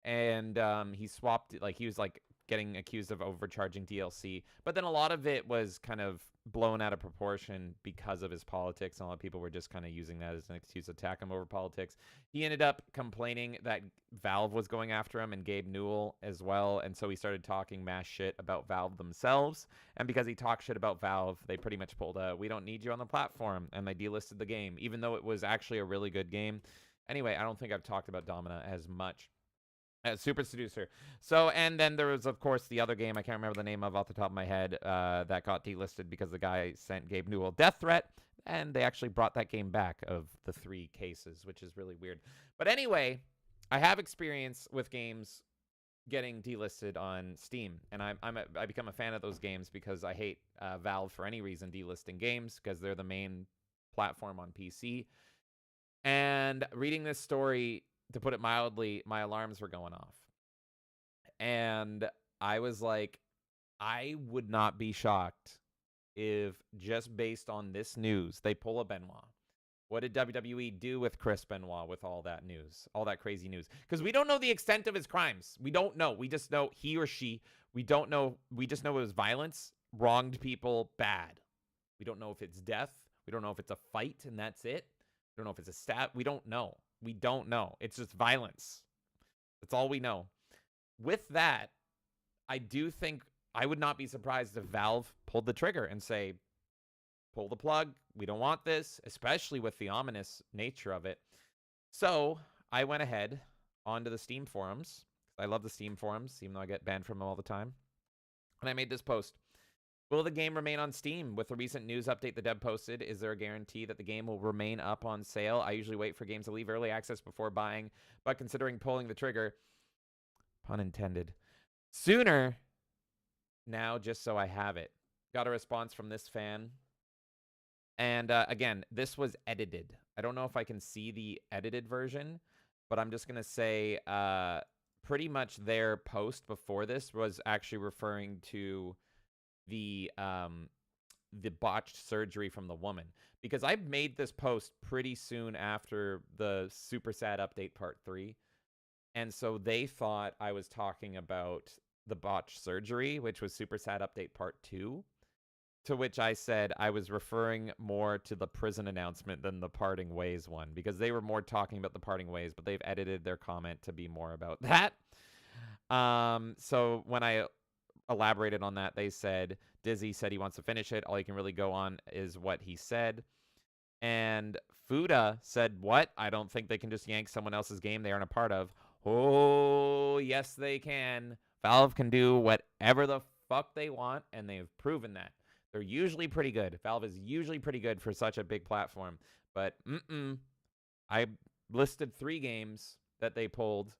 And he swapped, like he was like getting accused of overcharging DLC, but then a lot of it was kind of blown out of proportion because of his politics, and a lot of people were just kind of using that as an excuse to attack him over politics. He ended up complaining that Valve was going after him, and Gabe Newell as well, and so he started talking mass shit about Valve themselves, and because he talked shit about Valve, they pretty much pulled a "we don't need you on the platform," and they delisted the game, even though it was actually a really good game. Anyway, I don't think I've talked about Domina as much. Super Seducer. So, and then there was, of course, the other game I can't remember the name of off the top of my head that got delisted because the guy sent Gabe Newell death threat, and they actually brought that game back of the 3 cases, which is really weird. But anyway, I have experience with games getting delisted on Steam, and I become a fan of those games because I hate Valve for any reason delisting games, because they're the main platform on PC. And reading this story, to put it mildly, my alarms were going off. And I was like, I would not be shocked if just based on this news, they pull a Benoit. What did WWE do with Chris Benoit with all that news, all that crazy news? Because we don't know the extent of his crimes. We don't know. We just know he or she. We don't know. We just know it was violence, wronged people, bad. We don't know if it's death. We don't know if it's a fight and that's it. We don't know if it's a stab. We don't know. We don't know. It's just violence. That's all we know. With that, I do think I would not be surprised if Valve pulled the trigger and say, pull the plug. We don't want this, especially with the ominous nature of it. So I went ahead onto the Steam forums. I love the Steam forums, even though I get banned from them all the time. And I made this post. Will the game remain on Steam? With the recent news update the dev posted, is there a guarantee that the game will remain up on sale? I usually wait for games to leave early access before buying, but considering pulling the trigger, pun intended, sooner now, just so I have it. Got a response from this fan. And again, this was edited. I don't know if I can see the edited version, but I'm just going to say pretty much their post before this was actually referring to the botched surgery from the woman. Because I made this post pretty soon after the Super Sad Update Part 3. And so they thought I was talking about the botched surgery, which was Super Sad Update Part 2, to which I said I was referring more to the prison announcement than the parting ways one, because they were more talking about the parting ways, but they've edited their comment to be more about that. So when I elaborated on that, they said, Dizzy said he wants to finish it. All you can really go on is what he said. And Fuda said, what? I don't think they can just yank someone else's game they aren't a part of. Oh, yes, they can. Valve can do whatever the fuck they want, and they've proven that. They're usually pretty good. Valve is usually pretty good for such a big platform. But I listed 3 games that they pulled,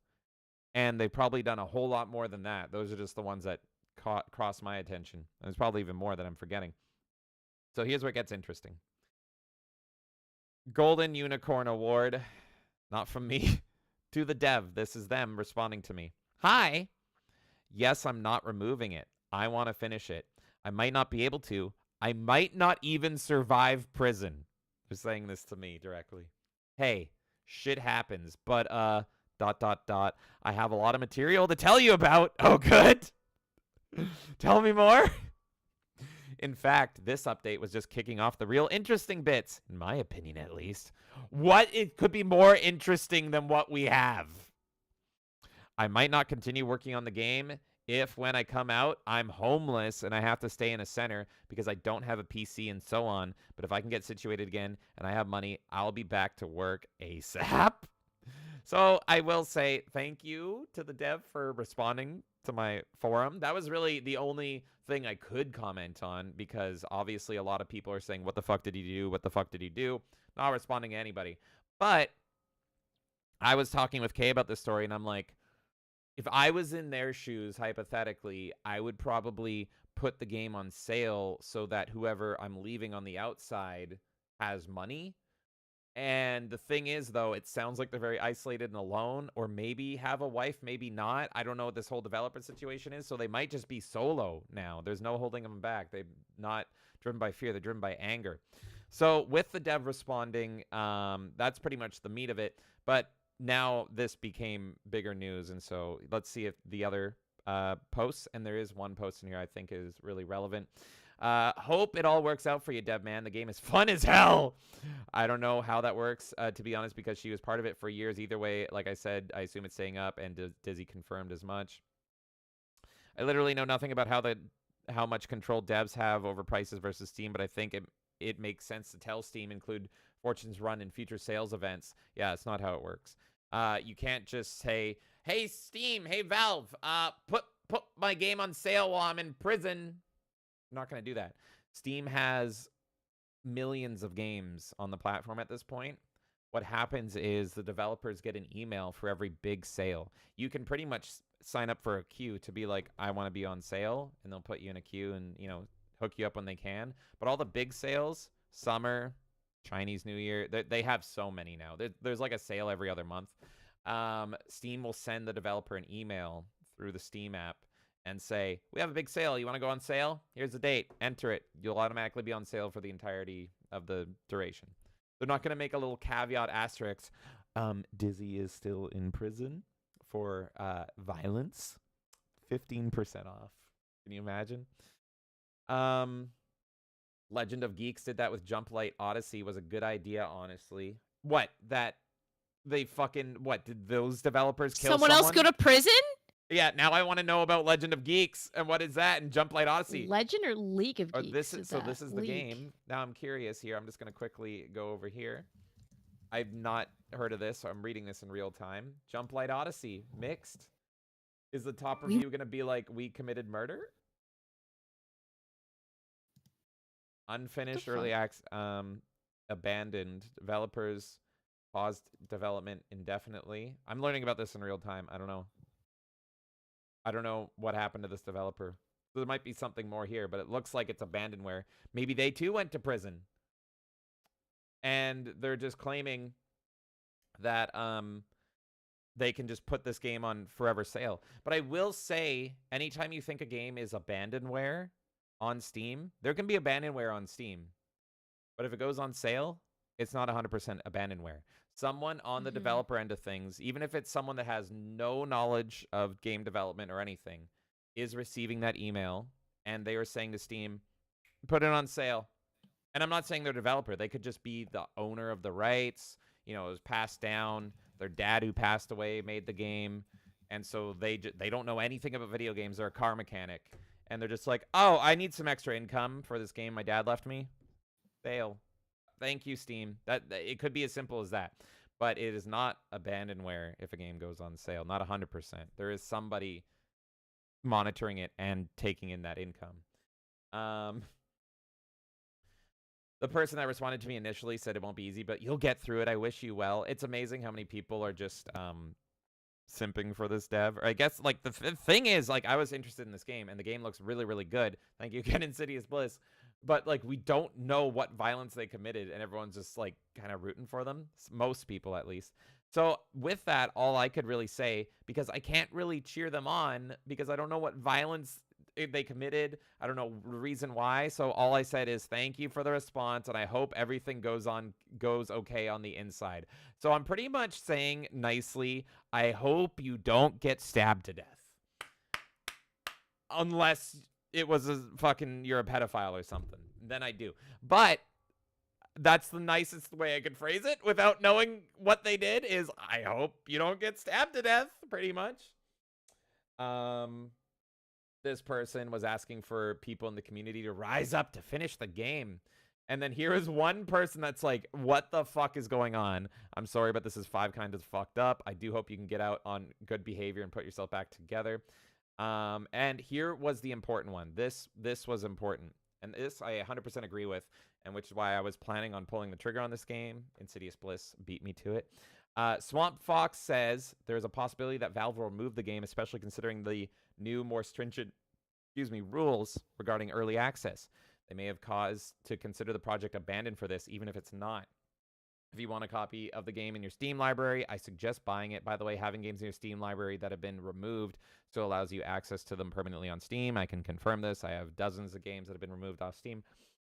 and they've probably done a whole lot more than that. Those are just the ones that crossed my attention. There's probably even more that I'm forgetting. So here's where it gets interesting. Golden Unicorn Award, not from me, to the dev. This is them responding to me. Hi. Yes, I'm not removing it. I want to finish it. I might not be able to. I might not even survive prison. They're saying this to me directly. Hey, shit happens, but I have a lot of material to tell you about. Oh, good. Tell me more. In fact, this update was just kicking off the real interesting bits, in my opinion at least. What it could be more interesting than what we have? I might not continue working on the game if when I come out, I'm homeless and I have to stay in a center because I don't have a PC and so on. But if I can get situated again and I have money, I'll be back to work ASAP. So I will say thank you to the dev for responding to my forum. That was really the only thing I could comment on, because obviously a lot of people are saying, what the fuck did he do? What the fuck did he do? Not responding to anybody. But I was talking with Kay about this story, and I'm like, if I was in their shoes, hypothetically, I would probably put the game on sale so that whoever I'm leaving on the outside has money. And the thing is, though, it sounds like they're very isolated and alone, or maybe have a wife, maybe not. I don't know what this whole developer situation is, so they might just be solo now. There's no holding them back. They're not driven by fear. They're driven by anger. So with the dev responding, that's pretty much the meat of it. But now this became bigger news, and so let's see if the other posts, and there is one post in here I think is really relevant. Hope it all works out for you, Dev Man. The game is fun as hell. I don't know how that works, to be honest, because she was part of it for years. Either way, like I said, I assume it's staying up, and Dizzy confirmed as much. I literally know nothing about how much control devs have over prices versus Steam, but I think it makes sense to tell Steam include Fortune's run in future sales events. Yeah, it's not how it works. You can't just say, hey, Steam, hey, Valve, put my game on sale while I'm in prison. I'm not going to do that. Steam has millions of games on the platform at this point. What happens is the developers get an email for every big sale. You can pretty much sign up for a queue to be like, I want to be on sale, and they'll put you in a queue and, hook you up when they can. But all the big sales, summer, Chinese New Year. They have so many now. There's like a sale every other month. Steam will send the developer an email through the Steam app and say, we have a big sale. You want to go on sale? Here's the date. Enter it. You'll automatically be on sale for the entirety of the duration. They're not going to make a little caveat asterisk. Dizzy is still in prison for violence. 15% off. Can you imagine? Legend of Geeks did that with Jump Light Odyssey. Was a good idea, honestly. What? That they fucking... What? Did those developers kill someone? Else go to prison? Yeah, now I want to know about Legend of Geeks and what is that in Jump Light Odyssey? Legend or League of Geeks? This is the game. Now I'm curious here. I'm just going to quickly go over here. I've not heard of this, so I'm reading this in real time. Jump Light Odyssey, mixed. Is the top review going to be like, we committed murder? Unfinished early acts, abandoned. Developers paused development indefinitely. I'm learning about this in real time. I don't know. I don't know what happened to this developer. So there might be something more here, but it looks like it's abandonware. Maybe they too went to prison. And they're just claiming that they can just put this game on forever sale. But I will say, anytime you think a game is abandonware on Steam, there can be abandonware on Steam. But if it goes on sale, it's not 100% abandonware. Someone on the developer end of things, even if it's someone that has no knowledge of game development or anything, is receiving that email, and they are saying to Steam, put it on sale. And I'm not saying they're a developer. They could just be the owner of the rights. You know, it was passed down. Their dad who passed away made the game. And so they don't know anything about video games. They're a car mechanic. And they're just like, oh, I need some extra income for this game my dad left me. Fail. Thank you, Steam. It could be as simple as that. But it is not abandonware if a game goes on sale. Not 100%. There is somebody monitoring it and taking in that income. The person that responded to me initially said it won't be easy, but you'll get through it. I wish you well. It's amazing how many people are just simping for this dev. Or I guess, like, the thing is, like, I was interested in this game, and the game looks really, really good. Thank you again, Insidious Bliss. But, like, we don't know what violence they committed, and everyone's just, like, kind of rooting for them. Most people, at least. So, with that, all I could really say, because I can't really cheer them on, because I don't know what violence they committed. I don't know the reason why. So, all I said is thank you for the response, and I hope everything goes okay on the inside. So, I'm pretty much saying nicely, I hope you don't get stabbed to death. Unless it was you're a pedophile or something. Then I do. But that's the nicest way I could phrase it without knowing what they did is I hope you don't get stabbed to death, pretty much. This person was asking for people in the community to rise up to finish the game. And then here is one person that's like, what the fuck is going on? I'm sorry, but this is 5 kinds of fucked up. I do hope you can get out on good behavior and put yourself back together. And here was the important one. This was important. And this I 100% agree with, and which is why I was planning on pulling the trigger on this game. Insidious Bliss beat me to it. Swamp Fox says there's a possibility that Valve will remove the game, especially considering the new, more stringent, rules regarding early access. They may have cause to consider the project abandoned for this, even if it's not. If you want a copy of the game in your Steam library, I suggest buying it. By the way, having games in your Steam library that have been removed still allows you access to them permanently on Steam. I can confirm this. I have dozens of games that have been removed off Steam.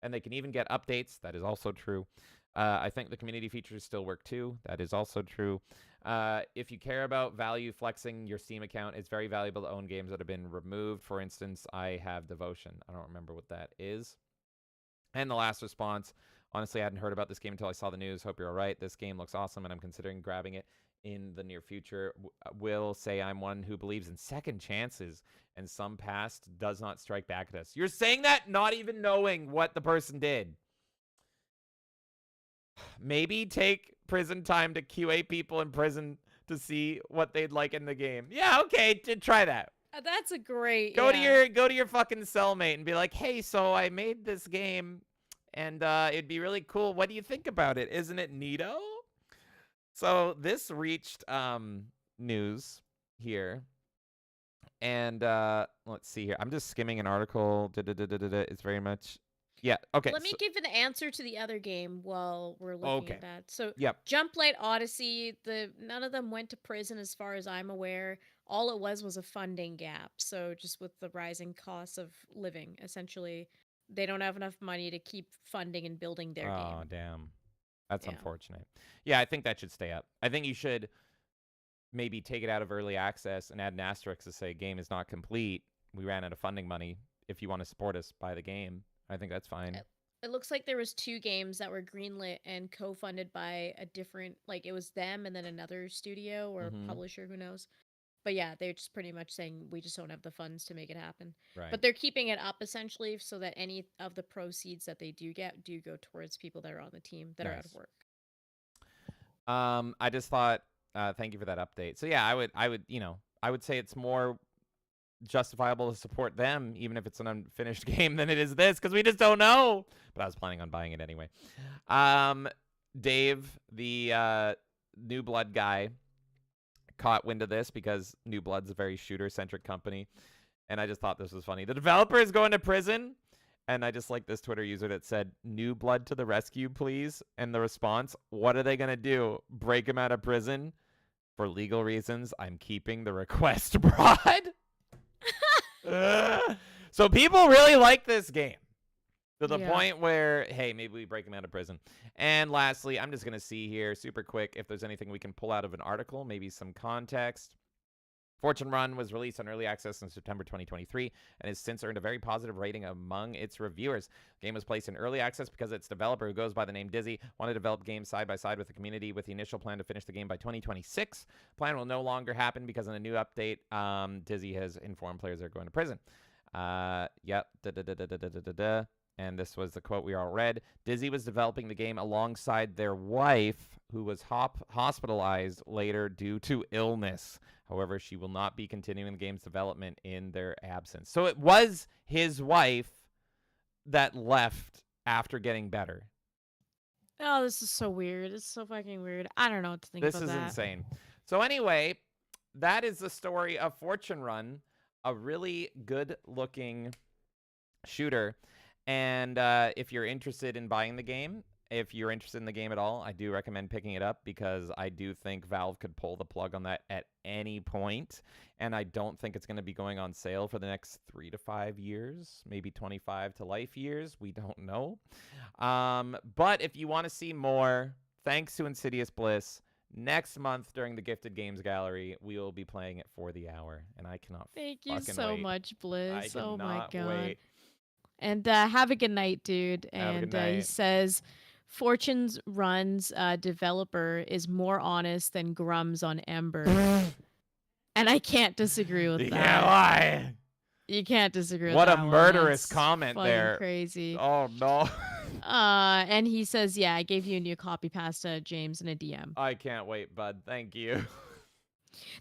And they can even get updates. That is also true. I think the community features still work too. That is also true. If you care about value flexing your Steam account, it's very valuable to own games that have been removed. For instance, I have Devotion. I don't remember what that is. And the last response, honestly, I hadn't heard about this game until I saw the news. Hope you're all right. This game looks awesome, and I'm considering grabbing it in the near future. Will say I'm one who believes in second chances, and some past does not strike back at us. You're saying that not even knowing what the person did. Maybe take prison time to QA people in prison to see what they'd like in the game. Yeah, okay, try that. That's a great. Go to your fucking cellmate and be like, hey, so I made this game, and it'd be really cool. What do you think about it? Isn't it neato? So this reached news here, and let's see here. I'm just skimming an article. It's very much Yeah. Okay. Let me give an answer to the other game while we're looking at that. So, Yep. Jump Light Odyssey, none of them went to prison as far as I'm aware. All it was a funding gap. So, just with the rising costs of living, essentially, they don't have enough money to keep funding and building their game. Oh, damn. That's unfortunate. Yeah, I think that should stay up. I think you should maybe take it out of early access and add an asterisk to say game is not complete. We ran out of funding money. If you want to support us, buy the game. I think that's fine. It looks like there was 2 games that were greenlit and co-funded by a different, like it was them and then another studio or publisher, who knows. But yeah, they're just pretty much saying we just don't have the funds to make it happen. Right. But they're keeping it up essentially so that any of the proceeds that they do get do go towards people that are on the team that are out of work. I just thought, thank you for that update. So yeah, I would say it's more justifiable to support them, even if it's an unfinished game, than it is this, because we just don't know. But I was planning on buying it anyway. Dave, the New Blood guy, caught wind of this because New Blood's a very shooter-centric company, and I just thought this was funny. The developer is going to prison, and I just like this Twitter user that said, "New Blood to the rescue, please." And the response, what are they going to do? Break him out of prison? For legal reasons, I'm keeping the request broad. So people really like this game to the point where, hey, maybe we break him out of prison. And lastly, I'm just going to see here super quick if there's anything we can pull out of an article, maybe some context. Fortune Run was released on early access in September 2023 and has since earned a very positive rating among its reviewers. The game was placed in early access because its developer, who goes by the name Dizzy, wanted to develop games side by side with the community with the initial plan to finish the game by 2026. The plan will no longer happen because in a new update, Dizzy has informed players they're going to prison. Yep. And this was the quote we all read. Dizzy was developing the game alongside their wife, who was hospitalized later due to illness. However, she will not be continuing the game's development in their absence. So it was his wife that left after getting better. Oh, this is so weird. It's so fucking weird. I don't know what to think about that. This is insane. So anyway, that is the story of Fortune Run, a really good-looking shooter. And if you're interested in buying the game, if you're interested in the game at all, I do recommend picking it up because I do think Valve could pull the plug on that at any point. And I don't think it's going to be going on sale for the next 3 to 5 years, maybe 25 to life years. We don't know. But if you want to see more, thanks to Insidious Bliss, next month during the Gifted Games Gallery, we will be playing it for the hour. And I cannot Thank you so wait. much, Bliss. I Oh my God. Wait. And have a good night, dude. Have a And good night. he says, Fortune Run's developer is more honest than Grums on Ember. And I can't disagree with that. Yeah, why? You can't disagree with What that a one. murderous That's comment fucking there. Crazy. Oh, no. And he says, yeah, I gave you a new copy pass to James in a DM. I can't wait, bud. Thank you.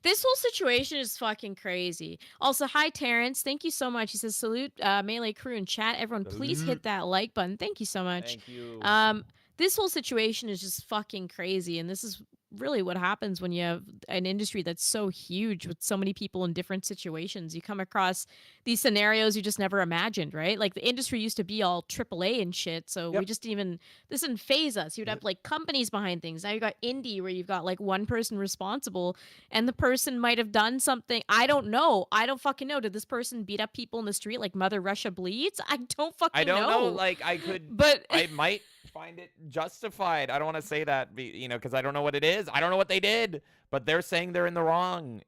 This whole situation is fucking crazy. Also, hi, Terrence. Thank you so much. He says, salute Melee crew in chat. Everyone, please hit that like button. Thank you so much. Thank you. This whole situation is just fucking crazy. And this is really what happens when you have an industry that's so huge with so many people in different situations. You come across these scenarios you just never imagined, right? Like the industry used to be all AAA and shit. So we just this didn't phase us. You'd have like companies behind things. Now you got indie where you've got like one person responsible and the person might have done something. I don't know. I don't fucking know. Did this person beat up people in the street like Mother Russia bleeds? I don't fucking know. I don't know. Like I could, but I might find it justified. I don't want to say that, because I don't know what it is. I don't know what they did, but they're saying they're in the wrong.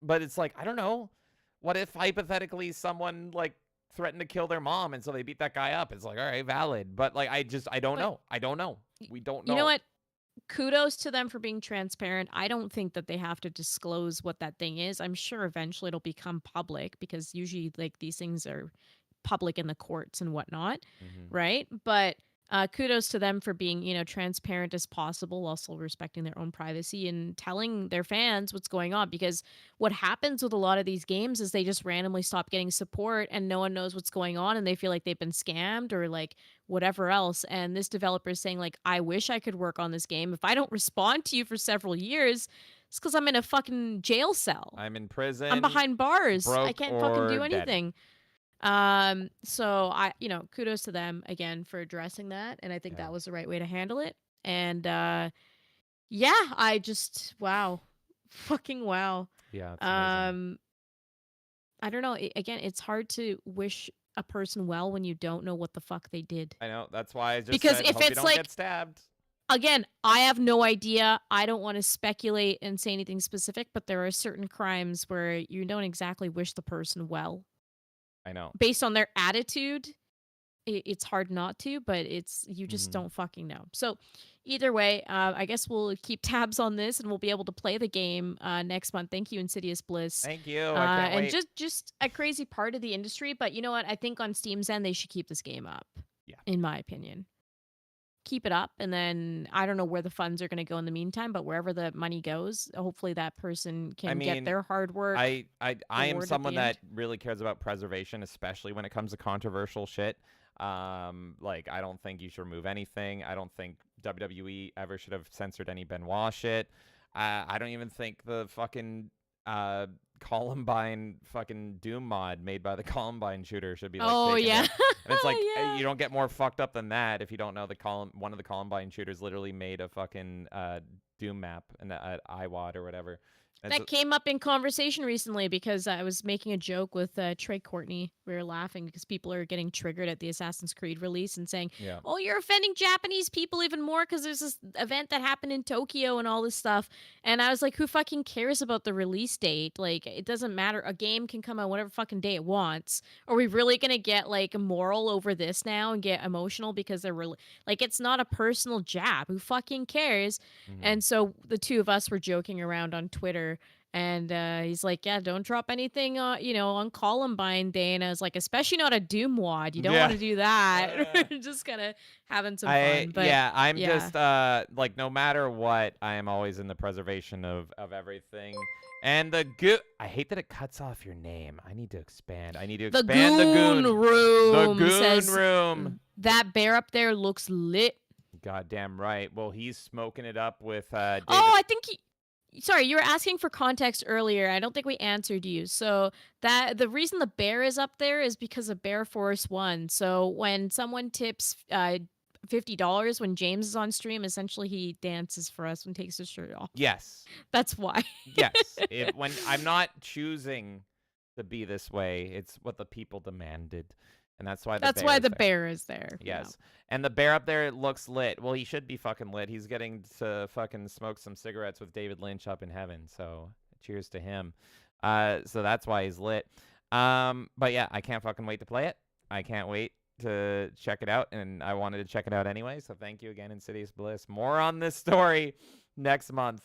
But it's like, I don't know. What if hypothetically someone like threatened to kill their mom and so they beat that guy up? It's like, all right, valid. But like, I don't know. I don't know. We don't know. You know what? Kudos to them for being transparent. I don't think that they have to disclose what that thing is. I'm sure eventually it'll become public because usually like these things are public in the courts and whatnot, right? But kudos to them for being, transparent as possible while still respecting their own privacy and telling their fans what's going on. Because what happens with a lot of these games is they just randomly stop getting support and no one knows what's going on and they feel like they've been scammed or like whatever else. And this developer is saying like, I wish I could work on this game. If I don't respond to you for several years, it's because I'm in a fucking jail cell. I'm in prison. I'm behind bars. I can't fucking do dead. anything. So kudos to them again for addressing that, and I think that was the right way to handle it. And I just fucking wow. Yeah, it's amazing. I don't know. Again, it's hard to wish a person well when you don't know what the fuck they did. I know. That's why I just Because said, if hope you it's don't like get stabbed. Again, I have no idea. I don't want to speculate and say anything specific, but there are certain crimes where you don't exactly wish the person well. I know. Based on their attitude, it's hard not to, but you just don't fucking know. So either way, I guess we'll keep tabs on this and we'll be able to play the game next month. Thank you, Insidious Bliss. Thank you. I can't wait. And just a crazy part of the industry, but you know what? I think on Steam's end, they should keep this game up. Yeah. In my opinion. Keep it up, and then I don't know where the funds are going to go in the meantime, but wherever the money goes, hopefully that person can get their hard work. I am someone that really cares about preservation, especially when it comes to controversial shit. Like, I don't think you should remove anything. I don't think WWE ever should have censored any Benoit shit. I don't even think the fucking Columbine fucking Doom mod made by the Columbine shooter should be like taken down. And it's like you don't get more fucked up than that if you don't know one of the Columbine shooters literally made a fucking Doom map and IWAD or whatever. And that came up in conversation recently because I was making a joke with Trey Courtney. We were laughing because people are getting triggered at the Assassin's Creed release and saying, oh, you're offending Japanese people even more because there's this event that happened in Tokyo and all this stuff. And I was like, who fucking cares about the release date? Like, it doesn't matter. A game can come out whatever fucking day it wants. Are we really going to get, like, moral over this now and get emotional because they're really... Like, it's not a personal jab. Who fucking cares? And so the two of us were joking around on Twitter. And he's like, yeah, don't drop anything, on Columbine Day. And I was like, especially not a Doom wad. You don't want to do that. Just kind of having some fun. But, I'm just, like, no matter what, I am always in the preservation of everything. And I hate that it cuts off your name. I need to expand. I need to expand the goon room. The goon says, room. That bear up there looks lit. Goddamn right. Well, he's smoking it up with David. Oh, I think Sorry, you were asking for context earlier. I don't think we answered you. So that the reason the bear is up there is because of Bear Force 1. So when someone tips $50 when James is on stream, essentially he dances for us and takes his shirt off. Yes. That's why. Yes. When I'm not choosing to be this way, it's what the people demanded. And that's why the bear is there. Yes. And the bear up there looks lit. Well, he should be fucking lit. He's getting to fucking smoke some cigarettes with David Lynch up in heaven. So cheers to him. So that's why he's lit. But yeah, I can't fucking wait to play it. I can't wait to check it out. And I wanted to check it out anyway. So thank you again, Insidious Bliss. More on this story next month.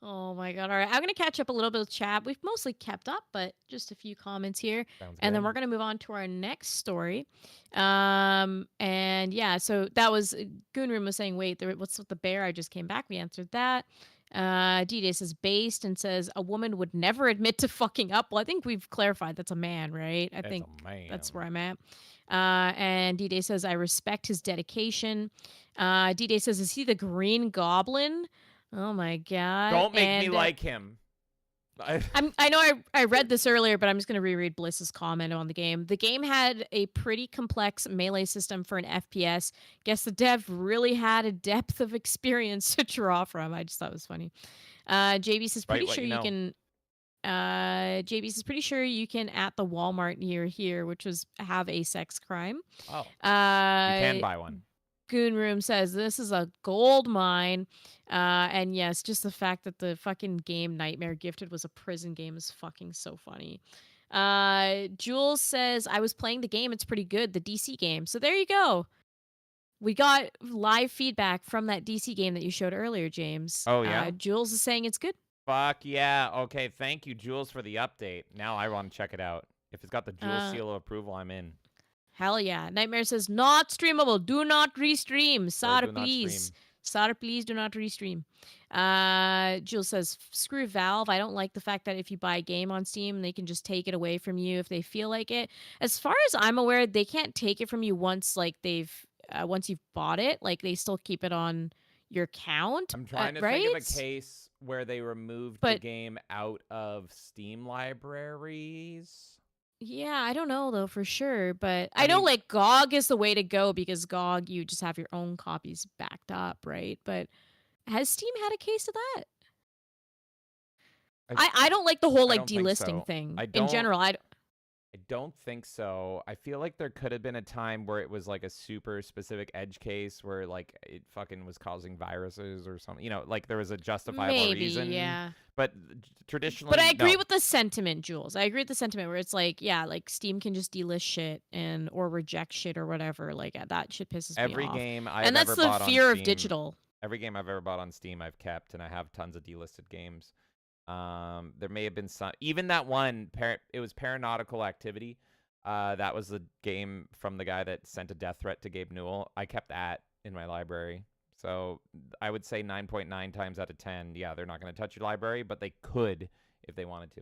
Oh my God. All right. I'm going to catch up a little bit with chat. We've mostly kept up, but just a few comments here. And then we're going to move on to our next story. And yeah, so that was Goonroom was saying, wait, what's with the bear? I just came back. We answered that. D-Day says based and says a woman would never admit to fucking up. Well, I think we've clarified that's a man, right? I think that's where I'm at. And D-Day says, I respect his dedication. D-Day says, is he the Green Goblin? Oh my God. Don't make me like him. I know I read this earlier, but I'm just going to reread Bliss's comment on the game. The game had a pretty complex melee system for an FPS. Guess the dev really had a depth of experience to draw from. I just thought it was funny. JB says, pretty sure you can... JB says, pretty sure you can at the Walmart near here, which was have a sex crime. Oh. You can buy one. Goonroom says this is a gold mine. And yes, just the fact that the fucking game Nightmare Gifted was a prison game is fucking so funny. Jules says, I was playing the game. It's pretty good. The DC game. So there you go. We got live feedback from that DC game that you showed earlier, James. Oh, yeah? Jules is saying it's good. Fuck yeah. Okay, thank you, Jules, for the update. Now I want to check it out. If it's got the Jules seal of approval, I'm in. Hell yeah. Nightmare says, not streamable. Do not restream. Sorry, please. Sorry, please do not restream. Jules says, screw Valve. I don't like the fact that if you buy a game on Steam, they can just take it away from you if they feel like it. As far as I'm aware, they can't take it from you once once you've bought it. Like, they still keep it on your account. I'm trying to think of a case where they removed the game out of Steam libraries. Yeah, I don't know though for sure, but I know like GOG is the way to go because GOG you just have your own copies backed up, right? But has Steam had a case of that? I don't like the whole like delisting thing in general. I don't think so. I feel like there could have been a time where it was like a super specific edge case where like it fucking was causing viruses or something. You know, like there was a justifiable reason. Yeah. But traditionally, But I agree with the sentiment, Jules. I agree with the sentiment where it's like, yeah, like Steam can just delist shit or reject shit or whatever. Like that shit pisses me off. Every game I've and that's ever the bought fear on of Steam, digital. Every game I've ever bought on Steam I've kept, and I have tons of delisted games. There may have been some, even that one, it was Paranautical Activity. That was the game from the guy that sent a death threat to Gabe Newell. I kept that in my library. So I would say 9.9 times out of 10, yeah, they're not going to touch your library, but they could if they wanted to.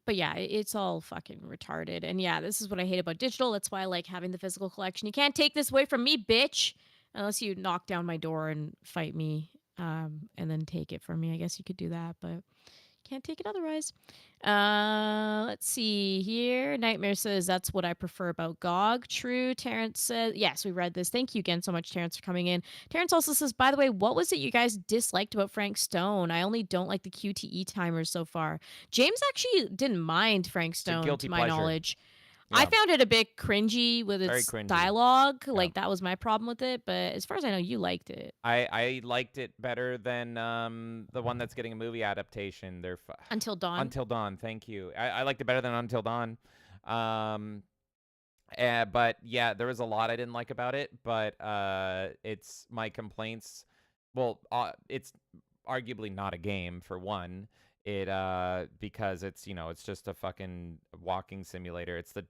But yeah, it's all fucking retarded. And yeah, this is what I hate about digital. That's why I like having the physical collection. You can't take this away from me, bitch. Unless you knock down my door and fight me, and then take it from me. I guess you could do that, but can't take it otherwise. Let's see here. Nightmare says that's what I prefer about GOG. True. Terrence says, yes, we read this. Thank you again so much, Terrence, for coming in. Terrence also says, by the way, what was it you guys disliked about Frank Stone? I only don't like the QTE timers so far. James actually didn't mind Frank Stone, to my knowledge. Yeah. I found it a bit cringy with its dialogue. Like, that was my problem with it. But as far as I know, you liked it. I liked it better than the one that's getting a movie adaptation. Until Dawn. Until Dawn, thank you. I liked it better than Until Dawn. But, yeah, there was a lot I didn't like about it. But it's my complaints. Well, it's arguably not a game, for one. Because it's, you know, it's just a fucking walking simulator. It's the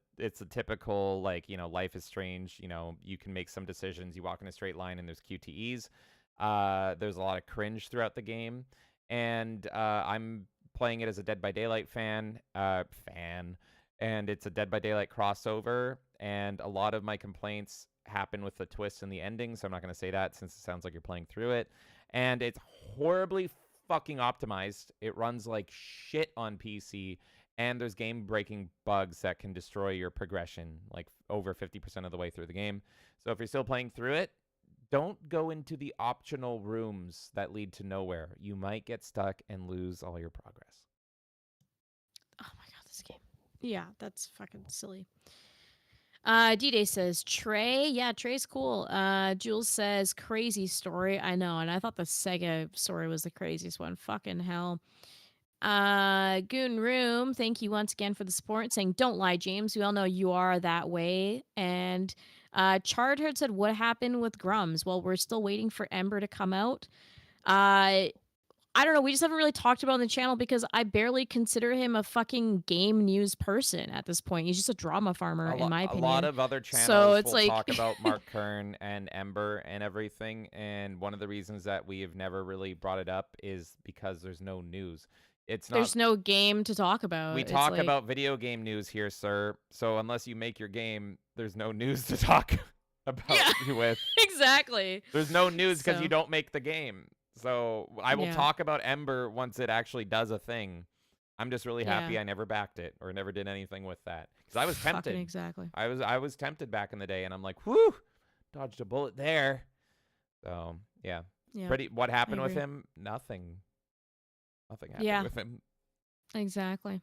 typical, like, you know, Life is Strange, you know, you can make some decisions, you walk in a straight line and there's QTEs. There's a lot of cringe throughout the game, and I'm playing it as a Dead by Daylight fan, and it's a Dead by Daylight crossover, and a lot of my complaints happen with the twist in the ending, so I'm not going to say that since it sounds like you're playing through it, and it's horribly fucking optimized. It runs like shit on PC, and there's game-breaking bugs that can destroy your progression like over 50% of the way through the game. So if you're still playing through it, don't go into the optional rooms that lead to nowhere. You might get stuck and lose all your progress. Oh my god, this game. Yeah, that's fucking silly. D-Day says, Trey. Yeah, Trey's cool. Jules says, crazy story. I know, and I thought the Sega story was the craziest one. Fucking hell. Goon Room, thank you once again for the support, saying, don't lie, James. We all know you are that way. And Chardherd said, what happened with Grums? Well, we're still waiting for Ember to come out. I don't know. We just haven't really talked about it on the channel because I barely consider him a fucking game news person at this point. He's just a drama farmer, in my opinion. A lot of other channels will talk about Mark Kern and Ember and everything, and one of the reasons that we have never really brought it up is because there's no news. There's no game to talk about. We talk about video game news here, sir. So unless you make your game, there's no news to talk about you with. Exactly. There's no news because you don't make the game. So I will talk about Ember once it actually does a thing. I'm just really happy I never backed it or never did anything with that because I was tempted. Exactly. I was tempted back in the day, and I'm like, whew, dodged a bullet there. So yeah. What happened with him? Nothing. Nothing happened with him. Exactly.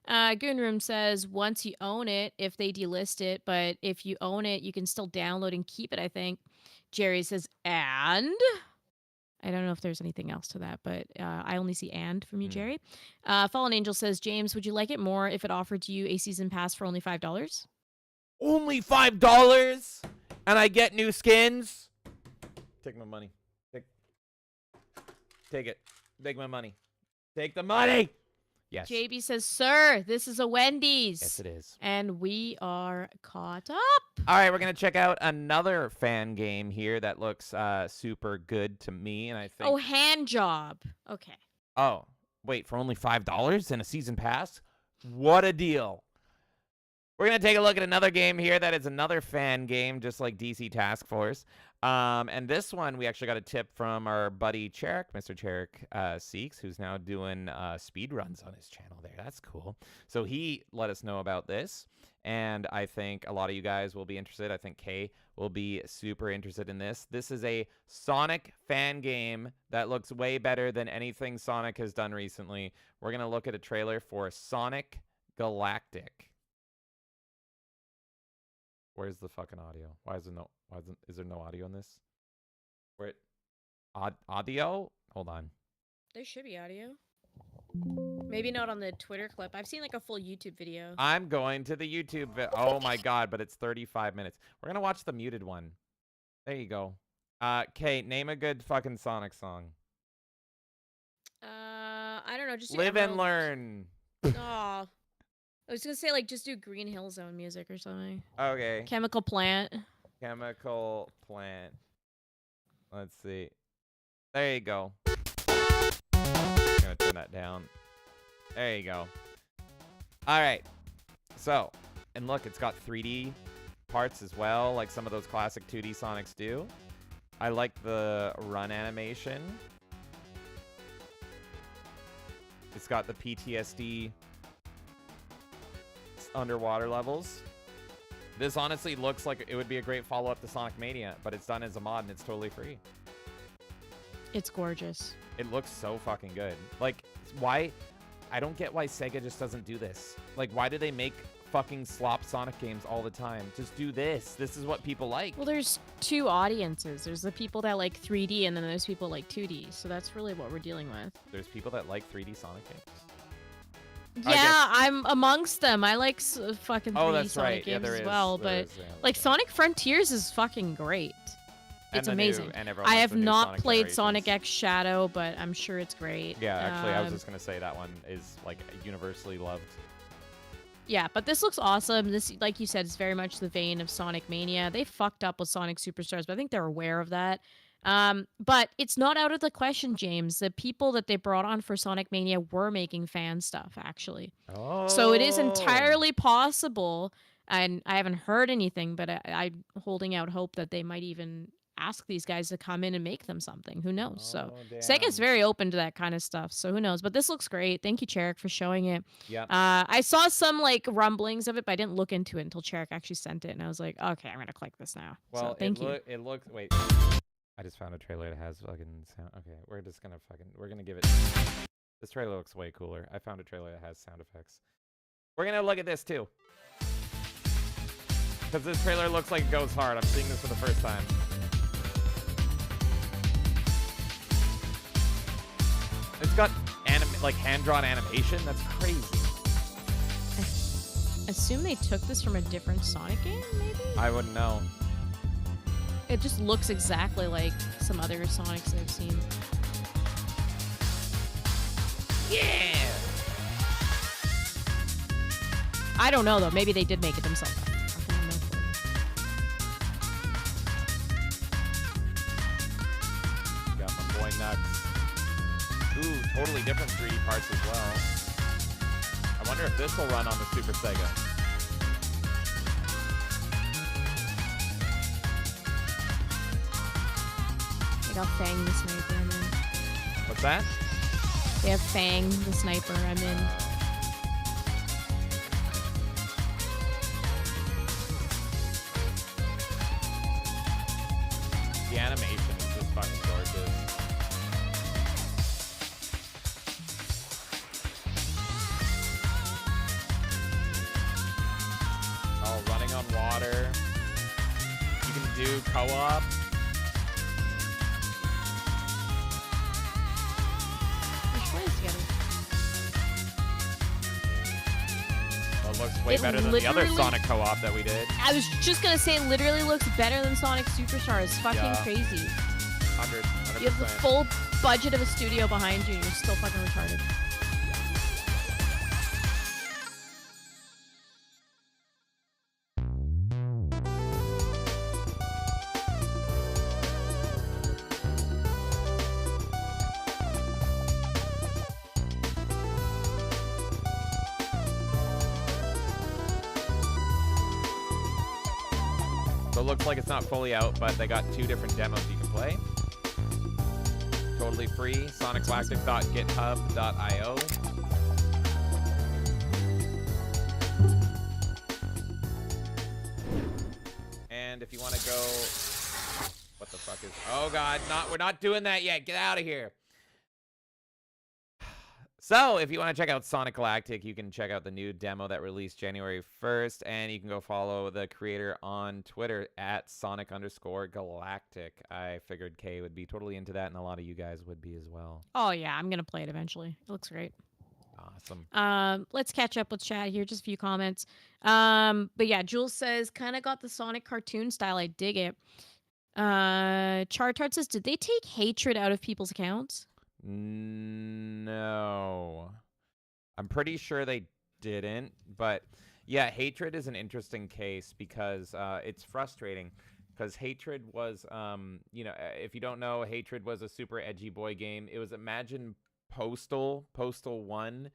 Goonroom says once you own it, if they delist it, but if you own it, you can still download and keep it. I think. Jerry says and. I don't know if there's anything else to that, but I only see and from you, Jerry. Fallen Angel says, James, would you like it more if it offered you a season pass for only $5? Only $5? And I get new skins? Take my money. Take it. Take my money. Take the money! Yes. JB says, sir, this is a Wendy's. Yes, it is. And we are caught up. All right, we're going to check out another fan game here that looks super good to me. And I think. Oh, Hand Job. Okay. Oh, wait, for only $5 and a season pass? What a deal. We're going to take a look at another game here that is another fan game, just like DC Task Force. And this one, we actually got a tip from our buddy Cherrick, Mr. Cherrick Seeks, who's now doing speed runs on his channel there. That's cool. So he let us know about this, and I think a lot of you guys will be interested. I think Kay will be super interested in this. This is a Sonic fan game that looks way better than anything Sonic has done recently. We're going to look at a trailer for Sonic Galactic. Where's the fucking audio? Is there no audio in this? Audio? Hold on. There should be audio. Maybe not on the Twitter clip. I've seen like a full YouTube video. I'm going to the YouTube oh my god, but it's 35 minutes. We're gonna watch the muted one. There you go. Kate, name a good fucking Sonic song. I don't know, just do Live and Emerald. Learn. Aw. I was gonna say like just do Green Hill Zone music or something. Okay. Chemical Plant. Chemical Plant. Let's see. There you go. I'm gonna turn that down. There you go. All right. So, and look, it's got 3D parts as well, like some of those classic 2D Sonics do. I like the run animation. It's got the PTSD underwater levels. This honestly looks like it would be a great follow-up to Sonic Mania, but it's done as a mod and it's totally free. It's gorgeous. It looks so fucking good. Like, why? I don't get why Sega just doesn't do this. Like, why do they make fucking slop Sonic games all the time? Just do this. This is what people like. Well, there's two audiences. There's the people that like 3D, and then there's people like 2D. So that's really what we're dealing with. There's people that like 3D Sonic games. Yeah, I'm amongst them. I like fucking 3D that's Sonic right. Yeah, games there as is. well, There but is, yeah. like Sonic Frontiers is fucking great. It's And the new- amazing. and everyone I likes have the new not Sonic played generations. Sonic X Shadow, but I'm sure it's great. Yeah, actually, I was just gonna say that one is like universally loved. Yeah, but this looks awesome. This, like you said, is very much the vein of Sonic Mania. They fucked up with Sonic Superstars, but I think they're aware of that. But it's not out of the question, James. The people that they brought on for Sonic Mania were making fan stuff, actually. Oh. So it is entirely possible, and I haven't heard anything, but I'm holding out hope that they might even ask these guys to come in and make them something. Who knows? So Sega's very open to that kind of stuff. So who knows? But this looks great. Thank you, Cherrick, for showing it. Yeah. I saw some like rumblings of it, but I didn't look into it until Cherrick actually sent it, and I was like, okay, I'm gonna click this now. Well, so thank you. It looks. Wait. I just found a trailer that has fucking sound. Okay, we're gonna give it. This trailer looks way cooler. I found a trailer that has sound effects. We're gonna look at this too. Because this trailer looks like it goes hard. I'm seeing this for the first time. It's got like hand-drawn animation. That's crazy. I assume they took this from a different Sonic game, maybe? I wouldn't know. It just looks exactly like some other Sonics I've seen. Yeah! I don't know, though. Maybe they did make it themselves. Got my boy Nuts. Ooh, totally different 3D parts as well. I wonder if this will run on the Super Sega. They got Fang the Sniper, I'm in. What's that? They have Fang the Sniper, I'm in. The animation is just fucking gorgeous. Oh, running on water. You can do co-op. Well, it looks way better than the other Sonic co-op that we did. I was just gonna say, it literally looks better than Sonic Superstars. It's fucking Yeah. crazy. 100%. You have the full budget of a studio behind you, and you're still fucking retarded. looks like it's not fully out, but they got 2 different demos you can play. Totally free. sonicgalactic.github.io. And if you want to go... What the fuck is... Oh, God. We're not doing that yet. Get out of here. So, if you want to check out Sonic Galactic, you can check out the new demo that released January 1st, and you can go follow the creator on Twitter at Sonic_Galactic. I figured Kay would be totally into that, and a lot of you guys would be as well. Oh, yeah. I'm going to play it eventually. It looks great. Awesome. Let's catch up with chat here. Just a few comments. But yeah, Jules says, kind of got the Sonic cartoon style. I dig it. Chartart says, did they take hatred out of people's accounts? No. I'm pretty sure they didn't. But yeah, hatred is an interesting case because it's frustrating. Because Hatred was, you know, if you don't know, Hatred was a super edgy boy game. It was Imagine Postal 1,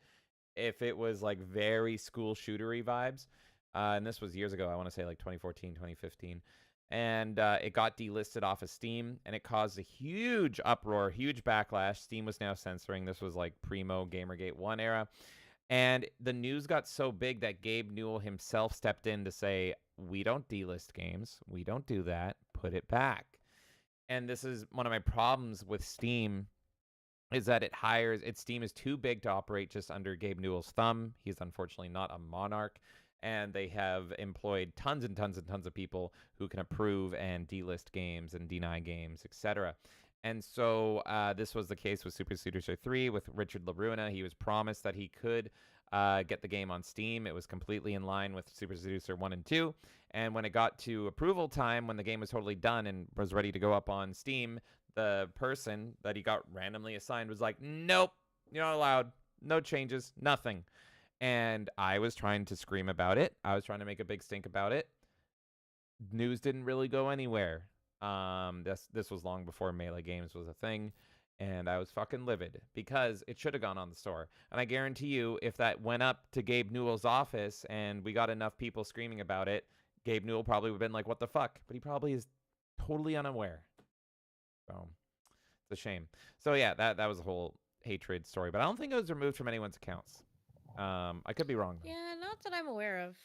if it was like very school shootery vibes. And this was years ago. I want to say like 2014, 2015. And it got delisted off of Steam, and it caused a huge uproar, huge backlash. Steam was now censoring. This was like primo Gamergate 1 era. And the news got so big that Gabe Newell himself stepped in to say, we don't delist games. We don't do that. Put it back. And this is one of my problems with Steam, is that its Steam is too big to operate just under Gabe Newell's thumb. He's unfortunately not a monarch. And they have employed tons and tons and tons of people who can approve and delist games and deny games, etc. And so this was the case with Super Seducer 3 with Richard LaRuina. He was promised that he could get the game on Steam. It was completely in line with Super Seducer 1 and 2. And when it got to approval time, when the game was totally done and was ready to go up on Steam, the person that he got randomly assigned was like, nope, you're not allowed. No changes, nothing. And I was trying to scream about it. I was trying to make a big stink about it. News didn't really go anywhere. This was long before Melee Games was a thing. And I was fucking livid because it should have gone on the store. And I guarantee you, if that went up to Gabe Newell's office and we got enough people screaming about it, Gabe Newell probably would have been like, what the fuck? But he probably is totally unaware. So, it's a shame. So yeah, that was a whole Hatred story. But I don't think it was removed from anyone's accounts. I could be wrong. Yeah, not that I'm aware of.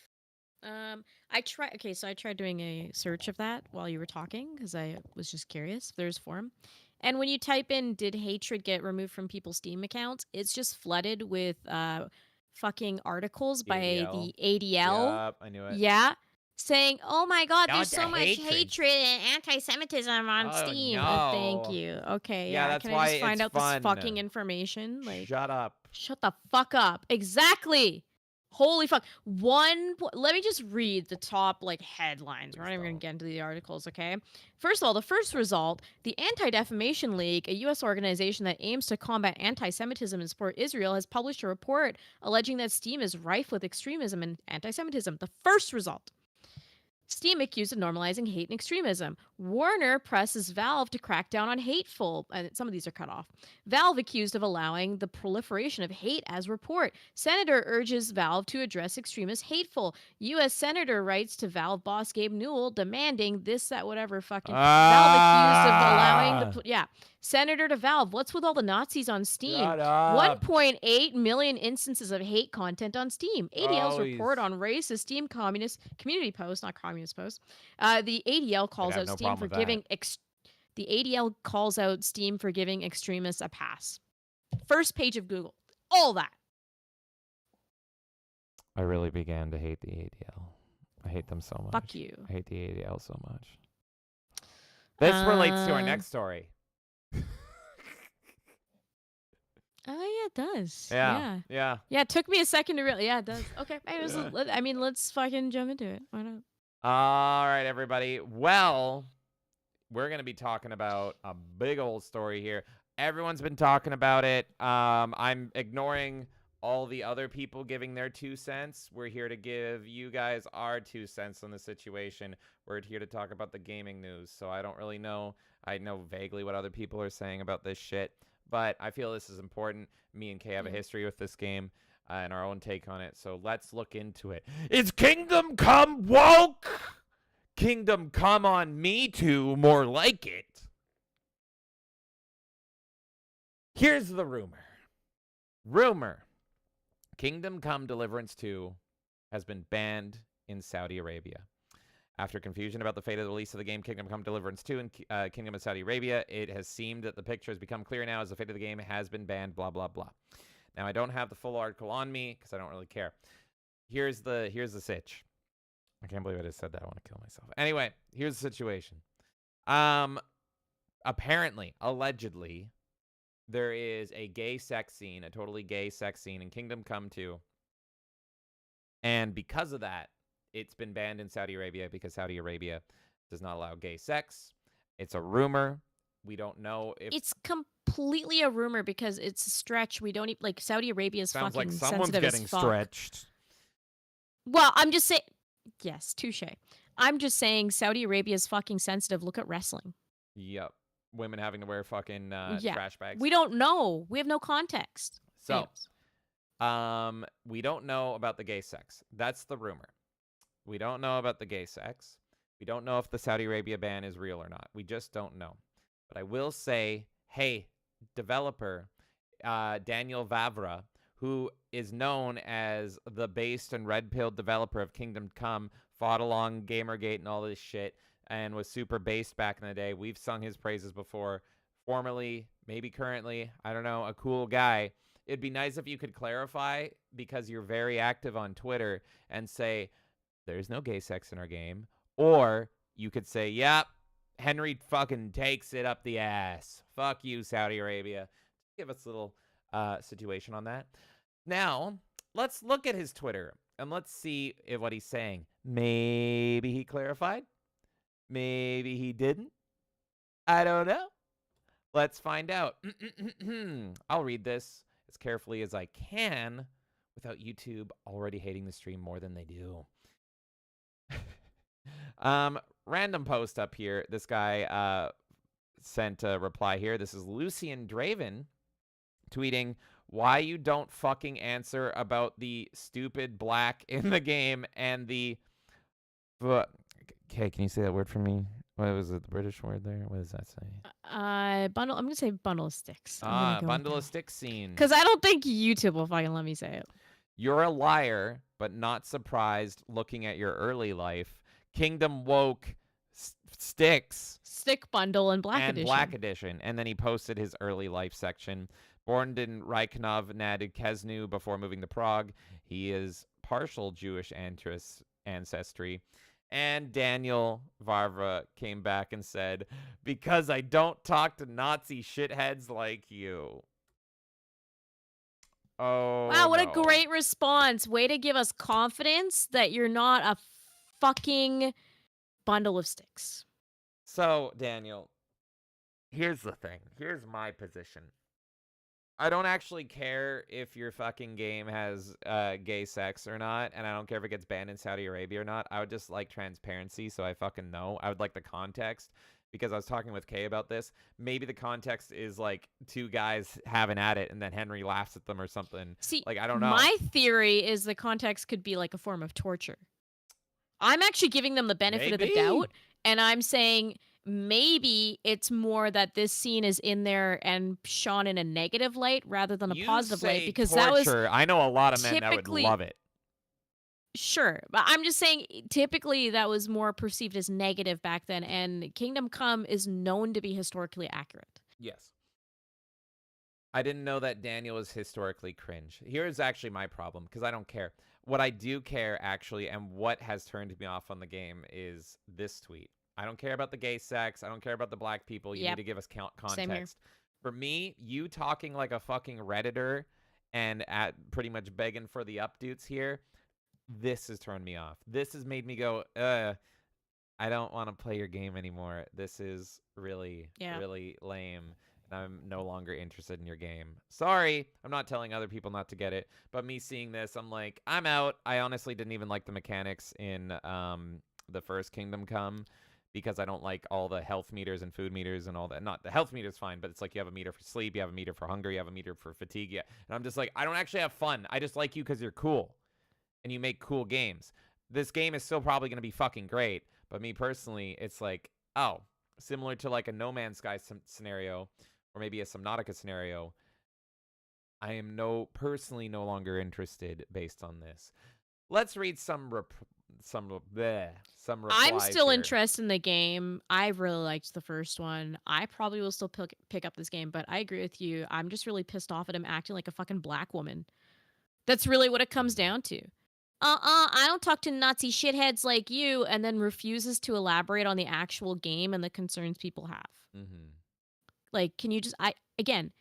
I tried doing a search of that while you were talking because I was just curious if there's a forum. And when you type in, did Hatred get removed from people's Steam accounts? It's just flooded with fucking articles by the ADL. Yep, I knew it. Yeah. Saying, oh my God, there's so much hatred and anti-Semitism on Steam. No. Oh, thank you. Okay, yeah. That's Can why I just find it's out fun. this fucking information? Like, shut up. Shut the fuck up. Exactly. Holy fuck. Let me just read the top like headlines. We're not even going to get into the articles, okay? First of all, the first result, the Anti-Defamation League, a U.S. organization that aims to combat anti-Semitism and support Israel, has published a report alleging that Steam is rife with extremism and anti-Semitism. The first result. Steam accused of normalizing hate and extremism. Warner presses Valve to crack down on hateful, and some of these are cut off. Valve accused of allowing the proliferation of hate as report. Senator urges Valve to address extremist hateful. U.S. Senator writes to Valve boss Gabe Newell demanding this, that, whatever fucking. Valve accused of allowing the. Senator to Valve, what's with all the Nazis on Steam? 1.8 million instances of hate content on Steam. ADL's report on racist Steam communist community posts, not communist posts. The ADL calls out Steam for giving the ADL calls out Steam for giving extremists a pass. First page of Google. All that. I really began to hate the ADL. I hate them so much. Fuck you. I hate the ADL so much. This relates to our next story. Oh, yeah, it does. Yeah. Yeah, it took me a second to really. Yeah, it does. Okay. Let's fucking jump into it. Why not? All right, everybody. Well, we're going to be talking about a big old story here. Everyone's been talking about it. I'm ignoring all the other people giving their 2 cents. We're here to give you guys our 2 cents on the situation. We're here to talk about the gaming news. So I don't really know. I know vaguely what other people are saying about this shit. But I feel this is important. Me and Kay have a history with this game and our own take on it. So let's look into it. Is Kingdom Come woke? Kingdom Come on Me 2, more like it. Here's the rumor. Kingdom Come Deliverance 2 has been banned in Saudi Arabia. After confusion about the fate of the release of the game Kingdom Come Deliverance 2 in Kingdom of Saudi Arabia, it has seemed that the picture has become clear now as the fate of the game has been banned, blah, blah, blah. Now, I don't have the full article on me because I don't really care. Here's the sitch. I can't believe I just said that. I want to kill myself. Anyway, here's the situation. Apparently, allegedly, there is a gay sex scene, a totally gay sex scene in Kingdom Come 2. And because of that, it's been banned in Saudi Arabia because Saudi Arabia does not allow gay sex. It's a rumor. We don't know if It's completely a rumor because it's a stretch. We don't even, like, Saudi Arabia is sounds fucking like someone's sensitive getting as fuck. stretched. Well, I'm just saying, yes, touche. I'm just saying Saudi Arabia is fucking sensitive. Look at wrestling. Yep. Women having to wear fucking Yeah. trash bags. We don't know. We have no context. So, we don't know about the gay sex. That's the rumor. We don't know about the gay sex. We don't know if the Saudi Arabia ban is real or not. We just don't know. But I will say, hey, developer Daniel Vavra, who is known as the based and red-pilled developer of Kingdom Come, fought along Gamergate and all this shit, and was super based back in the day. We've sung his praises before. Formerly, maybe currently, I don't know, a cool guy. It'd be nice if you could clarify, because you're very active on Twitter, and say, there's no gay sex in our game. Or you could say, yep, Henry fucking takes it up the ass. Fuck you, Saudi Arabia. Give us a little situation on that. Now, let's look at his Twitter, and let's see what he's saying. Maybe he clarified. Maybe he didn't. I don't know. Let's find out. I'll read this as carefully as I can without YouTube already hating the stream more than they do. Random post up here. This guy sent a reply here. This is Lucian Draven tweeting, why you don't fucking answer about the stupid black in the game and the... Okay, can you say that word for me? What was it, the British word there? What does that say? Bundle. I'm gonna say bundle of sticks. Bundle of sticks scene. Because I don't think YouTube will fucking let me say it. You're a liar, but not surprised looking at your early life. Kingdom woke sticks. Stick bundle and black edition. Black edition. And then he posted his early life section. Born in Reykjavik nad Kesnu before moving to Prague. He is partial Jewish ancestry. And Daniel Varva came back and said, because I don't talk to Nazi shitheads like you. Oh, wow, what no. a great response. Way to give us confidence that you're not a fucking bundle of sticks. So, Daniel, here's the thing. Here's my position. I don't actually care if your fucking game has gay sex or not, and I don't care if it gets banned in Saudi Arabia or not. I would just like transparency so I fucking know. I would like the context, because I was talking with Kay about this. Maybe the context is like two guys having at it, and then Henry laughs at them or something. See, like, I don't know. My theory is the context could be like a form of torture. I'm actually giving them the benefit of the doubt, and I'm saying... maybe it's more that this scene is in there and shone in a negative light rather than a positive light, because torture. that was I know a lot of men that would love it. Sure, but I'm just saying typically that was more perceived as negative back then, and Kingdom Come is known to be historically accurate. Yes. I didn't know that Daniel was historically cringe. Here's actually my problem, because I don't care. What I do care, actually, and what has turned me off on the game is this tweet. I don't care about the gay sex. I don't care about the black people. You need to give us context. For me, you talking like a fucking Redditor and pretty much begging for the updates here, this has turned me off. This has made me go, I don't want to play your game anymore. This is really, really lame. And I'm no longer interested in your game. Sorry, I'm not telling other people not to get it. But me seeing this, I'm like, I'm out. I honestly didn't even like the mechanics in the first Kingdom Come, because I don't like all the health meters and food meters and all that. Not the health meter's fine, but it's like you have a meter for sleep, you have a meter for hunger, you have a meter for fatigue. Yeah. And I'm just like, I don't actually have fun. I just like you because you're cool and you make cool games. This game is still probably going to be fucking great, But me personally, it's like, oh, similar to like a No Man's Sky scenario, or maybe a Subnautica scenario. I am personally no longer interested based on this. Let's read some replies. I'm still here. interested in the game. I really liked the first one. I probably will still pick up this game, but I agree with you. I'm just really pissed off at him acting like a fucking black woman. That's really what it comes down to. I don't talk to Nazi shitheads like you, and then refuses to elaborate on the actual game and the concerns people have. Mm-hmm. Like, can you just, again,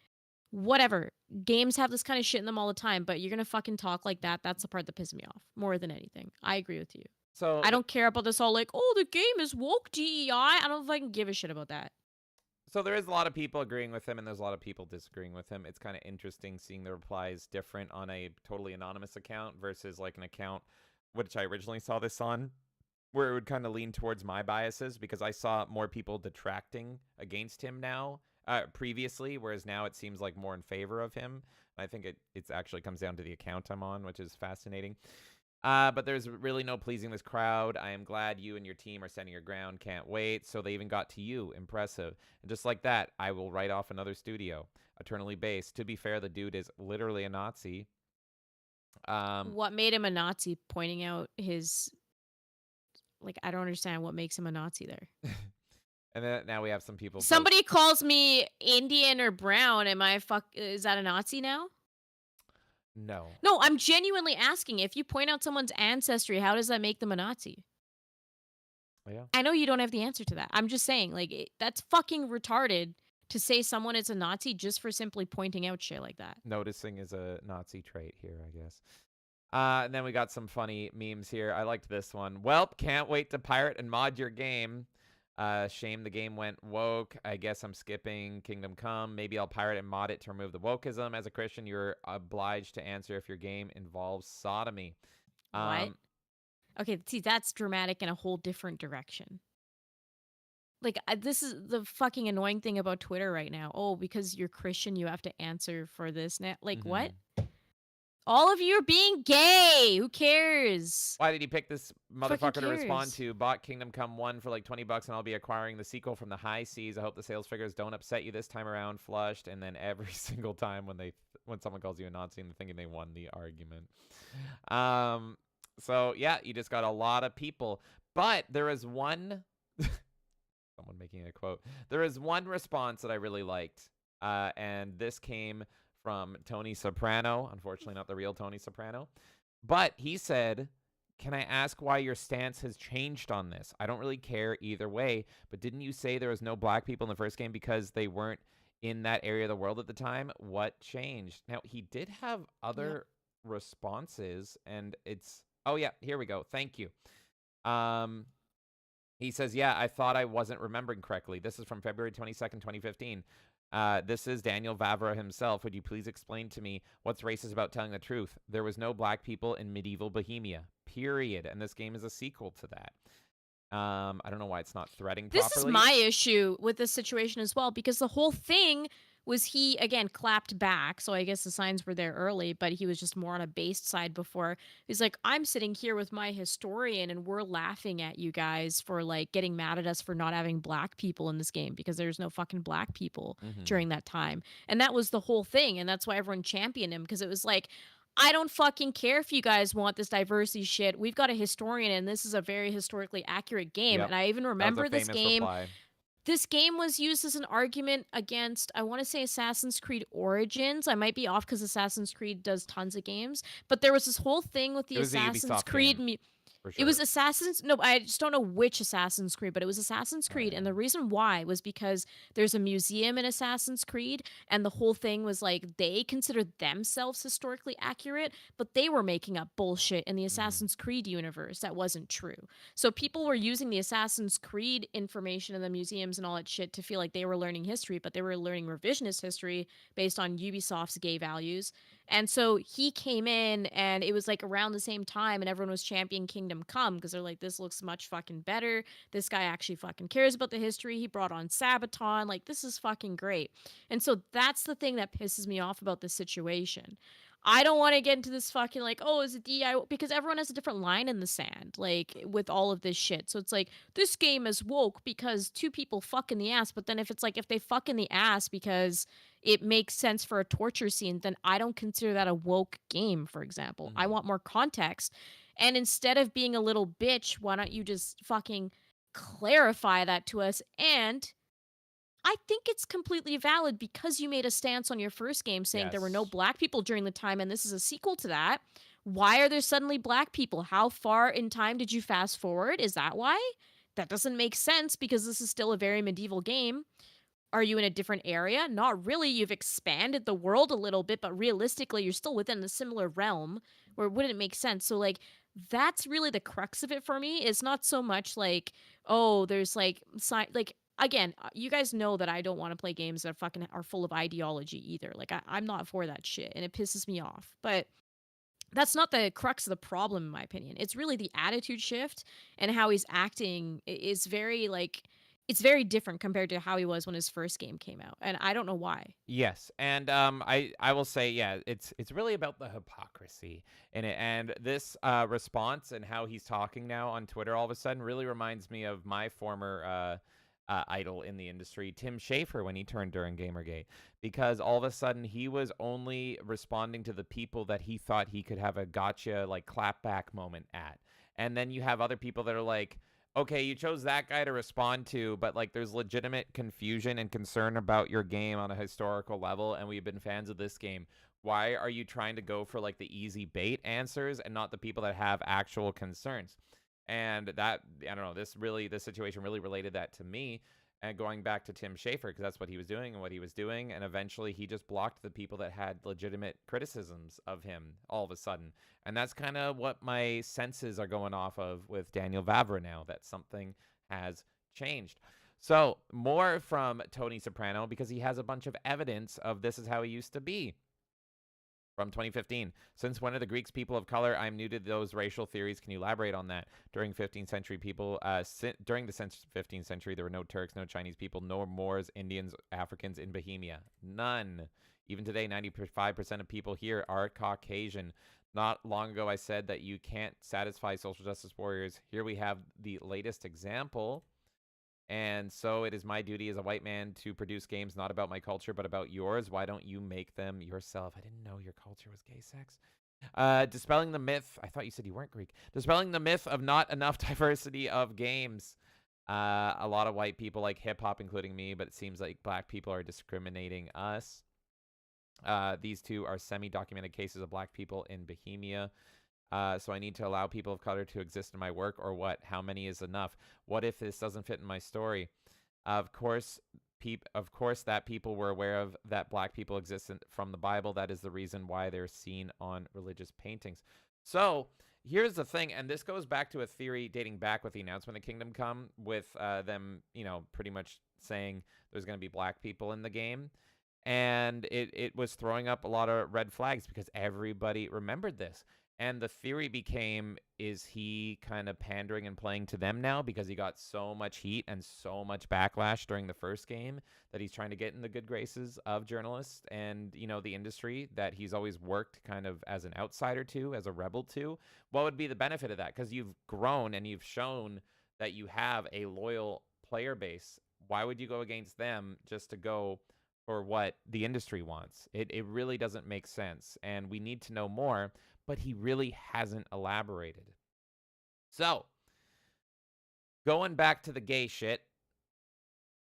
whatever. Games have this kind of shit in them all the time, but you're gonna fucking talk like that. That's the part that pisses me off more than anything. I agree with you. So I don't care about this all like, oh, the game is woke DEI. I don't fucking give a shit about that. So there is a lot of people agreeing with him, and there's a lot of people disagreeing with him. It's kind of interesting seeing the replies different on a totally anonymous account versus like an account which I originally saw this on, where it would kind of lean towards my biases, because I saw more people detracting against him now. Previously, whereas now it seems like more in favor of him. I think it actually comes down to the account I'm on, which is fascinating. But there's really no pleasing this crowd. I am glad you and your team are standing your ground. Can't wait. So they even got to you. Impressive. And just like that, I will write off another studio. Eternally based. To be fair, the dude is literally a Nazi. What made him a Nazi? Pointing out his... Like, I don't understand what makes him a Nazi there. And then now we have some people. Somebody calls me Indian or brown. Is that a Nazi now? No. No, I'm genuinely asking. If you point out someone's ancestry, how does that make them a Nazi? Yeah. I know you don't have the answer to that. I'm just saying, like, that's fucking retarded to say someone is a Nazi just for simply pointing out shit like that. Noticing is a Nazi trait here, I guess. And then we got some funny memes here. I liked this one. Welp, can't wait to pirate and mod your game. Shame the game went woke. I guess I'm skipping Kingdom Come. Maybe I'll pirate and mod it to remove the wokeism. As a Christian, you're obliged to answer if your game involves sodomy. What? Okay, see, that's dramatic in a whole different direction. Like, this is the fucking annoying thing about Twitter right now. Oh, because you're Christian, you have to answer for this now. Like, what? All of you are being gay. Who cares? Why did he pick this motherfucker to respond to? Bought Kingdom Come 1 for like $20 and I'll be acquiring the sequel from the high seas. I hope the sales figures don't upset you this time around. Flushed. And then every single time when someone calls you a Nazi and they're thinking they won the argument. So yeah, you just got a lot of people. But there is one someone making a quote. There is one response that I really liked. And this came from Tony Soprano. Unfortunately, not the real Tony Soprano. But he said, can I ask why your stance has changed on this? I don't really care either way, but didn't you say there was no black people in the first game because they weren't in that area of the world at the time? What changed? Now, he did have other responses, and it's... Oh, yeah, here we go. Thank you. He says, yeah, I thought I wasn't remembering correctly. This is from February 22nd, 2015. This is Daniel Vavra himself. Would you please explain to me what's racist about telling the truth? There was no black people in medieval Bohemia, period. And this game is a sequel to that. I don't know why it's not threading properly. This is my issue with this situation as well, because the whole thing was he, again, clapped back. So I guess the signs were there early, but he was just more on a based side before. He's like, I'm sitting here with my historian and we're laughing at you guys for like getting mad at us for not having black people in this game because there's no fucking black people during that time. And that was the whole thing. And that's why everyone championed him, because it was like, I don't fucking care if you guys want this diversity shit. We've got a historian and this is a very historically accurate game. And I even remember this game. This game was used as an argument against, I want to say, Assassin's Creed Origins. I might be off because Assassin's Creed does tons of games. But there was this whole thing with the Assassin's Creed... Sure. It was Assassin's... No, I just don't know which Assassin's Creed, but it was Assassin's Creed. And the reason why was because there's a museum in Assassin's Creed, and the whole thing was like they considered themselves historically accurate, but they were making up bullshit in the Assassin's Creed universe that wasn't true. So people were using the Assassin's Creed information in the museums and all that shit to feel like they were learning history, but they were learning revisionist history based on Ubisoft's gay values. And so he came in, and it was like around the same time, and everyone was championing Kingdom Come because they're like, this looks much fucking better. This guy actually fucking cares about the history. He brought on Sabaton. Like, this is fucking great. And so that's the thing that pisses me off about this situation. I don't want to get into this fucking like, oh, is it DIY? Because everyone has a different line in the sand, like with all of this shit. So it's like, this game is woke because two people fuck in the ass. But then if it's like, if they fuck in the ass because it makes sense for a torture scene, then I don't consider that a woke game, for example. I want more context. And instead of being a little bitch, why don't you just fucking clarify that to us? And I think it's completely valid because you made a stance on your first game saying there were no black people during the time, and this is a sequel to that. Why are there suddenly black people? How far in time did you fast forward? Is that why? That doesn't make sense because this is still a very medieval game. Are you in a different area? Not really. You've expanded the world a little bit, but realistically, you're still within the similar realm where it wouldn't make sense. So, like, that's really the crux of it for me. It's not so much like, oh, there's like, again, you guys know that I don't want to play games that fucking are full of ideology either. Like, I'm not for that shit, and it pisses me off. But that's not the crux of the problem, in my opinion. It's really the attitude shift and how he's acting is very, like, it's very different compared to how he was when his first game came out, and I don't know why. Yes, and I will say, yeah, it's really about the hypocrisy in it, and this response and how he's talking now on Twitter all of a sudden really reminds me of my former idol in the industry, Tim Schafer, when he turned during Gamergate, because all of a sudden he was only responding to the people that he thought he could have a gotcha, like, clapback moment at, and then you have other people that are like, okay, you chose that guy to respond to, but, like, there's legitimate confusion and concern about your game on a historical level, and we've been fans of this game. Why are you trying to go for, like, the easy bait answers and not the people that have actual concerns? And that, I don't know, this situation really related that to me, and going back to Tim Schafer, because that's what he was doing and what he was doing, and eventually he just blocked the people that had legitimate criticisms of him all of a sudden. And that's kind of what my senses are going off of with Daniel Vavra now, that something has changed. So, more from Tony Soprano, because he has a bunch of evidence of this is how he used to be. From 2015, since when are the Greeks people of color? I'm new to those racial theories. Can you elaborate on that? During 15th century people, during the 15th century, there were no Turks, no Chinese people, no Moors, Indians, Africans in Bohemia. None. Even today, 95% of people here are Caucasian. Not long ago, I said that you can't satisfy social justice warriors. Here we have the latest example. And so it is my duty as a white man to produce games not about my culture, but about yours. Why don't you make them yourself? I didn't know your culture was gay sex. Dispelling the myth. I thought you said you weren't Greek. Dispelling the myth of not enough diversity of games. A lot of white people like hip-hop, including me, but it seems like black people are discriminating us. These two are semi-documented cases of black people in Bohemia. So I need to allow people of color to exist in my work, or what? How many is enough? What if this doesn't fit in my story? Of course that people were aware of that black people exist from the Bible. That is the reason why they're seen on religious paintings. So here's the thing, and this goes back to a theory dating back with the announcement of Kingdom Come, with them, pretty much saying there's going to be black people in the game. And it was throwing up a lot of red flags because everybody remembered this. And the theory became, is he kind of pandering and playing to them now because he got so much heat and so much backlash during the first game that he's trying to get in the good graces of journalists and, the industry that he's always worked kind of as an outsider to, as a rebel to? What would be the benefit of that? Because you've grown and you've shown that you have a loyal player base. Why would you go against them just to go for what the industry wants? It really doesn't make sense. And we need to know more. But he really hasn't elaborated. So, going back to the gay shit,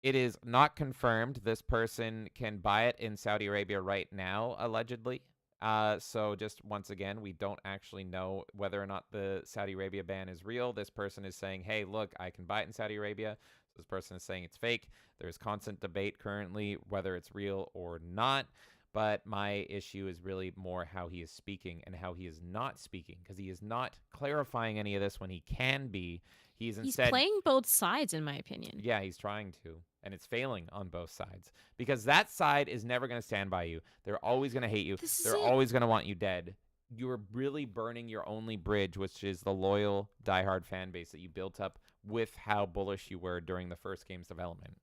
it is not confirmed this person can buy it in Saudi Arabia right now, allegedly. So just once again, we don't actually know whether or not the Saudi Arabia ban is real. This person is saying, hey, look, I can buy it in Saudi Arabia. This person is saying it's fake. There's constant debate currently whether it's real or not. But my issue is really more how he is speaking and how he is not speaking, because he is not clarifying any of this when he can be. He's playing both sides, in my opinion. Yeah, he's trying to, and it's failing on both sides, because that side is never going to stand by you. They're always going to hate you. They're always going to want you dead. You're really burning your only bridge, which is the loyal, diehard fan base that you built up with how bullish you were during the first game's development.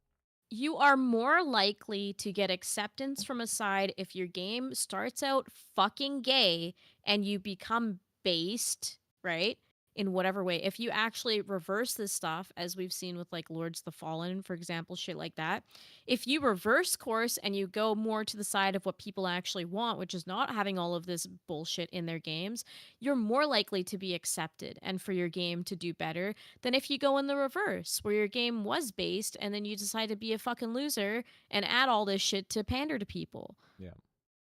You are more likely to get acceptance from a side if your game starts out fucking gay and you become based, right? In whatever way. If you actually reverse this stuff, as we've seen with like Lords of the Fallen, for example, shit like that. If you reverse course and you go more to the side of what people actually want, which is not having all of this bullshit in their games, you're more likely to be accepted and for your game to do better than if you go in the reverse, where your game was based and then you decide to be a fucking loser and add all this shit to pander to people. Yeah.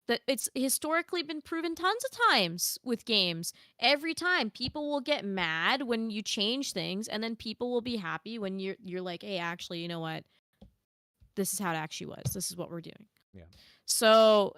That it's historically been proven tons of times with games. Every time people will get mad when you change things, and then people will be happy when you're like, hey, actually, you know what? This is how it actually was. This is what we're doing. Yeah. So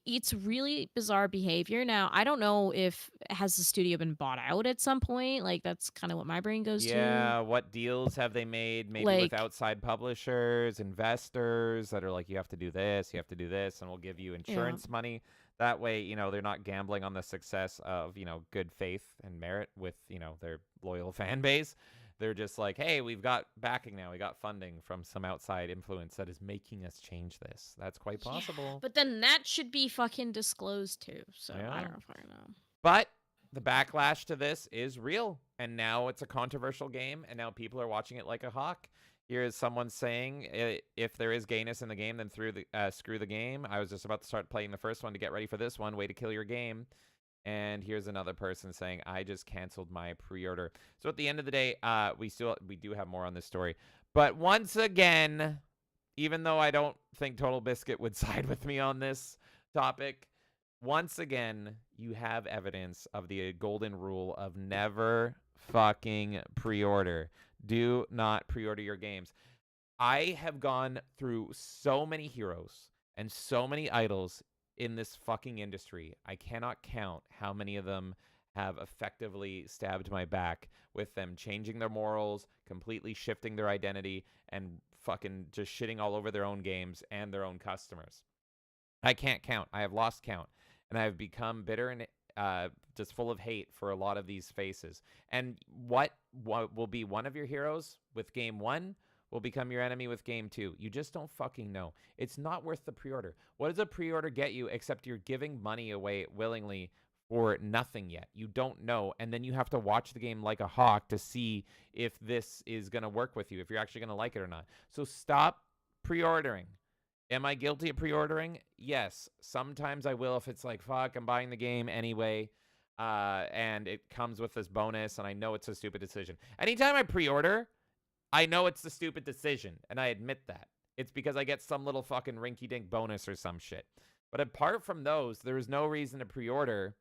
it's really bizarre behavior. Now, I don't know if has the studio been bought out at some point. Like that's kind of what my brain goes to. Yeah, what deals have they made? Maybe with Like- outside publishers, investors that are like, you have to do this, and we'll give you insurance money. That way, you know, they're not gambling on the success of, you know, good faith and merit with, you know, their loyal fan base. They're just like, hey, we've got backing now. We got funding from some outside influence that is making us change this. That's quite possible. But then that should be fucking disclosed too. So I Yeah. don't fucking know. But the backlash to this is real, and now it's a controversial game, and now people are watching it like a hawk. Here is someone saying, if there is gayness in the game, then screw the game. I was just about to start playing the first one to get ready for this one. Way to kill your game. And here's another person saying, I just canceled my pre-order. So at the end of the day, we do have more on this story. But once again, even though I don't think Total Biscuit would side with me on this topic, once again, you have evidence of the golden rule of never fucking pre-order. Do not pre-order your games. I have gone through so many heroes and so many idols in this fucking industry. I cannot count how many of them have effectively stabbed my back with them changing their morals, completely shifting their identity, and fucking just shitting all over their own games and their own customers. I can't count. I have lost count. And I've become bitter and just full of hate for a lot of these faces. And what will be one of your heroes with game 1 will become your enemy with game 2. You just don't fucking know. It's not worth the pre-order. What does a pre-order get you except you're giving money away willingly for nothing yet? You don't know, and then you have to watch the game like a hawk to see if this is going to work with you, if you're actually going to like it or not. So stop pre-ordering. Am I guilty of pre-ordering? Yes. Sometimes I will if it's like, fuck, I'm buying the game anyway, and it comes with this bonus, and I know it's a stupid decision. Anytime I pre-order, I know it's the stupid decision, and I admit that. It's because I get some little fucking rinky-dink bonus or some shit. But apart from those, there is no reason to pre-order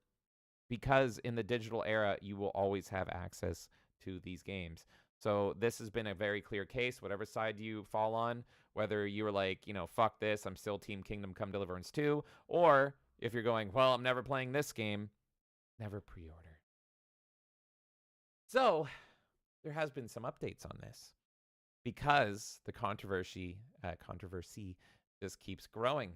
because in the digital era, you will always have access to these games. So this has been a very clear case, whatever side you fall on, whether you were like, you know, fuck this, I'm still Team Kingdom Come Deliverance 2, or if you're going, well, I'm never playing this game, never pre-order. So there has been some updates on this, because the controversy just keeps growing.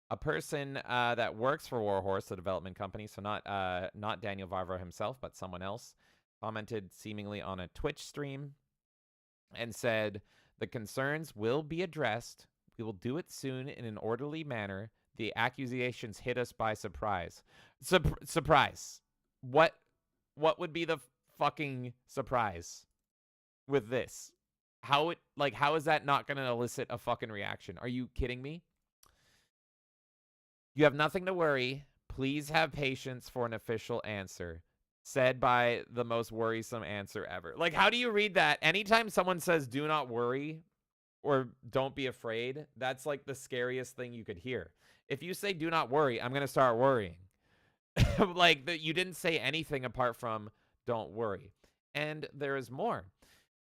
A person that works for Warhorse, the development company, so not Daniel Vavra himself, but someone else, commented seemingly on a Twitch stream and said, the concerns will be addressed. We will do it soon in an orderly manner. The accusations hit us by surprise. Surprise. What would be the fucking surprise with this? How is that not going to elicit a fucking reaction? Are you kidding me? You have nothing to worry. Please have patience for an official answer. Said by the most worrisome answer ever. Like, how do you read that? Anytime someone says, do not worry or don't be afraid, that's like the scariest thing you could hear. If you say, do not worry, I'm going to start worrying. Like, you didn't say anything apart from don't worry. And there is more.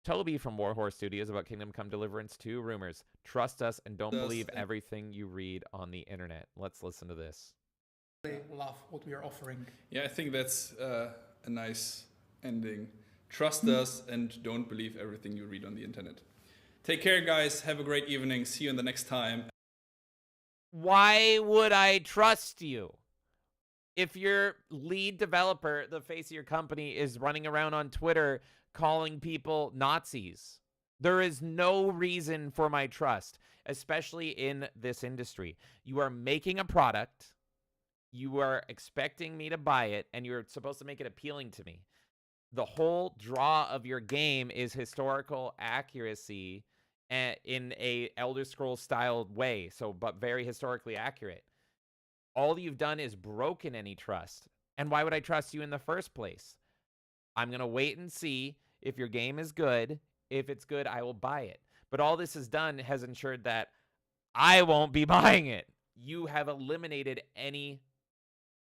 Toby from Warhorse Studios about Kingdom Come Deliverance 2 rumors. Trust us and don't believe everything you read on the internet. Let's listen to this. They love what we are offering. Yeah, I think that's a nice ending. Trust us and don't believe everything you read on the internet. Take care, guys. Have a great evening. See you in the next time. Why would I trust you? If your lead developer, the face of your company, is running around on Twitter calling people Nazis, There is no reason for my trust, especially in this industry. You are making a product, you are expecting me to buy it, and you're supposed to make it appealing to me. The whole draw of your game is historical accuracy in a Elder Scrolls styled way, but very historically accurate. All you've done is broken any trust. And why would I trust you in the first place? I'm going to wait and see if your game is good. If it's good, I will buy it. But all this has done has ensured that I won't be buying it. You have eliminated any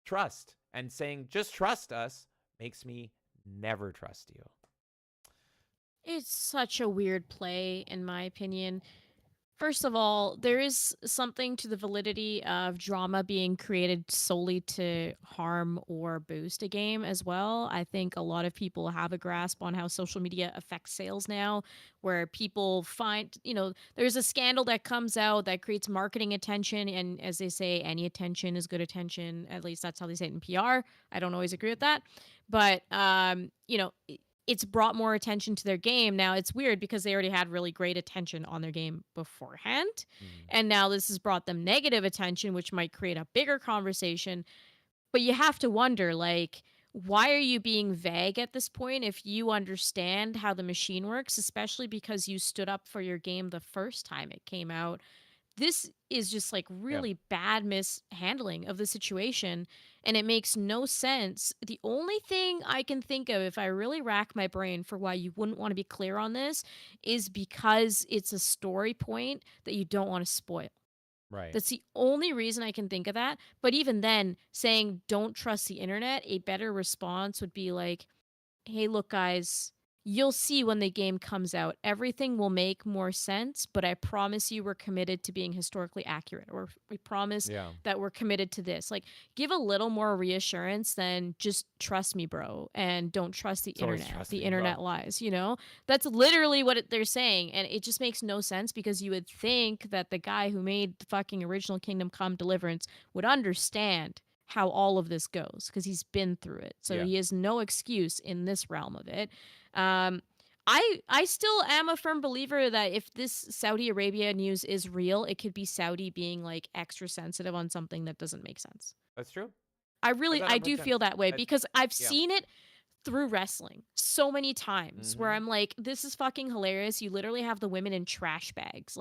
trust. And saying, just trust us, makes me never trust you. It's such a weird play, in my opinion. First of all, there is something to the validity of drama being created solely to harm or boost a game as well. I think a lot of people have a grasp on how social media affects sales now, where people find, there's a scandal that comes out that creates marketing attention. And as they say, any attention is good attention. At least that's how they say it in PR. I don't always agree with that. But, it's brought more attention to their game. Now, it's weird because they already had really great attention on their game beforehand. And now this has brought them negative attention, which might create a bigger conversation. But you have to wonder, why are you being vague at this point if you understand how the machine works, especially because you stood up for your game the first time it came out? This is just really bad mishandling of the situation, and it makes no sense. The only thing I can think of, if I really rack my brain for why you wouldn't want to be clear on this, is because it's a story point that you don't want to spoil. Right. That's the only reason I can think of that. But even then, saying don't trust the internet, a better response would be like, hey, look, guys, you'll see when the game comes out. Everything will make more sense, but I promise you we're committed to being historically accurate, or we promise that we're committed to this. Give a little more reassurance than just trust me, bro, and don't trust the internet. The internet lies, That's literally what they're saying, and it just makes no sense because you would think that the guy who made the fucking original Kingdom Come Deliverance would understand how all of this goes because he's been through it. So he has no excuse in this realm of it. I still am a firm believer that if this Saudi Arabia news is real, it could be Saudi being extra sensitive on something that doesn't make sense. That's true. I do feel that way because I've seen it through wrestling so many times where I'm like, this is fucking hilarious. You literally have the women in trash bags.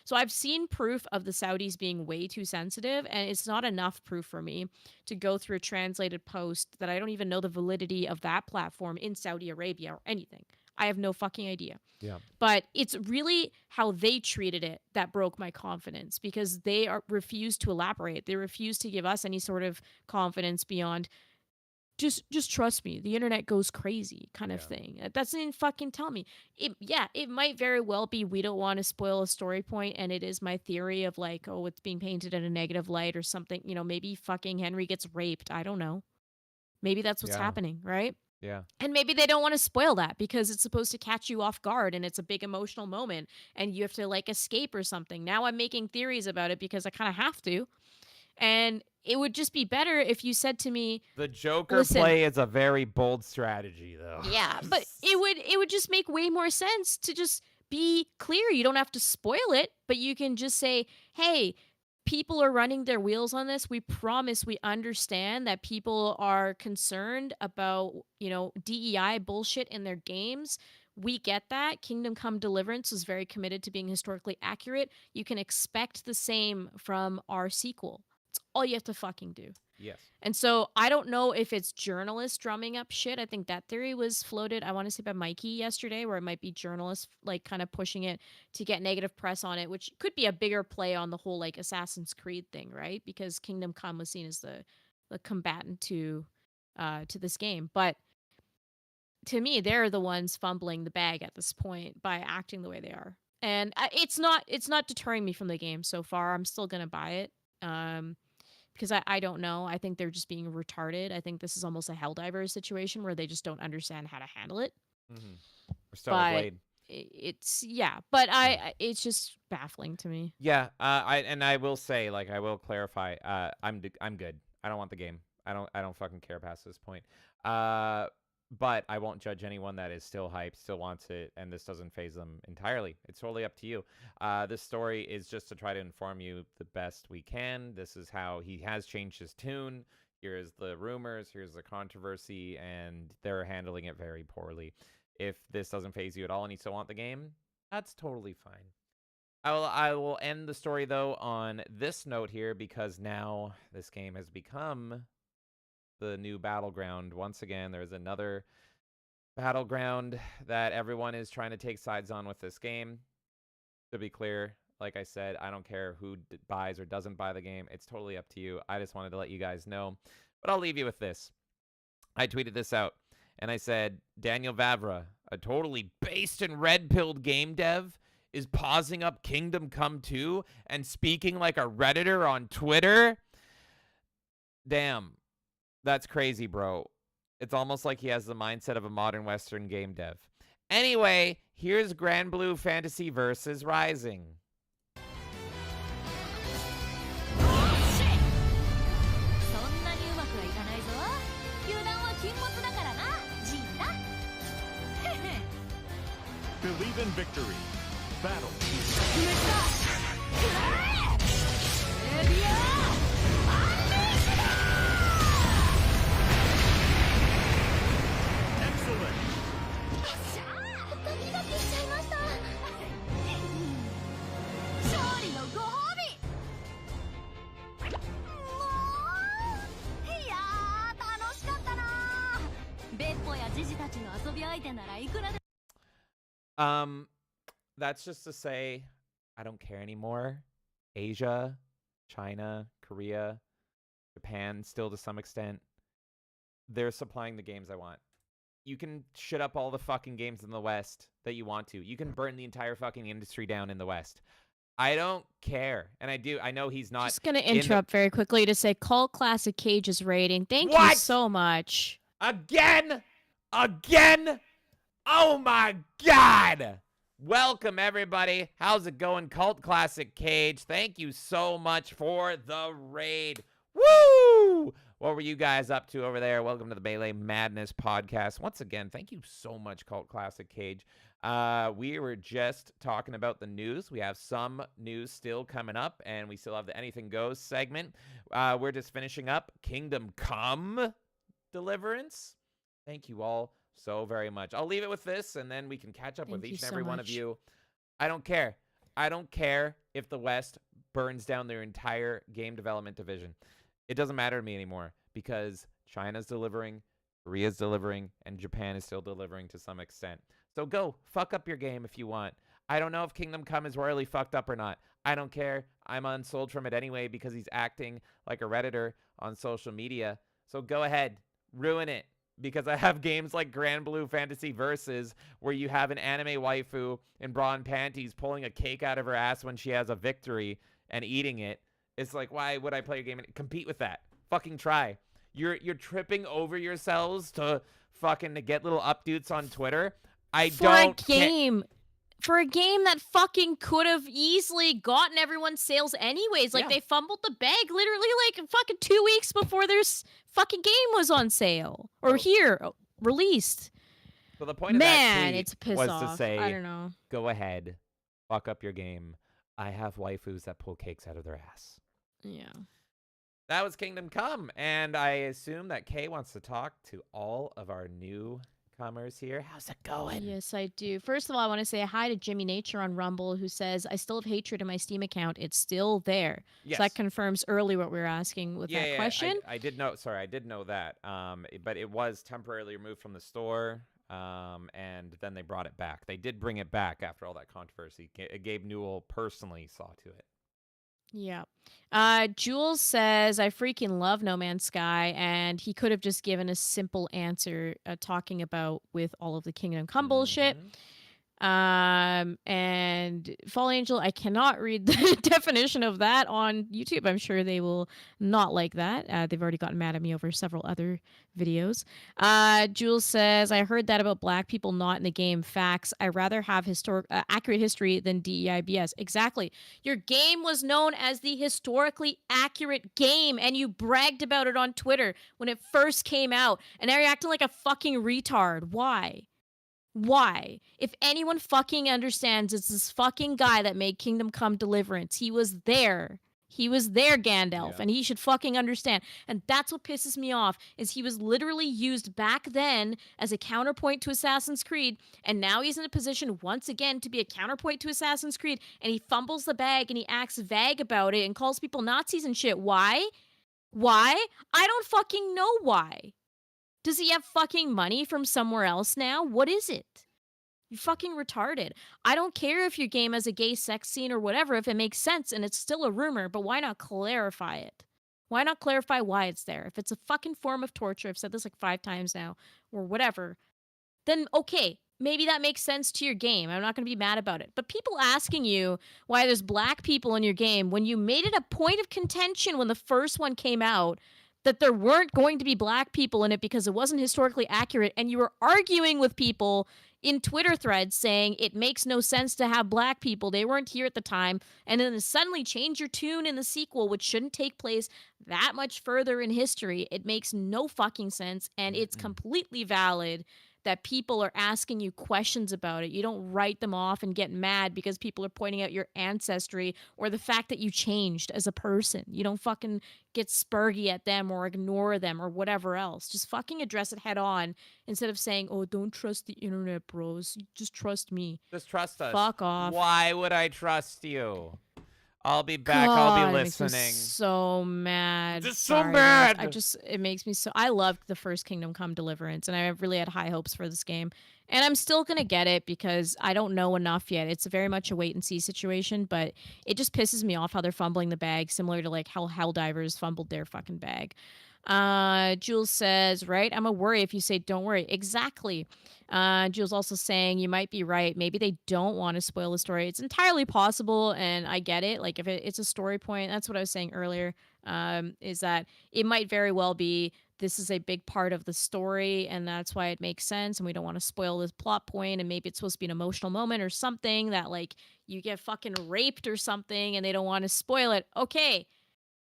So I've seen proof of the Saudis being way too sensitive, and it's not enough proof for me to go through a translated post that I don't even know the validity of that platform in Saudi Arabia or anything. I have no fucking idea. Yeah. But it's really how they treated it that broke my confidence because they refused to elaborate. They refused to give us any sort of confidence beyond just trust me. The internet goes crazy kind of thing. That doesn't fucking tell me. It might very well be we don't want to spoil a story point, and it is my theory of it's being painted in a negative light or something. Maybe fucking Henry gets raped. I don't know. Maybe that's what's happening, right? Yeah. And maybe they don't want to spoil that because it's supposed to catch you off guard and it's a big emotional moment and you have to escape or something. Now I'm making theories about it because I kind of have to. And it would just be better if you said to me, the Joker play is a very bold strategy, though. Yeah, but it would just make way more sense to just be clear. You don't have to spoil it, but you can just say, hey, people are running their wheels on this. We promise we understand that people are concerned about, DEI bullshit in their games. We get that. Kingdom Come Deliverance was very committed to being historically accurate. You can expect the same from our sequel. It's all you have to fucking do. Yes. And so I don't know if it's journalists drumming up shit. I think that theory was floated, I want to say, by Mikey yesterday, where it might be journalists kind of pushing it to get negative press on it, which could be a bigger play on the whole Assassin's Creed thing, right? Because Kingdom Come was seen as the combatant to this game. But to me, they're the ones fumbling the bag at this point by acting the way they are. And it's not deterring me from the game so far. I'm still going to buy it. Because I don't know. I think they're just being retarded. I think this is almost a Helldivers situation where they just don't understand how to handle it. Or Stellar Blade. It's it's just baffling to me. Yeah, I will say, I will clarify. I'm good. I don't want the game. I don't fucking care past this point. But I won't judge anyone that is still hyped, still wants it, and this doesn't phase them entirely. It's totally up to you. This story is just to try to inform you the best we can. This is how he has changed his tune. Here's the rumors, here's the controversy, and they're handling it very poorly. If this doesn't phase you at all and you still want the game, that's totally fine. I will end the story, though, on this note here, because now this game has become the new battleground. Once again, there's another battleground that everyone is trying to take sides on with this game. To be clear, like I said, I don't care who buys or doesn't buy the game. It's totally up to you. I just wanted to let you guys know. But I'll leave you with this. I tweeted this out, and I said, Daniel Vavra, a totally based and red-pilled game dev, is pausing up Kingdom Come 2 and speaking like a Redditor on Twitter? Damn. That's crazy, bro. It's almost like he has the mindset of a modern Western game dev. Anyway, here's Grand Blue Fantasy Versus Rising. Believe in victory. Battle. That's just to say, I don't care anymore. Asia, China, Korea, Japan, still to some extent, they're supplying the games I want. You can shit up all the fucking games in the West that you want to. You can burn the entire fucking industry down in the West. I don't care. And I know he's not. Just going to interrupt very quickly to say Cult Classic Cage's rating. Thank you so much. Again? Oh my God. Welcome, everybody. How's it going, Cult Classic Cage? Thank you so much for the raid. Woo! What were you guys up to over there? Welcome to the Melee Madness podcast. Once again, thank you so much, Cult Classic Cage. We were just talking about the news. We have some news still coming up, and we still have the Anything Goes segment. We're just finishing up Kingdom Come Deliverance. Thank you all so very much. I'll leave it with this, and then we can catch up with each and every one of you. I don't care. I don't care if the West burns down their entire game development division. It doesn't matter to me anymore, because China's delivering, Korea's delivering, and Japan is still delivering to some extent. So go fuck up your game if you want. I don't know if Kingdom Come is royally fucked up or not. I don't care. I'm unsold from it anyway because he's acting like a Redditor on social media. So go ahead, ruin it. Because I have games like Grand Blue Fantasy Versus where you have an anime waifu in bra and panties pulling a cake out of her ass when she has a victory and eating it. It's like, why would I play a game and compete with that? Fucking try. You're tripping over yourselves to get little updates on Twitter. For a game that fucking could have easily gotten everyone's sales anyways. Like, they fumbled the bag literally like fucking 2 weeks before their fucking game was on sale. Or released. So the point of that tweet it's a piss was off. to say, I don't know. Go ahead, fuck up your game. I have waifus that pull cakes out of their ass. Yeah. That was Kingdom Come, and I assume that Kay wants to talk to all of our newcomers here. How's it going? Yes, I do. First of all, I want to say hi to Jimmy Nature on Rumble, who says, I still have hatred in my Steam account. It's still there. Yes. So that confirms early what we were asking with that question. I did know. Sorry, I did know that. But it was temporarily removed from the store, and then they brought it back. They did bring it back after all that controversy. Gabe Newell personally saw to it. Yeah. Jules says, I freaking love No Man's Sky, and he could have just given a simple answer talking about with all of the Kingdom Come bullshit. And Fall Angel, I cannot read the definition of that on YouTube. I'm sure they will not like that. They've already gotten mad at me over several other videos. Jules says, I heard that about black people not in the game. Facts. I rather have accurate history than DEIBS. Exactly. Your game was known as the historically accurate game, and you bragged about it on Twitter when it first came out. And now you're acting like a fucking retard. Why? Why? If anyone fucking understands, it's this fucking guy that made Kingdom Come Deliverance. He was there. He was there, Gandalf, and he should fucking understand. And that's what pisses me off, is he was literally used back then as a counterpoint to Assassin's Creed, and now he's in a position once again to be a counterpoint to Assassin's Creed, and he fumbles the bag and he acts vague about it and calls people Nazis and shit. Why? Why? I don't fucking know why. Does he have fucking money from somewhere else now? What is it? You're fucking retarded. I don't care if your game has a gay sex scene or whatever, if it makes sense and it's still a rumor, but why not clarify it? Why not clarify why it's there? If it's a fucking form of torture, I've said this like 5 times now, or whatever, then okay, maybe that makes sense to your game. I'm not going to be mad about it. But people asking you why there's black people in your game when you made it a point of contention when the first one came out that there weren't going to be black people in it because it wasn't historically accurate, and you were arguing with people in Twitter threads saying it makes no sense to have black people, they weren't here at the time, and then suddenly change your tune in the sequel, which shouldn't take place that much further in history. It makes no fucking sense, and it's completely valid that people are asking you questions about it. You don't write them off and get mad because people are pointing out your ancestry or the fact that you changed as a person. You don't fucking get spurgy at them or ignore them or whatever else. Just fucking address it head on instead of saying, oh, don't trust the internet, bros. Just trust me. Just trust us. Fuck off. Why would I trust you? I'll be back. I'll be listening. It makes me so mad. Just so mad. It makes me so. I loved the first Kingdom Come Deliverance, and I really had high hopes for this game. And I'm still gonna get it because I don't know enough yet. It's very much a wait and see situation, but it just pisses me off how they're fumbling the bag, similar to like how Helldivers fumbled their fucking bag. Jules says, right? I'm a worry if you say don't worry. Exactly. Jules also saying you might be right. Maybe they don't want to spoil the story. It's entirely possible, and I get it. Like if it's a story point, that's what I was saying earlier. Is that it might very well be this is a big part of the story, and that's why it makes sense. And we don't want to spoil this plot point, and maybe it's supposed to be an emotional moment or something that like you get fucking raped or something, and they don't want to spoil it. Okay.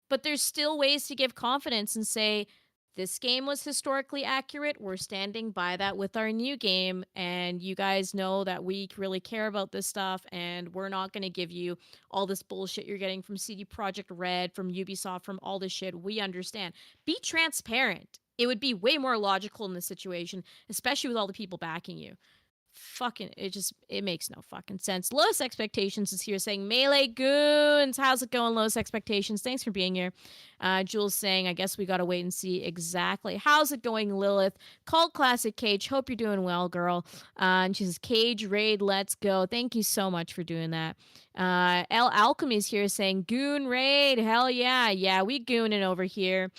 But there's still ways to give confidence and say, this game was historically accurate. We're standing by that with our new game. And you guys know that we really care about this stuff. And we're not going to give you all this bullshit you're getting from CD Projekt Red, from Ubisoft, from all this shit. We understand. Be transparent. It would be way more logical in this situation, especially with all the people backing you. Fucking it makes no fucking sense. Lowest Expectations is here saying Melee Goons, how's it going? Lowest Expectations, thanks for being here. Jules saying I guess we gotta wait and see. Exactly. How's it going, Lilith? Cult Classic Cage, hope you're doing well, girl. And she says Cage Raid, let's go. Thank you so much for doing that. L Alchemy's here saying Goon Raid, hell yeah, we gooning over here.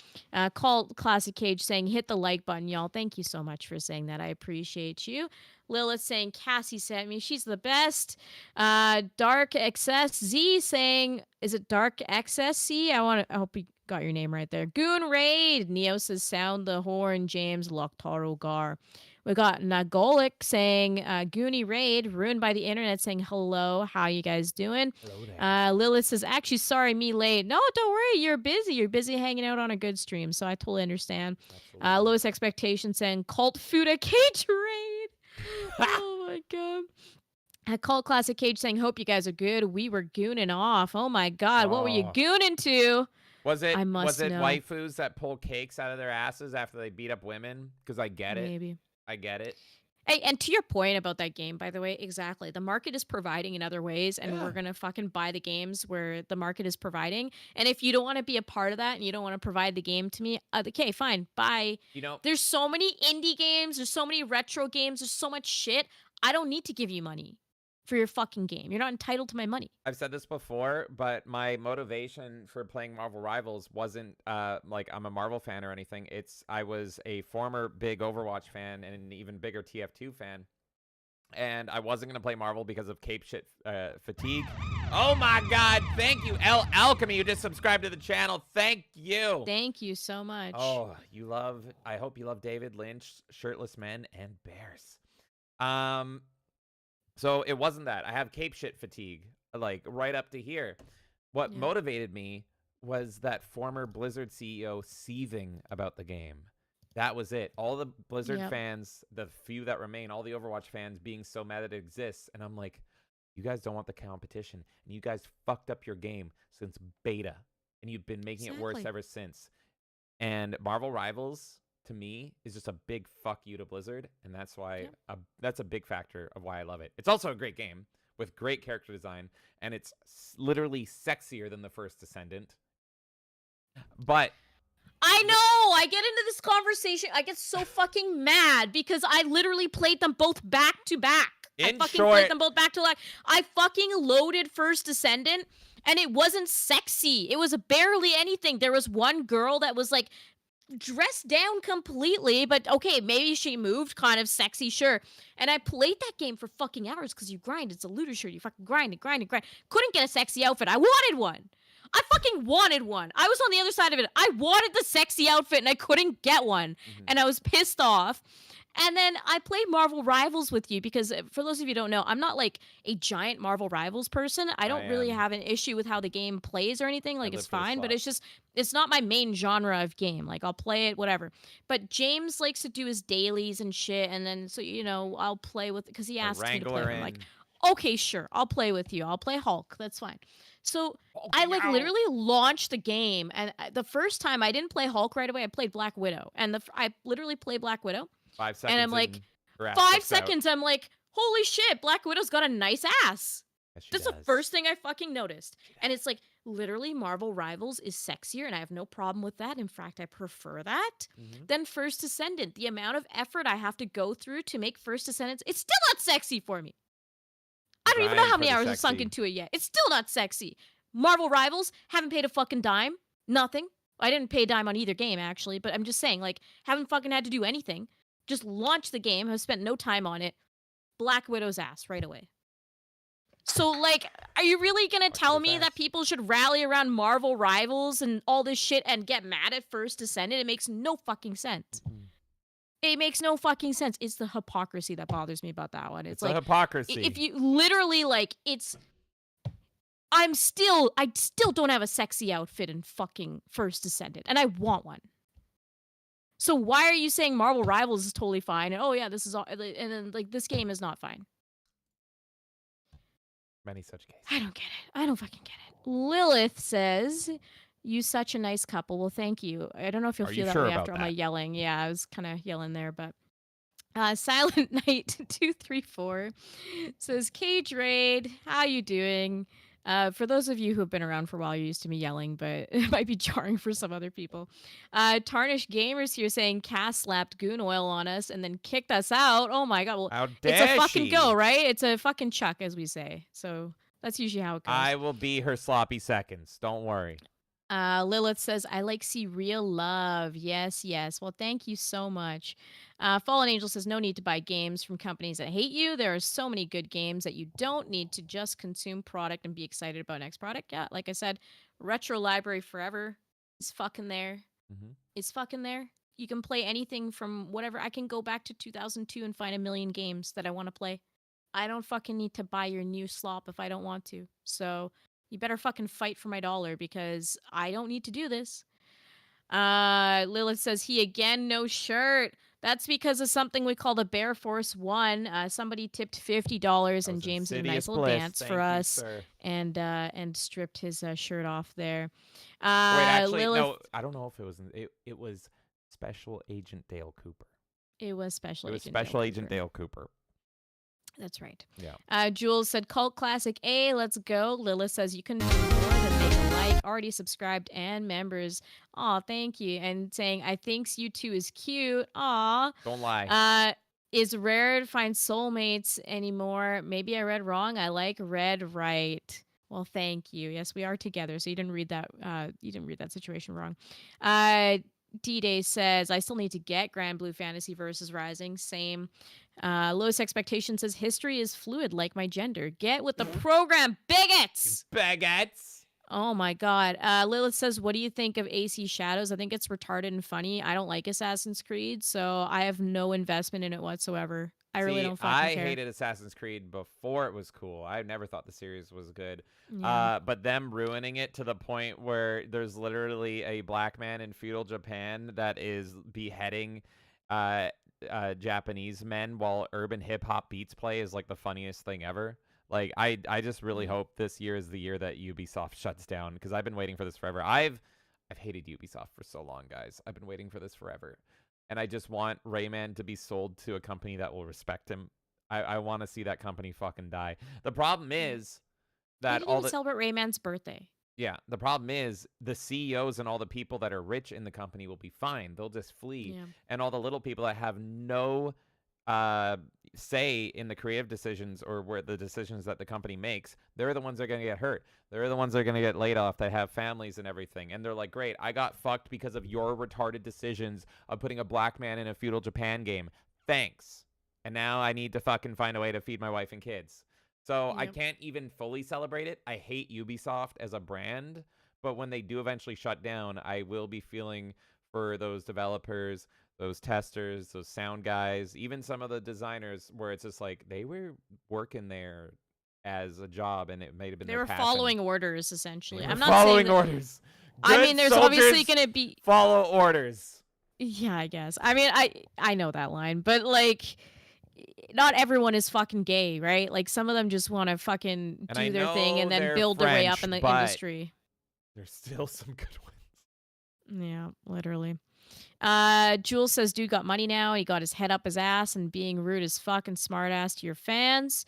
Cult Classic Cage saying hit the like button, y'all. Thank you so much for saying that. I appreciate you. Lilith saying Cassie sent me. She's the best. Dark Excess Z saying, is it Dark Excess C? I hope you got your name right there. Goon Raid. Neo says sound the horn. James Lochtaro Gar. We got Nagolik saying Goonie Raid. Ruined by the internet saying hello. How you guys doing? Hello there. Lilith says actually sorry me late. No, don't worry. You're busy. You're busy hanging out on a good stream. So I totally understand. Lowest Expectation saying Cult Fuda Cage Raid. Oh my god. Cult Classic Cage saying hope you guys are good. We were gooning off. Oh my god, what were you gooning to? Was it know. waifus that pull cakes out of their asses after they beat up women? Because I get it. Maybe. I get it. Hey, and to your point about that game, by the way, exactly. The market is providing in other ways, and we're going to fucking buy the games where the market is providing. And if you don't want to be a part of that and you don't want to provide the game to me, okay, fine, bye. You know, there's so many indie games, there's so many retro games, there's so much shit. I don't need to give you money for your fucking game. You're not entitled to my money. I've said this before, but my motivation for playing Marvel Rivals wasn't like I'm a Marvel fan or anything. I was a former big Overwatch fan and an even bigger TF2 fan. And I wasn't going to play Marvel because of cape shit fatigue. Oh my God. Thank you, Alchemy, who just subscribed to the channel. Thank you. Thank you so much. Oh, I hope you love David Lynch, Shirtless Men, and Bears. So it wasn't that. I have cape shit fatigue, like right up to here. What motivated me was that former Blizzard CEO seething about the game. That was it. All the Blizzard fans, the few that remain, all the Overwatch fans being so mad that it exists. And I'm like, you guys don't want the competition. And you guys fucked up your game since beta. And you've been making it worse ever since. And Marvel Rivals, to me, is just a big fuck you to Blizzard. And that's why that's a big factor of why I love it. It's also a great game with great character design. And it's literally sexier than the first Descendant. But I know! I get into this conversation. I get so fucking mad because I literally played them both back to back. I fucking played them both back to back. I fucking loaded First Descendant and it wasn't sexy. It was barely anything. There was one girl that was like dressed down completely, but okay, maybe she moved kind of sexy, sure. And I played that game for fucking hours because you grind. It's a looter shirt. You fucking grind and grind and grind. Couldn't get a sexy outfit. I wanted one. I fucking wanted one. I was on the other side of it. I wanted the sexy outfit and I couldn't get one. And I was pissed off. And then I played Marvel Rivals with you because for those of you who don't know, I'm not like a giant Marvel Rivals person. I don't really have an issue with how the game plays or anything. Like it's fine, but it's not my main genre of game. Like I'll play it, whatever. But James likes to do his dailies and shit. And then, so, you know, I'll play with, because he asked me to play with him. Like, okay, sure. I'll play with you. I'll play Hulk. That's fine. So I like literally launched the game, and the first time I didn't play Hulk right away. I played Black Widow, and I literally played Black Widow. 5 seconds. And I'm like, 5 seconds. I'm like, holy shit, Black Widow's got a nice ass. That's the first thing I fucking noticed. And it's like, literally, Marvel Rivals is sexier, and I have no problem with that. In fact, I prefer that than First Descendant. The amount of effort I have to go through to make First Descendant, it's still not sexy for me. I don't even know how many hours I've sunk into it yet. It's still not sexy. Marvel Rivals, haven't paid a fucking dime. Nothing. I didn't pay a dime on either game, actually, but I'm just saying, like, haven't fucking had to do anything. Just launched the game, have spent no time on it. Black Widow's ass right away. So, like, are you really gonna tell me that people should rally around Marvel Rivals and all this shit and get mad at First Descendant? It makes no fucking sense. It makes no fucking sense. It's the hypocrisy that bothers me about that one. It's like hypocrisy. If you literally like, I still don't have a sexy outfit in fucking First Descendant, and I want one. So why are you saying Marvel Rivals is totally fine? And oh yeah, this is all, and then like this game is not fine. Many such cases. I don't get it. I don't fucking get it. Lilith says, "You such a nice couple." Well, thank you. I don't know if you'll feel that way after all my yelling. Yeah, I was kind of yelling there, but Silent Knight 234 says, "Cage Raid, how you doing?" For those of you who have been around for a while, you're used to me yelling, but it might be jarring for some other people. Tarnished Gamers here saying Cass slapped goon oil on us and then kicked us out. Oh my god, well, how dare it's a fucking she? Go, right? It's a fucking chuck, as we say. So that's usually how it goes. I will be her sloppy seconds. Don't worry. Lilith says, I like see real love. Yes, yes. Well, thank you so much. Fallen Angel says, no need to buy games from companies that hate you. There are so many good games that you don't need to just consume product and be excited about next product. Yeah, like I said, Retro Library Forever is fucking there. It's fucking there. You can play anything from whatever. I can go back to 2002 and find a million games that I want to play. I don't fucking need to buy your new slop if I don't want to. So you better fucking fight for my dollar because I don't need to do this. Lilith says, he again, no shirt. That's because of something we call the Bear Force 1. Somebody tipped $50 and James did a nice little dance for us and stripped his shirt off there. Wait, actually, no, I don't know if it was. It was Special Agent Dale Cooper. It was Special Agent Special Agent Dale Cooper. That's right. Yeah. Jules said, Cult Classic A, let's go. Lilith says, you can do more than make a like. Already subscribed and members. Aw, thank you. And saying, I think you two is cute. Aw. Don't lie. Is rare to find soulmates anymore. Maybe I read wrong. I like red right. Well, thank you. Yes, we are together. So you didn't read that. You didn't read that situation wrong. D-Day says, I still need to get Grand Blue Fantasy versus Rising. Same. Lowest Expectation says, history is fluid like my gender. Get with the program, bigots! Bigots! Oh my god. Lilith says, what do you think of AC Shadows? I think it's retarded and funny. I don't like Assassin's Creed, so I have no investment in it whatsoever. I really don't fucking care. I hated Assassin's Creed before it was cool. I never thought the series was good. Yeah. But them ruining it to the point where there's literally a black man in feudal Japan that is beheading Japanese men while urban hip-hop beats play is like the funniest thing ever. Like, I just really hope this year is the year that Ubisoft shuts down, because I've been waiting for this forever. I've hated Ubisoft for so long, guys. I've been waiting for this forever. And I just want Rayman to be sold to a company that will respect him. I want to see that company fucking die. The problem is that all the celebrate Rayman's birthday. Yeah, the problem is the CEOs and all the people that are rich in the company will be fine. They'll just flee. Yeah. And all the little people that have no say in the creative decisions or where the decisions that the company makes, they're the ones that are going to get hurt. They're the ones that are going to get laid off, that have families and everything. And they're like, great, I got fucked because of your retarded decisions of putting a black man in a feudal Japan game. Thanks. And now I need to fucking find a way to feed my wife and kids. So I can't even fully celebrate it. I hate Ubisoft as a brand, but when they do eventually shut down, I will be feeling for those developers, those testers, those sound guys, even some of the designers, where it's just like they were working there as a job, and it may have been they their were passion. following orders, essentially. I'm not following saying orders. I mean, there's obviously going to be follow orders. Yeah, I guess. I mean, I know that line, but like, not everyone is fucking gay, right? Like, some of them just want to fucking do their thing and then build their way up in the industry. There's still some good ones. Yeah, literally. Jules says, dude got money now. He got his head up his ass and being rude as fucking smart ass to your fans.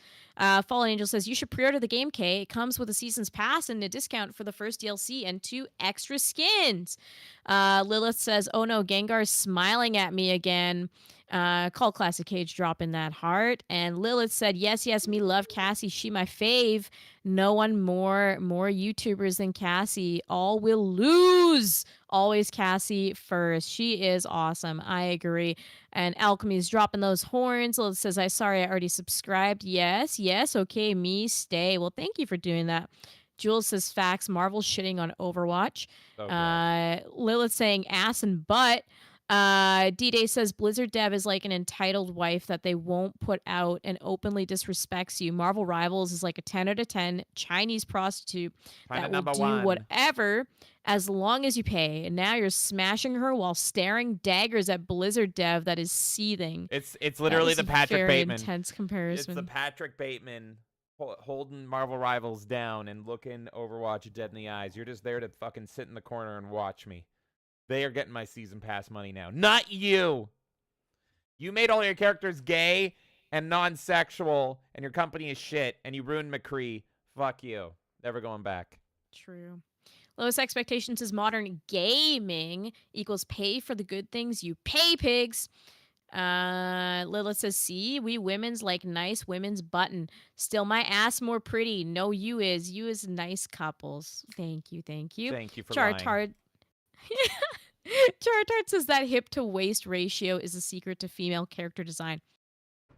Fallen Angel says, you should pre-order the game, K. It comes with a season's pass and a discount for the first DLC and 2 extra skins. Lilith says, oh no, Gengar's smiling at me again. Call Classic Cage dropping that heart. And Lilith said, yes, me love Cassie. She my fave. No one more YouTubers than Cassie. All will lose. Always Cassie first. She is awesome. I agree. And Alchemy's dropping those horns. Lilith says, I already subscribed. Yes. Okay, me stay. Well, thank you for doing that. Jules says, facts. Marvel's shitting on Overwatch. Lilith saying ass and butt. D-Day says Blizzard dev is like an entitled wife that they won't put out and openly disrespects you. Marvel Rivals is like a 10 out of 10 Chinese prostitute that will do whatever as long as you pay. And now you're smashing her while staring daggers at Blizzard dev that is seething. It's literally the Patrick Bateman. Intense comparison. It's the Patrick Bateman holding Marvel Rivals down and looking Overwatch dead in the eyes. You're just there to fucking sit in the corner and watch me. They are getting my season pass money now. Not you. You made all your characters gay and non-sexual, and your company is shit, and you ruined McCree. Fuck you. Never going back. True. Lowest expectations is modern gaming equals pay for the good things you pay, pigs. Lilith says, see, we women's like nice women's button. Still my ass more pretty. No, you is nice couples. Thank you. Thank you for Chartard. lying. Chartard says that hip to waist ratio is a secret to female character design.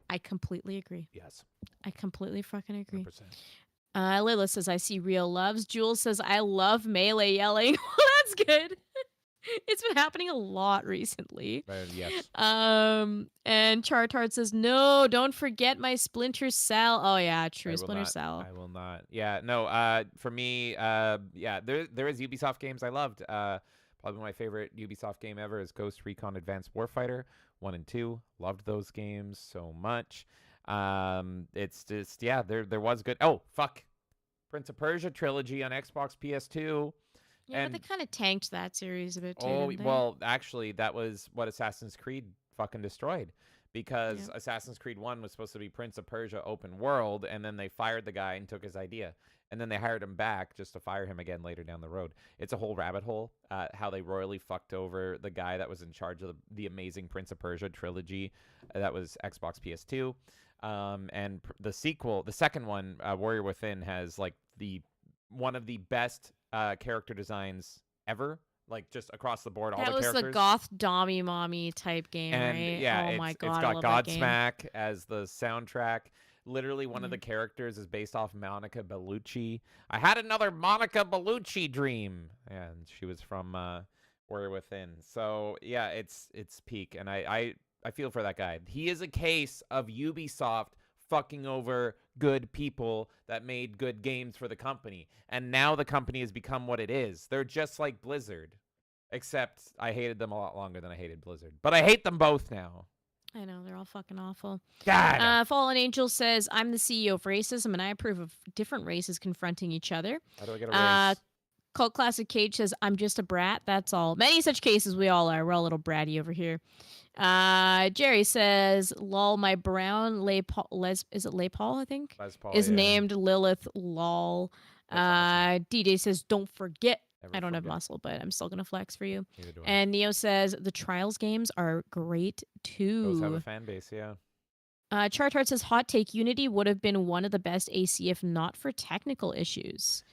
I completely agree. Yes. I completely fucking agree. 100%. Lilith says, I see real loves. Jules says, I love melee yelling. That's good. It's been happening a lot recently. Yes. And Chartard says, no, don't forget my Splinter Cell. Oh, yeah, true. Splinter Cell. I will not. Yeah, no, for me, yeah, there is Ubisoft games I loved. Probably my favorite Ubisoft game ever is Ghost Recon Advanced Warfighter 1 and 2. Loved those games so much. It's just, yeah, there was good. Oh, fuck. Prince of Persia trilogy on Xbox, PS2. Yeah, but they kind of tanked that series a bit too. Oh, didn't they? well, actually, that was what Assassin's Creed fucking destroyed. Because Assassin's Creed 1 was supposed to be Prince of Persia open world, and then they fired the guy and took his idea. And then they hired him back just to fire him again later down the road. It's a whole rabbit hole, how they royally fucked over the guy that was in charge of the amazing Prince of Persia trilogy. That was Xbox PS2. And the sequel, the second one, Warrior Within, has like one of the best character designs ever like just across the board, all That the was characters. the goth dommy mommy type game, And right? yeah, Oh my god, it's I got love that game. Godsmack as the soundtrack. Literally, one of Yeah. the characters is based off Monica Bellucci. I had another Monica Bellucci dream, and she was from Warrior Within. So yeah, it's peak, and I feel for that guy. He is a case of Ubisoft fucking over good people that made good games for the company, and now the company has become what it is. They're just like Blizzard, except I hated them a lot longer than I hated Blizzard. But I hate them both now. I know, they're all fucking awful. God. Fallen Angel says, I'm the CEO of racism, and I approve of different races confronting each other. How do I get a race? Cult Classic Cage says, I'm just a brat, that's all. Many such cases we all are. We're all a little bratty over here. Jerry says, lol, my brown is it Les Paul, I think? Les Paul, is yeah. named Lilith, lol. DJ says, don't forget. I don't have muscle, but I'm still going to flex for you. And Neo says, the Trials games are great, too. Those have a fan base, yeah. Chartart says, hot take, Unity would have been one of the best AC if not for technical issues.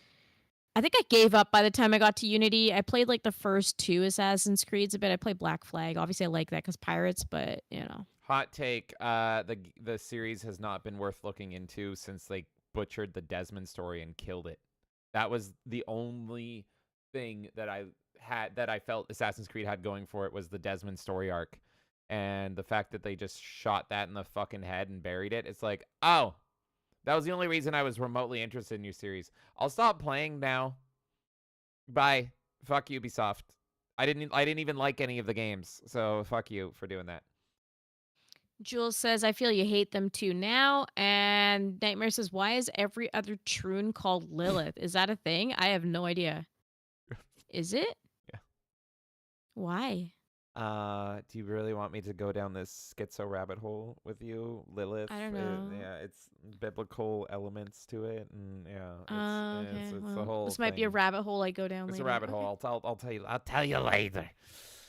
I think I gave up by the time I got to Unity. I played like the first 2 Assassin's Creeds a bit. I played Black Flag. Obviously, I like that because pirates, but, you know. Hot take, the series has not been worth looking into since they butchered the Desmond story and killed it. That was the only thing that I felt Assassin's Creed had going for it was the Desmond story arc. And the fact that they just shot that in the fucking head and buried it, it's like, oh, that was the only reason I was remotely interested in your series. I'll stop playing now. Bye. Fuck Ubisoft. I didn't even like any of the games, so fuck you for doing that. Jules says, I feel you hate them too now. And Nightmare says, why is every other Troon called Lilith? Is that a thing? I have no idea. Is it? Yeah. Why? Do you really want me to go down this schizo rabbit hole with you, Lilith? I don't know. Yeah, it's biblical elements to it, and yeah, it's well, the whole. this might be a rabbit hole I go down It's later. a rabbit hole. I'll tell you. I'll tell you later.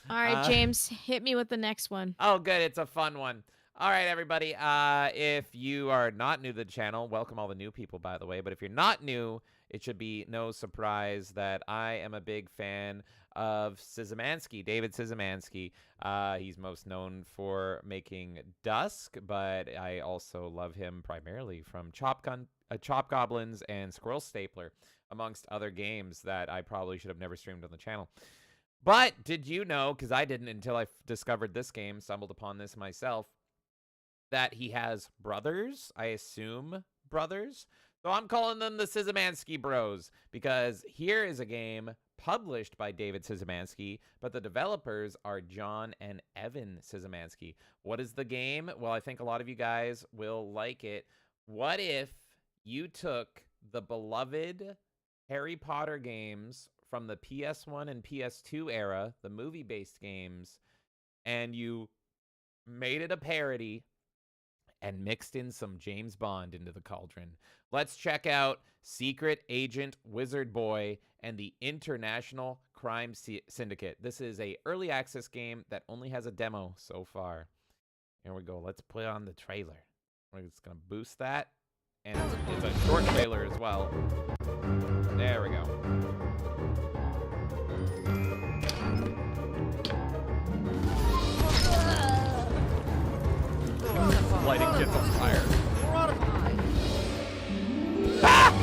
All right, James, hit me with the next one. Oh, good. It's a fun one. All right, everybody. If you are not new to the channel, welcome all the new people, by the way. But if you're not new, it should be no surprise that I am a big fan of Sczymanski, David Sczymanski. He's most known for making Dusk, but I also love him primarily from Chop Goblins and Squirrel Stapler, amongst other games that I probably should have never streamed on the channel. But did you know, because I didn't until I discovered this game, stumbled upon this myself, that he has brothers? I assume brothers. So I'm calling them the Sczymanski Bros, because here is a game published by David Sczymanski, but the developers are John and Evan Sczymanski. What is the game? Well, I think a lot of you guys will like it. What if you took the beloved Harry Potter games from the PS1 and PS2 era, the movie-based games, and you made it a parody and mixed in some James Bond into the cauldron? Let's check out Secret Agent Wizard Boy and the International Crime Syndicate. This is a early access game that only has a demo so far. Here we go. Let's put on the trailer. We're just going to boost that. And it's a short trailer as well. There we go. Lighting gets on fire. Ah!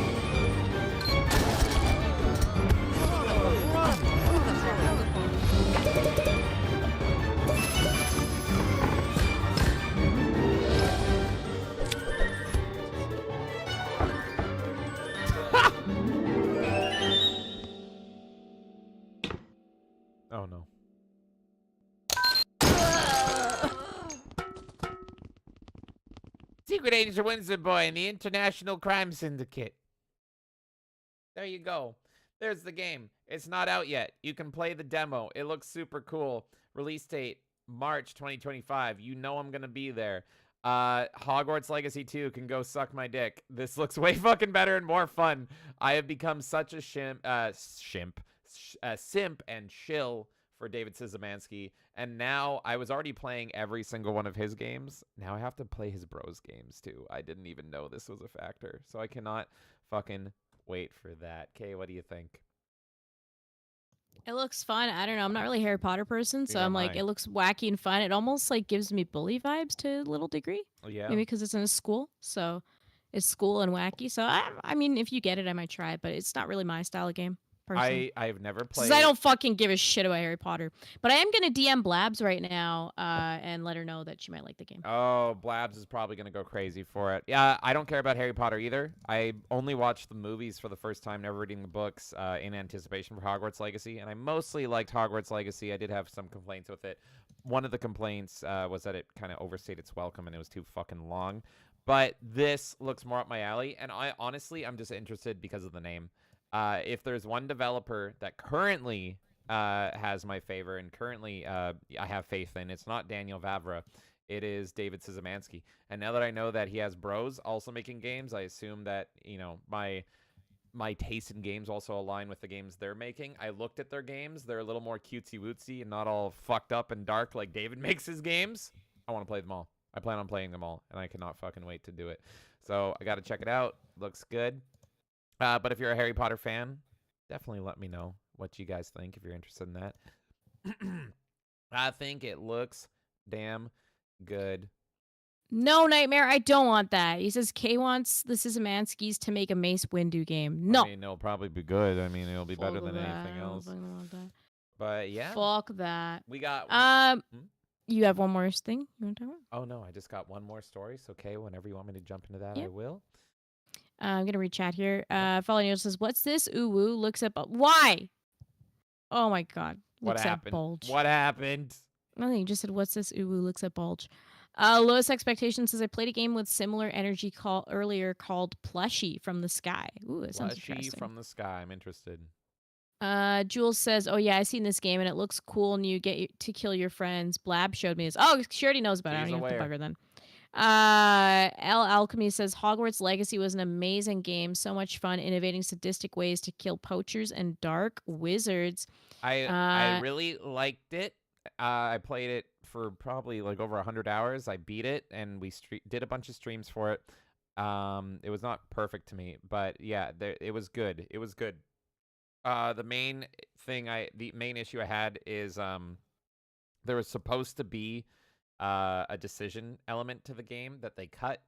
Oh no. Secret Agent Wizard Boy and the International Crime Syndicate. There you go. There's the game. It's not out yet. You can play the demo. It looks super cool. Release date, March 2025. You know I'm going to be there. Hogwarts Legacy 2 can go suck my dick. This looks way fucking better and more fun. I have become such a simp and shill for David Sczymanski, and now I was already playing every single one of his games. Now I have to play his bros games too. I didn't even know this was a factor, so I cannot fucking wait for that. Okay, what do you think? It looks fun. I don't know. I'm not really a Harry Potter person, so Neither I'm am like, I. it looks wacky and fun. It almost like gives me bully vibes to a little degree. Oh, yeah. Maybe because it's in a school, so it's school and wacky. So I mean, if you get it, I might try it, but it's not really my style of game. Personally. I've never Because played. I don't fucking give a shit about Harry Potter. But I am going to DM Blabs right now and let her know that she might like the game. Oh, Blabs is probably going to go crazy for it. Yeah, I don't care about Harry Potter either. I only watched the movies for the first time, never reading the books in anticipation for Hogwarts Legacy. And I mostly liked Hogwarts Legacy. I did have some complaints with it. One of the complaints was that it kind of overstayed its welcome and it was too fucking long. But this looks more up my alley. And I'm just interested because of the name. If there's one developer that currently has my favor and currently I have faith in, it's not Daniel Vavra, it is David Sczymanski. And now that I know that he has bros also making games, I assume that, you know, my taste in games also align with the games they're making. I looked at their games. They're a little more cutesy-wootsy and not all fucked up and dark like David makes his games. I want to play them all. I plan on playing them all, and I cannot fucking wait to do it. So I got to check it out. Looks good. But if you're a Harry Potter fan, definitely let me know what you guys think if you're interested in that. I think it looks damn good. No, Nightmare, I don't want that. He says Kay wants the Szymanskis to make a Mace Windu game. No. I mean, it'll probably be good. I mean, it'll be better than that. anything I don't else. fucking want that. But yeah. Fuck that. We got... You have one more thing you want to talk about? Oh, no, I just got one more story. So, Kay, whenever you want me to jump into that, Yep. I will. I'm going to read chat here. Follow Neil says, what's this? Ooh, woo. Looks at... Why? Oh, my God. What Looks happened? at bulge. What happened? Nothing. You just said, what's this? Ooh, woo. Looks at bulge. Lowest Expectations says, I played a game with similar energy earlier called Plushie from the Sky. Ooh, it sounds Plushie interesting. from the Sky. I'm interested. Jules says, oh, yeah, I seen this game, and it looks cool, and you get to kill your friends. Blab showed me this. Oh, she already knows about it. I don't even have to bug her then. L Alchemy says Hogwarts Legacy was an amazing game, so much fun, innovating sadistic ways to kill poachers and dark wizards. I really liked it. I played it for probably like over 100 hours. I beat it, and we did a bunch of streams for it. It was not perfect to me, but yeah, it was good. It was good. The main issue I had is there was supposed to be a decision element to the game that they cut.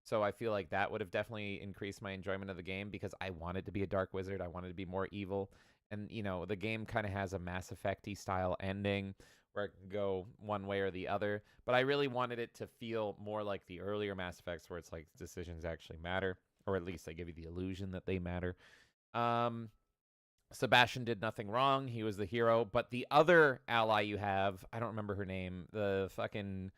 So I feel like that would have definitely increased my enjoyment of the game because I wanted to be a dark wizard. I wanted to be more evil. And, you know, the game kind of has a Mass Effect-y style ending where it can go one way or the other. But I really wanted it to feel more like the earlier Mass Effects where it's like decisions actually matter. Or at least they give you the illusion that they matter. Sebastian did nothing wrong. He was the hero. But the other ally you have, I don't remember her name, the fucking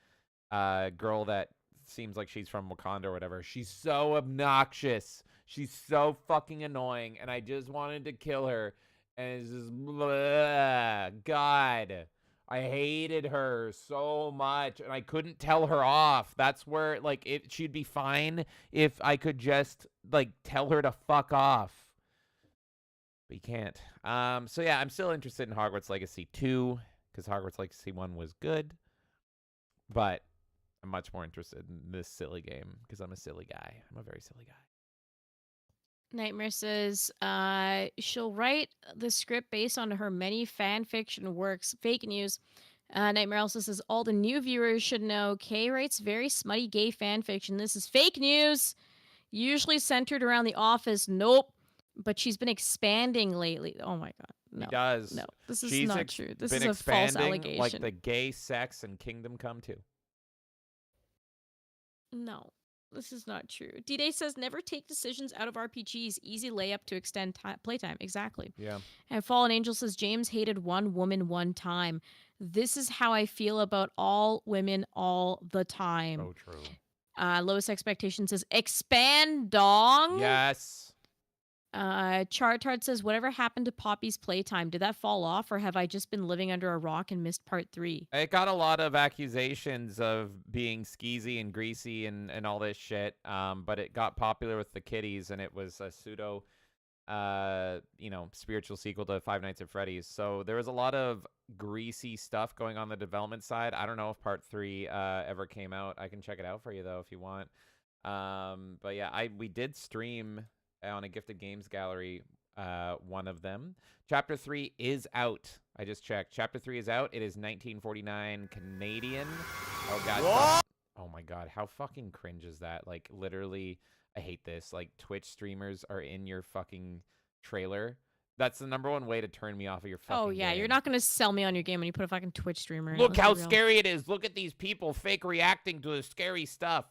girl that seems like she's from Wakanda or whatever. She's so obnoxious. She's so fucking annoying. And I just wanted to kill her. And it's just, blah, God. I hated her so much. And I couldn't tell her off. That's where, like, she'd be fine if I could just, like, tell her to fuck off. But you can't. So yeah, I'm still interested in Hogwarts Legacy 2 because Hogwarts Legacy 1 was good, but I'm much more interested in this silly game because I'm a silly guy. I'm a very silly guy. Nightmare says she'll write the script based on her many fan fiction works. Fake news. Nightmare also says all the new viewers should know Kay writes very smutty gay fan fiction. This is fake news. Usually centered around The Office. Nope. But she's been expanding lately. Oh my God. No. She does. No, this is not true. This is a false expanding allegation. like the gay sex and Kingdom Come 2. No, this is not true. D-Day says never take decisions out of RPGs. Easy layup to extend playtime. Exactly. Yeah. And Fallen Angel says James hated one woman one time. This is how I feel about all women all the time. Oh, true. Lowest Expectation says expand dong. Yes. Chartard says, whatever happened to Poppy's playtime? Did that fall off, or have I just been living under a rock and missed part 3? It got a lot of accusations of being skeezy and greasy and all this shit, but it got popular with the kiddies, and it was a pseudo, spiritual sequel to Five Nights at Freddy's. So there was a lot of greasy stuff going on the development side. I don't know if part 3 ever came out. I can check it out for you, though, if you want. But yeah, we did stream on a Gifted Games Gallery one of them. Chapter 3 is out. I just checked. Chapter 3 is out. It is 1949 Canadian. Oh, God. What? Oh, my God. How fucking cringe is that? Like, literally, I hate this. Like, Twitch streamers are in your fucking trailer. That's the #1 way to turn me off of your fucking Oh, yeah. game. You're not going to sell me on your game when you put a fucking Twitch streamer in. Look Let's how be real. scary it is. Look at these people fake reacting to the scary stuff.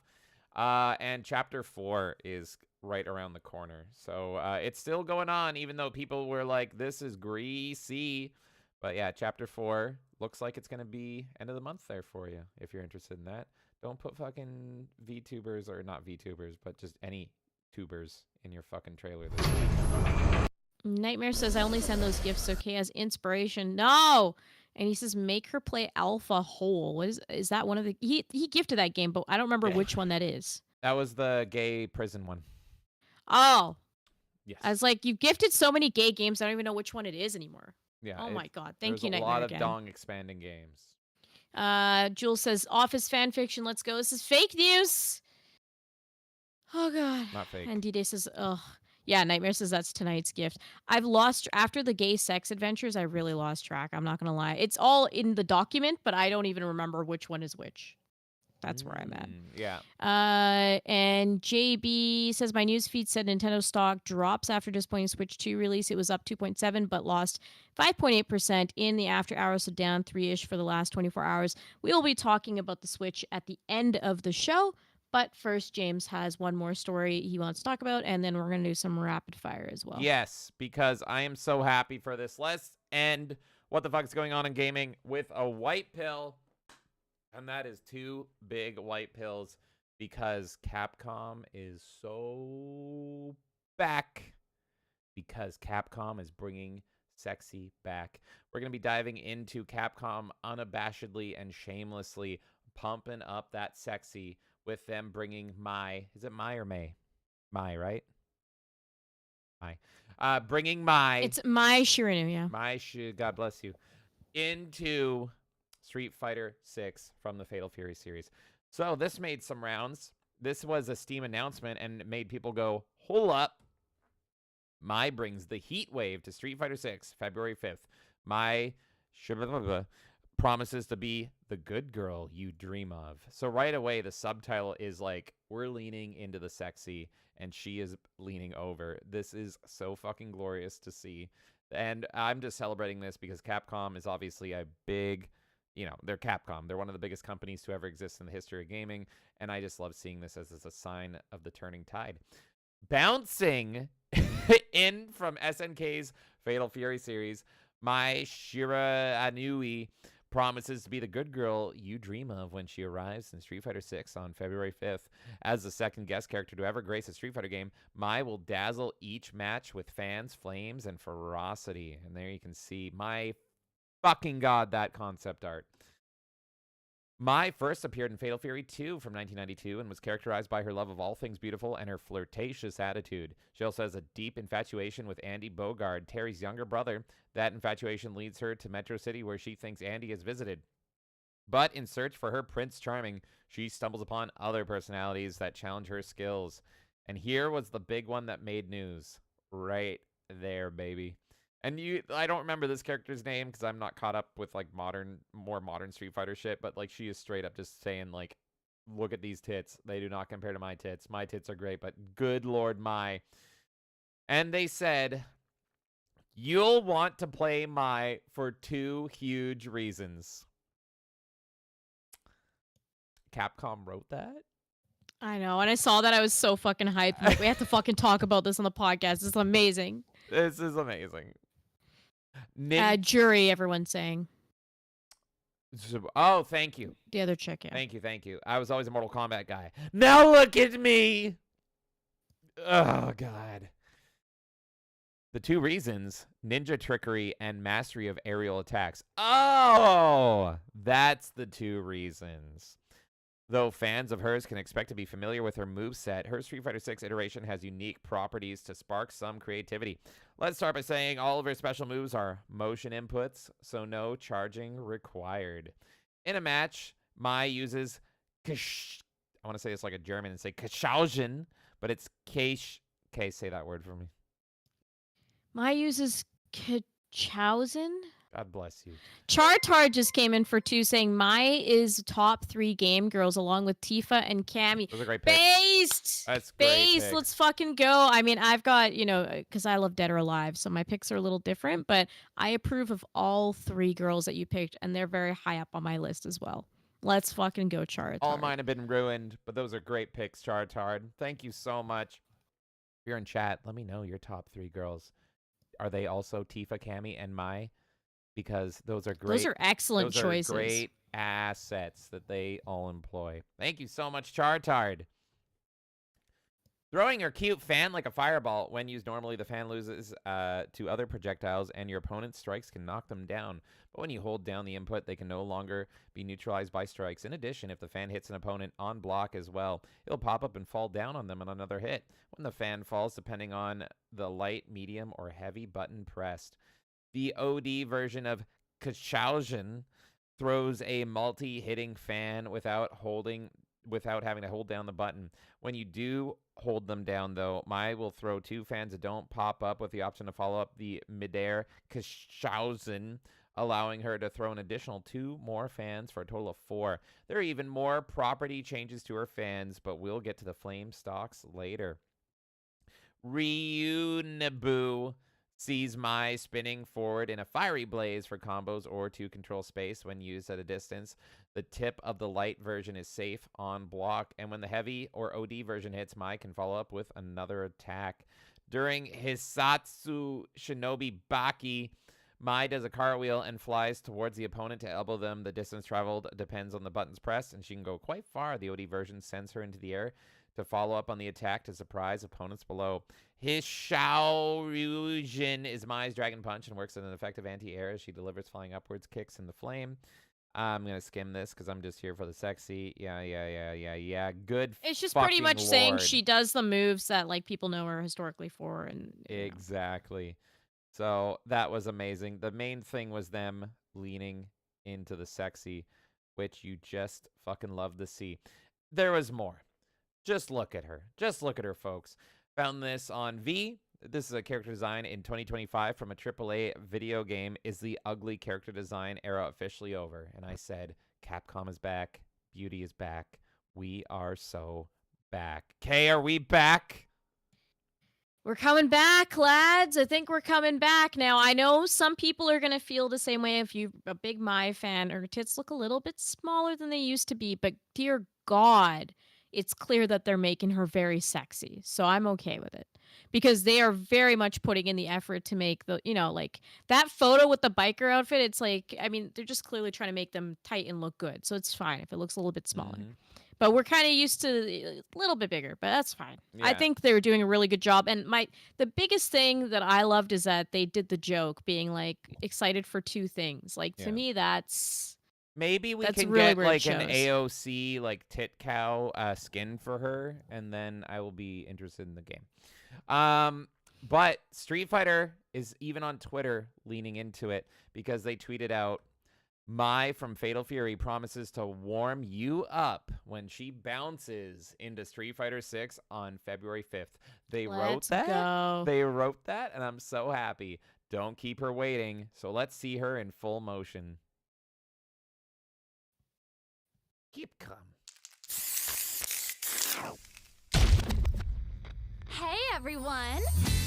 And Chapter 4 is right around the corner. So it's still going on, even though people were like, this is greasy. But yeah, Chapter 4 looks like it's going to be end of the month there for you, if you're interested in that. Don't put fucking VTubers, or not VTubers, but just any tubers in your fucking trailer this week. Nightmare says, I only send those gifts so Kay has inspiration. No! And he says, make her play Alpha Hole. What is that one of the... He gifted that game, but I don't remember which one that is. That was the gay prison one. Oh. Yes. I was like, you've gifted so many gay games, I don't even know which one it is anymore. Yeah. Oh my God. Thank you, There's a Nightmare lot again. of dong expanding games. Jules says, Office fanfiction, let's go. This is fake news. Oh, God. Not fake. And D-Day says, ugh. Yeah, Nightmare says that's tonight's gift. I've lost, after the gay sex adventures, I really lost track. I'm not going to lie. It's all in the document, but I don't even remember which one is which. That's where I'm at. Yeah. And JB says, my newsfeed said Nintendo stock drops after disappointing Switch 2 release. It was up 2.7, but lost 5.8% in the after hours, so down 3-ish for the last 24 hours. We will be talking about the Switch at the end of the show. But first, James has one more story he wants to talk about, and then we're going to do some rapid fire as well. Yes, because I am so happy for this. Let's end what the fuck is going on in gaming with a white pill. And that is 2 big white pills, because Capcom is so back. Because Capcom is bringing sexy back. We're going to be diving into Capcom unabashedly and shamelessly pumping up that sexy, with them bringing is it Mai or May? Mai, right? Mai. Bringing Mai. It's Mai Shirinu, yeah. Mai, God bless you. Into Street Fighter 6 from the Fatal Fury series. So this made some rounds. This was a Steam announcement, and it made people go, hold up. Mai brings the heat wave to Street Fighter 6, February 5th. Mai promises to be the good girl you dream of. So right away, the subtitle is like, we're leaning into the sexy, and she is leaning over. This is so fucking glorious to see. And I'm just celebrating this because Capcom is obviously a big, they're Capcom. They're one of the biggest companies to ever exist in the history of gaming. And I just love seeing this as a sign of the turning tide. Bouncing in from SNK's Fatal Fury series, Mai Shirinu promises to be the good girl you dream of when she arrives in Street Fighter 6 on February 5th. As the second guest character to ever grace a Street Fighter game, Mai will dazzle each match with fans, flames, and ferocity. And there you can see, my fucking God, that concept art. Mai first appeared in Fatal Fury 2 from 1992 and was characterized by her love of all things beautiful and her flirtatious attitude. She also has a deep infatuation with Andy Bogard, Terry's younger brother. That infatuation leads her to Metro City, where she thinks Andy has visited. But in search for her Prince Charming, she stumbles upon other personalities that challenge her skills. And here was the big one that made news. Right there, baby. And I don't remember this character's name because I'm not caught up with like more modern Street Fighter shit, but like she is straight up just saying like, look at these tits. They do not compare to my tits. My tits are great, but good Lord, Mai. And they said, you'll want to play Mai for 2 huge reasons. Capcom wrote that? I know. When I saw that, I was so fucking hyped. Like, we have to fucking talk about this on the podcast. This is amazing. This is amazing. Jury, everyone's saying. Oh, thank you. The other chick, yeah. Thank you. I was always a Mortal Kombat guy. Now look at me. Oh, God. The 2 reasons, ninja trickery and mastery of aerial attacks. Oh, that's the 2 reasons. Though fans of hers can expect to be familiar with her moveset, her Street Fighter 6 iteration has unique properties to spark some creativity. Let's start by saying all of her special moves are motion inputs, so no charging required. In a match, Mai uses I want to say it's like a German and say Kashaugen, but it's Keish. Okay, say that word for me. My uses Kachausen. God bless you. Chartar just came in for 2 saying my is top 3 game girls along with Tifa and Cammy. Those are great picks. Based! That's great Based! picks. Let's fucking go. I mean, I've got, because I love Dead or Alive, so my picks are a little different, but I approve of all 3 girls that you picked, and they're very high up on my list as well. Let's fucking go, Chartar. All mine have been ruined, but those are great picks, Chartard. Thank you so much. If you're in chat, let me know your top 3 girls. Are they also Tifa, Cammy, and Mai? Because those are great. Those are excellent choices. Those are great assets that they all employ. Thank you so much, Chartard. Throwing your cute fan like a fireball. When used normally, the fan loses to other projectiles, and your opponent's strikes can knock them down. But when you hold down the input, they can no longer be neutralized by strikes. In addition, if the fan hits an opponent on block as well, it'll pop up and fall down on them on another hit. When the fan falls, depending on the light, medium, or heavy button pressed. The OD version of Kachausen throws a multi-hitting fan without having to hold down the button. When you do hold them down, though, Mai will throw 2 fans that don't pop up with the option to follow up the midair Kachausen, allowing her to throw an additional 2 more fans for a total of 4. There are even more property changes to her fans, but we'll get to the flame stocks later. Ryunabu sees Mai spinning forward in a fiery blaze for combos or to control space when used at a distance. The tip of the light version is safe on block, and when the heavy or OD version hits, Mai can follow up with another attack. During Hisatsu Shinobi Baki, Mai does a cartwheel and flies towards the opponent to elbow them. The distance traveled depends on the buttons pressed, and she can go quite far. The OD version sends her into the air to follow up on the attack to surprise opponents below. His Shaoryujin is Mai's Dragon Punch and works as an effective anti-air as she delivers flying upwards kicks in the flame. I'm going to skim this because I'm just here for the sexy. Yeah. Good. It's just pretty much saying Lord. she does the moves that people know her historically for. And Exactly. So that was amazing. The main thing was them leaning into the sexy, which you just fucking love to see. There was more. Just look at her. Just look at her, folks. Found this on V. This is a character design in 2025 from a AAA video game. Is the ugly character design era officially over? And I said, Capcom is back. Beauty is back. We are so back. Kay, are we back? We're coming back, lads. I think we're coming back. Now, I know some people are going to feel the same way if you're a big Mai fan. Her tits look a little bit smaller than they used to be, but dear God, it's clear that they're making her very sexy. So I'm okay with it. Because they are very much putting in the effort to make the, that photo with the biker outfit, it's they're just clearly trying to make them tight and look good. So it's fine if it looks a little bit smaller. Mm-hmm. But we're kind of used to a little bit bigger, but that's fine. Yeah. I think they were doing a really good job. And the biggest thing that I loved is that they did the joke being excited for 2 things. To me, that's... Maybe we can really get an AOC tit cow skin for her, and then I will be interested in the game. But Street Fighter is even on Twitter leaning into it because they tweeted out, Mai from Fatal Fury promises to warm you up when she bounces into Street Fighter 6 on February 5th. They wrote that. Go. They wrote that, and I'm so happy. Don't keep her waiting. So let's see her in full motion. Keep calm. Hey everyone!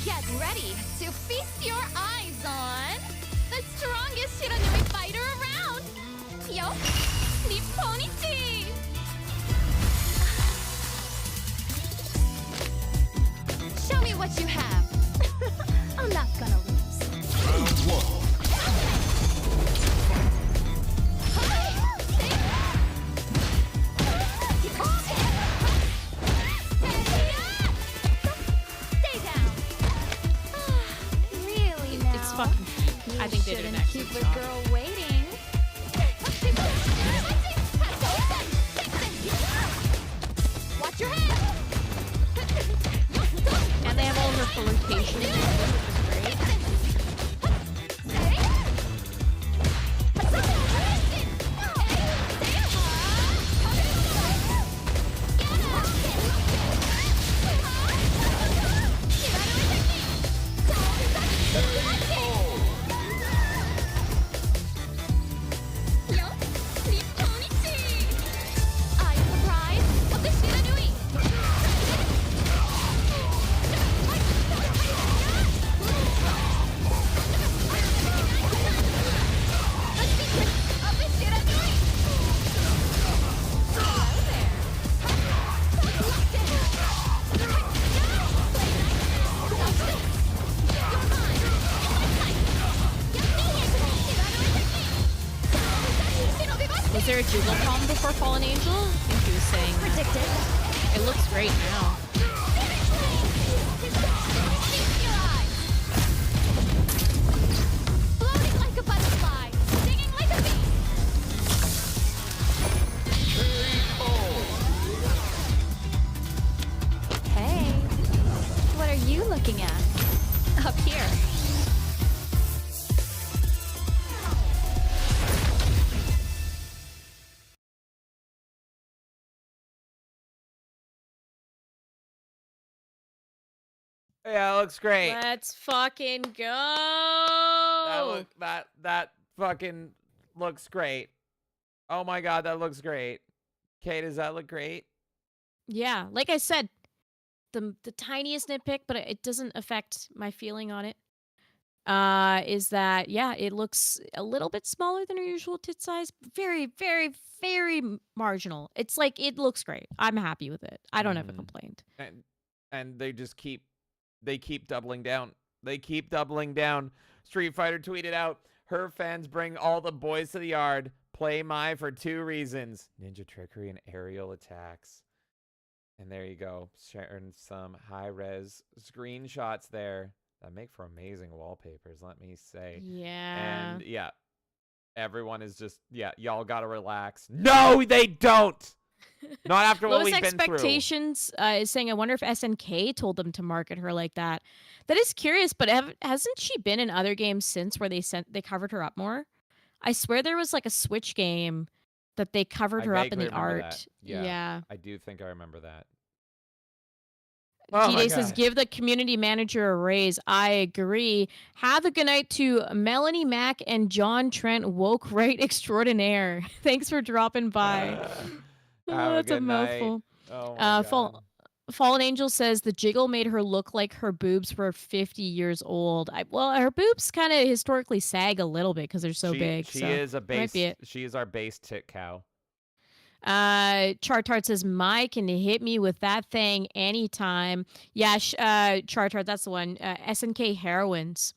Get ready to feast your eyes on the strongest Shiranui fighter around! Yo, Nipponichi! Show me what you have! I'm not gonna lose. Round 1. Fucking, I think they did an excellent keep job. A girl waiting. Watch your head. And they have all her flirtation, which is great. jiggle problem before Fallen Angel. I think he was saying that. It looks great now. Floating like a butterfly, singing like a bee. Hey, what are you looking at? Up here. Yeah, it looks great. Let's fucking go. That fucking looks great. Oh my god, that looks great. Kate, does that look great? Yeah, like I said, the tiniest nitpick, but it doesn't affect my feeling on it. Is that yeah, it looks a little bit smaller than our usual tit size. Very, very, very marginal. It's like it looks great. I'm happy with it. I don't have a complaint. And they just keep doubling down. They keep doubling down. Street Fighter tweeted out, her fans bring all the boys to the yard. Play Mai for 2 reasons. Ninja trickery and aerial attacks. And there you go. Sharing some high-res screenshots there that make for amazing wallpapers, let me say. Yeah. And yeah, everyone is just, yeah, y'all gotta relax. No, they don't! Not after what we've been through. Lowest Expectations is saying, I wonder if SNK told them to market her like that. That is curious, but hasn't she been in other games since where they covered her up more? I swear there was like a Switch game that they covered her up in the art. Yeah. I do think I remember that. D-Day says, give the community manager a raise. I agree. Have a good night to Melanie Mack and John Trent, woke right extraordinaire. Thanks for dropping by. That's a mouthful. Oh my God. Fallen Angel says the jiggle made her look like her boobs were 50 years old. Well, her boobs kind of historically sag a little bit because they're so big. She so is a base. might be it. She is our base tit cow. Chartart says, Mike can hit me with that thing anytime. Yeah, Chartart, that's the one. SNK Heroines.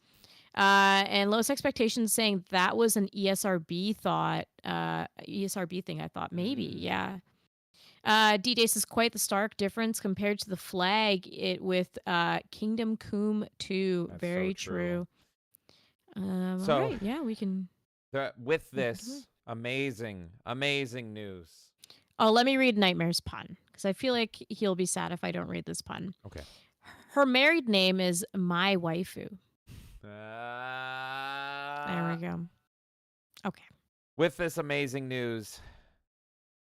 And Lowest Expectations saying that was an ESRB thing, I thought. Maybe, yeah. D-Day says, quite the stark difference compared to the flag with Kingdom Come 2. That's Very so true. All right, yeah, we can... With this amazing news. Oh, let me read Nightmare's pun, because I feel like he'll be sad if I don't read this pun. Okay. Her married name is My Waifu. There we go. Okay. With this amazing news,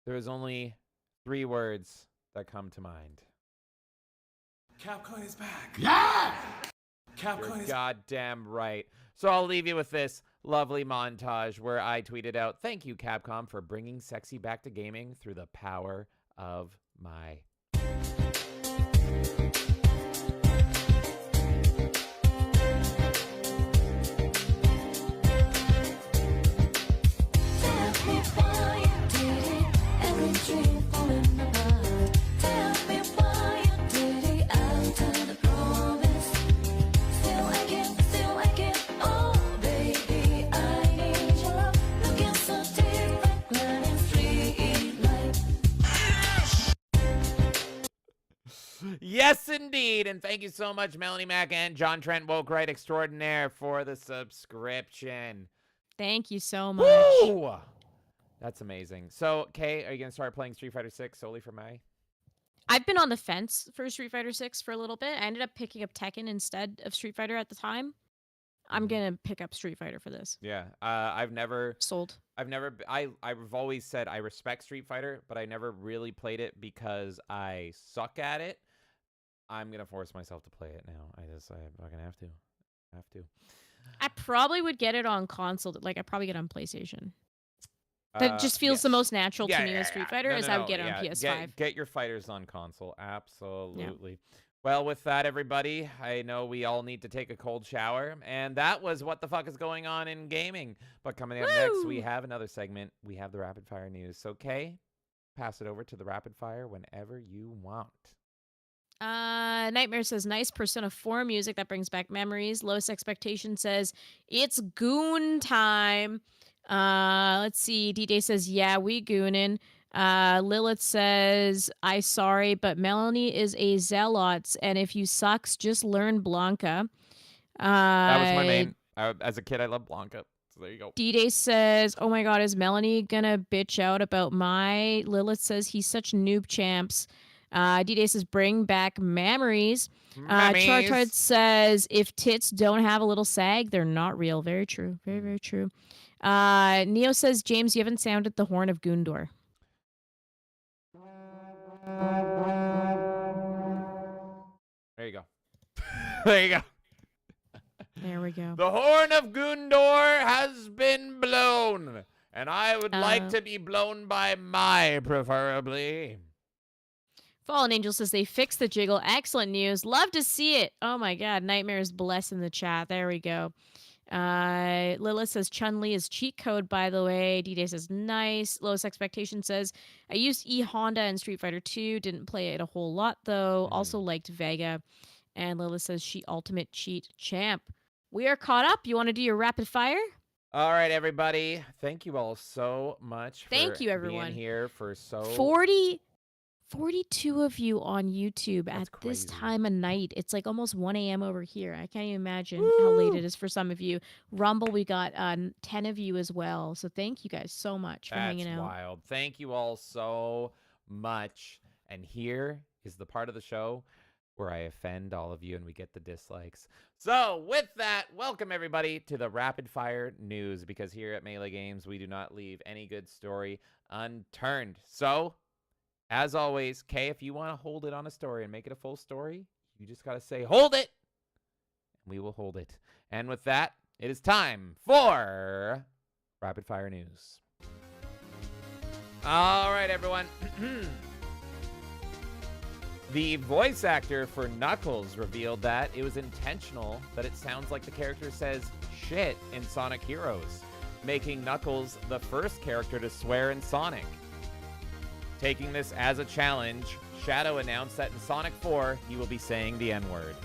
there is only 3 words that come to mind. Capcom is back. Yeah! Capcom You're is goddamn right. So I'll leave you with this lovely montage where I tweeted out, thank you, Capcom, for bringing sexy back to gaming through the power of my... Yes, indeed. And thank you so much, Melanie Mack and John Trent, woke right extraordinaire, for the subscription. Thank you so much. Woo! That's amazing. So, Kay, are you going to start playing Street Fighter 6 solely for May? I've been on the fence for Street Fighter 6 for a little bit. I ended up picking up Tekken instead of Street Fighter at the time. I'm going to pick up Street Fighter for this. Yeah. I've never... Sold. I've always said I respect Street Fighter, but I never really played it because I suck at it. I'm going to force myself to play it now. I fucking have to. I probably would get it on console. Like, I'd probably get it on PlayStation. That just feels the most natural to me as Street Fighter, I would get it on PS5. Get your fighters on console. Absolutely. Yeah. Well, with that, everybody, I know we all need to take a cold shower, and that was what the fuck is going on in gaming. But coming up next, we have another segment. We have the Rapid Fire News. So, Kay, pass it over to the Rapid Fire whenever you want. Nightmare says, nice Persona 4 music that brings back memories. Lowest Expectation says, it's goon time. Let's see. D-Day says, yeah, we goonin'. Lilith says, I sorry, but Melanie is a zealot, and if you sucks, just learn Blanca. That was my main. As a kid, I loved Blanca. So there you go. D-Day says, oh my god, is Melanie gonna bitch out about my... Lilith says, he's such noob champs. D-Day says, bring back memories. Chartard says, if tits don't have a little sag, they're not real. Very true. Very, very true. Neo says, James, you haven't sounded the horn of Gundor. There you go. There you go. There we go. The horn of Gundor has been blown, and I would like to be blown by my, preferably. Fallen Angel says they fixed the jiggle. Excellent news. Love to see it. Oh my god. Nightmares bless in the chat. There we go. Lilith says Chun-Li is cheat code, by the way. D-Day says nice. Lowest Expectation says I used E-Honda in Street Fighter 2. Didn't play it a whole lot, though. Also liked Vega. And Lilith says she ultimate cheat champ. We are caught up. You want to do your rapid fire? All right, everybody. Thank you all so much for Thank you, everyone. being here for so... 42 of you on YouTube at this time of night. It's like almost 1 a.m. over here. I can't even imagine how late it is for some of you. Rumble, we got 10 of you as well. So thank you guys so much for hanging out. That's wild. Thank you all so much. And here is the part of the show where I offend all of you and we get the dislikes. So with that, welcome everybody to the rapid fire news, because here at Melee Games, we do not leave any good story unturned. So as always, Kay, if you want to hold it on a story and make it a full story, you just got to say, hold it, and we will hold it. And with that, it is time for rapid fire news. All right, everyone. The voice actor for Knuckles revealed that it was intentional that it sounds like the character says shit in Sonic Heroes, making Knuckles the first character to swear in Sonic. Taking this as a challenge, Shadow announced that in Sonic 4, he will be saying the N-word.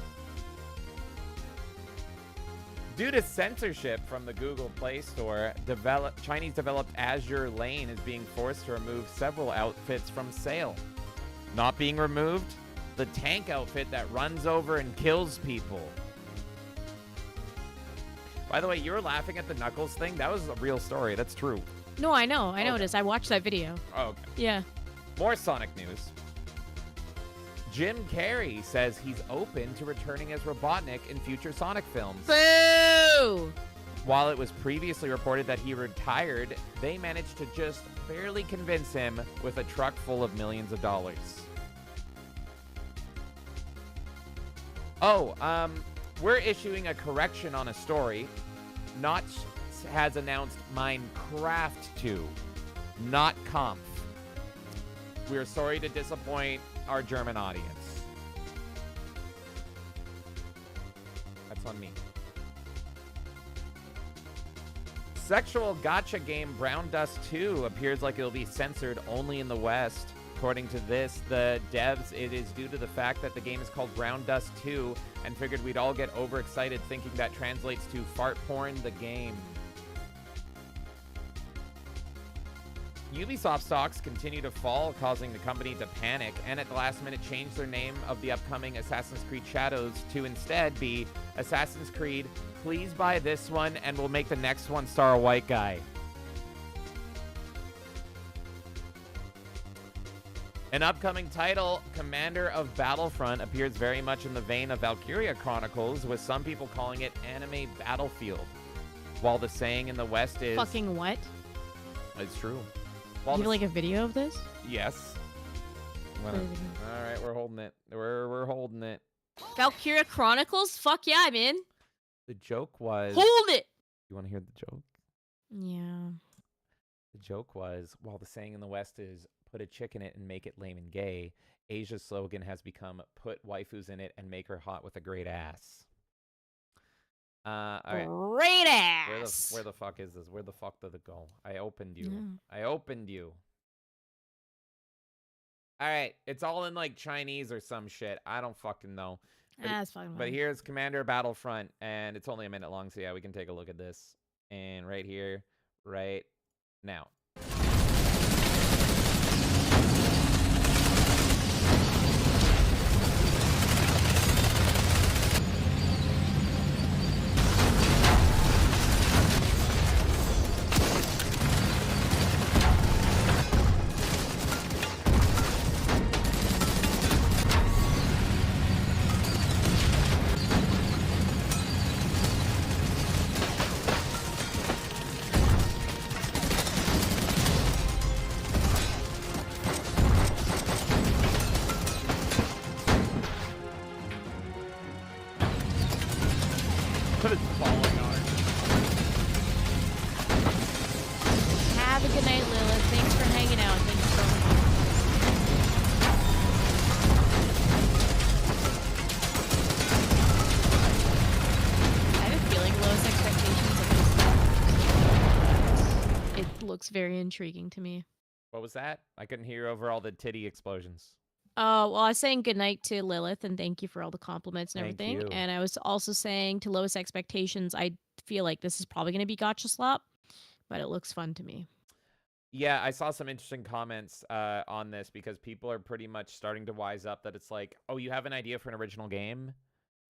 Due to censorship from the Google Play Store, Chinese-developed Azure Lane is being forced to remove several outfits from sale. Not being removed, the tank outfit that runs over and kills people. By the way, you were laughing at the Knuckles thing? That was a real story. That's true. No, I know. I noticed. I watched that video. Oh, okay. Yeah. More Sonic news. Jim Carrey says he's open to returning as Robotnik in future Sonic films. Boo! While it was previously reported that he retired, they managed to just barely convince him with a truck full of millions of dollars. Oh, we're issuing a correction on a story. Notch has announced Minecraft 2, not Kampf. We are sorry to disappoint our German audience. That's on me. Sexual gacha game Brown Dust 2 appears like it'll be censored only in the West. According to this, the devs, it is due to the fact that the game is called Brown Dust 2 and figured we'd all get overexcited thinking that translates to fart porn the game. Ubisoft stocks continue to fall, causing the company to panic, and at the last minute change their name of the upcoming Assassin's Creed Shadows to instead be Assassin's Creed, please buy this one and we'll make the next one star a white guy. An upcoming title, Commander of Battlefront, appears very much in the vein of Valkyria Chronicles, with some people calling it Anime Battlefield. While the saying in the West is... Fucking what? It's true. You have like a video of this? Yes. All right, we're holding it. We're holding it. Valkyria Chronicles? Fuck yeah, I'm in. The joke was... Hold it! You want to hear the joke? Yeah. The joke was, while the saying in the West is, put a chick in it and make it lame and gay, Asia's slogan has become, put waifus in it and make her hot with a great ass. All right. Great ass! Where the fuck is this? Where the fuck did it go? I opened you. Yeah. I opened you. All right. It's all in like Chinese or some shit. I don't fucking know. That's fucking But fine. here's Commander Battlefront, and it's only a minute long, so yeah, we can take a look at this. And right here, right now. Have a good night, Lilith. Thanks for hanging out. Thank you so much. I have a feeling Lowest Expectations of this. It looks very intriguing to me. What was that? I couldn't hear over all the titty explosions. Oh, well, I was saying goodnight to Lilith and thank you for all the compliments and Thank everything. you. And I was also saying to Lowest Expectations, I feel like this is probably going to be Gotcha Slop, but it looks fun to me. Yeah, I saw some interesting comments on this because people are pretty much starting to wise up that it's like, oh, you have an idea for an original game?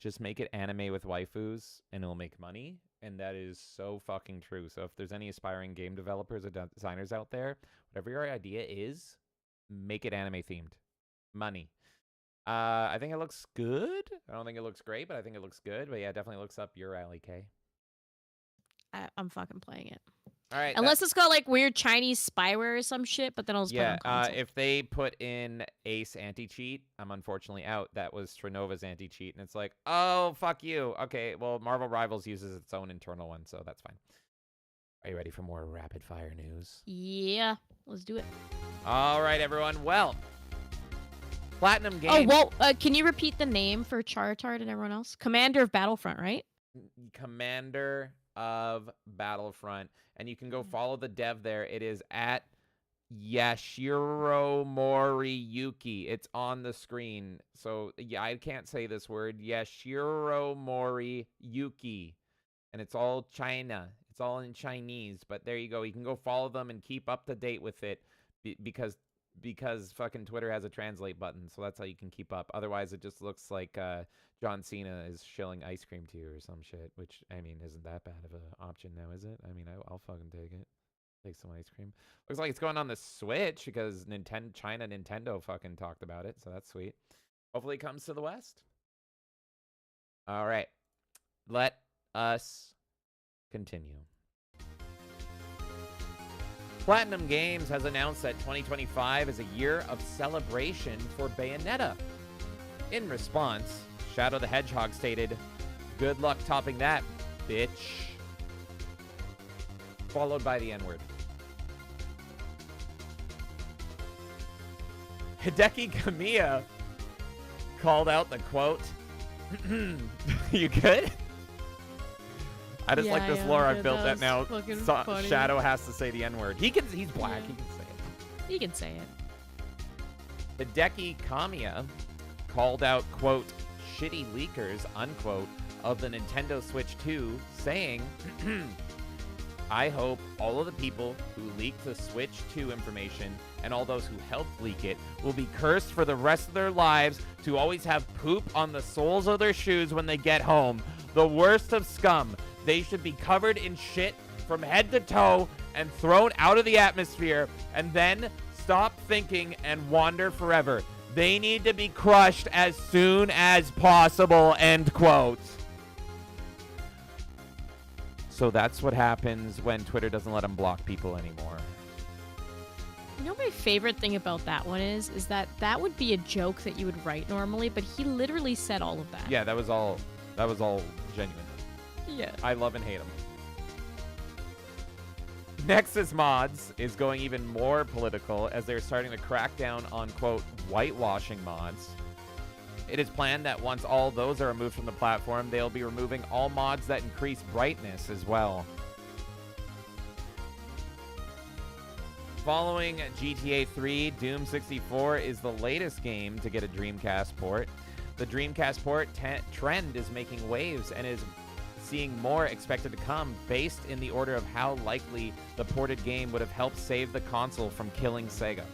Just make it anime with waifus and it'll make money. And that is so fucking true. So if there's any aspiring game developers or designers out there, whatever your idea is, make it anime themed. Money. I think it looks good. I don't think it looks great, but I think it looks good. But yeah, it definitely looks up your alley, Kay. I'm fucking playing it. All right. Unless it's got like weird Chinese spyware or some shit, but then I'll just play it on console. If they put in Ace anti-cheat, I'm unfortunately out. That was Trinova's anti-cheat, and it's like, oh, fuck you. Okay, well, Marvel Rivals uses its own internal one, so that's fine. Are you ready for more rapid-fire news? Yeah, let's do it. All right, everyone. Well, Platinum Games. Oh, well, can you repeat the name for Charizard and everyone else? Commander of Battlefront, right? Commander of Battlefront. And you can go follow the dev there. It is at Yashiro Moriyuki. It's on the screen. So, yeah, I can't say this word. Yashiro Moriyuki. And it's all China. It's all in Chinese. But there you go. You can go follow them and keep up to date with it because fucking Twitter has a translate button, so that's how you can keep up. Otherwise, it just looks like John Cena is shilling ice cream to you or some shit, which, I mean, isn't that bad of an option now, is it? I mean, I'll fucking take it. Take some ice cream. Looks like it's going on the Switch because Nintendo fucking talked about it, so that's sweet. Hopefully it comes to the West. All right. Let us continue. Platinum Games has announced that 2025 is a year of celebration for Bayonetta. In response, Shadow the Hedgehog stated, "Good luck topping that, bitch." Followed by the N-word. Hideki Kamiya called out the quote. You good? I just like this lore I've built that now Shadow has to say the N-word. He's black. Yeah. He can say it. He can say it. Hideki Kamiya called out, quote, shitty leakers, unquote, of the Nintendo Switch 2, saying, I hope all of the people who leaked the Switch 2 information and all those who helped leak it will be cursed for the rest of their lives to always have poop on the soles of their shoes when they get home. The worst of scum. They should be covered in shit from head to toe and thrown out of the atmosphere and then stop thinking and wander forever. They need to be crushed as soon as possible, end quote. So that's what happens when Twitter doesn't let them block people anymore. You know my favorite thing about that one is that would be a joke that you would write normally, but he literally said all of that. Yeah, that was all genuine. Yeah. I love and hate them. Nexus Mods is going even more political as they're starting to crack down on, quote, whitewashing mods. It is planned that once all those are removed from the platform, they'll be removing all mods that increase brightness as well. Following GTA 3, Doom 64 is the latest game to get a Dreamcast port. The Dreamcast port trend is making waves and is seeing more expected to come based in the order of how likely the ported game would have helped save the console from killing Sega.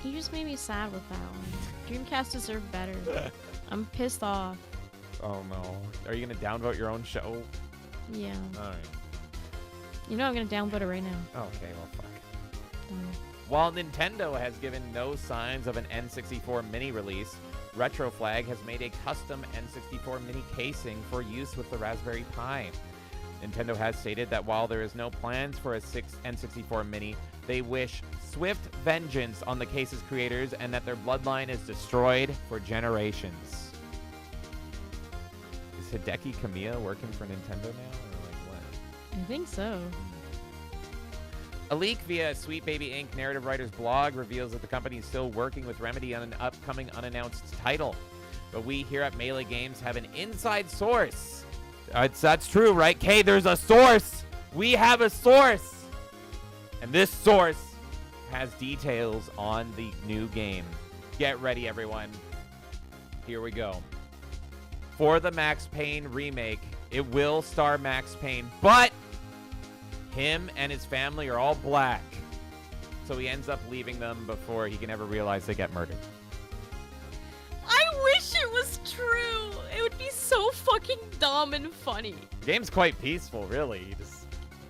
You just made me sad with that one. Dreamcast deserved better. I'm pissed off. Oh no. Are you going to downvote your own show? Yeah. All right. You know I'm going to downvote it right now. Okay, well, fuck. While Nintendo has given no signs of an N64 Mini release, Retro Flag has made a custom N64 Mini casing for use with the Raspberry Pi. Nintendo has stated that while there is no plans for a N64 Mini, they wish swift vengeance on the case's creators and that their bloodline is destroyed for generations. Is Hideki Kamiya working for Nintendo now, or like what? I think so. A leak via Sweet Baby Inc. narrative writer's blog reveals that the company is still working with Remedy on an upcoming unannounced title. But we here at Melee Games have an inside source. That's true, right? Kay, there's a source. We have a source. And this source has details on the new game. Get ready, everyone. Here we go. For the Max Payne remake, it will star Max Payne, but him and his family are all black. So he ends up leaving them before he can ever realize they get murdered. I wish it was true. It would be so fucking dumb and funny. The game's quite peaceful, really. He just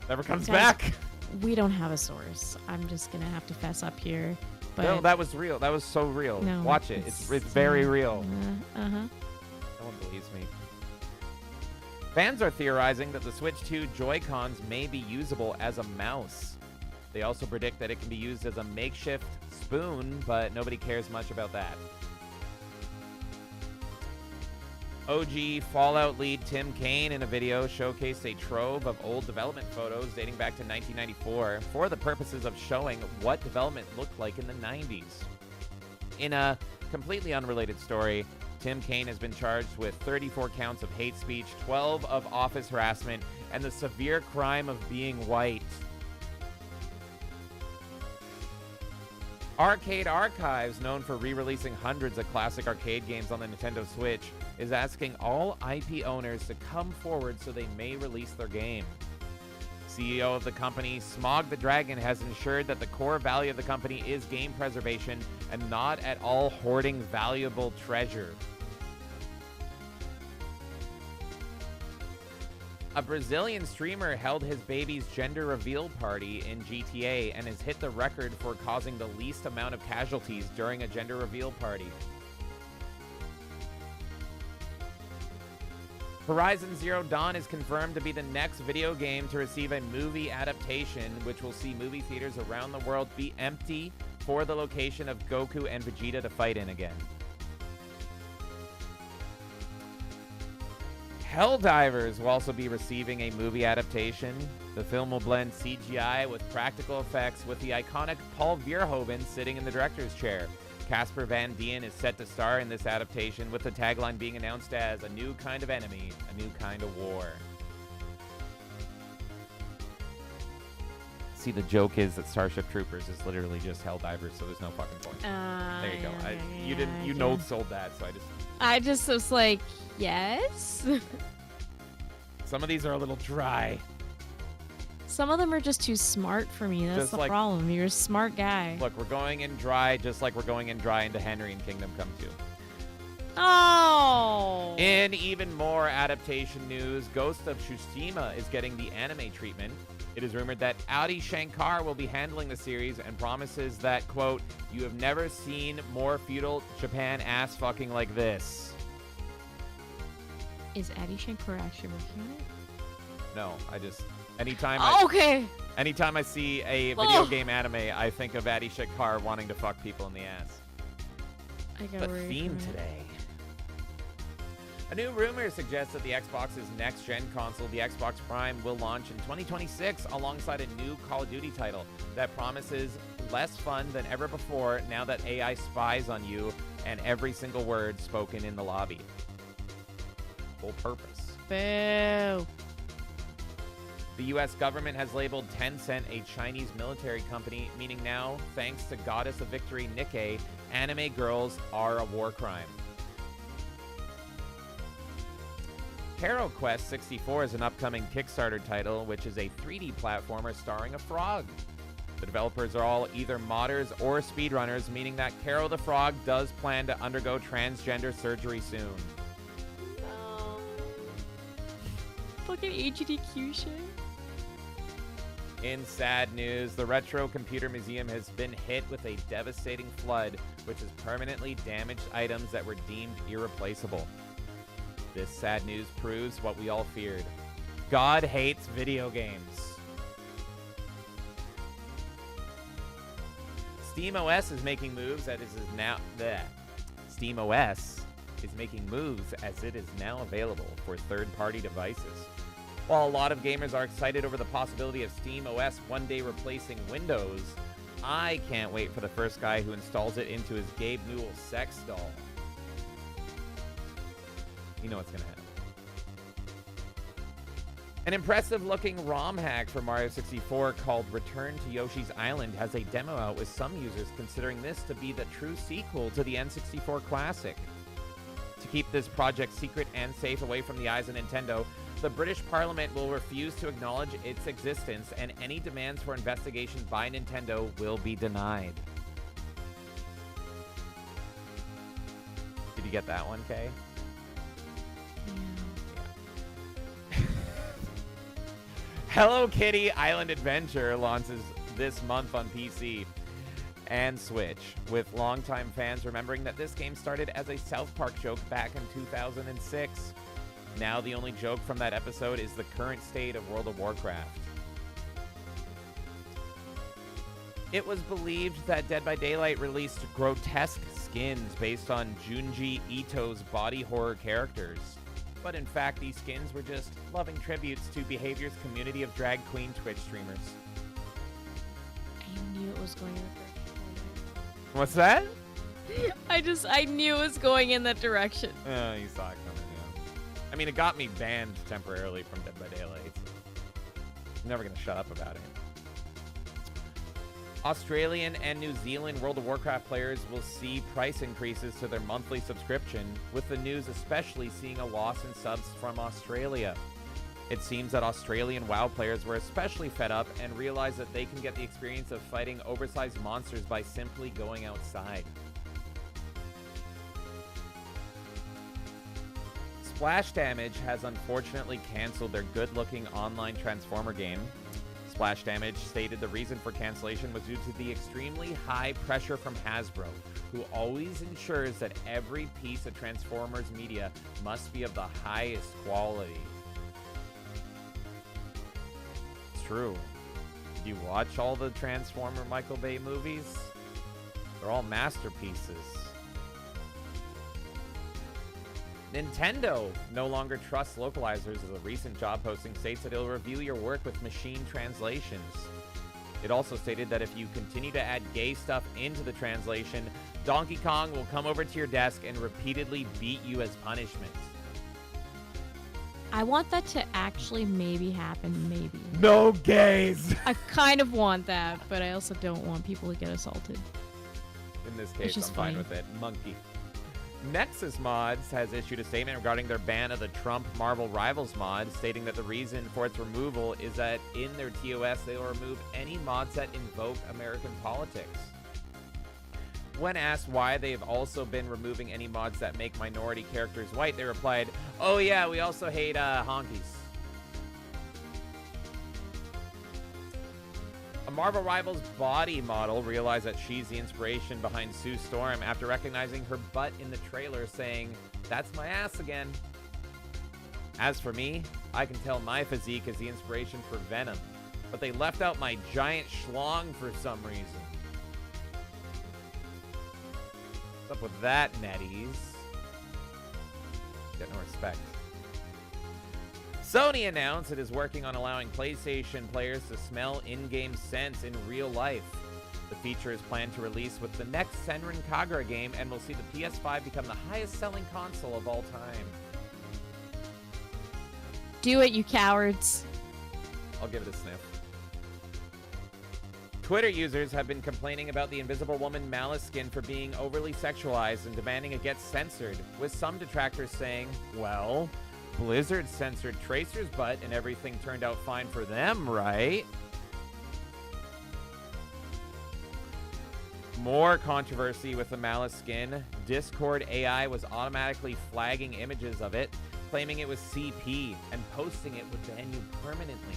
never comes Guys, back. We don't have a source. I'm just going to have to fess up here. But No, that was real. That was so real. No, Watch it. It's very real. Uh-huh. No one believes me. Fans are theorizing that the Switch 2 Joy-Cons may be usable as a mouse. They also predict that it can be used as a makeshift spoon, but nobody cares much about that. OG Fallout lead Tim Kaine in a video showcased a trove of old development photos dating back to 1994 for the purposes of showing what development looked like in the 90s. In a completely unrelated story, Tim Kaine has been charged with 34 counts of hate speech, 12 of office harassment, and the severe crime of being white. Arcade Archives, known for re-releasing hundreds of classic arcade games on the Nintendo Switch, is asking all IP owners to come forward so they may release their game. CEO of the company, Smog the Dragon, has ensured that the core value of the company is game preservation and not at all hoarding valuable treasure. A Brazilian streamer held his baby's gender reveal party in GTA and has hit the record for causing the least amount of casualties during a gender reveal party. Horizon Zero Dawn is confirmed to be the next video game to receive a movie adaptation, which will see movie theaters around the world be empty for the location of Goku and Vegeta to fight in again. Helldivers will also be receiving a movie adaptation. The film will blend CGI with practical effects with the iconic Paul Verhoeven sitting in the director's chair. Casper Van Dien is set to star in this adaptation, with the tagline being announced as "A new kind of enemy, a new kind of war." See, the joke is that Starship Troopers is literally just Helldivers, so there's no fucking point. There you go. You no-sold that, so I just was like, yes. Some of these are a little dry. Some of them are just too smart for me. That's Just the like- problem. You're a smart guy. Look, we're going in dry, just like we're going in dry into Henry and Kingdom Come 2. Oh. In even more adaptation news, Ghost of Tsushima is getting the anime treatment. It is rumored that Adi Shankar will be handling the series and promises that, quote, "You have never seen more feudal Japan ass fucking like this." Is Adi Shankar actually working on it? No, I just... Anytime okay. Anytime I see a video game anime, I think of Adi Shankar wanting to fuck people in the ass. I got The worried theme for a minute. today. A new rumor suggests that the Xbox's next-gen console, the Xbox Prime, will launch in 2026 alongside a new Call of Duty title that promises less fun than ever before now that AI spies on you and every single word spoken in the lobby. Full purpose. Boo. The U.S. government has labeled Tencent a Chinese military company, meaning now, thanks to Goddess of Victory Nikkei, anime girls are a war crime. Hero Quest 64 is an upcoming Kickstarter title, which is a 3D platformer starring a frog. The developers are all either modders or speedrunners, meaning that Carol the Frog does plan to undergo transgender surgery soon. No. Fucking HDQ shit. In sad news, the Retro Computer Museum has been hit with a devastating flood, which has permanently damaged items that were deemed irreplaceable. This sad news proves what we all feared. God hates video games. SteamOS is making moves as it is now SteamOS is making moves as it is now available for third-party devices. While a lot of gamers are excited over the possibility of SteamOS one day replacing Windows, I can't wait for the first guy who installs it into his Gabe Newell sex doll. You know what's gonna happen. An impressive-looking ROM hack for Mario 64 called Return to Yoshi's Island has a demo out with some users considering this to be the true sequel to the N64 classic. To keep this project secret and safe away from the eyes of Nintendo, the British Parliament will refuse to acknowledge its existence, and any demands for investigations by Nintendo will be denied. Did you get that one, Kay? Hello Kitty Island Adventure launches this month on PC and Switch, with longtime fans remembering that this game started as a South Park joke back in 2006. Now the only joke from that episode is the current state of World of Warcraft. It was believed that Dead by Daylight released grotesque skins based on Junji Ito's body horror characters. But in fact, these skins were just loving tributes to Behavior's community of drag queen Twitch streamers. I knew it was going in that direction. What's that? I knew it was going in that direction. Oh, you saw it coming, yeah. I mean, it got me banned temporarily from Dead by Daylight. I'm never going to shut up about it. Australian and New Zealand World of Warcraft players will see price increases to their monthly subscription, with the news especially seeing a loss in subs from Australia. It seems that Australian WoW players were especially fed up and realized that they can get the experience of fighting oversized monsters by simply going outside. Splash Damage has unfortunately canceled their good-looking online Transformer game. Splash Damage stated the reason for cancellation was due to the extremely high pressure from Hasbro, who always ensures that every piece of Transformers media must be of the highest quality. It's true. Did you watch all the Transformer Michael Bay movies? They're all masterpieces. Nintendo no longer trusts localizers, as a recent job posting states that it'll review your work with machine translations. It also stated that if you continue to add gay stuff into the translation, Donkey Kong will come over to your desk and repeatedly beat you as punishment. I want that to actually maybe happen, maybe. No gays! I kind of want that, but I also don't want people to get assaulted. In this case, I'm fine with it. Monkey. Nexus Mods has issued a statement regarding their ban of the Trump Marvel Rivals mod, stating that the reason for its removal is that in their TOS they will remove any mods that invoke American politics. When asked why they've also been removing any mods that make minority characters white, they replied, "Oh yeah, we also hate honkies." A Marvel Rivals body model realized that she's the inspiration behind Sue Storm after recognizing her butt in the trailer, saying, "That's my ass again." As for me, I can tell my physique is the inspiration for Venom, but they left out my giant schlong for some reason. What's up with that, netties? Get no respect. Sony announced it is working on allowing PlayStation players to smell in-game scents in real life. The feature is planned to release with the next Senran Kagura game and will see the PS5 become the highest-selling console of all time. Do it, you cowards. I'll give it a sniff. Twitter users have been complaining about the Invisible Woman Malice skin for being overly sexualized and demanding it gets censored, with some detractors saying, well, Blizzard censored Tracer's butt and everything turned out fine for them, right? More controversy with the Malice skin. Discord AI was automatically flagging images of it, claiming it was CP, and posting it would ban you permanently.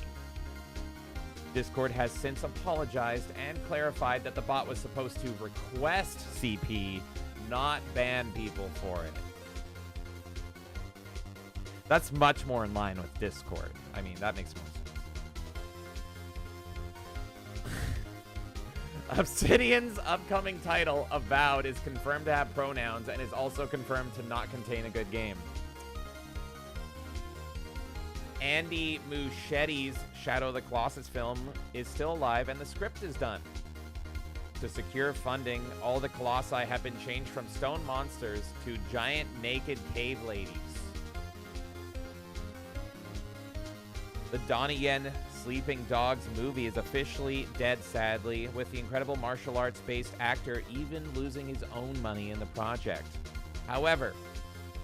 Discord has since apologized and clarified that the bot was supposed to request CP, not ban people for it. That's much more in line with Discord. I mean, that makes more sense. Obsidian's upcoming title, Avowed, is confirmed to have pronouns and is also confirmed to not contain a good game. Andy Muschietti's Shadow of the Colossus film is still alive and the script is done. To secure funding, all the colossi have been changed from stone monsters to giant naked cave ladies. The Donnie Yen Sleeping Dogs movie is officially dead, sadly, with the incredible martial arts-based actor even losing his own money in the project. However,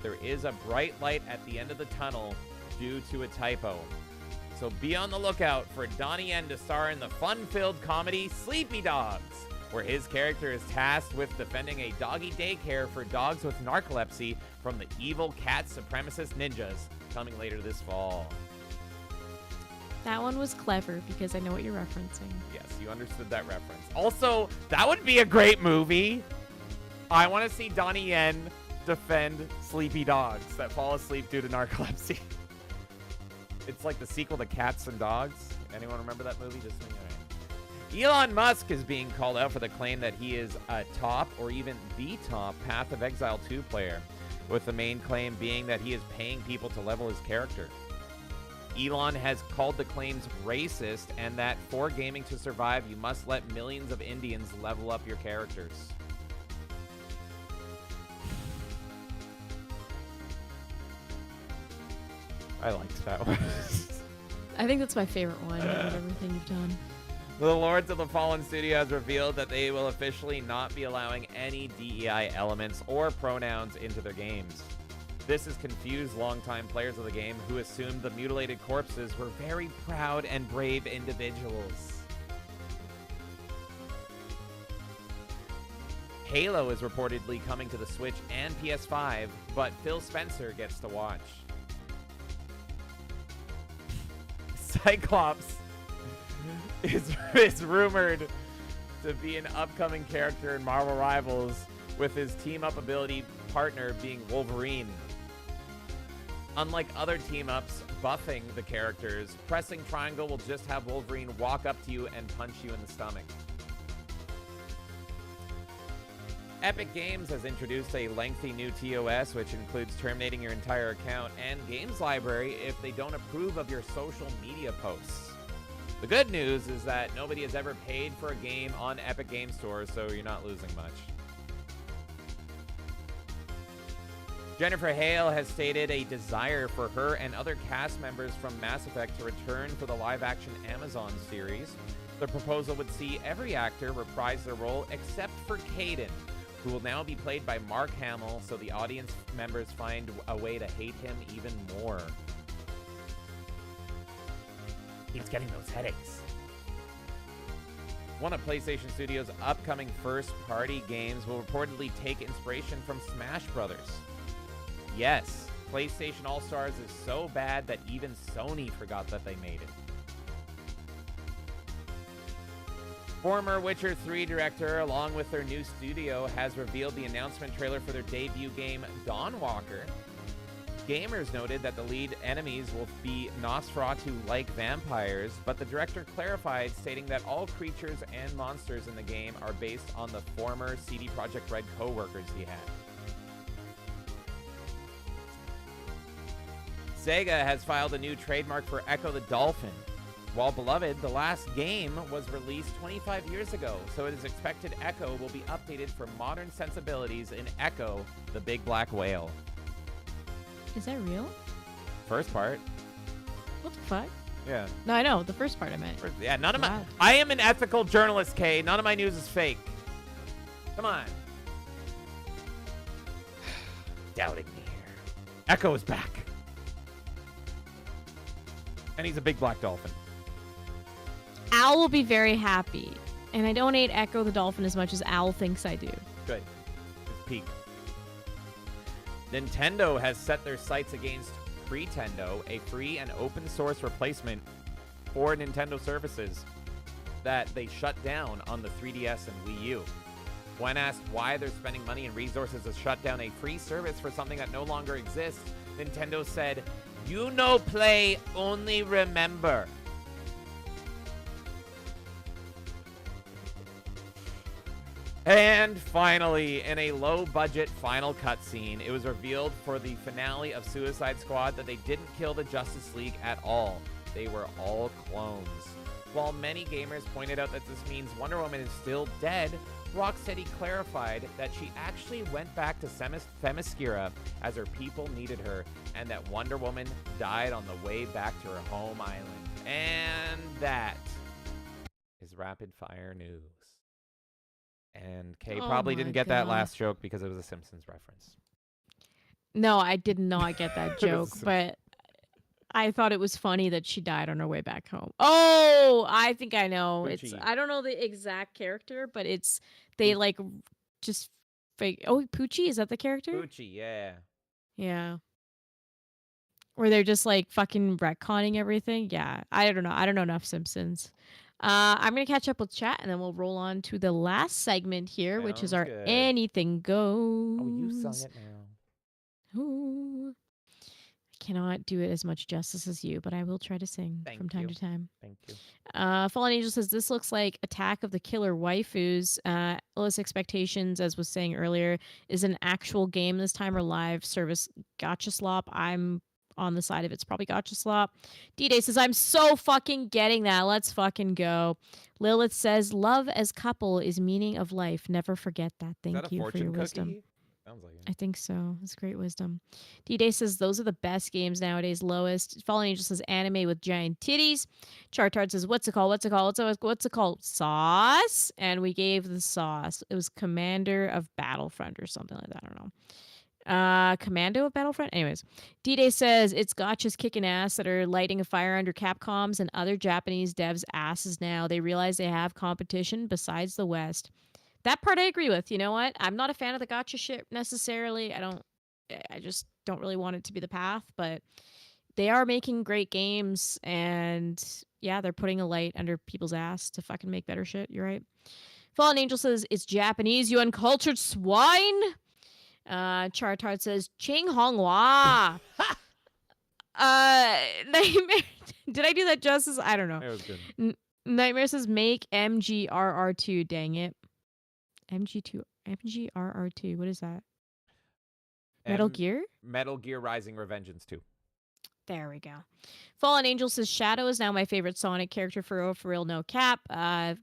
there is a bright light at the end of the tunnel due to a typo. So be on the lookout for Donnie Yen to star in the fun-filled comedy Sleepy Dogs, where his character is tasked with defending a doggy daycare for dogs with narcolepsy from the evil cat supremacist ninjas, coming later this fall. That one was clever because I know what you're referencing. Yes, you understood that reference. Also, that would be a great movie. I want to see Donnie Yen defend sleepy dogs that fall asleep due to narcolepsy. It's like the sequel to Cats and Dogs. Anyone remember that movie? Just me? All right. Elon Musk is being called out for the claim that he is a top or even the top Path of Exile 2 player, with the main claim being that he is paying people to level his character. Elon has called the claims racist and that for gaming to survive, you must let millions of Indians level up your characters. I liked that one. I think that's my favorite one out of everything you've done. The Lords of the Fallen studio has revealed that they will officially not be allowing any DEI elements or pronouns into their games. This has confused longtime players of the game who assumed the mutilated corpses were very proud and brave individuals. Halo is reportedly coming to the Switch and PS5, but Phil Spencer gets to watch. Cyclops is rumored to be an upcoming character in Marvel Rivals, with his team-up ability partner being Wolverine. Unlike other team-ups buffing the characters, pressing triangle will just have Wolverine walk up to you and punch you in the stomach. Epic Games has introduced a lengthy new TOS, which includes terminating your entire account and games library if they don't approve of your social media posts. The good news is that nobody has ever paid for a game on Epic Game Store, so you're not losing much. Jennifer Hale has stated a desire for her and other cast members from Mass Effect to return for the live-action Amazon series. The proposal would see every actor reprise their role except for Caden, who will now be played by Mark Hamill, so the audience members find a way to hate him even more. He's getting those headaches. One of PlayStation Studios' upcoming first-party games will reportedly take inspiration from Smash Brothers. Yes, PlayStation All-Stars is so bad that even Sony forgot that they made it. Former Witcher 3 director, along with their new studio, has revealed the announcement trailer for their debut game, Dawnwalker. Gamers noted that the lead enemies will be Nosferatu-like vampires, but the director clarified, stating that all creatures and monsters in the game are based on the former CD Projekt Red co-workers he had. Sega has filed a new trademark for Echo the Dolphin. While beloved, the last game was released 25 years ago, so it is expected Echo will be updated for modern sensibilities in Echo, the Big Black Whale. Is that real? First part. What the fuck? Yeah. No, I know. The first part I meant. Yeah, none of my... I am an ethical journalist, Kay. None of my news is fake. Come on. Doubting me here. Echo is back. And he's a big black dolphin. Al will be very happy. And I don't hate Echo the Dolphin as much as Al thinks I do. Good. It's peak. Nintendo has set their sights against Pretendo, a free and open source replacement for Nintendo services that they shut down on the 3DS and Wii U. When asked why they're spending money and resources to shut down a free service for something that no longer exists, Nintendo said, "You no play, only remember." And finally, in a low-budget final cutscene, it was revealed for the finale of Suicide Squad that they didn't kill the Justice League at all. They were all clones. While many gamers pointed out that this means Wonder Woman is still dead, Rocksteady clarified that she actually went back to Themyscira as her people needed her, and that Wonder Woman died on the way back to her home island. And that is rapid-fire news. And Kay probably didn't get that last joke because it was a Simpsons reference. No, I did not get that joke, but I thought it was funny that she died on her way back home. Oh, I think I know. Poochie. I don't know the exact character, but they like just fake. Oh, Poochie, is that the character? Poochie, yeah. Yeah. Where they're just like fucking retconning everything. Yeah, I don't know. I don't know enough Simpsons. I'm going to catch up with chat, and then we'll roll on to the last segment here, which is our good. Anything Goes. Oh, you sung it now. Ooh. I cannot do it as much justice as you, but I will try to sing from time to time. Thank you. Fallen Angel says, this looks like Attack of the Killer Waifus. Lowest Expectations, as was saying earlier, is an actual game this time or live service gotcha slop. I'm on the side of it's probably gotcha slop. D-Day says, I'm so fucking getting that. Let's fucking go. Lilith says, love as couple is meaning of life. Never forget that. Thank you for your wisdom. Sounds like it. I think so. It's great wisdom. D-Day says, those are the best games nowadays. Lowest. Fallen Angel says, anime with giant titties. Chartard says, what's it called? What's it called? What's it called? Sauce. And we gave the sauce. It was Commander of Battlefront or something like that. I don't know. Commando of Battlefront. Anyways, D-Day says it's gotchas kicking ass that are lighting a fire under Capcom's and other Japanese devs' asses now. They realize they have competition besides the West. That part I agree with. You know what? I'm not a fan of the gotcha shit necessarily. I just don't really want it to be the path, but they are making great games, and yeah, they're putting a light under people's ass to fucking make better shit. You're right. Fallen Angel says it's Japanese, you uncultured swine. Chartard says Ching Honghua. Nightmare. Did I do that justice? I don't know. It was good. Nightmare says make MGRR2. Dang it. MGRR2. What is that? Metal Gear? Metal Gear Rising Revengeance 2. There we go. Fallen Angel says Shadow is now my favorite Sonic character for real, no cap.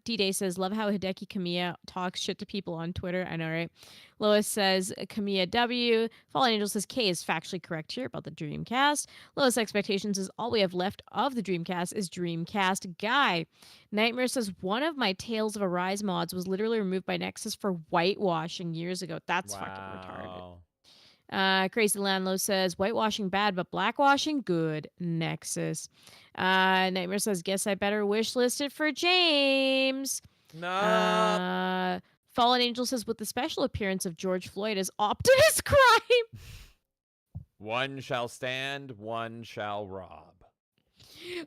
D-Day says love how Hideki Kamiya talks shit to people on Twitter. I know, right? Lois says Kamiya W. Fallen Angel says K is factually correct here about the Dreamcast. Lowest Expectations is all we have left of the Dreamcast is Dreamcast Guy. Nightmare says one of my Tales of Arise mods was literally removed by Nexus for whitewashing years ago. That's fucking retarded. Crazy Landlow says whitewashing bad, but blackwashing good. Nexus. Nightmare says guess I better wish list it for James. No. Fallen Angel says with the special appearance of George Floyd as Optimus Prime. One shall stand, one shall rob.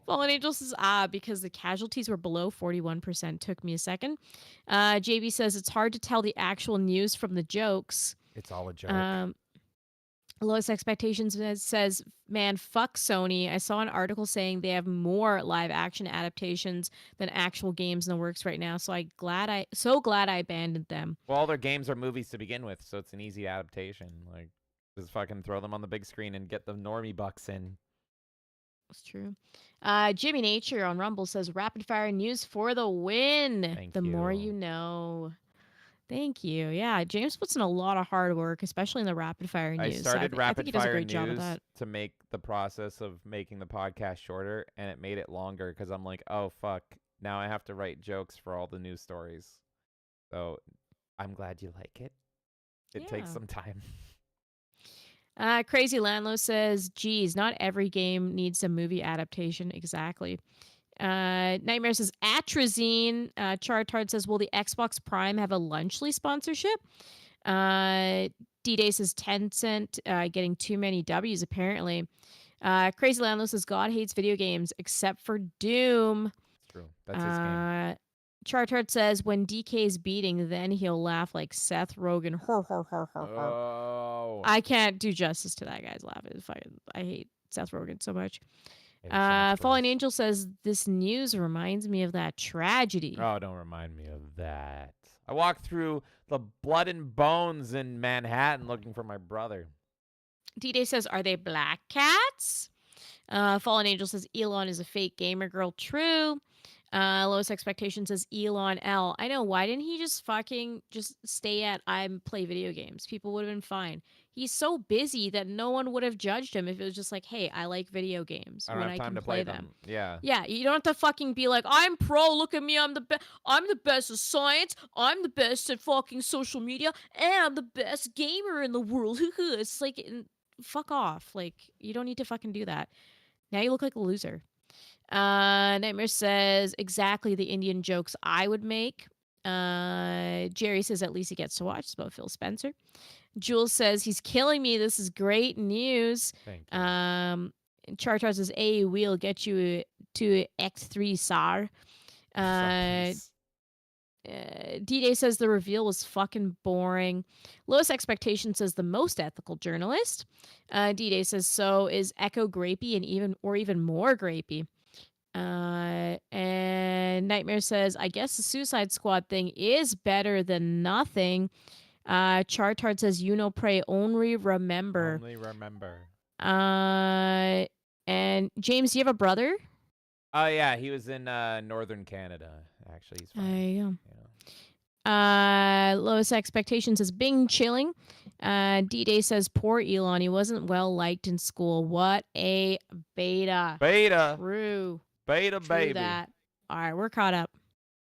Fallen Angel says, because the casualties were below 41%. Took me a second. JB says it's hard to tell the actual news from the jokes. It's all a joke. Lowest Expectations says, man, fuck Sony. I saw an article saying they have more live action adaptations than actual games in the works right now. So glad I abandoned them. Well, all their games are movies to begin with, so it's an easy adaptation. Like, just fucking throw them on the big screen and get the normie bucks in. That's true. Jimmy Nature on Rumble says, rapid fire news for the win. Thank the you. more you know. Thank you. Yeah, James puts in a lot of hard work, especially in the rapid fire news. I started rapid fire job of news that. to make the process of making the podcast shorter, and it made it longer because I'm like, oh fuck, now I have to write jokes for all the news stories. So I'm glad you like it. It takes some time. Crazy Landlow says, geez, not every game needs a movie adaptation. Exactly. Nightmare says, atrazine. Chartard says, will the Xbox Prime have a Lunchly sponsorship? D-Day says, Tencent getting too many W's, apparently. Crazy Landlow says, God hates video games except for Doom. It's true. That's his game. Chartard says, when DK's beating, then he'll laugh like Seth Rogen. Oh. I can't do justice to that guy's laugh. I hate Seth Rogen so much. Yeah, Fallen Angel says, this news reminds me of that tragedy. Oh, don't remind me of that. I walked through the blood and bones in Manhattan looking for my brother. D-Day says, are they black cats? Fallen Angel says, Elon is a fake gamer girl. True. Lowest Expectation says, Elon L. I know, why didn't he just stay at I play video games? People would have been fine. He's so busy that no one would have judged him if it was just like, hey, I like video games I don't have time to play them. Yeah. Yeah, you don't have to fucking be like, I'm pro, look at me, I'm the best at science, I'm the best at fucking social media, and I'm the best gamer in the world. It's like, fuck off. Like, you don't need to fucking do that. Now you look like a loser. Nightmare says, exactly the Indian jokes I would make. Jerry says, at least he gets to watch. It's about Phil Spencer. Jules says, he's killing me. This is great news. Thank you. Chartar says, A, we'll get you to X3 SAR. D-Day says the reveal was fucking boring. Lowest Expectation says the most ethical journalist. D-Day says, so is Echo grapey and even more grapey. And Nightmare says, I guess the Suicide Squad thing is better than nothing. Chartard says, pray, only remember. Only remember. And James, do you have a brother? Oh, yeah, he was in northern Canada. Actually, he's fine. There you go. Lowest Expectation says, Bing chilling. D-Day says, poor Elon, he wasn't well liked in school. What a beta. True. Beta, True baby. That. All right, we're caught up.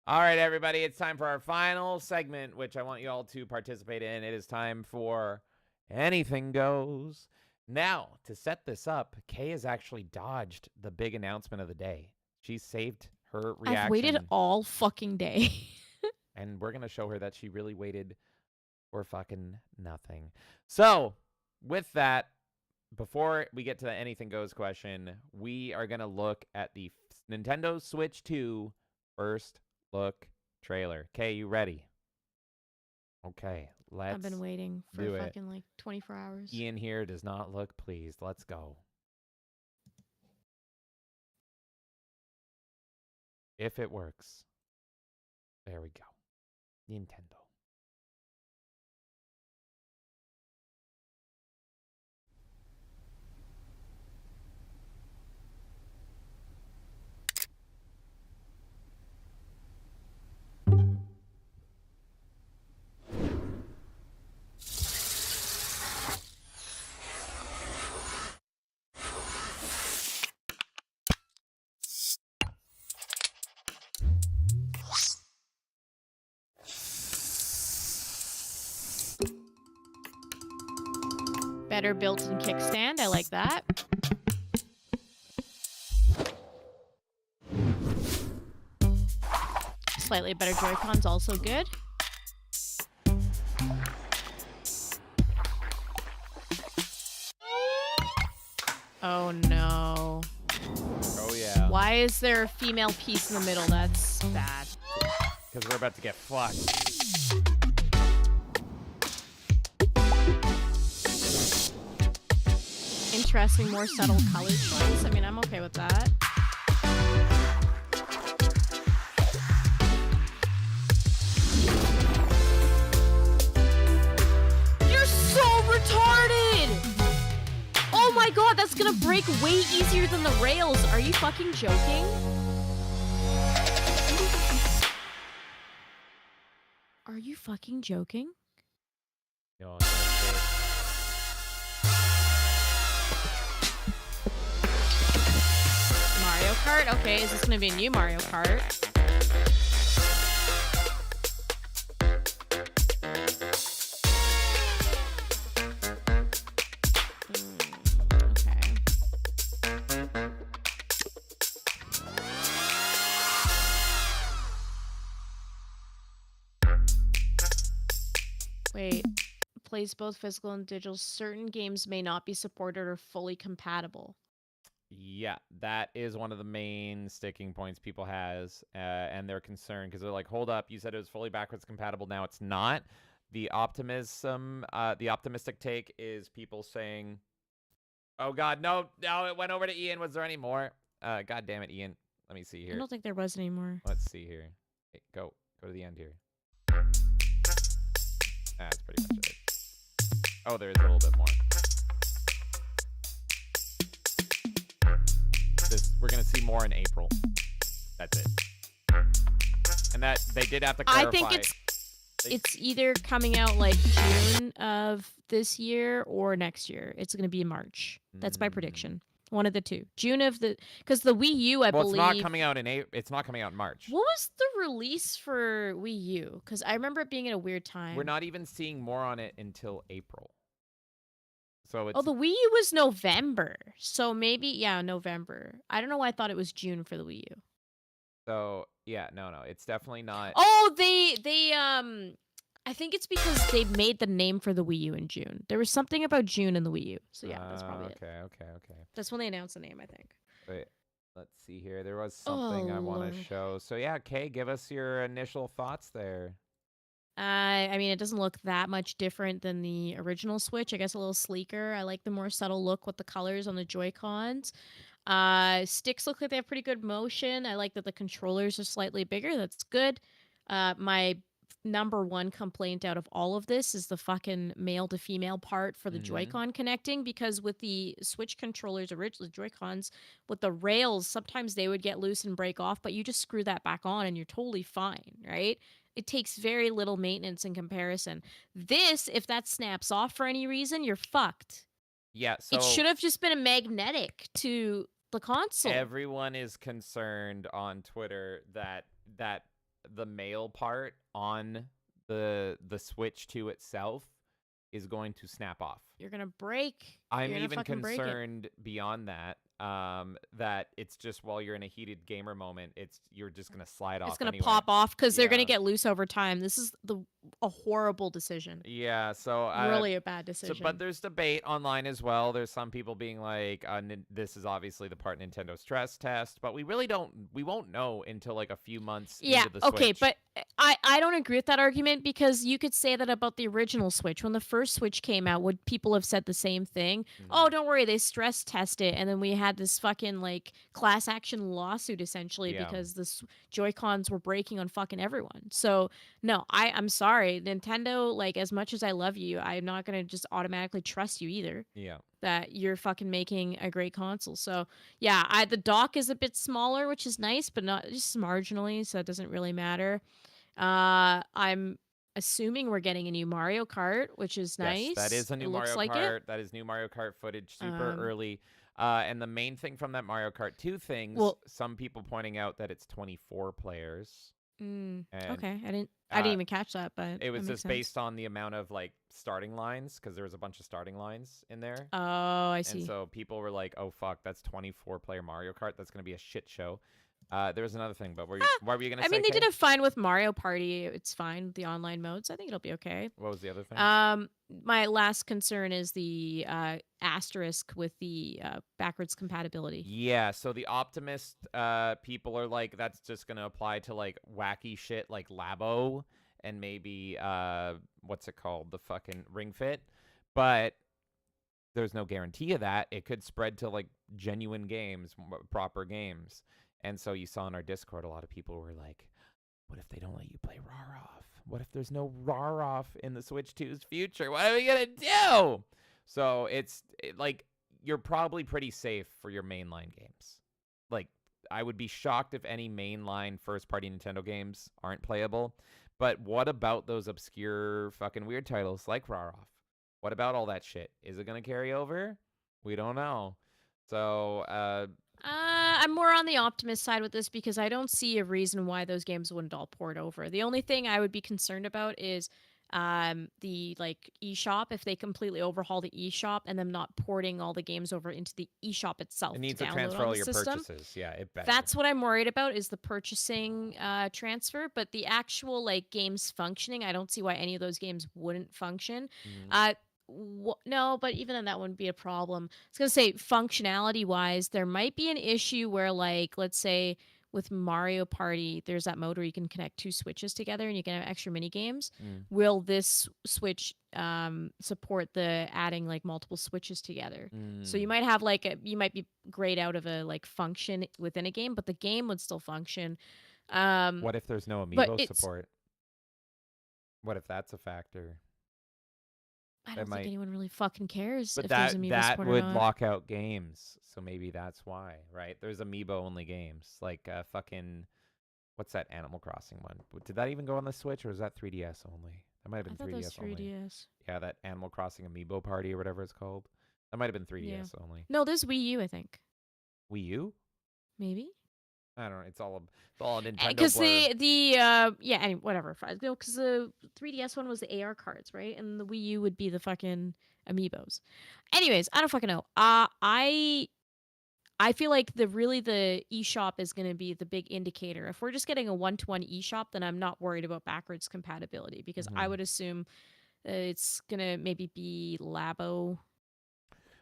All right, everybody, it's time for our final segment, which I want you all to participate in. It is time for Anything Goes. Now, to set this up, Kay has actually dodged the big announcement of the day. She saved her reaction. I've waited all fucking day. And we're going to show her that she really waited for fucking nothing. So, with that, before we get to the Anything Goes question, we are going to look at the Nintendo Switch 2 first look trailer. Kay, you ready? Okay, let's I've been waiting for fucking like 24 hours. Ian here does not look pleased. Let's go. If it works. There we go. Nintendo. Better built-in kickstand. I like that. Slightly better Joy-Cons, also good. Oh no. Oh yeah. Why is there a female piece in the middle? That's bad. Because we're about to get fucked. Interesting, more subtle color choice. I mean, I'm okay with that. You're so retarded! Oh my god, that's gonna break way easier than the rails. Are you fucking joking? Are you fucking joking? No, Mario Kart? Okay, is this gonna be a new Mario Kart? wait. Plays both physical and digital. Certain games may not be supported or fully compatible. Yeah, that is one of the main sticking points people has, and they're concerned because they're like, hold up, you said it was fully backwards compatible, now it's not. The optimistic take is people saying, oh god, no, it went over to Ian. Was there any more? God damn it, Ian. Let me see here. I don't think there was any more. Let's see here. Hey, go to the end here. That's pretty much it. Oh, there is a little bit more. We're gonna see more in April. That's it. And that they did have to clarify. I think it's either coming out like June of this year or next year. It's gonna be in March. That's my prediction. One of the two. June of the because the Wii U, I believe. Well, it's not coming out in It's not coming out in March. What was the release for Wii U? Because I remember it being at a weird time. We're not even seeing more on it until April. So it's... Oh, the Wii U was November. So maybe, yeah, November. I don't know why I thought it was June for the Wii U. So, yeah, no, it's definitely not. Oh, they I think it's because they made the name for the Wii U in June. There was something about June in the Wii U. So yeah, that's probably it. Okay. That's when they announced the name, I think. Wait, let's see here. There was something I want to show. So yeah, Kay, give us your initial thoughts there. I mean, it doesn't look that much different than the original Switch. I guess a little sleeker. I like the more subtle look with the colors on the Joy-Cons. Sticks look like they have pretty good motion. I like that the controllers are slightly bigger. That's good. My number one complaint out of all of this is the fucking male to female part for the Joy-Con connecting, because with the Switch controllers, originally Joy-Cons, with the rails, sometimes they would get loose and break off, but you just screw that back on and you're totally fine, right? It takes very little maintenance in comparison. This, if that snaps off for any reason, you're fucked. Yeah, so it should have just been a magnetic to the console. Everyone is concerned on Twitter that the male part on the Switch 2 itself is going to snap off. You're gonna break. I'm even concerned beyond that. That it's just while you're in a heated gamer moment, you're just gonna slide off. It's gonna anyway. pop off because they're gonna get loose over time. This is a horrible decision. Yeah, so really a bad decision. But there's debate online as well. There's some people being like, this is obviously the part Nintendo stress test, but we won't know until like a few months. Yeah, into the okay, Switch. but I don't agree with that argument, because you could say that about the original Switch. When the first Switch came out, would people have said the same thing? Oh, don't worry, they stress test it, and then we had this fucking like class action lawsuit essentially because the Joy-Cons were breaking on fucking everyone. So no, I'm sorry, Nintendo, like, as much as I love you, I'm not gonna just automatically trust you either. Yeah. That you're fucking making a great console. So yeah, the dock is a bit smaller, which is nice, but not just marginally, so it doesn't really matter. I'm assuming we're getting a new Mario Kart, which is nice. Yes, that is a new Mario Kart. That is new Mario Kart footage, super early. And the main thing from that Mario Kart, two things. Well, some people pointing out that it's 24 players. Okay, I didn't even catch that, but it was just sense. Based on the amount of like starting lines, because there was a bunch of starting lines in there. Oh, I see. And so people were like, "Oh fuck, that's 24-player Mario Kart. That's gonna be a shit show." There was another thing, but what were you gonna say? I mean, they did it fine with Mario Party. It's fine, the online modes. I think it'll be okay. What was the other thing? My last concern is the asterisk with the backwards compatibility. Yeah, so the optimist people are like, that's just gonna apply to like wacky shit like Labo and maybe what's it called, the fucking Ring Fit, but there's no guarantee of that. It could spread to like genuine games, proper games. And so you saw in our Discord, a lot of people were like, what if they don't let you play RAR-off? What if there's no RAR-off in the Switch 2's future? What are we going to do? So like, you're probably pretty safe for your mainline games. Like, I would be shocked if any mainline first-party Nintendo games aren't playable. But what about those obscure fucking weird titles like RAR-off? What about all that shit? Is it going to carry over? We don't know. So, I'm more on the optimist side with this, because I don't see a reason why those games wouldn't all port over. The only thing I would be concerned about is the like eShop, if they completely overhaul the eShop and them not porting all the games over into the eShop itself It needs to to download transfer on all the your system. purchases. Yeah, it better. That's what I'm worried about is the purchasing transfer, but the actual like games functioning, I don't see why any of those games wouldn't function. No, but even then that wouldn't be a problem. I was gonna say functionality wise, there might be an issue where like let's say with Mario Party, there's that mode where you can connect 2 switches together and you can have extra mini games. Will this switch support the adding like multiple switches together? So you might have like you might be grayed out of a like function within a game, but the game would still function. What if there's no amiibo support? What if that's a factor? I don't think anyone really fucking cares but if there's amiibo support or would not. lock out games, so maybe that's why, right? There's amiibo only games, like fucking, what's that Animal Crossing one? Did that even go on the Switch, or was that 3DS only? That might have been 3DS only. 3DS. Yeah, that Animal Crossing Amiibo Party or whatever it's called. That might have been 3DS only. No, there's Wii U, I think. Wii U? Maybe. I don't know. It's all a Nintendo. Because anyway, whatever. Because the 3DS one was the AR cards, right? And the Wii U would be the fucking amiibos. Anyways, I don't fucking know. I feel like the eShop is going to be the big indicator. If we're just getting a one-to-one eShop, then I'm not worried about backwards compatibility because I would assume it's going to maybe be Labo.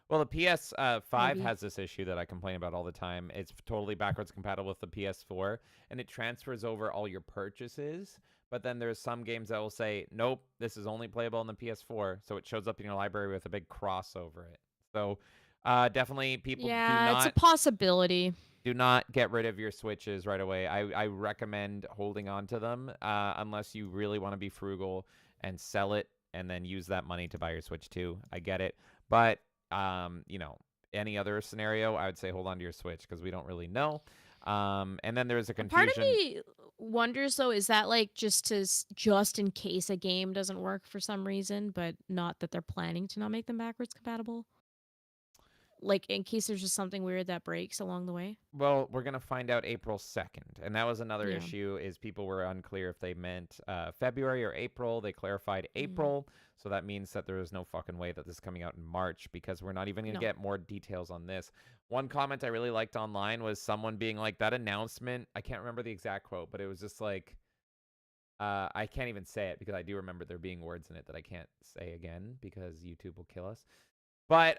Well, the PS5 has this issue that I complain about all the time. It's totally backwards compatible with the PS4, and it transfers over all your purchases. But then there's some games that will say, nope, this is only playable on the PS4. So it shows up in your library with a big cross over it. So definitely people do not... it's a possibility. Do not get rid of your Switches right away. I recommend holding on to them unless you really want to be frugal and sell it and then use that money to buy your Switch 2. I get it. But... any other scenario, I would say hold on to your Switch because we don't really know. And then there's a confusion. Part of me wonders though, is that like just in case a game doesn't work for some reason, but not that they're planning to not make them backwards compatible? Like in case there's just something weird that breaks along the way? Well, we're going to find out April 2nd. And that was another issue is people were unclear if they meant February or April. They clarified April. So that means that there is no fucking way that this is coming out in March because we're not even going to get more details on this. One comment I really liked online was someone being like, that announcement, I can't remember the exact quote, but it was just like, I can't even say it because I do remember there being words in it that I can't say again because YouTube will kill us. But,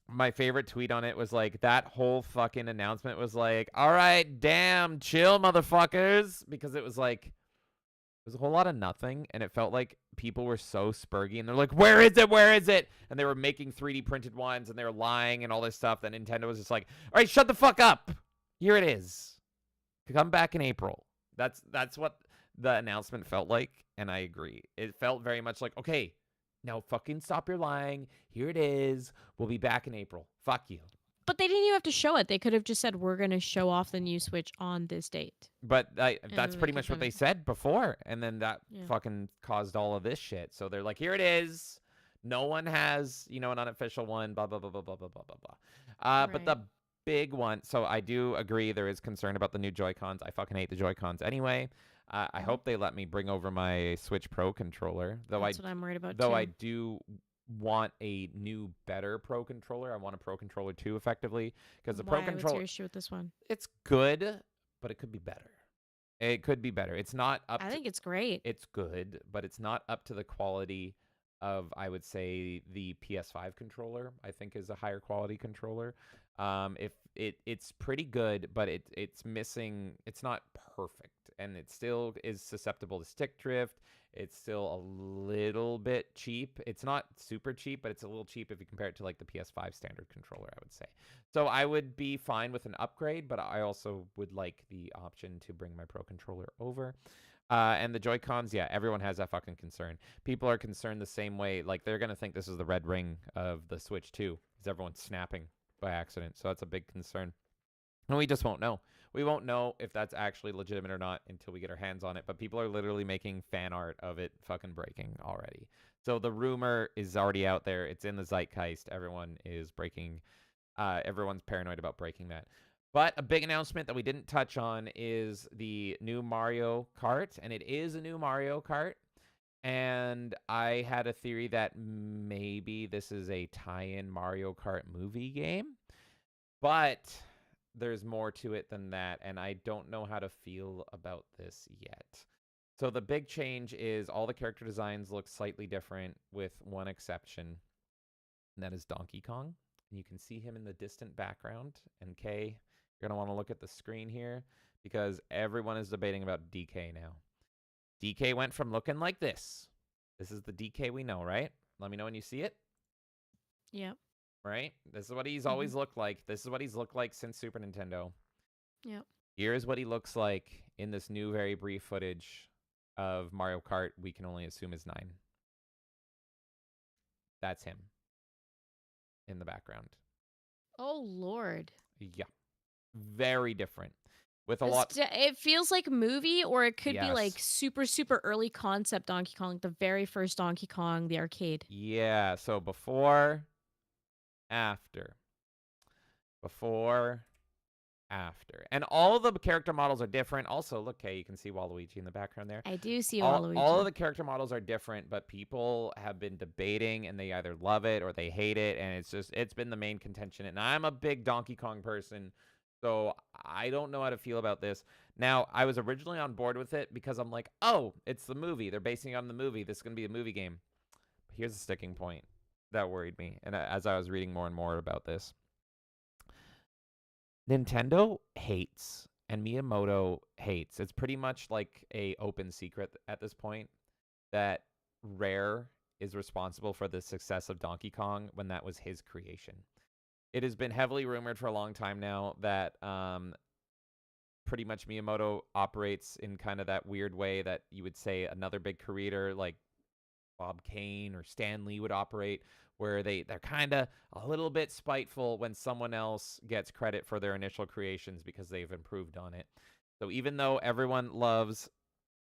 my favorite tweet on it was like, that whole fucking announcement was like, all right, damn, chill, motherfuckers. Because it was like, it was a whole lot of nothing. And it felt like people were so spurgy. And they're like, where is it? Where is it? And they were making 3D printed ones. And they were lying and all this stuff. That Nintendo was just like, all right, shut the fuck up. Here it is. Come back in April. That's what the announcement felt like. And I agree. It felt very much like, okay, now fucking stop your lying. Here it is. We'll be back in April. Fuck you. But they didn't even have to show it. They could have just said, we're going to show off the new Switch on this date. But that's pretty much what they said before. And then that fucking caused all of this shit. So they're like, here it is. No one has, an unofficial one. Blah, blah, blah, blah, blah, blah, blah, blah, blah. But the big one. So I do agree there is concern about the new Joy-Cons. I fucking hate the Joy-Cons anyway. I hope they let me bring over my Switch Pro controller. That's what I'm worried about, Though too. I do want a new, better Pro controller. I want a Pro controller, too, effectively. Because the Pro controller... What's your issue with this one? It's good, but it could be better. It could be better. It's not up I think it's great. It's good, but it's not up to the quality of, I would say, the PS5 controller. I think is a higher quality controller. If it's pretty good, but it's missing. It's not perfect, and it still is susceptible to stick drift. It's still a little bit cheap. It's not super cheap, but it's a little cheap if you compare it to like the PS5 standard controller, I would say. So I would be fine with an upgrade, but I also would like the option to bring my Pro controller over. And the Joy-Cons, yeah, everyone has that fucking concern. People are concerned the same way. Like, they're going to think this is the red ring of the Switch 2, because everyone's snapping by accident. So that's a big concern. And we just won't know. We won't know if that's actually legitimate or not until we get our hands on it. But people are literally making fan art of it fucking breaking already. So the rumor is already out there. It's in the zeitgeist. Everyone is breaking. Everyone's paranoid about breaking that. But a big announcement that we didn't touch on is the new Mario Kart. And it is a new Mario Kart. And I had a theory that maybe this is a tie-in Mario Kart movie game. But there's more to it than that, and I don't know how to feel about this yet. So the big change is all the character designs look slightly different with one exception, and that is Donkey Kong. And you can see him in the distant background. And Kay, you're going to want to look at the screen here because everyone is debating about DK now. DK went from looking like this. This is the DK we know, right? Let me know when you see it. Yep. Right? This is what he's always looked like. This is what he's looked like since Super Nintendo. Yep. Here's what he looks like in this new, very brief footage of Mario Kart we can only assume is 9. That's him in the background. Oh, Lord. Yeah. Very different. With a lot... It feels like movie, or it could be Yes. like super, super early concept Donkey Kong, the very first Donkey Kong, the arcade. Yeah, so before, after. Before, after. And all the character models are different. Also, look, Kay, you can see Waluigi in the background there. I do see all, Waluigi. All of the character models are different, but people have been debating, and they either love it or they hate it, and it's been the main contention. And I'm a big Donkey Kong person, so I don't know how to feel about this. Now, I was originally on board with it because I'm like, oh, it's the movie. They're basing it on the movie. This is going to be a movie game. But here's a sticking point that worried me, and as I was reading more and more about this. Nintendo hates, and Miyamoto hates. It's pretty much like a open secret at this point that Rare is responsible for the success of Donkey Kong when that was his creation. It has been heavily rumored for a long time now that pretty much Miyamoto operates in kind of that weird way that you would say another big creator like Bob Kane or Stan Lee would operate, where they're kind of a little bit spiteful when someone else gets credit for their initial creations because they've improved on it. So even though everyone loves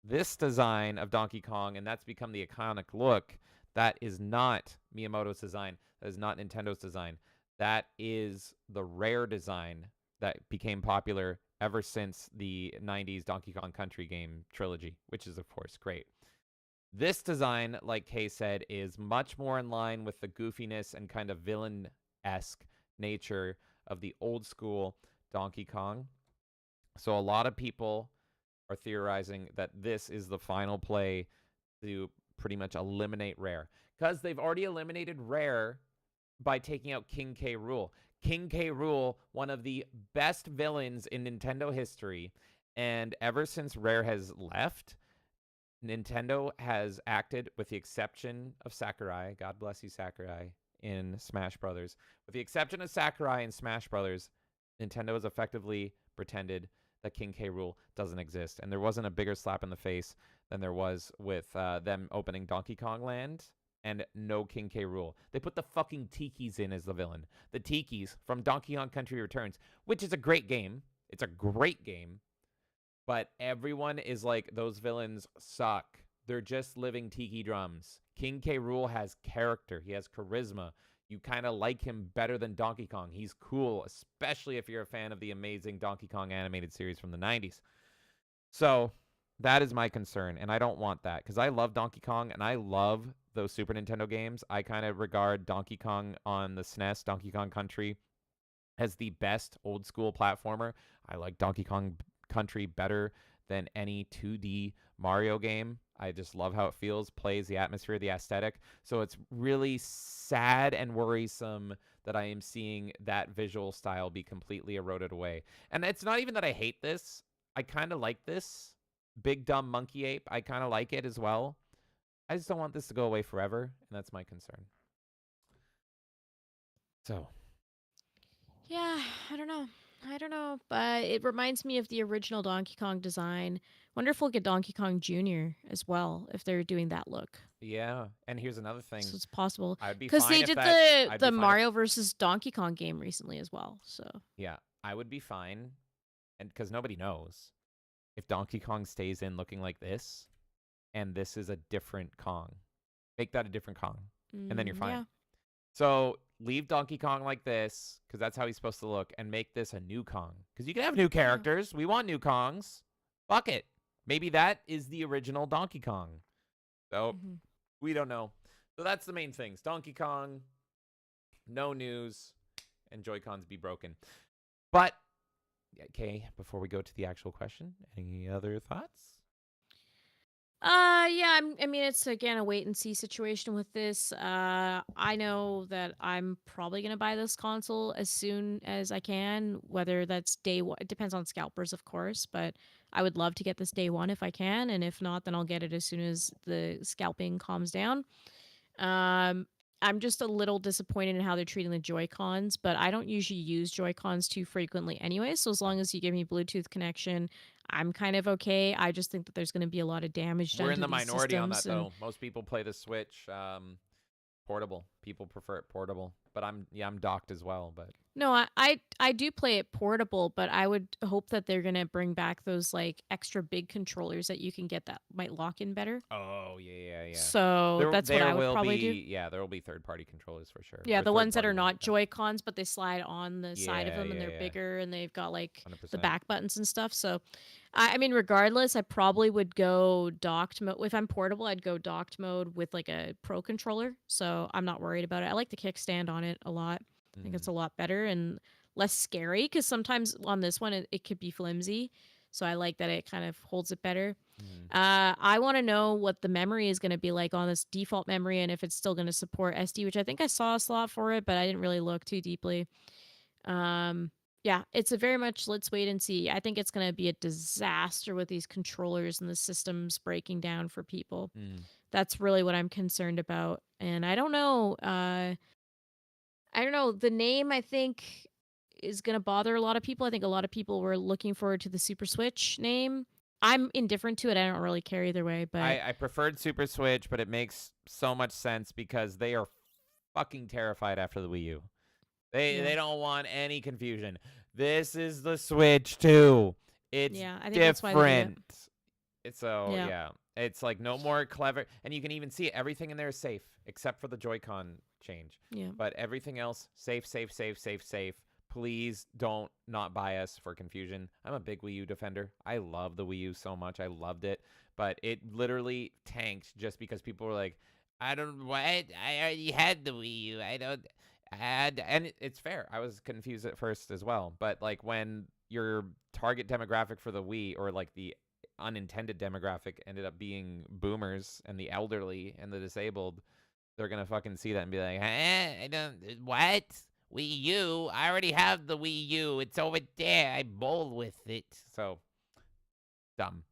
this design of Donkey Kong, and that's become the iconic look, that is not Miyamoto's design. That is not Nintendo's design. That is the Rare design that became popular ever since the 90s Donkey Kong Country game trilogy, which is, of course, great. This design, like Kay said, is much more in line with the goofiness and kind of villain-esque nature of the old school Donkey Kong. So a lot of people are theorizing that this is the final play to pretty much eliminate Rare, because they've already eliminated Rare by taking out King K. Rool. King K. Rool, one of the best villains in Nintendo history, and ever since Rare has left, Nintendo has acted, with the exception of Sakurai, God bless you, Sakurai, in Smash Brothers. With the exception of Sakurai in Smash Brothers, Nintendo has effectively pretended that King K. Rool doesn't exist. And there wasn't a bigger slap in the face than there was with them opening Donkey Kong Land and no King K. Rool. They put the fucking Tikis in as the villain. The Tikis from Donkey Kong Country Returns, which is a great game. It's a great game. But everyone is like, those villains suck. They're just living tiki drums. King K. Rool has character. He has charisma. You kind of like him better than Donkey Kong. He's cool, especially if you're a fan of the amazing Donkey Kong animated series from the 90s. So that is my concern, and I don't want that, because I love Donkey Kong, and I love those Super Nintendo games. I kind of regard Donkey Kong on the SNES, Donkey Kong Country, as the best old school platformer. I like Donkey Kong Country better than any 2D Mario game. I just love how it feels, plays, the atmosphere, the aesthetic. So it's really sad and worrisome that I am seeing that visual style be completely eroded away. And it's not even that I hate this. I kind of like this. Big Dumb Monkey Ape, I kind of like it as well. I just don't want this to go away forever, and that's my concern. So. Yeah, I don't know, but it reminds me of the original Donkey Kong design. Wonder if we'll get Donkey Kong Jr. as well, if they're doing that look. Yeah, and here's another thing. So it's possible. I'd be because fine they if did that, the Mario versus Donkey Kong game recently as well. So yeah, I would be fine, and because nobody knows if Donkey Kong stays in looking like this, and this is a different Kong. Make that a different Kong, and then you're fine. Yeah. So leave Donkey Kong like this, because that's how he's supposed to look, and make this a new Kong. Because you can have new characters. We want new Kongs. Fuck it. Maybe that is the original Donkey Kong. So we don't know. So that's the main things. Donkey Kong, no news, and Joy-Cons be broken. But, okay, before we go to the actual question, any other thoughts? Yeah, I mean, it's again a wait and see situation with this. I know that I'm probably gonna buy this console as soon as I can, whether that's day one. It depends on scalpers, of course, but I would love to get this day one if I can, and if not, then I'll get it as soon as the scalping calms down. I'm just a little disappointed in how they're treating the Joy-Cons, but I don't usually use Joy-Cons too frequently anyway, so as long as you give me Bluetooth connection, I'm kind of okay. I just think that there's going to be a lot of damage done We're to in the these minority on that, systems, and though. Most people play the Switch portable. People prefer it portable. But I'm docked as well, but... No, I do play it portable, but I would hope that they're gonna bring back those like extra big controllers that you can get that might lock in better. Oh, yeah. So that's what I would probably do. Yeah, there will be third-party controllers for sure. Yeah, Or the ones that are third-party not Joy-Cons, but they slide on the side of Yeah, them and yeah, they're yeah. bigger and they've got like the 100%. back buttons and stuff. So, I mean, regardless, I probably would go docked mode. If I'm portable, I'd go docked mode with like a pro controller. So I'm not worried about it. I like the kickstand on it a lot. I think it's a lot better and less scary because sometimes on this one it could be flimsy. So I like that it kind of holds it better. I want to know what the memory is going to be like on this default memory and if it's still going to support SD, which I think I saw a slot for it, but I didn't really look too deeply. Yeah, it's a very much let's wait and see. I think it's going to be a disaster with these controllers and the systems breaking down for people. That's really what I'm concerned about. And I don't know. I don't know. The name, I think, is going to bother a lot of people. I think a lot of people were looking forward to the Super Switch name. I'm indifferent to it. I don't really care either way. But I preferred Super Switch, but it makes so much sense because they are fucking terrified after the Wii U. They don't want any confusion. This is the Switch too. It's I think that's why they do it. different. It's yeah. It's like no more clever, and you can even see everything in there is safe except for the Joy-Con change. Yeah. But everything else safe. Please don't not buy us for confusion. I'm a big Wii U defender. I love the Wii U so much. I loved it, but it literally tanked just because people were like, I already had the Wii U. And it's fair. I was confused at first as well. But like when your target demographic for the Wii or like the unintended demographic ended up being boomers and the elderly and the disabled, they're going to fucking see that and be like, what? Wii U? I already have the Wii U. It's over there. I bowl with it. So, dumb.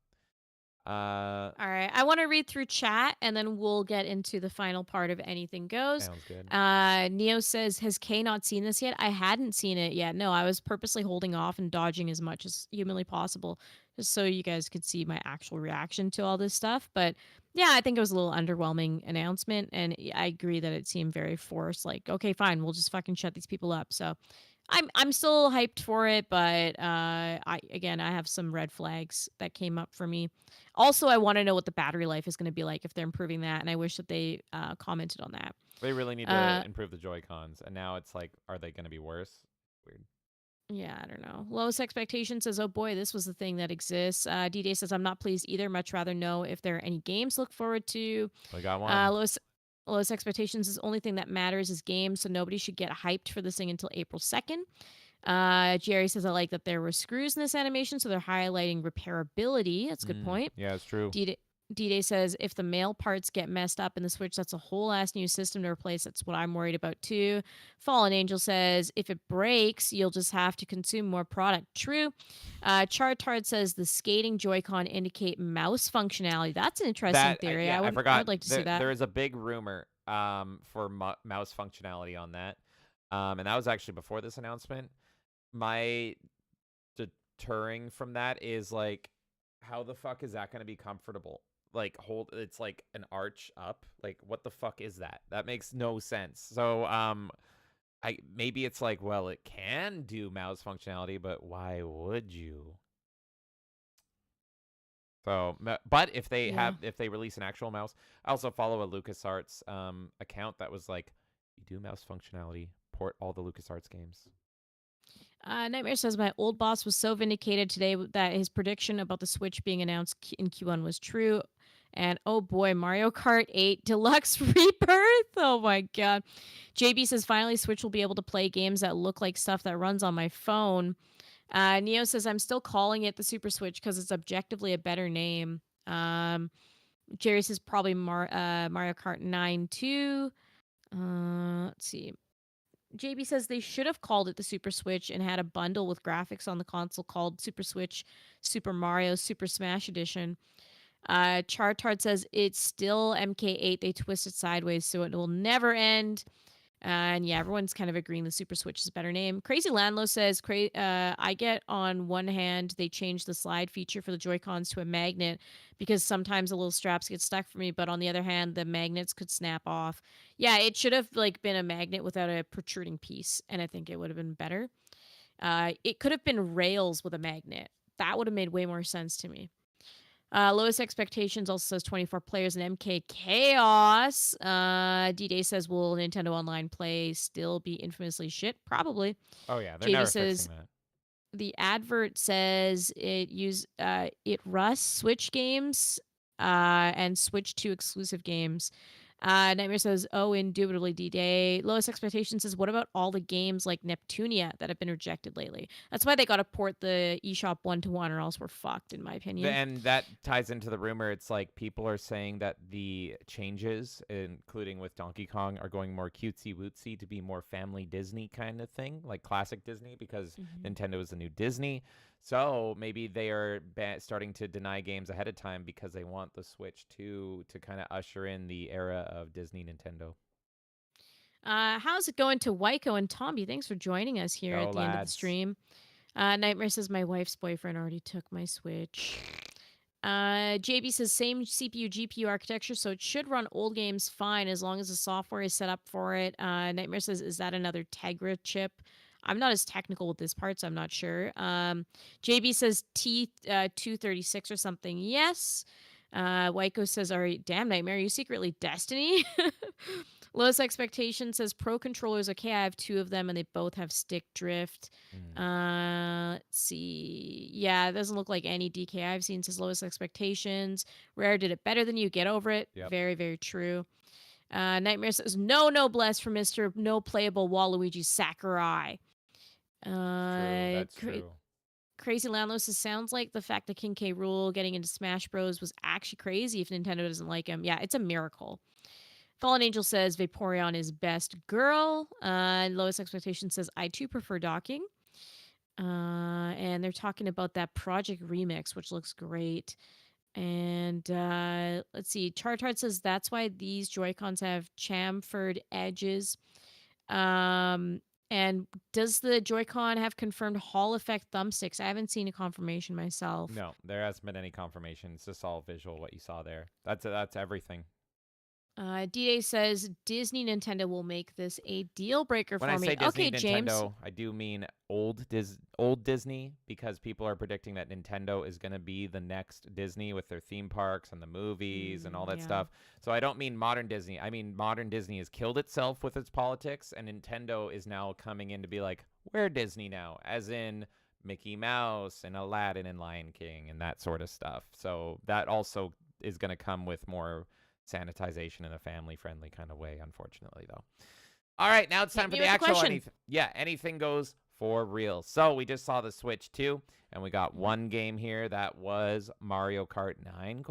All right. I want to read through chat and then we'll get into the final part of Anything Goes. Sounds good. Neo says, has Kay not seen this yet? I hadn't seen it yet. No, I was purposely holding off and dodging as much as humanly possible just so you guys could see my actual reaction to all this stuff. But yeah, I think it was a little underwhelming announcement. And I agree that it seemed very forced. Like, okay, fine. We'll just fucking shut these people up. So I'm still hyped for it, but I have some red flags that came up for me. Also, I want to know what the battery life is going to be like if they're improving that, and I wish that they commented on that. They really need to improve the Joy-Cons, and now it's like, are they going to be worse? Weird. Yeah, I don't know. Lowest Expectation says, oh boy, this was the thing that exists. D-Day says, I'm not pleased either. Much rather know if there are any games to look forward to. We got one. Lowest Expectations is the only thing that matters is games, so nobody should get hyped for this thing until April 2nd. Jerry says, I like that there were screws in this animation, so they're highlighting repairability. That's a good point. Yeah, it's true. D-Day says, if the male parts get messed up in the Switch, that's a whole ass new system to replace. That's what I'm worried about too. Fallen Angel says, if it breaks, you'll just have to consume more product. True. Chartard says, the skating Joy-Con indicate mouse functionality. That's an interesting theory. I forgot. I would like to see that. There is a big rumor for mouse functionality on that. And that was actually before this announcement. My deterring from that is like, how the fuck is that going to be comfortable? Like it's like an arch up. Like what the fuck is that? That makes no sense. So maybe it's like, well, it can do mouse functionality, but why would you? So, but if they if they release an actual mouse, I also follow a LucasArts account that was like, you do mouse functionality, port all the LucasArts games. Nightmare says, my old boss was so vindicated today that his prediction about the Switch being announced in Q1 was true. And oh boy, Mario Kart 8 Deluxe Rebirth. Oh my god. JB says finally Switch will be able to play games that look like stuff that runs on my phone. Neo says I'm still calling it the Super Switch because it's objectively a better name. Jerry says probably Mario Kart 9 too. Let's see. JB says they should have called it the Super Switch and had a bundle with graphics on the console called Super Switch Super Mario Super Smash Edition. Chartard says it's still MK8. They twisted sideways, so it will never end. And yeah, everyone's kind of agreeing the Super Switch is a better name. Crazy Landlow says, I get on one hand, they changed the slide feature for the Joy-Cons to a magnet because sometimes the little straps get stuck for me, but on the other hand, the magnets could snap off. Yeah, it should have like been a magnet without a protruding piece, and I think it would have been better. It could have been rails with a magnet. That would have made way more sense to me. Lowest Expectations also says 24 players and MK Chaos. D-Day says, will Nintendo Online Play still be infamously shit? Probably. Oh yeah, they're JV never says, fixing that. the advert says it rusts Switch games and Switch 2 exclusive games. Nightmare says, oh, indubitably D-Day. Lowest Expectations says, what about all the games like Neptunia that have been rejected lately? That's why they got to port the eShop 1-to-1 or else we're fucked, in my opinion. And that ties into the rumor. It's like people are saying that the changes, including with Donkey Kong, are going more cutesy-wootsy to be more family Disney kind of thing, like classic Disney, because Nintendo is the new Disney. So maybe they are starting to deny games ahead of time because they want the Switch 2 to kind of usher in the era of Disney Nintendo. How's it going to Waiko and Tomby? Thanks for joining us here at the end of the stream. Nightmare says, my wife's boyfriend already took my Switch. JB says, same CPU, GPU architecture, so it should run old games fine as long as the software is set up for it. Nightmare says, is that another Tegra chip? I'm not as technical with this part, so I'm not sure. JB says T236 or something. Yes. Waiko says, all right, damn Nightmare, are you secretly Destiny? Lowest Expectation says Pro Controllers. Okay, I have 2 of them, and they both have stick drift. Let's see. Yeah, it doesn't look like any DK I've seen, says Lowest Expectations. Rare did it better than you. Get over it. Yep. Very, very true. Nightmare says, no bless for Mr. No Playable Waluigi Sakurai. That's true. Crazy Landlow says, sounds like the fact that King K. Rool getting into Smash Bros. Was actually crazy if Nintendo doesn't like him. Yeah, it's a miracle. Fallen Angel says Vaporeon is best girl. Lowest Expectation says, I too prefer docking. And they're talking about that Project Remix, which looks great. And let's see. Chartard says that's why these Joy-Cons have chamfered edges. And does the Joy-Con have confirmed Hall effect thumbsticks? I haven't seen a confirmation myself. No, there hasn't been any confirmation. It's just all visual, what you saw there. That's everything. D-Day says Disney Nintendo will make this a deal breaker when for I me. say Disney Okay, James. Nintendo, I do mean old Disney, because people are predicting that Nintendo is going to be the next Disney with their theme parks and the movies and all that stuff. So I don't mean modern Disney. I mean modern Disney has killed itself with its politics, and Nintendo is now coming in to be like, we're Disney now, as in Mickey Mouse and Aladdin and Lion King and that sort of stuff. So that also is going to come with more sanitization in a family-friendly kind of way, unfortunately, though. All right, now it's time for the actual anything goes for real. So we just saw the Switch 2, and we got one game here that was Mario Kart 9 ?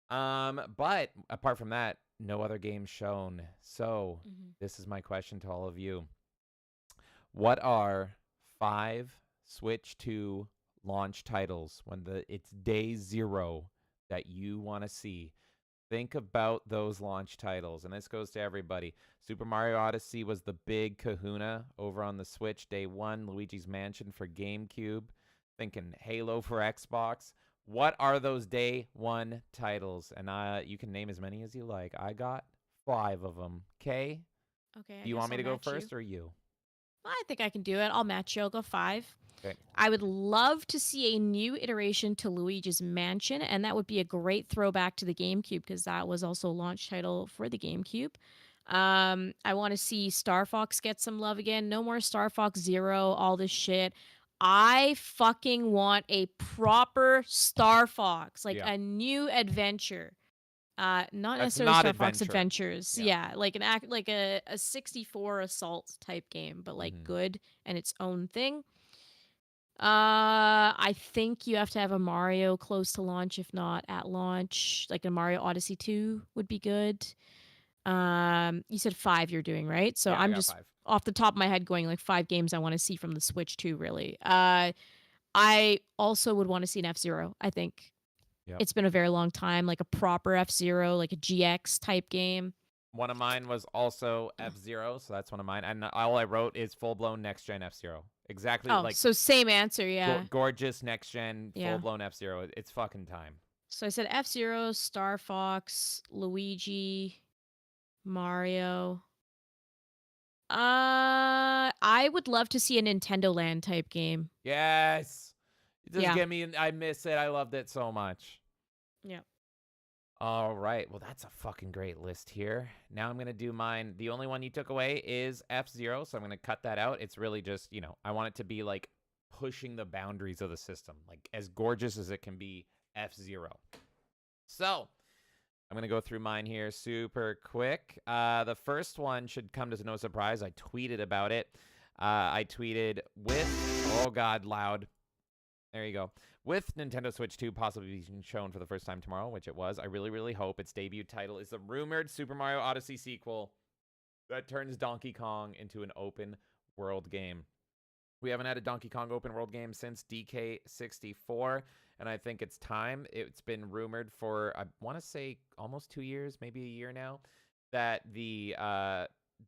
But apart from that, no other games shown. So this is my question to all of you. What are 5 Switch 2 launch titles when it's day 0 that you want to see? Think about those launch titles, and this goes to everybody. Super Mario Odyssey was the big kahuna over on the Switch day 1. Luigi's Mansion for GameCube. Thinking Halo for Xbox. What are those day 1 titles? And you can name as many as you like. I got 5 of them. Okay? Okay. Do you want me to go first or you? I think I can do it. I'll match you. I'll go 5. Okay. I would love to see a new iteration to Luigi's Mansion, and that would be a great throwback to the GameCube because that was also a launch title for the GameCube. I want to see Star Fox get some love again. No more Star Fox Zero, all this shit. I fucking want a proper Star Fox, like Yeah. a new adventure. Not That's necessarily not Star Fox adventure. Adventures. Yeah, like a 64 assault type game, but like good and its own thing. I think you have to have a Mario close to launch, if not at launch. Like a Mario Odyssey 2 would be good. You said 5 you're doing, right? So Yeah, I I'm got just 5. off the top of my head going like 5 games I want to see from the Switch too, really. I also would want to see an F-Zero, I think. Yep. It's been a very long time, like a proper F-Zero, like a GX type game. One of mine was also F-Zero, so that's one of mine. And all I wrote is full-blown next-gen F-Zero. Exactly Oh, like so same answer, yeah. gorgeous next-gen, Yeah. full-blown F-Zero. It's fucking time. So I said F-Zero, Star Fox, Luigi, Mario. I would love to see a Nintendo Land type game. Yes! Just Yeah. get me, I miss it. I loved it so much. Yeah. All right. Well, that's a fucking great list here. Now I'm going to do mine. The only one you took away is F-Zero, so I'm going to cut that out. It's really just, I want it to be like pushing the boundaries of the system, like as gorgeous as it can be, F-Zero. So I'm going to go through mine here super quick. The first one should come as no surprise. I tweeted about it. I tweeted with, oh God, loud. There you go. With Nintendo Switch 2 possibly being shown for the first time tomorrow, which it was, I really, really hope its debut title is the rumored Super Mario Odyssey sequel that turns Donkey Kong into an open world game. We haven't had a Donkey Kong open world game since DK64, and I think it's time. It's been rumored for, I want to say, almost 2 years, maybe a year now, that the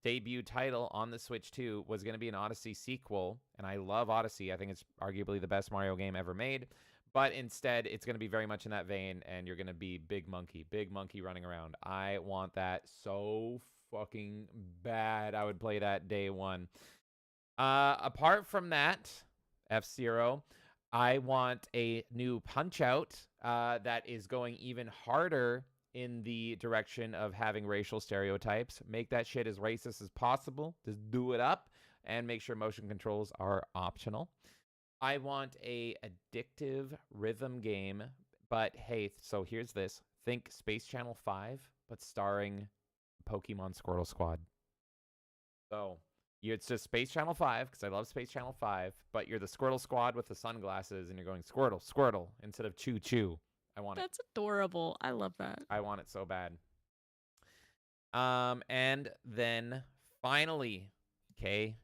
debut title on the Switch 2 was going to be an Odyssey sequel, and I love Odyssey. I think it's arguably the best Mario game ever made, but instead it's going to be very much in that vein, and you're going to be Big Monkey running around. I want that so fucking bad. I would play that day one. Apart from that, F-Zero, I want a new Punch-Out that is going even harder in the direction of having racial stereotypes. Make that shit as racist as possible. Just do it up and make sure motion controls are optional. I want a addictive rhythm game, but hey, so here's this. Think Space Channel 5, but starring Pokemon Squirtle Squad. So it's just Space Channel 5, because I love Space Channel 5, but you're the Squirtle Squad with the sunglasses, and you're going Squirtle, Squirtle, instead of Choo Choo. I want it. That's adorable. I love that. I want it so bad. And then finally, okay,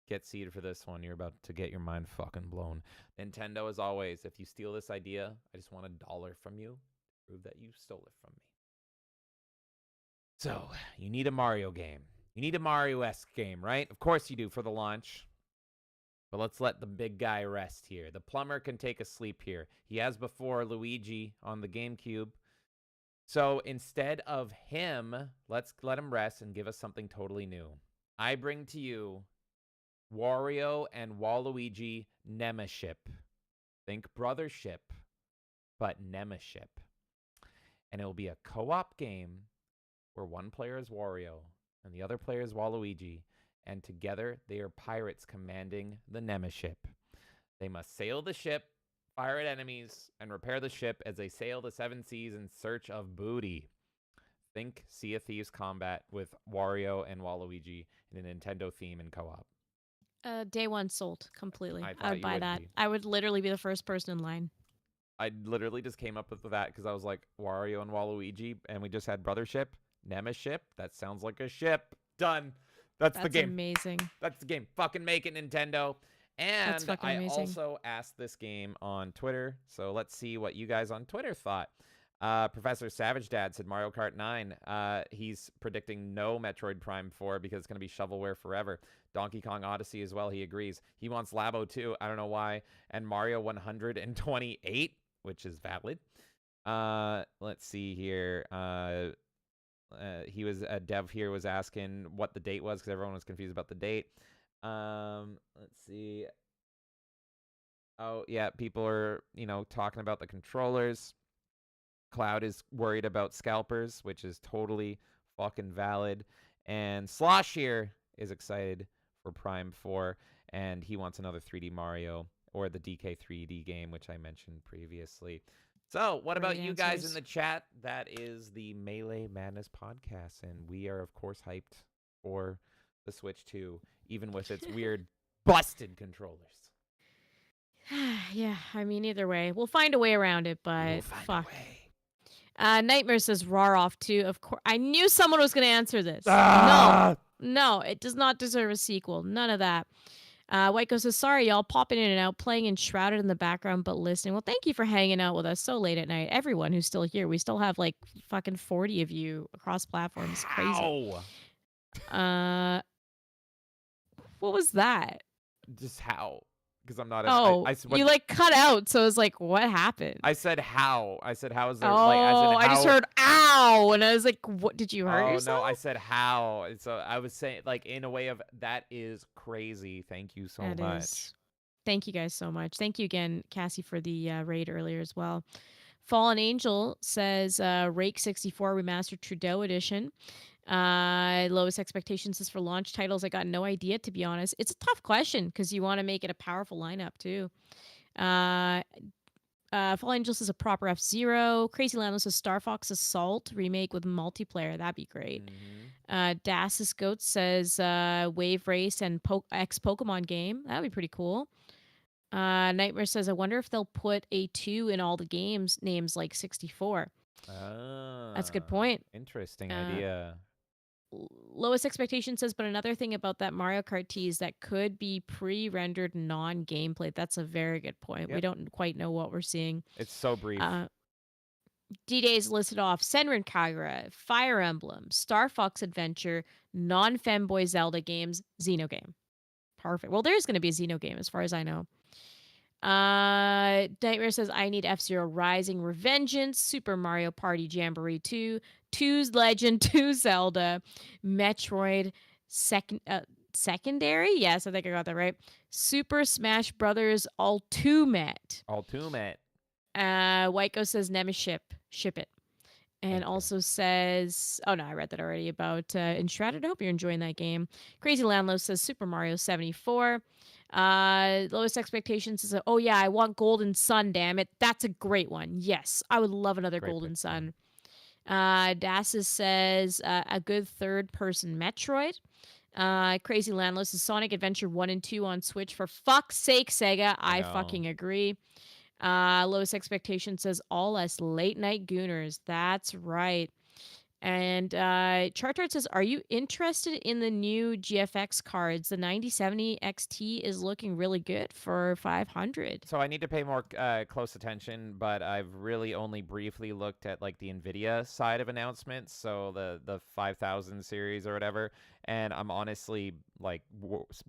get seated for this one. You're about to get your mind fucking blown. Nintendo, as always, if you steal this idea, I just want $1 from you to prove that you stole it from me. So, you need a Mario game. You need a Mario-esque game, right? Of course you do for the launch. But let's let the big guy rest here. The plumber can take a sleep here. He has before Luigi on the GameCube. So instead of him, let's let him rest and give us something totally new. I bring to you Wario and Waluigi Nemeship. Think Brothership, but Nemeship. And it will be a co-op game where one player is Wario and the other player is Waluigi. And together they are pirates commanding the Nemeship. They must sail the ship, fire at enemies, and repair the ship as they sail the 7 seas in search of booty. Think Sea of Thieves combat with Wario and Waluigi in a Nintendo theme and co-op. Day one sold completely. I I thought would you buy would that. be. I would literally be the first person in line. I literally just came up with that because I was like, Wario and Waluigi, and we just had Brothership, Nemeship. That sounds like a ship. Done. That's the game. Amazing. That's the game. Fucking make it, Nintendo. And That's fucking I amazing. also asked this game on Twitter, so let's see what you guys on Twitter thought. Professor Savage Dad said Mario Kart 9. He's predicting no Metroid Prime 4 because it's going to be shovelware forever. Donkey Kong Odyssey as well, he agrees. He wants Labo 2, I don't know why. And Mario 128, which is valid. Let's see here. He was a dev here was asking what the date was because everyone was confused about the date. Let's see. Oh yeah, people are talking about the controllers. Cloud is worried about scalpers, which is totally fucking valid. And Slosh here is excited for Prime 4. and he wants another 3D Mario or the DK 3D game, which I mentioned previously. So, what about you guys in the chat? That is the Melee Madness podcast, and we are, of course, hyped for the Switch 2, even with its weird busted controllers. Yeah, I mean, either way, we'll find a way around it, but fuck. Nightmare says raw off too. Of course, I knew someone was going to answer this. No, it does not deserve a sequel. None of that. Whiteko says, sorry, y'all, popping in and out, playing Enshrouded in the background, but listening. Well, thank you for hanging out with us so late at night. Everyone who's still here. We still have like fucking 40 of you across platforms. Crazy. What was that? Just how? Because I'm not. You like cut out, so it's like, what happened? I said how. I said how is there? I just heard ow, and I was like, what? Did you hurt yourself? No, I said how. And so I was saying like in a way of that is crazy. Thank you so much. Thank you guys so much. Thank you again, Cassie, for the raid earlier as well. Fallen Angel says Rake 64 Remastered Trudeau Edition. Lowest expectations is for launch titles. I got no idea, to be honest. It's a tough question because you want to make it a powerful lineup too. Fallen Angels is a proper F-Zero. Crazy Landless says Star Fox Assault remake with multiplayer. That'd be great. Dassus Goat says Wave Race and X Pokemon game. That'd be pretty cool. Nightmare says, I wonder if they'll put a 2 in all the games names like 64. That's a good point. Interesting idea. Lowest expectation says, but another thing about that Mario Kart tease that could be pre-rendered non-gameplay. That's a very good point. Yep. We don't quite know what we're seeing. It's so brief. D-Days listed off Senran Kagura, Fire Emblem, Star Fox Adventure, non-Femboy Zelda games, Xenogame. Perfect. Well, there's going to be a Xenogame as far as I know. Nightmare says, I need F-Zero Rising Revengeance, Super Mario Party Jamboree 2, 2's Legend, 2 Zelda, Metroid Secondary? Yes, I think I got that right. Super Smash Brothers Ultimate. Whiteko says Nemesis ship it. And also says, oh no, I read that already about Enshrouded. I hope you're enjoying that game. Crazy Landlord says Super Mario 74. Lowest expectations is, oh yeah, I want Golden Sun, damn it. That's a great one. Yes, I would love another Golden Sun. Dassus says a good third-person Metroid. Crazy Landlord says Sonic Adventure 1 and 2 on Switch. For fuck's sake, Sega. I fucking agree. Lowest expectation says all us late night gooners. That's right. And Chartart says, are you interested in the new GFX cards? The 9070 XT is looking really good for 500. So I need to pay more close attention, but I've really only briefly looked at like the NVIDIA side of announcements, so the 5000 series or whatever, and I'm honestly like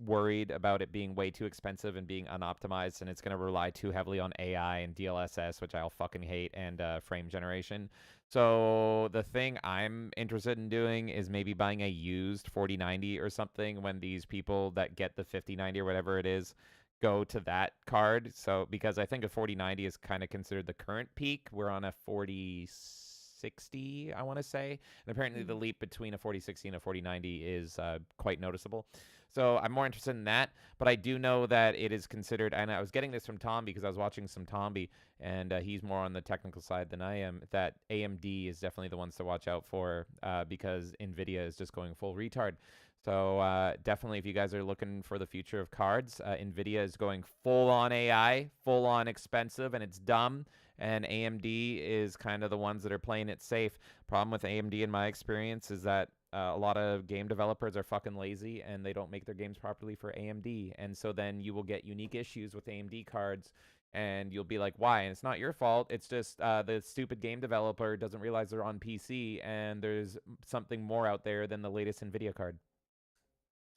worried about it being way too expensive and being unoptimized, and it's going to rely too heavily on AI and DLSS, which I'll fucking hate, and frame generation. So the thing I'm interested in doing is maybe buying a used 4090 or something when these people that get the 5090 or whatever it is go to that card. So because I think a 4090 is kind of considered the current peak. We're on a 4060, I want to say. And apparently the leap between a 4060 and a 4090 is quite noticeable. So I'm more interested in that, but I do know that it is considered, and I was getting this from Tom because I was watching some Tomby, and he's more on the technical side than I am, that AMD is definitely the ones to watch out for because NVIDIA is just going full retard. So definitely if you guys are looking for the future of cards, NVIDIA is going full-on AI, full-on expensive, and it's dumb. And AMD is kind of the ones that are playing it safe. Problem with AMD in my experience is that a lot of game developers are fucking lazy and they don't make their games properly for AMD. And so then you will get unique issues with AMD cards and you'll be like, why? And it's not your fault. It's just the stupid game developer doesn't realize they're on PC and there's something more out there than the latest NVIDIA card.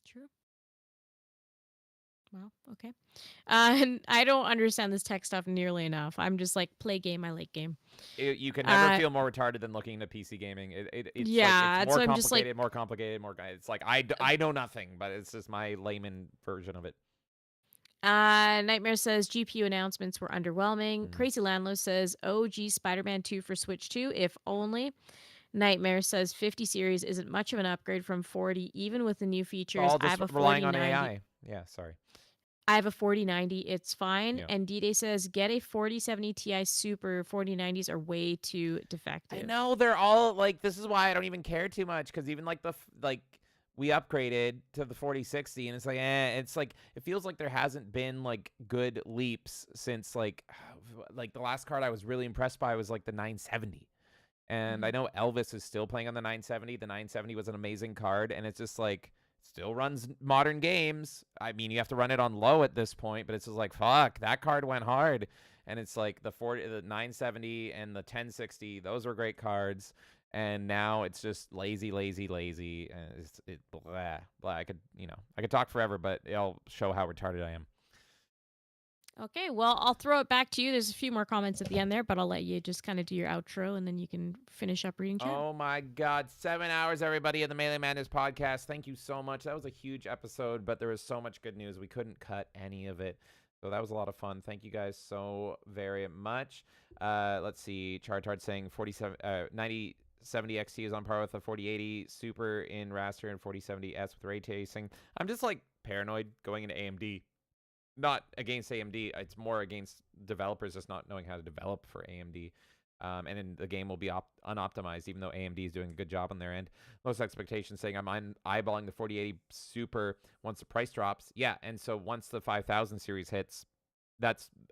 True. Well, okay. And I don't understand this tech stuff nearly enough. I'm just like, play game, I like game. You can never feel more retarded than looking into PC gaming. It's yeah, like, it's more so I'm just like, more complicated, more. It's like I know nothing, but it's just my layman version of it. Nightmare says GPU announcements were underwhelming. Crazy Landlord says OG Spider-Man 2 for Switch 2, if only. Nightmare says 50 series isn't much of an upgrade from 40, even with the new features. All just I have a relying on 4090. AI. Yeah, sorry. I have a 4090. It's fine. Yeah. And D-Day says, get a 4070 Ti Super. 4090s are way too defective. I know they're all like. This is why I don't even care too much because even like we upgraded to the 4060 and it's like it's like it feels like there hasn't been like good leaps since like the last card I was really impressed by was like the 970. And I know Elvis is still playing on the 970. The 970 was an amazing card, and it's just like still runs modern games. I mean, you have to run it on low at this point, but it's just like, fuck, that card went hard. And it's like the 970 and the 1060, those were great cards. And now it's just lazy. And blah, blah. I could talk forever, but it'll show how retarded I am. Okay, well, I'll throw it back to you. There's a few more comments at the end there, but I'll let you just kind of do your outro, and then you can finish up reading chat. Oh, my God. 7 hours, everybody, of the Melee Madness podcast. Thank you so much. That was a huge episode, but there was so much good news. We couldn't cut any of it. So that was a lot of fun. Thank you guys so very much. Let's see. Chartard saying 9070 XT is on par with the 4080 Super in raster and 4070S with ray tracing. I'm just like paranoid going into AMD. Not against AMD. It's more against developers just not knowing how to develop for AMD. And then the game will be unoptimized, even though AMD is doing a good job on their end. Lowest expectations saying I'm eyeballing the 4080 Super once the price drops. Yeah, and so once the 5000 series hits,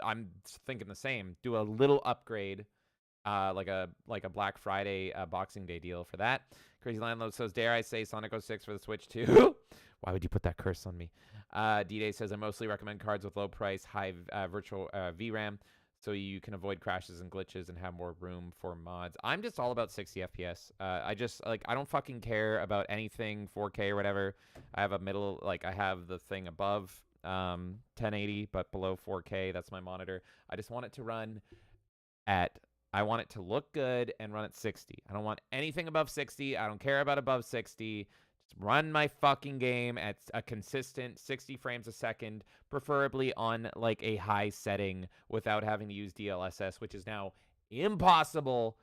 I'm thinking the same. Do a little upgrade, like a Black Friday Boxing Day deal for that. Crazy Landlord says, dare I say Sonic 06 for the Switch too? Why would you put that curse on me? D-Day says, I mostly recommend cards with low price, high virtual VRAM, so you can avoid crashes and glitches and have more room for mods. I'm just all about 60 FPS. I don't fucking care about anything 4K or whatever. I have a middle, I have the thing above 1080, but below 4K. That's my monitor. I just want it to run I want it to look good and run at 60. I don't want anything above 60. I don't care about above 60. Just run my fucking game at a consistent 60 frames a second, preferably on like a high setting without having to use DLSS, which is now impossible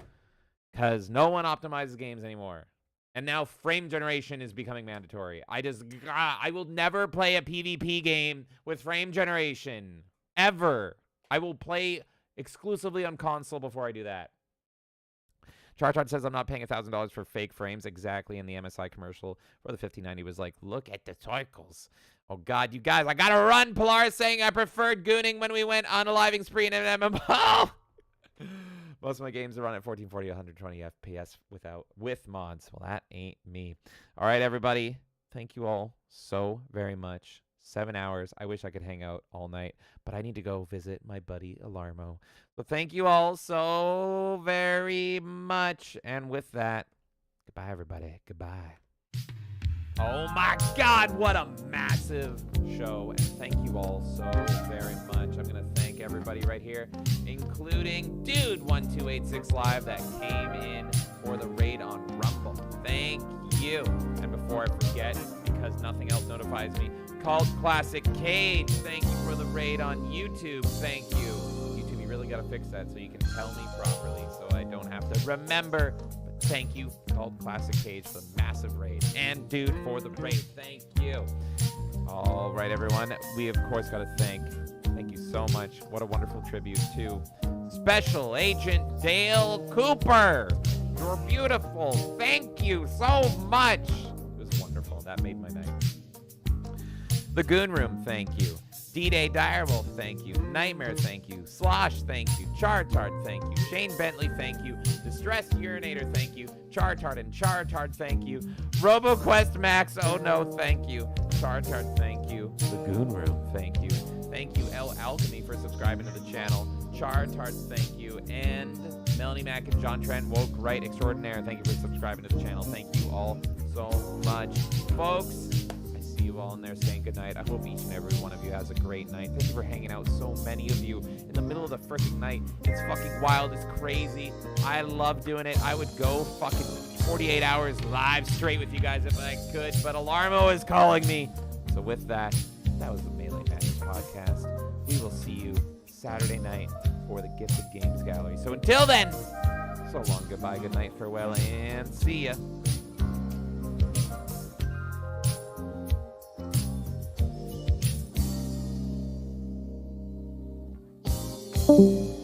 because no one optimizes games anymore. And now frame generation is becoming mandatory. I will never play a PvP game with frame generation. Ever. I will play exclusively on console before I do that. Chartard says I'm not paying $1,000 for fake frames. Exactly. In the MSI commercial for the 5090 was like, look at the cycles. Oh God, you guys, I gotta run. Polaris saying I preferred gooning when we went on a living spree in an MMO. Most of my games are run at 1440, 120 FPS with mods. Well, that ain't me. All right, everybody. Thank you all so very much. 7 hours. I wish I could hang out all night, but I need to go visit my buddy Alarmo. So thank you all so very much. And with that, goodbye, everybody. Goodbye. Oh my God, what a massive show. And thank you all so very much. I'm going to thank everybody right here, including Dude1286 Live that came in for the raid on Rumble. Thank you. And before I forget, because nothing else notifies me, Cult Classic Cage, thank you for the raid on YouTube. Thank you. YouTube, you really got to fix that so you can tell me properly so I don't have to remember. But thank you, Cult Classic Cage, for the massive raid. And Dude for the raid. Thank you. All right, everyone. We, of course, got to thank you so much. What a wonderful tribute to Special Agent Dale Cooper. You're beautiful. Thank you so much. It was wonderful. That made my night. The Goon Room, thank you. D-Day Direwolf, thank you. Nightmare, thank you. Slosh, thank you. Chartard, thank you. Shane Bentley, thank you. Distressed Urinator, thank you. Chartard and Chartard, thank you. RoboQuest Max, oh no, thank you. Chartard, thank you. The Goon Room, thank you. Thank you, El Alchemy, for subscribing to the channel. Chartard, thank you. And Melanie Mack and John Trent, Woke Right Extraordinaire, thank you for subscribing to the channel. Thank you all so much. Folks, you all in there saying goodnight. I hope each and every one of you has a great night. Thank you for hanging out, so many of you, in the middle of the freaking night. It's fucking wild. It's crazy. I love doing it. I would go fucking 48 hours live straight with you guys if I could, but Alarmo is calling me. So with that, that was the Melee Madness podcast. We will see you Saturday night for the Gifted Games Gallery. So until then, so long, goodbye, good night, farewell, and see ya. you.